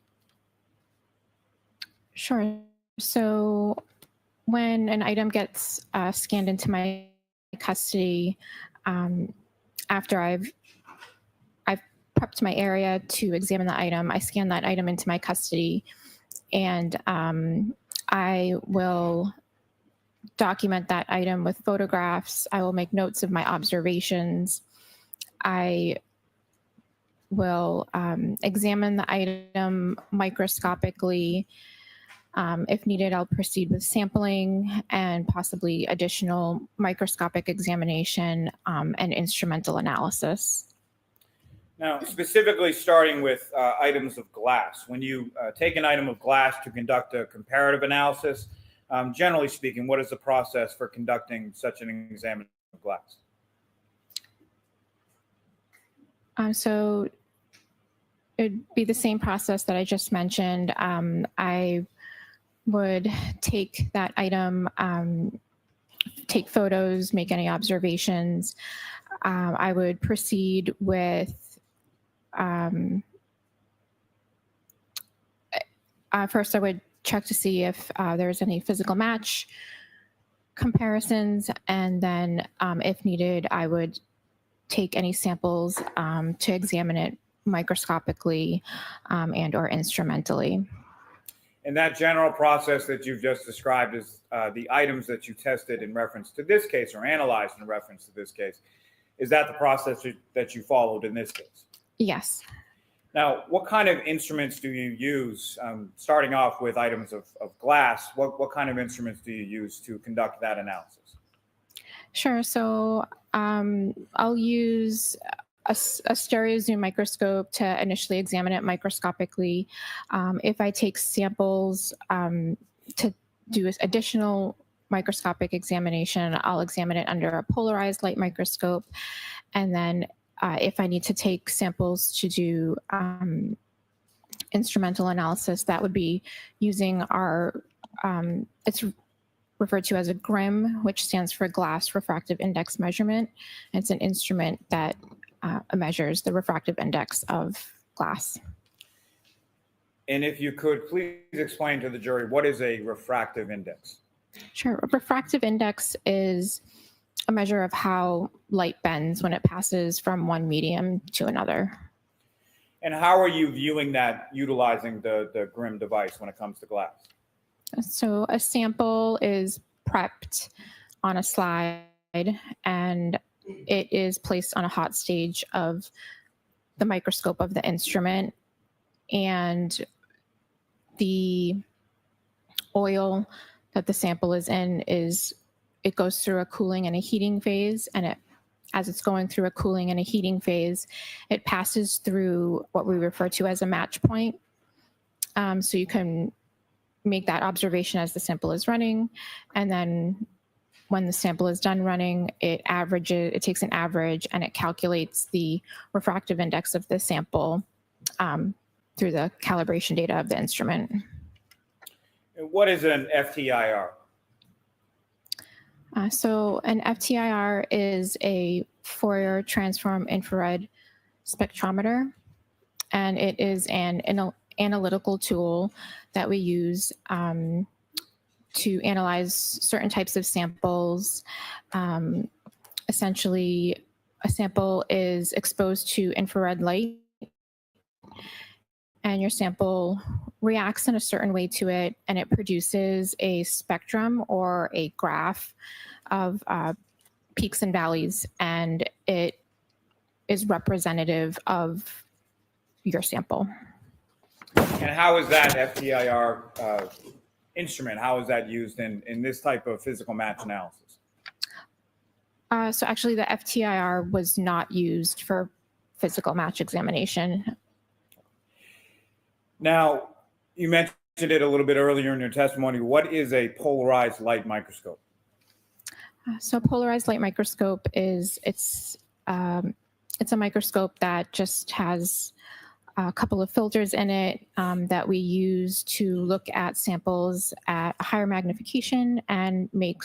Sure. So when an item gets scanned into my custody, after I've prepped my area to examine the item, I scan that item into my custody, and I will document that item with photographs. I will make notes of my observations. I will examine the item microscopically. If needed, I'll proceed with sampling and possibly additional microscopic examination and instrumental analysis. Now, specifically starting with items of glass, when you take an item of glass to conduct a comparative analysis, generally speaking, what is the process for conducting such an examination of glass? So it'd be the same process that I just mentioned. I would take that item, take photos, make any observations. I would proceed with first I would check to see if there's any physical match comparisons, and then if needed, I would take any samples to examine it microscopically and or instrumentally. And that general process that you've just described is the items that you tested in reference to this case or analyzed in reference to this case. Is that the process that you followed in this case? Yes. Now, what kind of instruments do you use, starting off with items of glass, what kind of instruments do you use to conduct that analysis? Sure. So I'll use a stereo zoom microscope to initially examine it microscopically. If I take samples to do additional microscopic examination, I'll examine it under a polarized light microscope. And then if I need to take samples to do instrumental analysis, that would be using our, it's referred to as a GRIM, which stands for Glass Refractive Index Measurement. It's an instrument that measures the refractive index of glass. And if you could please explain to the jury, what is a refractive index? Sure. A refractive index is a measure of how light bends when it passes from one medium to another. And how are you viewing that utilizing the GRIM device when it comes to glass? So a sample is prepped on a slide and it is placed on a hot stage of the microscope of the instrument, and the oil that the sample is in it goes through a cooling and a heating phase, and as it's going through a cooling and a heating phase, it passes through what we refer to as a match point. So you can make that observation as the sample is running, and then when the sample is done running, it takes an average and it calculates the refractive index of the sample through the calibration data of the instrument. And what is an FTIR? So an FTIR is a Fourier transform infrared spectrometer, and it is an analytical tool that we use to analyze certain types of samples. Essentially, a sample is exposed to infrared light, and your sample reacts in a certain way to it, and it produces a spectrum or a graph of peaks and valleys, and it is representative of your sample. And how is that FTIR instrument, how is that used in this type of physical match analysis? So actually, the FTIR was not used for physical match examination. Now, you mentioned it a little bit earlier in your testimony. What is a polarized light microscope? So polarized light microscope it's a microscope that just has a couple of filters in it that we use to look at samples at a higher magnification and make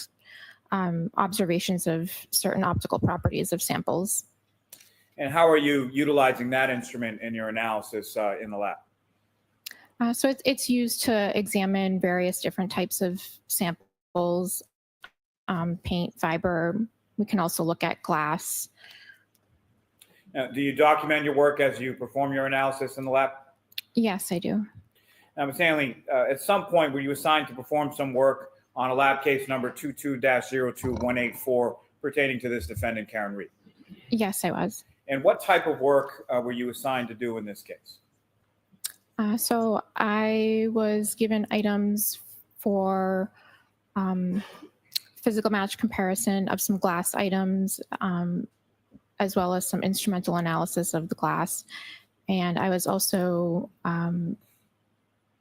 observations of certain optical properties of samples. And how are you utilizing that instrument in your analysis in the lab? So it's used to examine various different types of samples, paint, fiber. We can also look at glass. Now, do you document your work as you perform your analysis in the lab? Yes, I do. Now, Ms. Hanley, at some point were you assigned to perform some work on a lab case number 22-02184 pertaining to this defendant, Karen Reed? Yes, I was. And what type of work were you assigned to do in this case? So I was given items for physical match comparison of some glass items, as well as some instrumental analysis of the glass. And I was also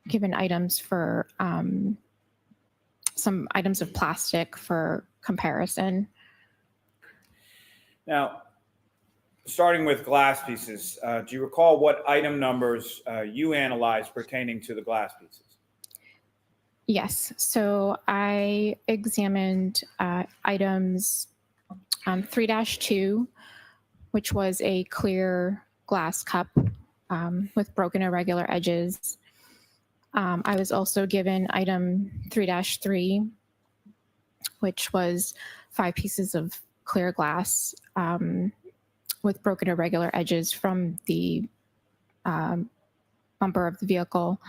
given items for some items of plastic for comparison. Now, starting with glass pieces, do you recall what item numbers you analyzed pertaining to the glass pieces? Yes, so I examined items 3-2, which was a clear glass cup with broken irregular edges. I was also given item 3-3, which was 5 pieces of clear glass with broken irregular edges from the bumper of the vehicle.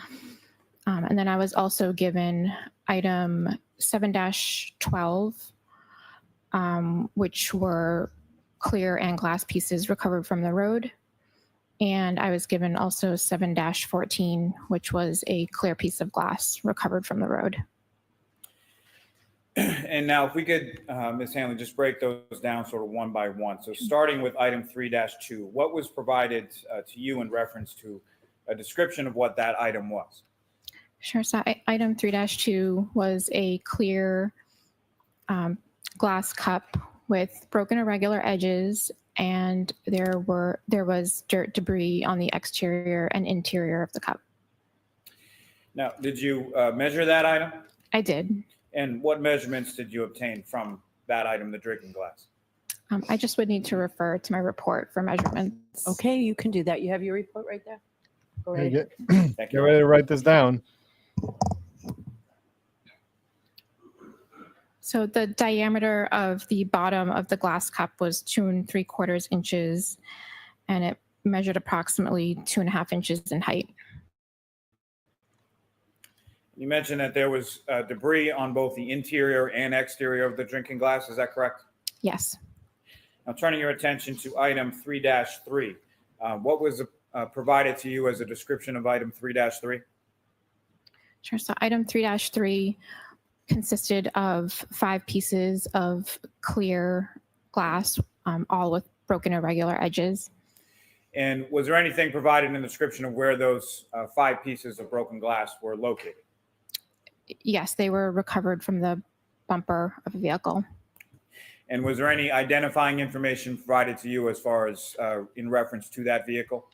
And then I was also given item 7-12, which were clear and glass pieces recovered from the road. And I was given also 7-14, which was a clear piece of glass recovered from the road. And now if we could, Ms. Hanley, just break those down sort of one by one. So starting with item 3-2, what was provided to you in reference to a description of what that item was? Sure. So item 3-2 was a clear glass cup with broken irregular edges, and there was dirt debris on the exterior and interior of the cup. Now, did you measure that item? I did. And what measurements did you obtain from that item, the drinking glass? I just would need to refer to my report for measurements. Okay, you can do that. You have your report right there. Go Okay, ahead. get ready to write this down. So the diameter of the bottom of the glass cup was 2 3/4 inches, and it measured approximately 2.5 inches in height. You mentioned that there was debris on both the interior and exterior of the drinking glass. Is that correct? Yes. Now, turning your attention to item 3-3, what was provided to you as a description of item 3-3? Sure. So item 3-3 consisted of 5 pieces of clear glass, all with broken irregular edges. And was there anything provided in the description of where those 5 pieces of broken glass were located? Yes, they were recovered from the bumper of a vehicle. And was there any identifying information provided to you as far as in reference to that vehicle?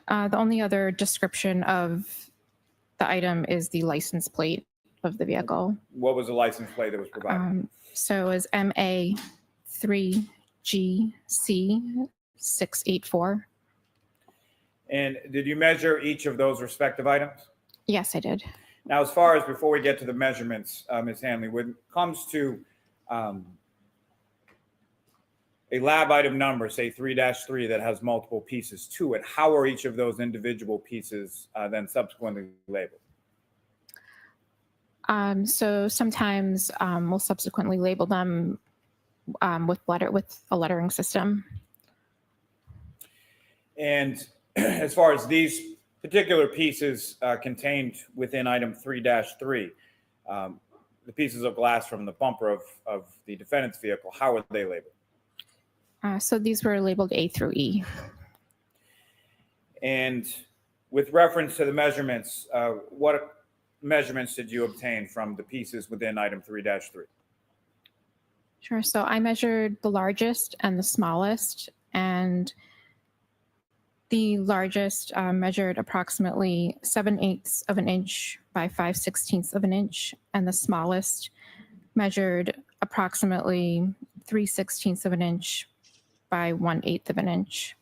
The only other description of The item is the license plate of the vehicle. What was the license plate that was provided? So it was MA3GC684. And did you measure each of those respective items? Yes, I did. Now, as far as before we get to the measurements, Ms. Hanley, when it comes to a lab item number, say 3-3, that has multiple pieces to it, how are each of those individual pieces then subsequently labeled? So sometimes we'll subsequently label them with a lettering system. And as far as these particular pieces contained within item 3-3, the pieces of glass from the bumper of the defendant's vehicle, how are they labeled? So these were labeled A through E. And with reference to the measurements, what measurements did you obtain from the pieces within item 3-3? Sure. So I measured the largest and the smallest, and the largest measured approximately 7/8 of an inch by 5/16 of an inch, and the smallest measured approximately 3/16 of an inch by 1/8 of an inch.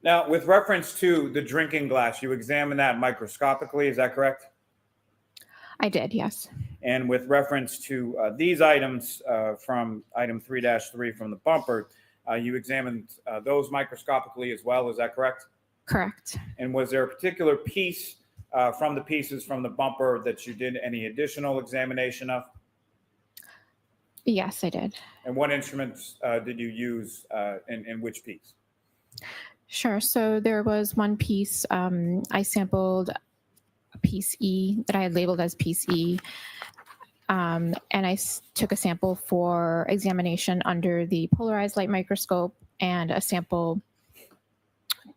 Now, with reference to the drinking glass, you examined that microscopically, is that correct? I did, yes. And with reference to these items from item 3-3 from the bumper, you examined those microscopically as well, is that correct? Correct. And was there a particular piece from the pieces from the bumper that you did any additional examination of? Yes, I did. And what instruments did you use in which piece? Sure. So there was one piece, I sampled a piece E that I had labeled as piece E. And I took a sample for examination under the polarized light microscope and a sample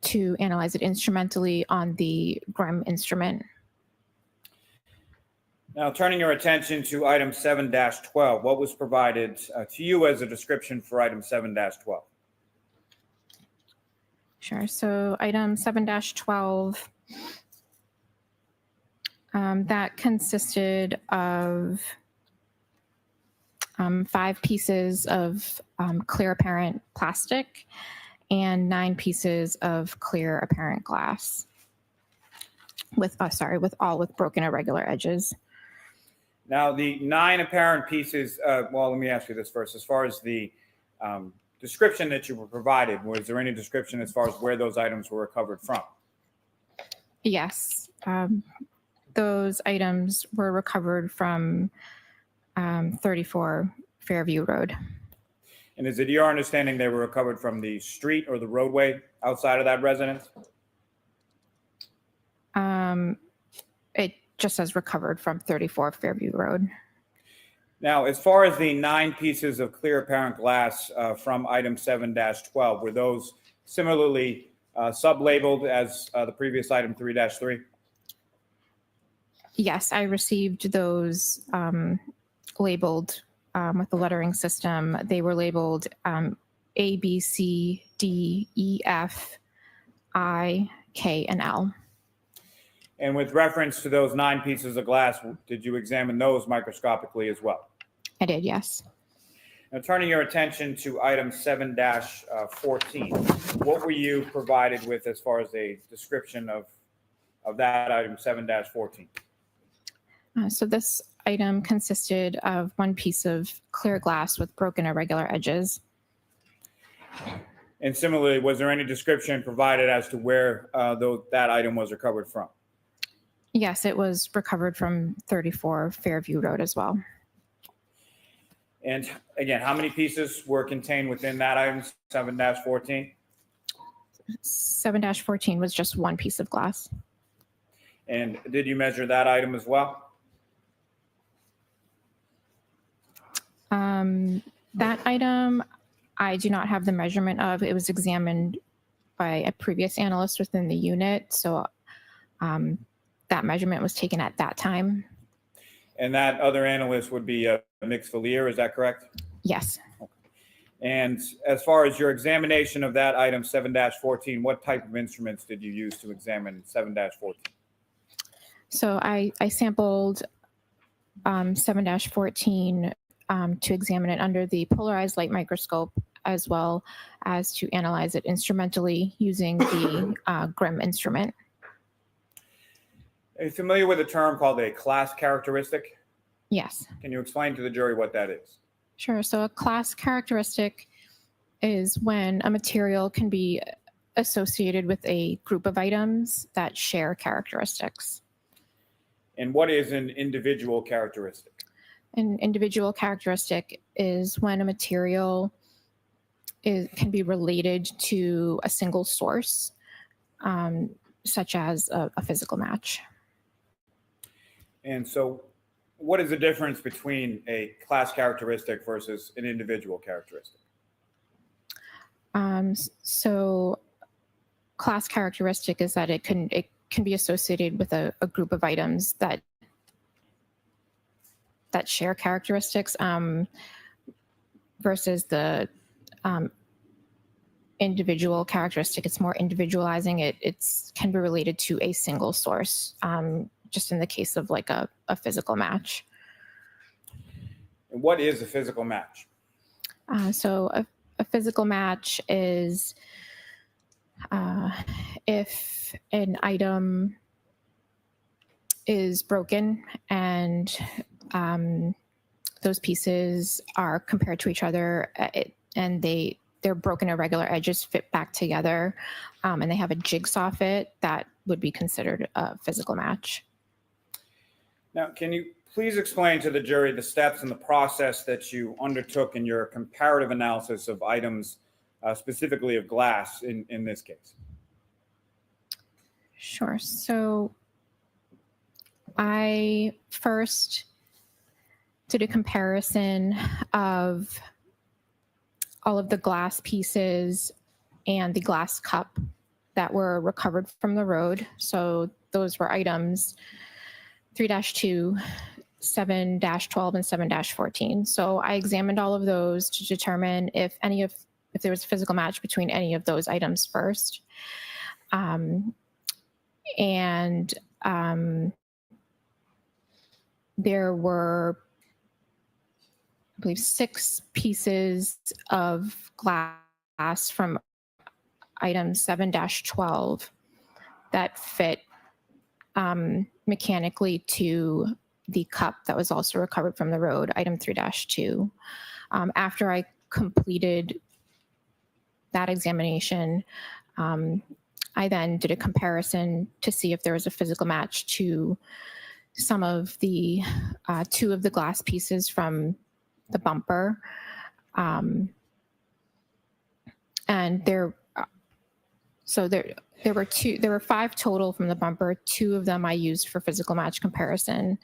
to analyze it instrumentally on the Grimm instrument. Now, turning your attention to item 7-12, what was provided to you as a description for item 7-12? Sure. So item 7-12, that consisted of 5 pieces of clear apparent plastic and 9 pieces of clear apparent glass with all with broken irregular edges. Now, the 9 apparent pieces, well, let me ask you this first. As far as the description that you were provided, was there any description as far as where those items were recovered from? Yes. Those items were recovered from 34 Fairview Road. And is it your understanding they were recovered from the street or the roadway outside of that residence? It just says recovered from 34 Fairview Road. Now, as far as the 9 pieces of clear apparent glass from item 7-12, were those similarly sub-labeled as the previous item 3-3? Yes, I received those labeled with the lettering system. They were labeled A, B, C, D, E, F, I, K, and L. And with reference to those 9 pieces of glass, did you examine those microscopically as well? I did, yes. Now, turning your attention to item 7-14, what were you provided with as far as a description of that item 7-14? So this item consisted of 1 piece of clear glass with broken irregular edges. And similarly, was there any description provided as to where that item was recovered from? Yes, it was recovered from 34 Fairview Road as well. And again, how many pieces were contained within that item 7-14? 7-14 was just 1 piece of glass. And did you measure that item as well? That item, I do not have the measurement of. It was examined by a previous analyst within the unit. So that measurement was taken at that time. And that other analyst would be Mix Valier, is that correct? Yes. Okay. And as far as your examination of that item 7-14, what type of instruments did you use to examine 7-14? So I sampled 7-14 to examine it under the polarized light microscope, as well as to analyze it instrumentally using the GRIM instrument. Are you familiar with a term called a class characteristic? Yes. Can you explain to the jury what that is? Sure. So a class characteristic is when a material can be associated with a group of items that share characteristics. And what is an individual characteristic? An individual characteristic is when a material can be related to a single source, such as a physical match. And so what is the difference between a class characteristic versus an individual characteristic? So class characteristic is that it can be associated with a group of items that share characteristics, versus the individual characteristic. It's more individualizing. It can be related to a single source, just in the case of like a physical match. And what is a physical match? So a physical match is if an item is broken and those pieces are compared to each other, and they're broken irregular edges fit back together, and they have a jigsaw fit, that would be considered a physical match. Now, can you please explain to the jury the steps and the process that you undertook in your comparative analysis of items, specifically of glass in this case? Sure. So I first did a comparison of all of the glass pieces and the glass cup that were recovered from the road. So those were items 3-2, 7-12, and 7-14. So I examined all of those to determine if there was a physical match between any of those items first. There were, I believe, 6 pieces of glass from item 7-12 that fit mechanically to the cup that was also recovered from the road, item 3-2. After I completed that examination, I then did a comparison to see if there was a physical match to some of the 2 of the glass pieces from the bumper. And there were 5 total from the bumper. 2 of them I used for physical match comparison.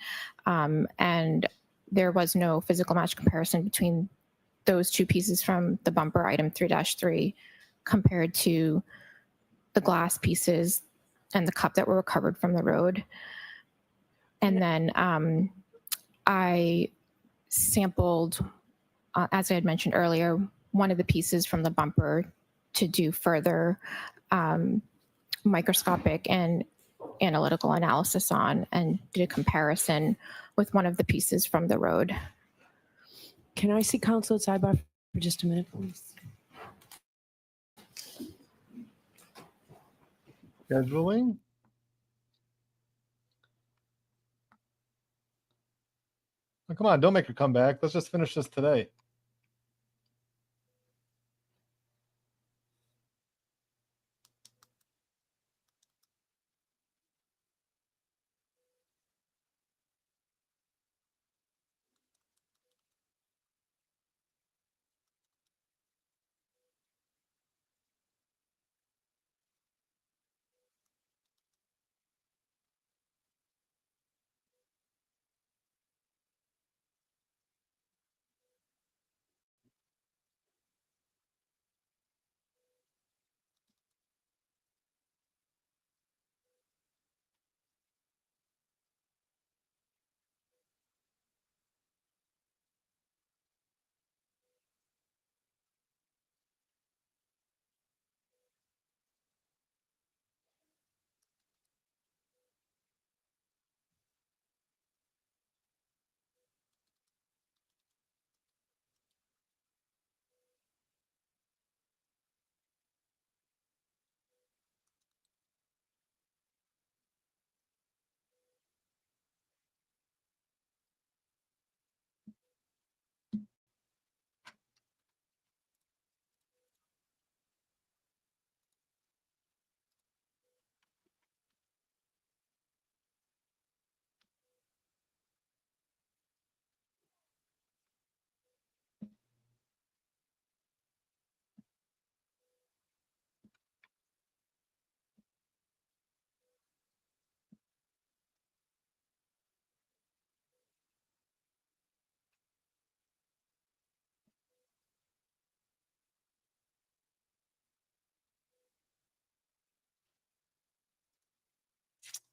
And there was no physical match comparison between those 2 pieces from the bumper, item 3-3, compared to the glass pieces and the cup that were recovered from the road. And then I sampled, as I had mentioned earlier, one of the pieces from the bumper to do further microscopic and analytical analysis on, and did a comparison with one of the pieces from the road. Can I see counsel at sidebar for just a minute, please? Scheduling. Oh, come on, don't make her come back. Let's just finish this today.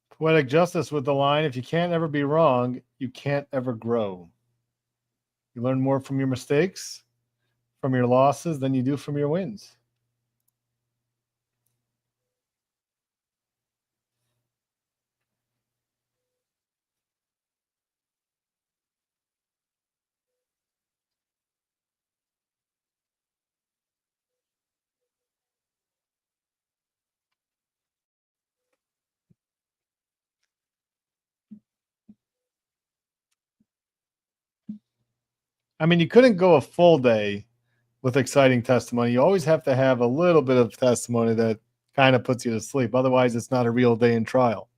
Poetic justice with the line, if you can't ever be wrong, you can't ever grow. You learn more from your mistakes, from your losses, than you do from your wins. I mean, you couldn't go a full day with exciting testimony. You always have to have a little bit of testimony that kind of puts you to sleep. Otherwise, it's not a real day in trial.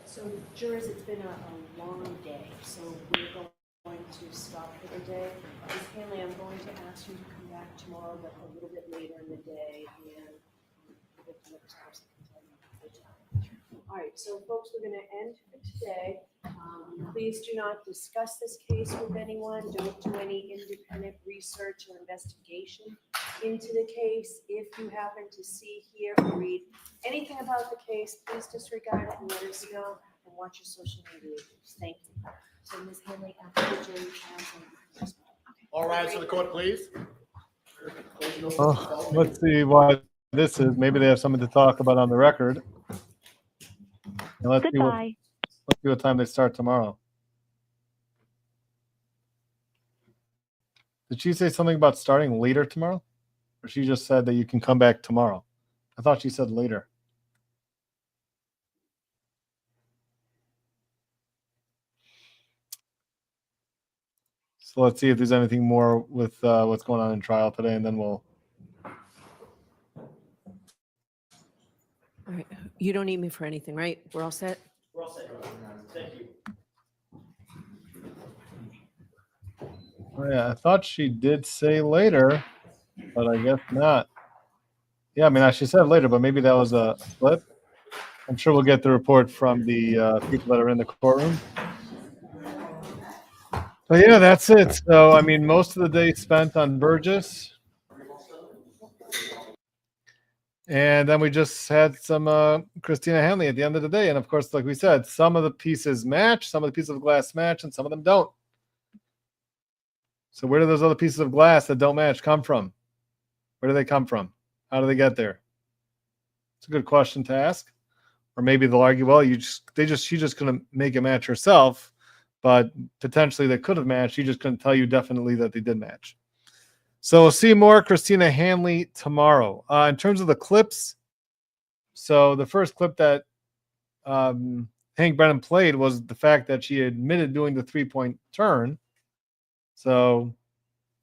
So jurors, it's been a long day, so we're going to stop for the day. Ms. Hanley, I'm going to ask you to come back tomorrow, but a little bit later in the day, and we'll get to next person can tell you the time. All right, so folks, we're gonna end for today. Please do not discuss this case with anyone. Don't do any independent research or investigation into the case. If you happen to see, hear, or read anything about the case, please disregard it and let us know, and watch your social media use. Thank you. So Ms. Hanley, after the jury trials. All rise to the court, please. Oh, let's see why this is. Maybe they have something to talk about on the record. And let's see what time they start tomorrow. Did she say something about starting later tomorrow? Or she just said that you can come back tomorrow? I thought she said later. So let's see if there's anything more with what's going on in trial today, and then we'll. All right. You don't need me for anything, right? We're all set? We're all set. Thank you. Oh, yeah, I thought she did say later, but I guess not. Yeah, I mean, she said later, but maybe that was a flip. I'm sure we'll get the report from the people that are in the courtroom. But yeah, that's it. So, I mean, most of the day spent on Burgess. And then we just had some Christina Hanley at the end of the day. And of course, like we said, some of the pieces match, some of the pieces of glass match, and some of them don't. So where do those other pieces of glass that don't match come from? Where do they come from? How do they get there? It's a good question to ask. Or maybe they'll argue, well, she just couldn't make a match herself, but potentially they could have matched. She just couldn't tell you definitely that they did match. So we'll see more Christina Hanley tomorrow. In terms of the clips, so the first clip that Hank Brennan played was the fact that she admitted doing the 3-point turn. So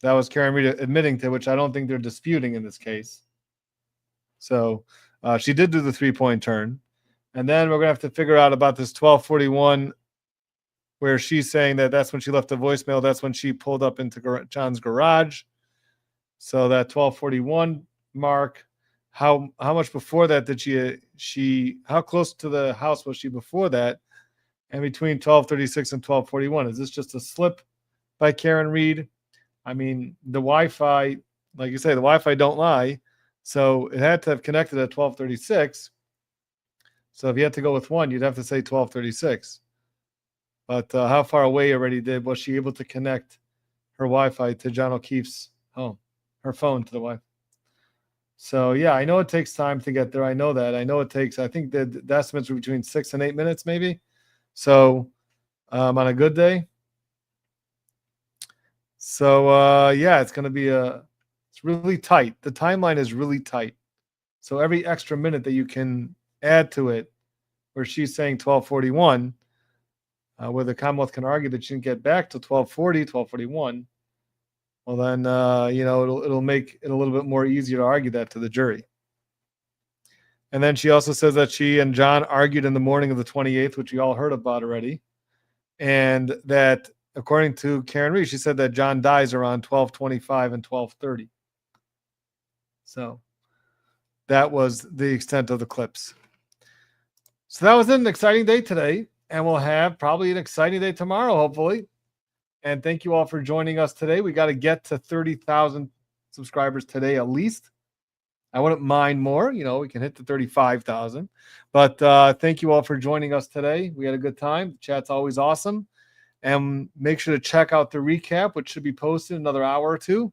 that was Karen Reed admitting to, which I don't think they're disputing in this case. So she did do the 3-point turn. And then we're going to have to figure out about this 1241 where she's saying that that's when she left the voicemail. That's when she pulled up into John's garage. So that 1241 mark, how much before that did she how close to the house was she before that? And between 1236 and 1241, is this just a slip by Karen Reed? I mean, the Wi-Fi, like you say, the Wi-Fi don't lie. So it had to have connected at 1236. So if you had to go with one, you'd have to say 1236. But how far away already was she able to connect her Wi-Fi to John O'Keefe's home, her phone to the Wi-Fi? So yeah, I know it takes time to get there. I know that. I know it takes, I think the estimates were between 6 and 8 minutes maybe. So on a good day. So yeah, it's going to be it's really tight. The timeline is really tight. So every extra minute that you can add to it, where she's saying 1241, where the Commonwealth can argue that she didn't get back to 1240, 1241, well then, it'll make it a little bit more easier to argue that to the jury. And then she also says that she and John argued in the morning of the 28th, which you all heard about already. And that, according to Karen Reed, she said that John dies around 12:25 and 12:30. So that was the extent of the clips. So that was an exciting day today. And we'll have probably an exciting day tomorrow, hopefully. And thank you all for joining us today. We got to get to 30,000 subscribers today at least. I wouldn't mind more. We can hit the 35,000. But thank you all for joining us today. We had a good time. The chat's always awesome. And make sure to check out the recap, which should be posted in another hour or two.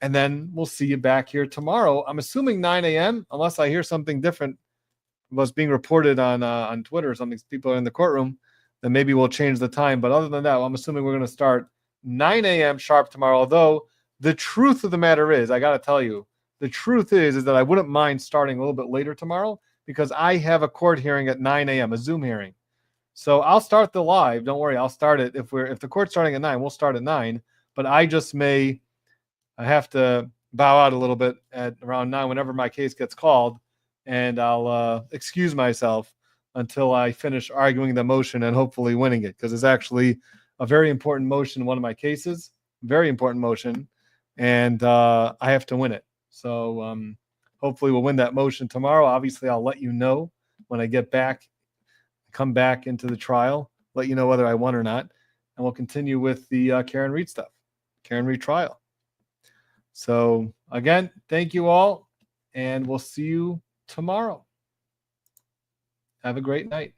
And then we'll see you back here tomorrow. I'm assuming 9 a.m., unless I hear something different was being reported on Twitter or something. People are in the courtroom. Then maybe we'll change the time. But other than that, I'm assuming we're going to start 9 a.m. sharp tomorrow. Although the truth of the matter is, I got to tell you, the truth is that I wouldn't mind starting a little bit later tomorrow because I have a court hearing at 9 a.m., a Zoom hearing. So I'll start the live. Don't worry, I'll start it. If the court's starting at 9, we'll start at 9. But I have to bow out a little bit at around 9 whenever my case gets called, and I'll excuse myself until I finish arguing the motion and hopefully winning it, because it's actually a very important motion in one of my cases, very important motion, and I have to win it. So hopefully we'll win that motion tomorrow. Obviously, I'll let you know when I come back into the trial, let you know whether I won or not, and we'll continue with the Karen Reed stuff, Karen Reed trial. So again, thank you all, and we'll see you tomorrow. Have a great night.